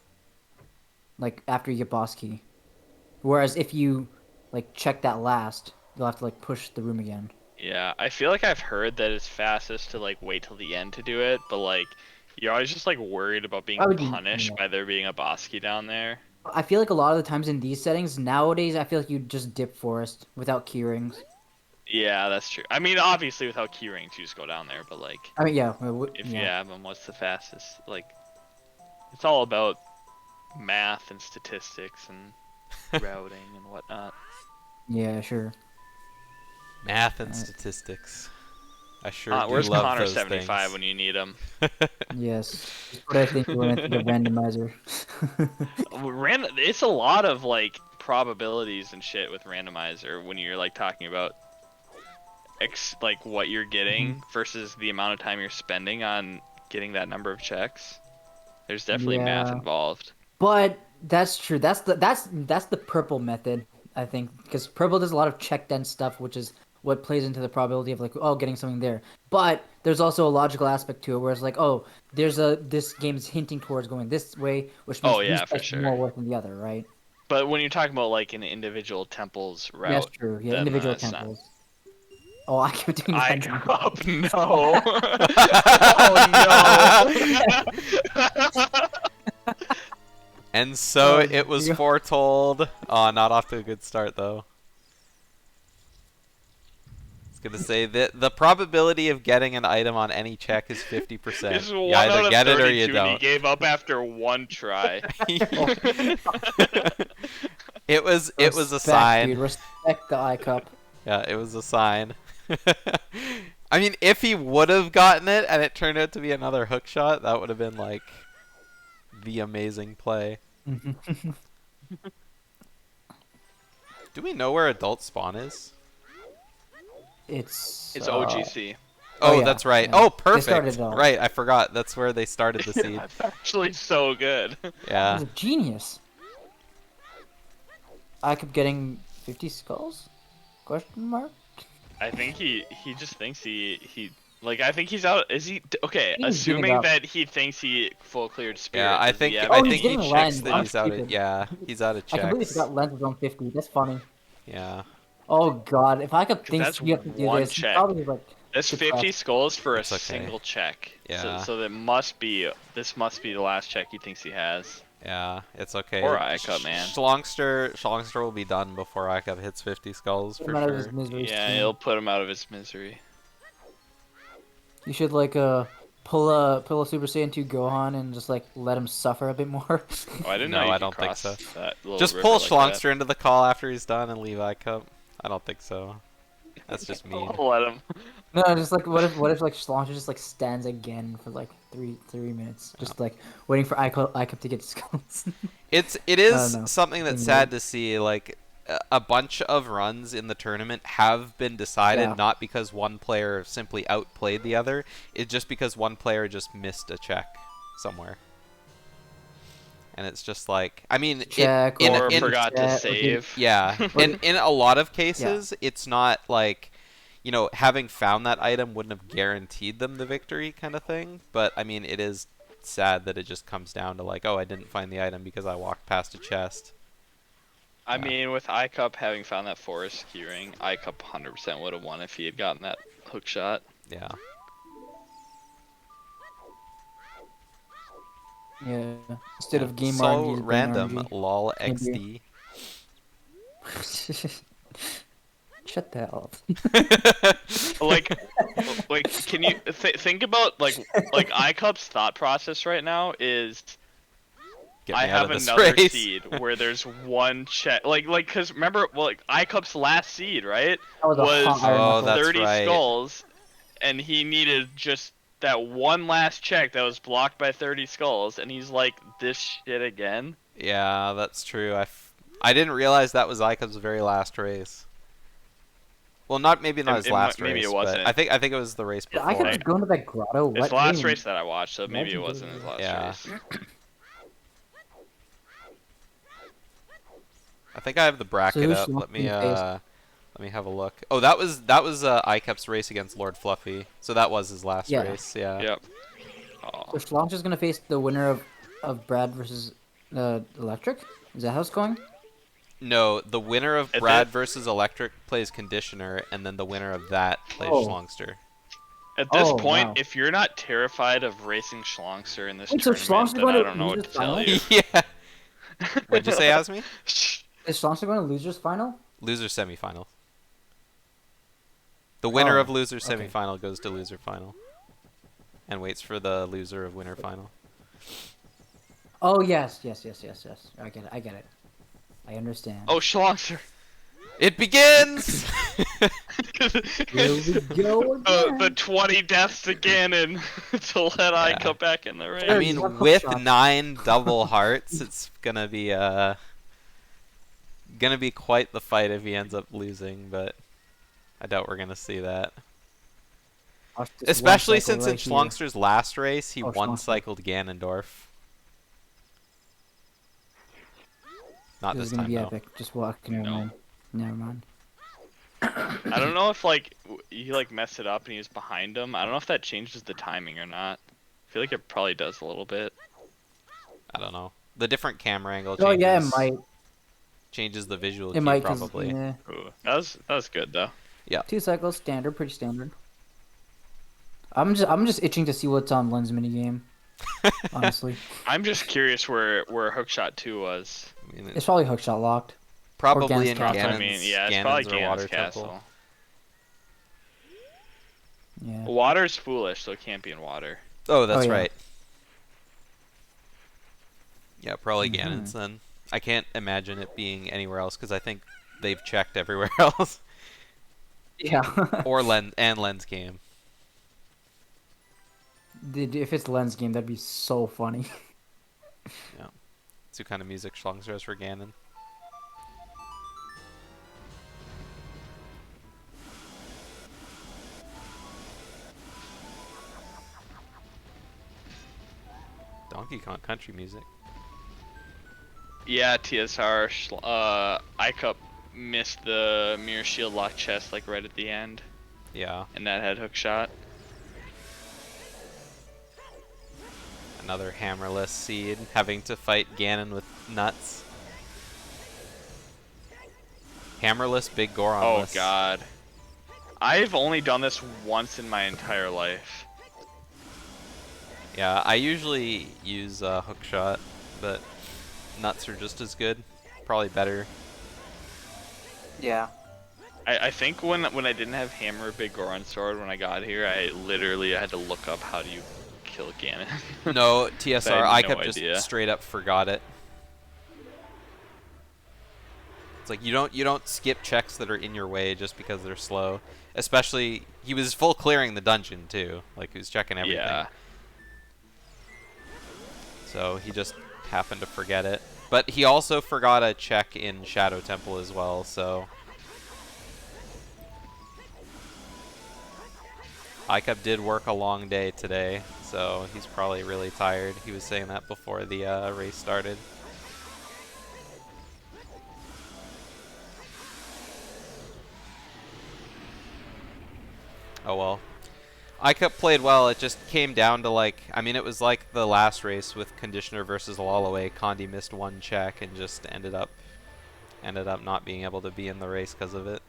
C: Like after you get boss key, whereas if you like check that last, you'll have to like push the room again.
A: Yeah, I feel like I've heard that it's fastest to like wait till the end to do it, but like you're always just like worried about being
C: I would-
A: punished
C: yeah.
A: by there being a boss key down there.
C: I feel like a lot of the times in these settings nowadays, I feel like you just dip forest without key rings.
A: Yeah, that's true. I mean, obviously without key rings, you just go down there, but like
C: I mean, yeah.
A: if you have them, what's the fastest? Like, it's all about math and statistics and routing and whatnot.
C: Yeah, sure.
B: Math and statistics. I sure do
A: Where's
B: love
A: Connor
B: those
A: 75
B: things.
A: when you need him?
C: Yes. That's what I think when I think of randomizer.
A: It's a lot of like probabilities and shit with randomizer when you're like talking about like what you're getting versus the amount of time you're spending on getting that number of checks. There's definitely math
C: Yeah.
A: involved.
C: But that's true. That's the purple method, I think, because purple does a lot of check dense stuff, which is what plays into the probability of like getting something there. But there's also a logical aspect to it, where it's like this game is hinting towards going this way, which makes
A: Oh, yeah,
C: these
A: for
C: checks
A: sure.
C: more worth than the other, right?
A: But when you're talking about like an individual temple's route,
C: That's true. Yeah,
A: then
C: individual
A: it's not-
C: temples. Oh, I keep doing
A: I
C: that.
A: cup, no. Oh no.
B: And so
C: Oh,
B: it was
C: dear.
B: foretold. Oh, not off to a good start though. I was gonna say that the probability of getting an item on any check is 50%.
A: It's
B: You
A: 1
B: either
A: out of
B: get it
A: 32,
B: or you
A: and he
B: don't.
A: gave up after 1 try.
B: It was a
C: Respect,
B: sign.
C: dude. Respect the iCup.
B: Yeah, it was a sign. I mean, if he would have gotten it and it turned out to be another hook shot, that would have been like the amazing play. Do we know where adult spawn is?
C: It's
A: OGC.
B: Oh,
C: yeah,
B: that's right.
C: yeah.
B: Oh,
C: They started
B: perfect.
C: it all.
B: Right, I forgot. That's where they started the seed.
A: That's actually so good.
B: Yeah.
C: He's a genius. I kept getting 50 skulls? Question mark?
A: I think he just thinks he like, I think he's out. Is he okay?
C: He's giving
A: Assuming
C: up.
A: that he thinks he full cleared spirit.
B: Yeah, I
A: does he
B: think
A: have
B: I
C: Oh, he's
B: think he
C: getting
B: checks
C: lens.
B: that
C: I'm
B: he's out of
C: stupid.
B: yeah, he's out of
C: I completely
B: checks.
C: forgot lens was on 50. That's funny.
B: Yeah.
C: Oh god, if I could think
A: that's
C: you have to do
A: one
C: this,
A: check.
C: probably like
A: That's
C: depressed.
A: 50 skulls for
B: It's
A: a
B: okay.
A: single check.
B: Yeah.
A: So that must be this must be the last check he thinks he has.
B: Yeah, it's okay.
A: Poor iCup, man.
B: Shlongster will be done before iCup hits 50 skulls for
C: Come out of his
B: sure.
C: misery
A: Yeah,
C: soon.
A: it'll put him out of his misery.
C: You should like pull a Super Saiyan 2 Gohan and just like let him suffer a bit more.
A: Oh, I didn't
B: No,
A: know you
B: I
A: could
B: don't think
A: cross
B: so.
A: that little
B: Just
A: river
B: pull
A: like
B: Shlongster into the call after he's done and leave iCup. I don't think so. That's just mean.
A: that. Let him.
C: No, just like what if like Shlongster just like stands again for like three minutes, just like waiting for iCup to get skulls.
B: It
C: don't
B: is
C: know.
B: something that's
C: Seems
B: sad
C: weird.
B: to see. Like a bunch of runs in the tournament have been decided
C: Yeah.
B: not because one player simply outplayed the other. It's just because one player just missed a check somewhere. And it's just like, I mean,
C: Check
A: Or
B: in
A: forgot to
C: check, or
A: save.
B: yeah, and in a lot of cases, it's not like, you know, having found that item wouldn't have guaranteed them the victory kind of thing. But I mean, it is sad that it just comes down to like, oh, I didn't find the item because I walked past a chest.
A: I mean, with iCup having found that forest keyring, iCup 100% would have won if he had gotten that hook shot.
B: Yeah.
C: Yeah. Instead of game
B: so
C: RNG, it's brain
B: random.
C: RNG.
B: Lol
C: Thank
B: XD.
C: Shut the hell up.
A: like, can you think about like iCup's thought process right now is
B: Get
A: I
B: me out
A: have
B: of this
A: another
B: race.
A: seed where there's one check, like, cause remember, well, like iCup's last seed, right,
C: That was a hot iron
B: Oh,
C: knuckle.
B: that's
A: 30
B: right.
A: skulls, and he needed just that one last check that was blocked by 30 skulls, and he's like, this shit again.
B: Yeah, that's true. I didn't realize that was Icup's very last race. Well, maybe not his last
A: maybe
B: race,
A: it wasn't.
B: but I think it was the race
C: Did
B: before.
C: I could just go into that grotto?
A: It's
C: What?
A: the last
C: Wait,
A: race that I watched, so maybe it
C: Imagine
A: wasn't his last
B: Yeah.
A: race.
B: I think I have the bracket
C: who's
B: up.
C: Shlongster faced?
B: Let me have a look. Oh, that was Icup's race against Lord Fluffy. So that was his last
C: Yeah.
B: race. Yeah.
A: Yep.
C: So
A: Oh.
C: Shlongster's gonna face the winner of Brad versus Electric? Is that how it's going?
B: No, the winner of
A: It
B: Brad
A: did.
B: versus Electric plays Conditioner, and then the winner of that plays
C: Oh.
B: Shlongster.
A: At this
C: Oh,
A: point,
C: wow.
A: if you're not terrified of racing Shlongster in this
C: Wait, so
A: tournament,
C: Shlongster
A: then
C: going
A: I
C: to
A: don't know what
C: lose
A: to
C: the
A: tell
C: final?
A: you.
B: Yeah. What'd you say, Asmi?
C: Is Shlongster going to losers final?
B: Loser semifinal. The winner
C: Oh,
B: of loser
C: okay.
B: semifinal goes to loser final, and waits for the loser of winner final.
C: Oh yes. I get it. I understand.
A: Oh, Shlongster.
B: It begins.
C: Here we go again.
B: Oh,
A: The 20 deaths again, and to let
B: Yeah.
A: iCup back in the race.
B: I
C: Sure,
B: mean,
C: you have
B: with
C: hook shots.
B: 9 double hearts, it's gonna be quite the fight if he ends up losing, but I doubt we're gonna see that.
C: Watch this
B: Especially
C: one cycle
B: since
C: right
B: in
C: here.
B: Schlongster's last race, he
C: Oh,
B: one-cycled Ganondorf. Not
C: This
B: this
C: is gonna
B: time,
C: be
B: though.
C: epic. Just walk. Never
A: No.
C: mind. Never mind.
A: I don't know if like he like messed it up and he was behind him. I don't know if that changes the timing or not. I feel like it probably does a little bit.
B: I don't know. The different camera angle
C: Oh yeah, it
B: changes,
C: might.
B: changes the visual
C: It
B: cue,
C: might. 'Cause,
B: probably.
C: yeah.
A: Ooh, that was good though.
B: Yeah.
C: 2 cycles, standard, pretty standard. I'm just itching to see what's on Len's minigame. Honestly,
A: I'm just curious where Hookshot 2 was.
B: I mean,
C: it's probably hookshot locked.
B: probably in
C: Ganon's
A: That's what I
C: Castle.
A: mean.
B: Ganon's,
A: Yeah, it's probably
B: Ganon's or
A: Ganon's
B: Water
A: Castle.
B: Temple.
C: Yeah.
A: Water's foolish, so it can't be in water.
B: Oh, that's
C: Oh, yeah.
B: right. Yeah, probably
C: Mhm.
B: Ganon's then. I can't imagine it being anywhere else because I think they've checked everywhere else.
C: Yeah.
B: Or Len's game.
C: If it's Len's game, that'd be so funny.
B: It's what kind of music Shlongster has for Ganon. Donkey Kong country music.
A: Yeah, TSR. Icup missed the mirror shield lock chest like right at the end,
B: Yeah,
A: and that had Hookshot.
B: another hammerless seed having to fight Ganon with nuts. Hammerless, big
A: Oh
B: Goronless.
A: god. I've only done this once in my entire life.
B: Yeah, I usually use Hookshot, but nuts are just as good. Probably better.
C: Yeah.
A: I think when I didn't have hammer big Goron sword when I got here, I literally had to look up how do you kill Ganon.
B: No, TSR,
A: I
B: I
A: had no
B: kept just
A: idea.
B: straight up forgot it. It's like you don't skip checks that are in your way just because they're slow. Especially he was full clearing the dungeon too. Like he was checking everything.
A: Yeah.
B: So he just happened to forget it. But he also forgot a check in Shadow Temple as well, so Icup did work a long day today, so he's probably really tired. He was saying that before the race started. Oh well. Icup played well. It just came down to like, I mean, it was like the last race with Conditioner versus Lolaway. Condi missed one check and just ended up not being able to be in the race because of it.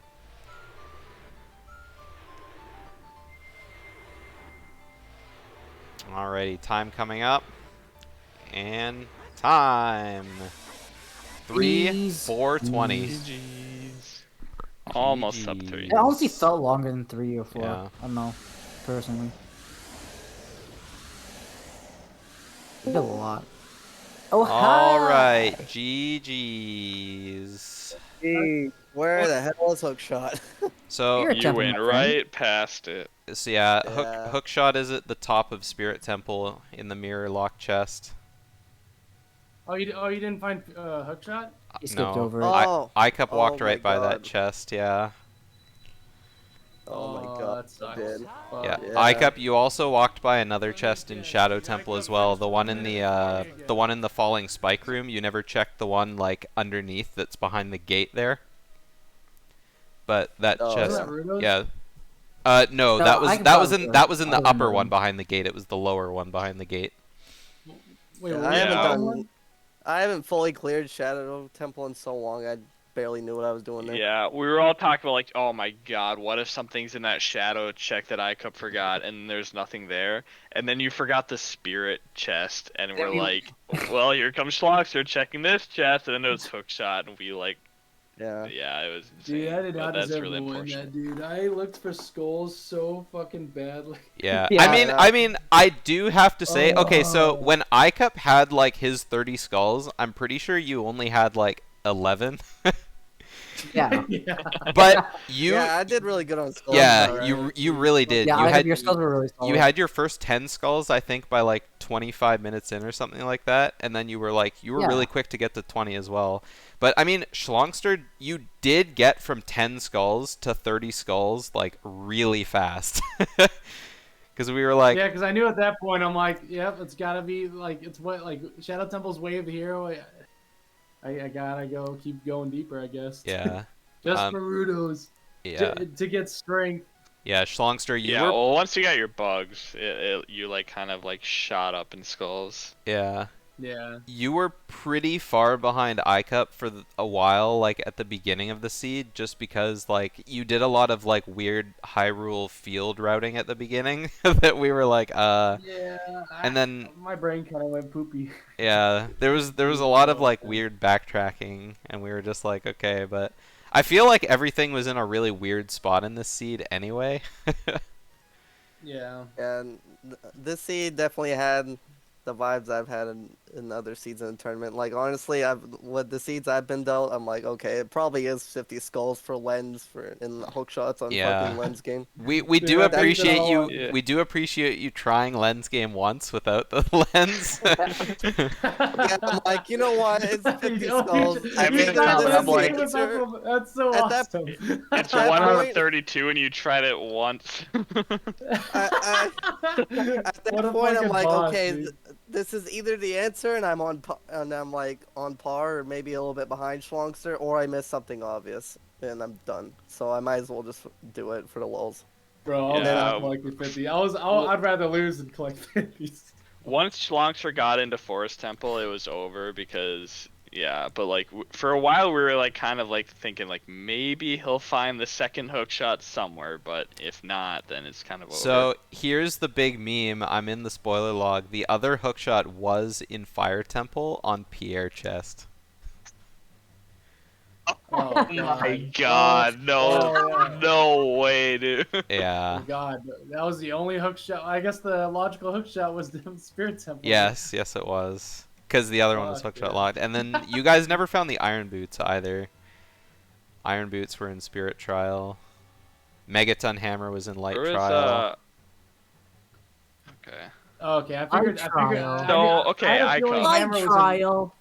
B: Alrighty, time coming up. And time. 3:4:20.
A: GG's. Almost up to
B: GG's.
C: It honestly felt longer than 3 or 4.
B: Yeah.
C: I don't know, personally. We did a lot. Oh, hi!
B: Alright, GG's.
D: Gee, where the hell is Hookshot?
B: So,
C: You're a
A: You
C: temple,
A: went
C: my friend.
A: right past it.
B: so yeah,
D: Yeah.
B: Hookshot is at the top of Spirit Temple in the mirror lock chest.
E: Oh, you didn't find Hookshot?
C: You skipped
B: No.
C: over it.
D: Oh.
B: Icup
D: Oh
B: walked
D: my
B: right by that
D: God.
B: chest, yeah.
D: Oh my god,
E: that sucks.
D: I did.
B: Yeah.
D: Yeah.
B: Icup, you also walked by another chest in Shadow Temple as well. The one in the falling spike room. You never checked the one like underneath that's behind the gate there. But that
D: Oh,
B: chest,
E: Isn't that Rudo's?
B: yeah. No,
C: No,
B: that was
C: Icup
B: that was
C: was
B: in
C: the
B: that was in the
C: other
B: upper
C: one.
B: one behind the gate. It was the lower one behind the gate.
E: Wait,
D: Yeah,
E: what
D: I
E: was
D: haven't
E: that
A: Yeah.
E: one?
D: done. I haven't fully cleared Shadow Temple in so long. I barely knew what I was doing there.
A: Yeah, we were all talking about like, oh my god, what if something's in that shadow check that Icup forgot and there's nothing there? And then you forgot the spirit chest, and we're like, well, here comes Shlongster checking this chest, and then it was Hookshot, and we like,
D: Yeah.
A: yeah, it was insane.
E: Dude, I did
A: but
E: not
A: that's
E: deserve
A: really
E: to win
A: unfortunate.
E: that, dude. I looked for skulls so fucking badly.
B: Yeah.
C: Yeah.
B: I mean, I do have to say, okay, so
E: Oh.
B: when Icup had like his 30 skulls, I'm pretty sure you only had like 11.
C: Yeah.
E: Yeah.
B: But you
D: Yeah, I did really good on skulls.
B: yeah,
E: alright.
B: you really did.
C: Yeah,
B: You
C: Icup,
B: had
C: your skulls were really solid.
B: you had your first 10 skulls, I think, by like 25 minutes in or something like that, and then you were
C: Yeah.
B: really quick to get to 20 as well. But I mean, Shlongster, you did get from 10 skulls to 30 skulls like really fast. Because we were like,
E: Yeah, because I knew at that point, I'm like, yep, it's gotta be like, it's what, like, Shadow Temple's Way of the Hero. I gotta go, keep going deeper, I guess.
B: yeah,
E: Just for Rudo's.
B: yeah,
E: To get strength.
B: yeah, Shlongster, you
A: Yeah,
B: were
A: well, once you got your bugs, you like kind of like shot up in skulls.
B: yeah.
E: Yeah.
B: you were pretty far behind iCup for a while, like at the beginning of the seed, just because like you did a lot of like weird Hyrule field routing at the beginning that we were like,
E: Yeah.
B: and then
E: My brain kind of went poopy.
B: yeah, there was a lot of like weird backtracking, and we were just like, okay, but I feel like everything was in a really weird spot in this seed anyway.
E: Yeah.
D: And this seed definitely had the vibes I've had in other seeds in the tournament. Like honestly, with the seeds I've been dealt, I'm like, okay, it probably is 50 skulls for lens for in hook shots on
B: Yeah.
D: fucking lens game.
B: We do
E: Yeah,
B: appreciate
E: that's
B: you.
E: all-
A: Yeah.
B: We do appreciate you trying lens game once without the lens.
D: Yeah, I'm like, you know what? It's 50 skulls.
A: I mean,
D: Either
A: I'm
D: this
A: like-
D: signature-
E: That's so
D: at that-
E: awesome.
A: It's
D: that
A: 1 out of
D: point-
A: 32, and you tried it once.
D: at that
E: What a
D: point, I'm
E: fucking
D: like,
E: boss,
D: okay,
E: dude.
D: this is either the answer, and I'm like on par, or maybe a little bit behind Shlongster, or I missed something obvious, and I'm done. So I might as well just do it for the lulz.
E: Bro, I was
A: Yeah.
E: not collecting 50. I'd rather lose than collect 50s.
A: Once Shlongster got into Forest Temple, it was over because, yeah, but like for a while we were like kind of like thinking like maybe he'll find the second hook shot somewhere, but if not, then it's kind of over.
B: So here's the big meme. I'm in the spoiler log. The other hookshot was in Fire Temple on Pierre chest.
E: Oh,
A: my God, no,
E: yeah.
A: no way, dude.
B: Yeah.
E: Oh god, that was the only hook shot. I guess the logical hook shot was the Spirit Temple.
B: Yes, yes, it was. Because the other one was
E: Fuck,
B: hookshot
E: yeah.
B: locked. And then you guys never found the Iron Boots either. Iron Boots were in Spirit Trial. Megaton Hammer was in Light
A: Where is,
B: Trial.
A: Okay.
E: Okay, I figured.
C: trial.
A: So, okay,
E: I had a feeling
A: icon.
E: Hammer was in-
C: trial.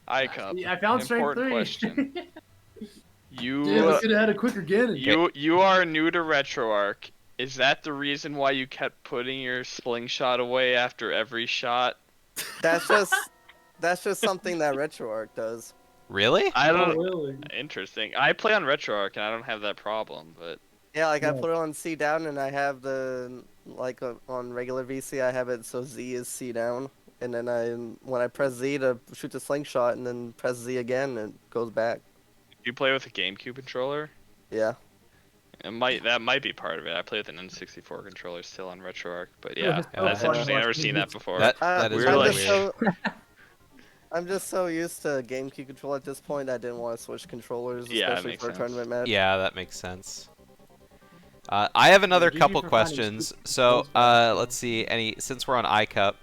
A: iCup.
E: Yeah, I found strength
A: Important
E: 3.
A: question. You
E: Dude, we could have had a quicker Ganon.
A: you are new to RetroArch. Is that the reason why you kept putting your slingshot away after every shot?
D: That's just something that RetroArch does.
B: Really?
A: I
E: Oh,
A: don't.
E: really?
A: Interesting. I play on RetroArch and I don't have that problem, but
D: Yeah, like I
E: Yeah.
D: put it on C down, and I have the on regular VC, I have it so Z is C down, and then when I press Z to shoot the slingshot, and then press Z again, it goes back.
A: you play with a GameCube controller?
D: Yeah.
A: That might be part of it. I play with an N64 controller still on RetroArch, but
C: It
A: yeah,
C: was so
A: that's
C: fun
A: interesting. I've never
C: watching
A: seen that
C: videos.
A: before.
B: That is
A: we
D: I'm
A: were
B: really
D: just
A: like-
B: weird.
D: so I'm just so used to GameCube controller at this point. I didn't want to switch controllers,
A: Yeah, that
D: especially
A: makes
D: for a
A: sense.
D: tournament match.
B: Yeah, that makes sense. I have another
E: GG
B: couple
E: for finding
B: questions.
E: stupid
B: So,
E: controls back.
B: let's see. Since we're on iCup,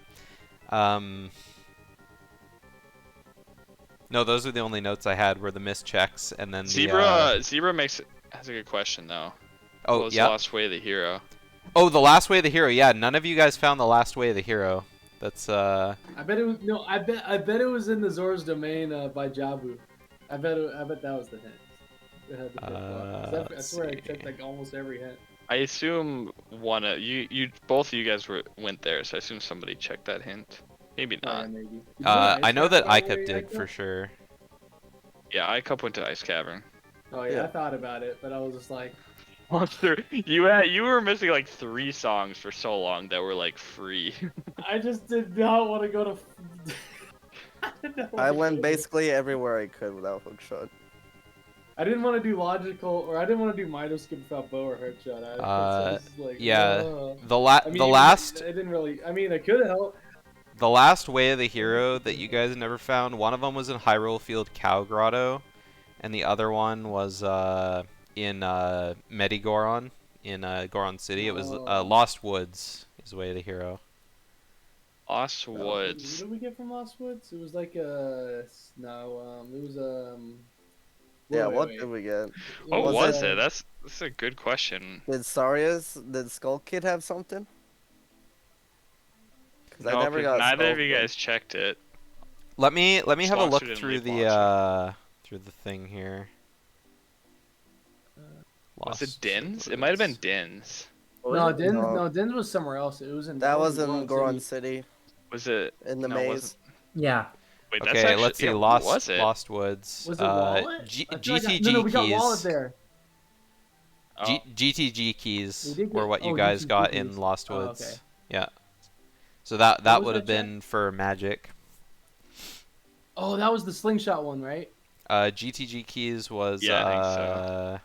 B: no, those are the only notes I had were the missed checks and then the,
A: Zebra has a good question though.
B: oh
A: What was
B: yeah.
A: the last way of the hero?
B: Oh, the last way of the hero. Yeah, none of you guys found the last way of the hero. That's
E: I bet it was no. I bet it was in the Zor's domain by Jabu. I bet that was the hint. It had the flip-flop. I
B: let's
E: swear I
B: see.
E: checked like almost every hint.
A: I assume one of you both of you guys went there, so I assume somebody checked that hint. Maybe
E: Oh, yeah,
A: not.
E: maybe.
B: I know that
E: I
B: iCup did for sure.
A: Yeah, iCup went to Ice Cavern.
E: Oh yeah,
D: Yeah.
E: I thought about it, but I was just like,
A: Monster, you were missing like 3 songs for so long that were like free.
E: I just did not want to go to. I did not wanna
D: I
E: go
D: went
E: to-
D: basically everywhere I could without hookshot.
E: I didn't want to do logical, or I didn't want to do minor skip without bow or hookshot. I was like,
B: yeah,
E: ugh.
B: The
E: I mean,
B: last
E: It didn't really. I mean, it could help.
B: The last way of the hero that you guys never found, one of them was in Hyrule Field Cow Grotto, and the other one was in Medigoron in Goron City. It was
E: Oh.
B: Lost Woods is way of the hero.
A: Lost
E: What
A: Woods.
E: did we get from Lost Woods? It was like no, it was
D: Yeah,
E: wait,
D: what
E: wait.
D: did we get?
A: What
D: Was
A: was
D: it-
A: it? That's a good question.
D: Did Skull Kid have something? Because
A: No,
D: I never
A: 'cause
D: got
A: neither
D: Skull
A: of you
D: Kid.
A: guys checked it.
B: Let me have a
A: Shlongster
B: look
A: didn't
B: through
A: leave
B: the thing here.
A: Was it
B: Lost
A: Dins? It might have been
B: Woods.
A: Dins.
E: No, Dins.
D: No.
E: No, Dins was somewhere else. It was in.
D: That was
E: in
D: in Goron City,
A: Was it?
D: in the
A: No, it
D: maze.
A: wasn't.
C: Yeah.
A: Wait, that's
B: Okay,
A: actually,
B: let's see.
A: yeah, what
B: Lost
A: was it?
B: Lost Woods.
E: Was it Wallet? I feel like
B: GTG
E: no, we got Wallet
B: keys.
E: there.
A: Oh.
B: GTG keys
E: We did
B: were
E: get-
B: what you
E: oh,
B: guys
E: GTG
B: got
E: keys.
B: in Lost
E: Oh,
B: Woods.
E: okay.
B: Yeah. So that
E: was
B: would
E: that
B: have been for magic.
E: Oh, that was the slingshot one, right?
B: GTG keys was
A: Yeah, I think so.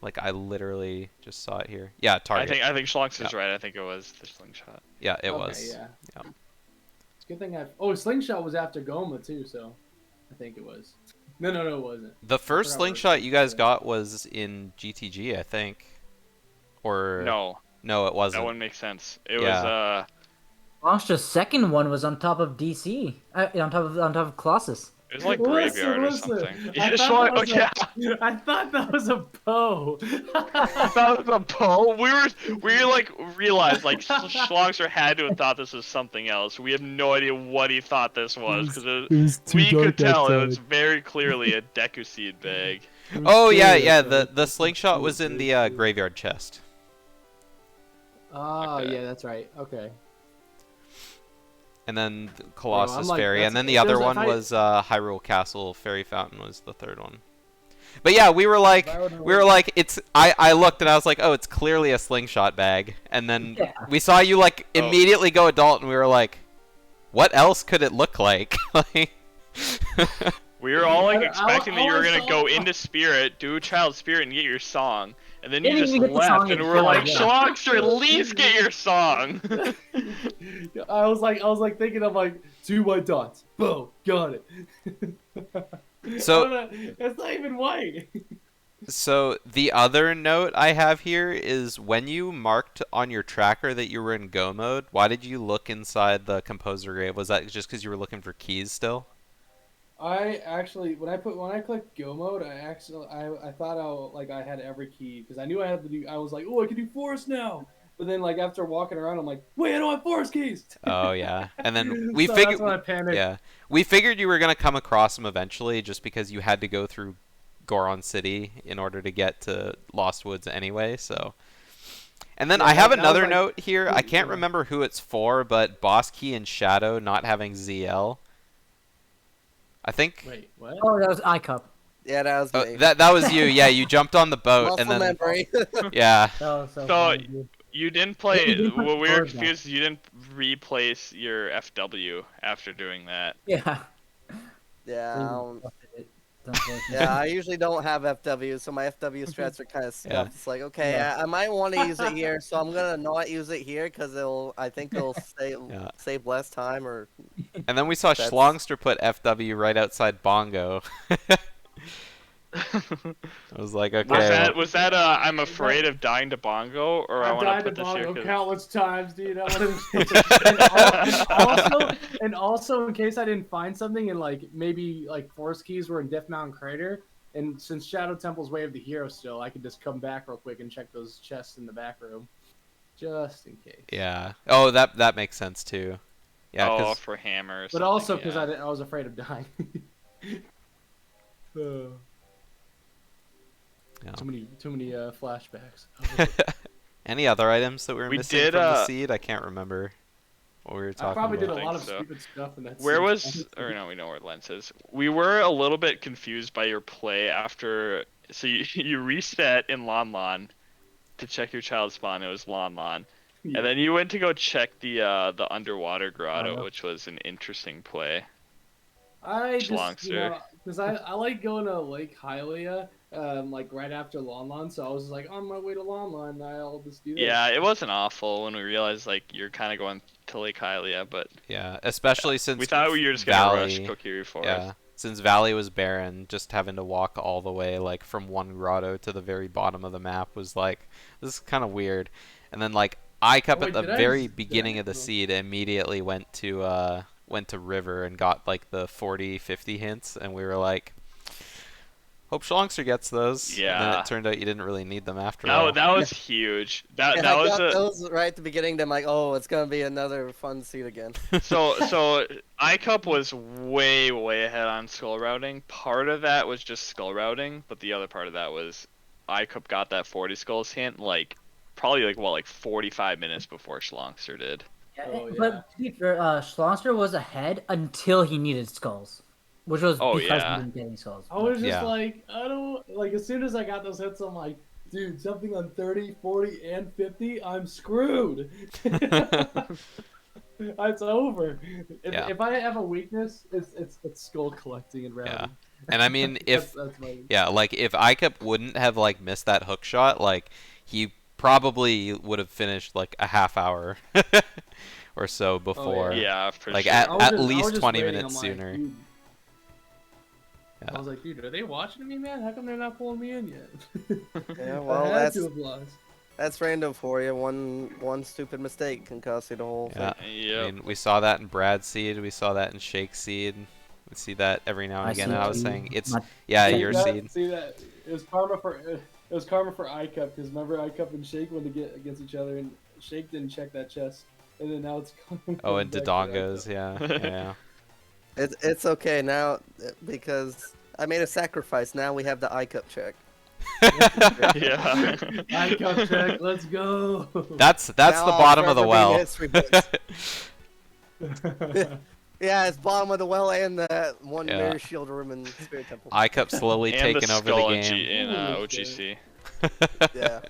B: like I literally just saw it here. Yeah, target.
A: I think Shlongster's
B: Yeah.
A: right. I think it was the slingshot.
B: Yeah, it
E: Okay,
B: was.
E: yeah.
B: Yeah.
E: It's a good thing I. Oh, slingshot was after Goma too, so I think it was. No, it wasn't.
B: The first
E: forgot where
B: slingshot you guys
E: Slingshot-
B: got was in GTG, I think. Or
A: No,
B: no, it
A: that
B: wasn't.
A: wouldn't make sense. It
B: Yeah.
C: Monster's second one was on top of DC, on top of Colossus.
A: was like graveyard or
E: Listen.
A: something.
E: I
A: Yeah,
E: thought,
A: oh, yeah.
E: I thought that was a bow.
A: I thought it was a poll. We like realized like Shlongster had to have thought this was something else. We have no idea what he thought this was because we could tell it was very clearly a Deku Seed bag.
B: Oh yeah. The slingshot was in the graveyard chest.
E: Oh,
A: Okay.
E: yeah, that's right. Okay.
B: And then the Colossus
E: like,
B: Fairy,
E: that's-
B: and then the
E: it
B: other
E: feels
B: one
E: like-
B: was Hyrule Castle Fairy Fountain was the third one. But yeah, we were like, it's. I looked and I was like, oh, it's clearly a slingshot bag. And then
C: Yeah.
B: we saw you like
A: Oh.
B: immediately go adult, and we were like, what else could it look like? Like,
A: We were all like
E: I-
A: expecting that you were
E: I
A: gonna
E: saw-
A: go into Spirit, do Child Spirit, and get your song, and then you
C: Didn't
A: just
C: even get the
A: left,
C: song
A: and
C: in
A: we were like,
C: yeah.
A: Shlongster, at least get your song.
E: I was like thinking, I'm like, 2 white dots. Boom, got it.
B: So-
E: it's not even white.
B: so the other note I have here is when you marked on your tracker that you were in go mode, why did you look inside the composer grave? Was that just because you were looking for keys still?
E: I actually, when I clicked go mode, I thought I had every key because I knew I had to do. I was like, oh, I can do forest now. But then like after walking around, I'm like, wait, I don't have forest keys.
B: Oh yeah, and then we
E: So
B: figured.
E: that's when I panicked.
B: Yeah, we figured you were gonna come across them eventually, just because you had to go through Goron City in order to get to Lost Woods anyway. So, and then
E: Yeah,
B: I have
E: that was
B: another
E: like-
B: note here. I can't
E: yeah.
B: remember who it's for, but Boss Key and Shadow not having ZL. I think
E: Wait, what?
C: Oh, that was iCup.
D: Yeah, that was me.
B: that was you. Yeah, you jumped on the boat
D: Muscle
B: and then
D: memory.
B: yeah.
C: That was so
A: So-
C: funny, dude.
A: You didn't play.
C: You didn't put
A: What we were
C: forward now.
A: confused is you didn't replace your FW after doing that.
C: Yeah.
D: Yeah, I don't-
C: Unfortunately.
D: yeah. I usually don't have FW, so my FW strats are kind of scuffed.
B: Yeah.
D: It's like, okay,
C: Yeah.
D: I might want to use it here, so I'm gonna not use it here because I think it'll
B: Yeah.
D: save less time or.
B: And then we saw
D: That's-
B: Shlongster put FW right outside Bongo. I was like, okay.
A: Was that I'm afraid of dying to Bongo, or I
E: I've
A: want to
E: died to
A: put this here?
E: Bongo
A: 'cause-
E: countless times, dude. And also, in case I didn't find something, and like maybe like forest keys were in Death Mountain Crater, and since Shadow Temple's Way of the Hero still, I could just come back real quick and check those chests in the back room, just in case.
B: Yeah. Oh, that makes sense too. Yeah,
A: oh,
B: 'cause-
A: for hammers.
E: But also because I was afraid of dying.
B: Yeah.
E: Too many flashbacks.
B: Any other items that we were
A: We
B: missing
A: did,
B: from the seed? I can't remember what we were
E: I
B: talking
E: probably did
B: about.
E: a lot of
A: so.
E: stupid stuff in that.
A: Where
E: scene,
A: was?
E: honestly.
A: Or no, we know where Lens is. We were a little bit confused by your play after. So you reset in Lon Lon to check your child spawn. It was Lon Lon,
E: Yeah.
A: and then you went to go check the underwater grotto,
C: Uh-huh.
A: which was an interesting play.
E: I just,
A: Shlongster.
E: because I like going to Lake Hylia, like right after Lon Lon, so I was just like on my way to Lon Lon, I'll just do that.
A: Yeah, it wasn't awful when we realized like you're kind of going to Lake Hylia, but
B: Yeah, especially since
A: we thought we were just gonna
B: Valley,
A: rush Kokiri Forest.
B: Yeah, since Valley was barren, just having to walk all the way like from one grotto to the very bottom of the map was like, this is kind of weird. And then like icupspeedruns
E: Wait,
B: at the
E: did I
B: very
E: just-
B: beginning
E: did I-
B: of the seed immediately went to River and got like the 40-50 hints, and we were like, hope Shlongster gets those. And then
A: Yeah.
B: it turned out you didn't really need them after all.
A: That was huge. That
D: Yeah,
A: that
D: I
A: was
D: got
A: a
D: those right at the beginning. Then I'm like, oh, it's gonna be another fun seat again.
A: so iCup was way ahead on skull routing. Part of that was just skull routing, but the other part of that was iCup got that 40 skulls hint like probably like 45 minutes before Shlongster did.
C: Yeah,
E: Oh, yeah.
C: But to be fair, Shlongster was ahead until he needed skulls, which was
A: Oh,
C: because
A: yeah.
C: he didn't get any skulls.
E: I was just
B: Yeah.
E: like, I don't, like as soon as I got those hits, I'm like, dude, something on 30, 40, and 50, I'm screwed. It's over.
B: Yeah.
E: If I have a weakness, it's skull collecting and
B: Yeah.
E: routing.
B: And I mean, if
E: That's my
B: yeah, like if iCup wouldn't have like missed that hook shot, like he probably would have finished like a half hour or so before.
A: Yeah, for
B: Like
A: sure.
B: at least 20 minutes sooner.
E: Dude,
B: Yeah.
E: I was like, dude, are they watching me, man? How come they're not pulling me in yet?
D: Yeah, well,
E: I had
D: that's
E: to have lost.
D: that's random for you. One stupid mistake can cost you the whole
B: Yeah.
D: thing.
A: Yep.
B: I mean, we saw that in Brad's seed. We saw that in Shake's seed. We see that every now and
C: I
B: again.
C: see
B: And I was
C: too.
B: saying it's
C: My-
B: yeah,
E: See
B: your
E: that,
B: seed.
E: See that? It was karma for iCup because remember iCup and Shake when they get against each other and Shake didn't check that chest and then now it's
B: Oh, and
E: back to
B: Dodongo's,
E: iCup.
B: yeah.
D: It's okay now because I made a sacrifice. Now we have the iCup check.
A: Yeah.
E: iCup check, let's go.
B: That's
D: Now
B: the
D: I'll
B: bottom of the
D: forever be
B: well.
D: history books. Yeah, it's bottom of the well and the one
B: Yeah.
D: mirror shield room in Spirit Temple.
B: iCup slowly
A: And the
B: taking over the
A: skull in,
B: game.
A: in
E: Holy
A: OGC.
D: Yeah.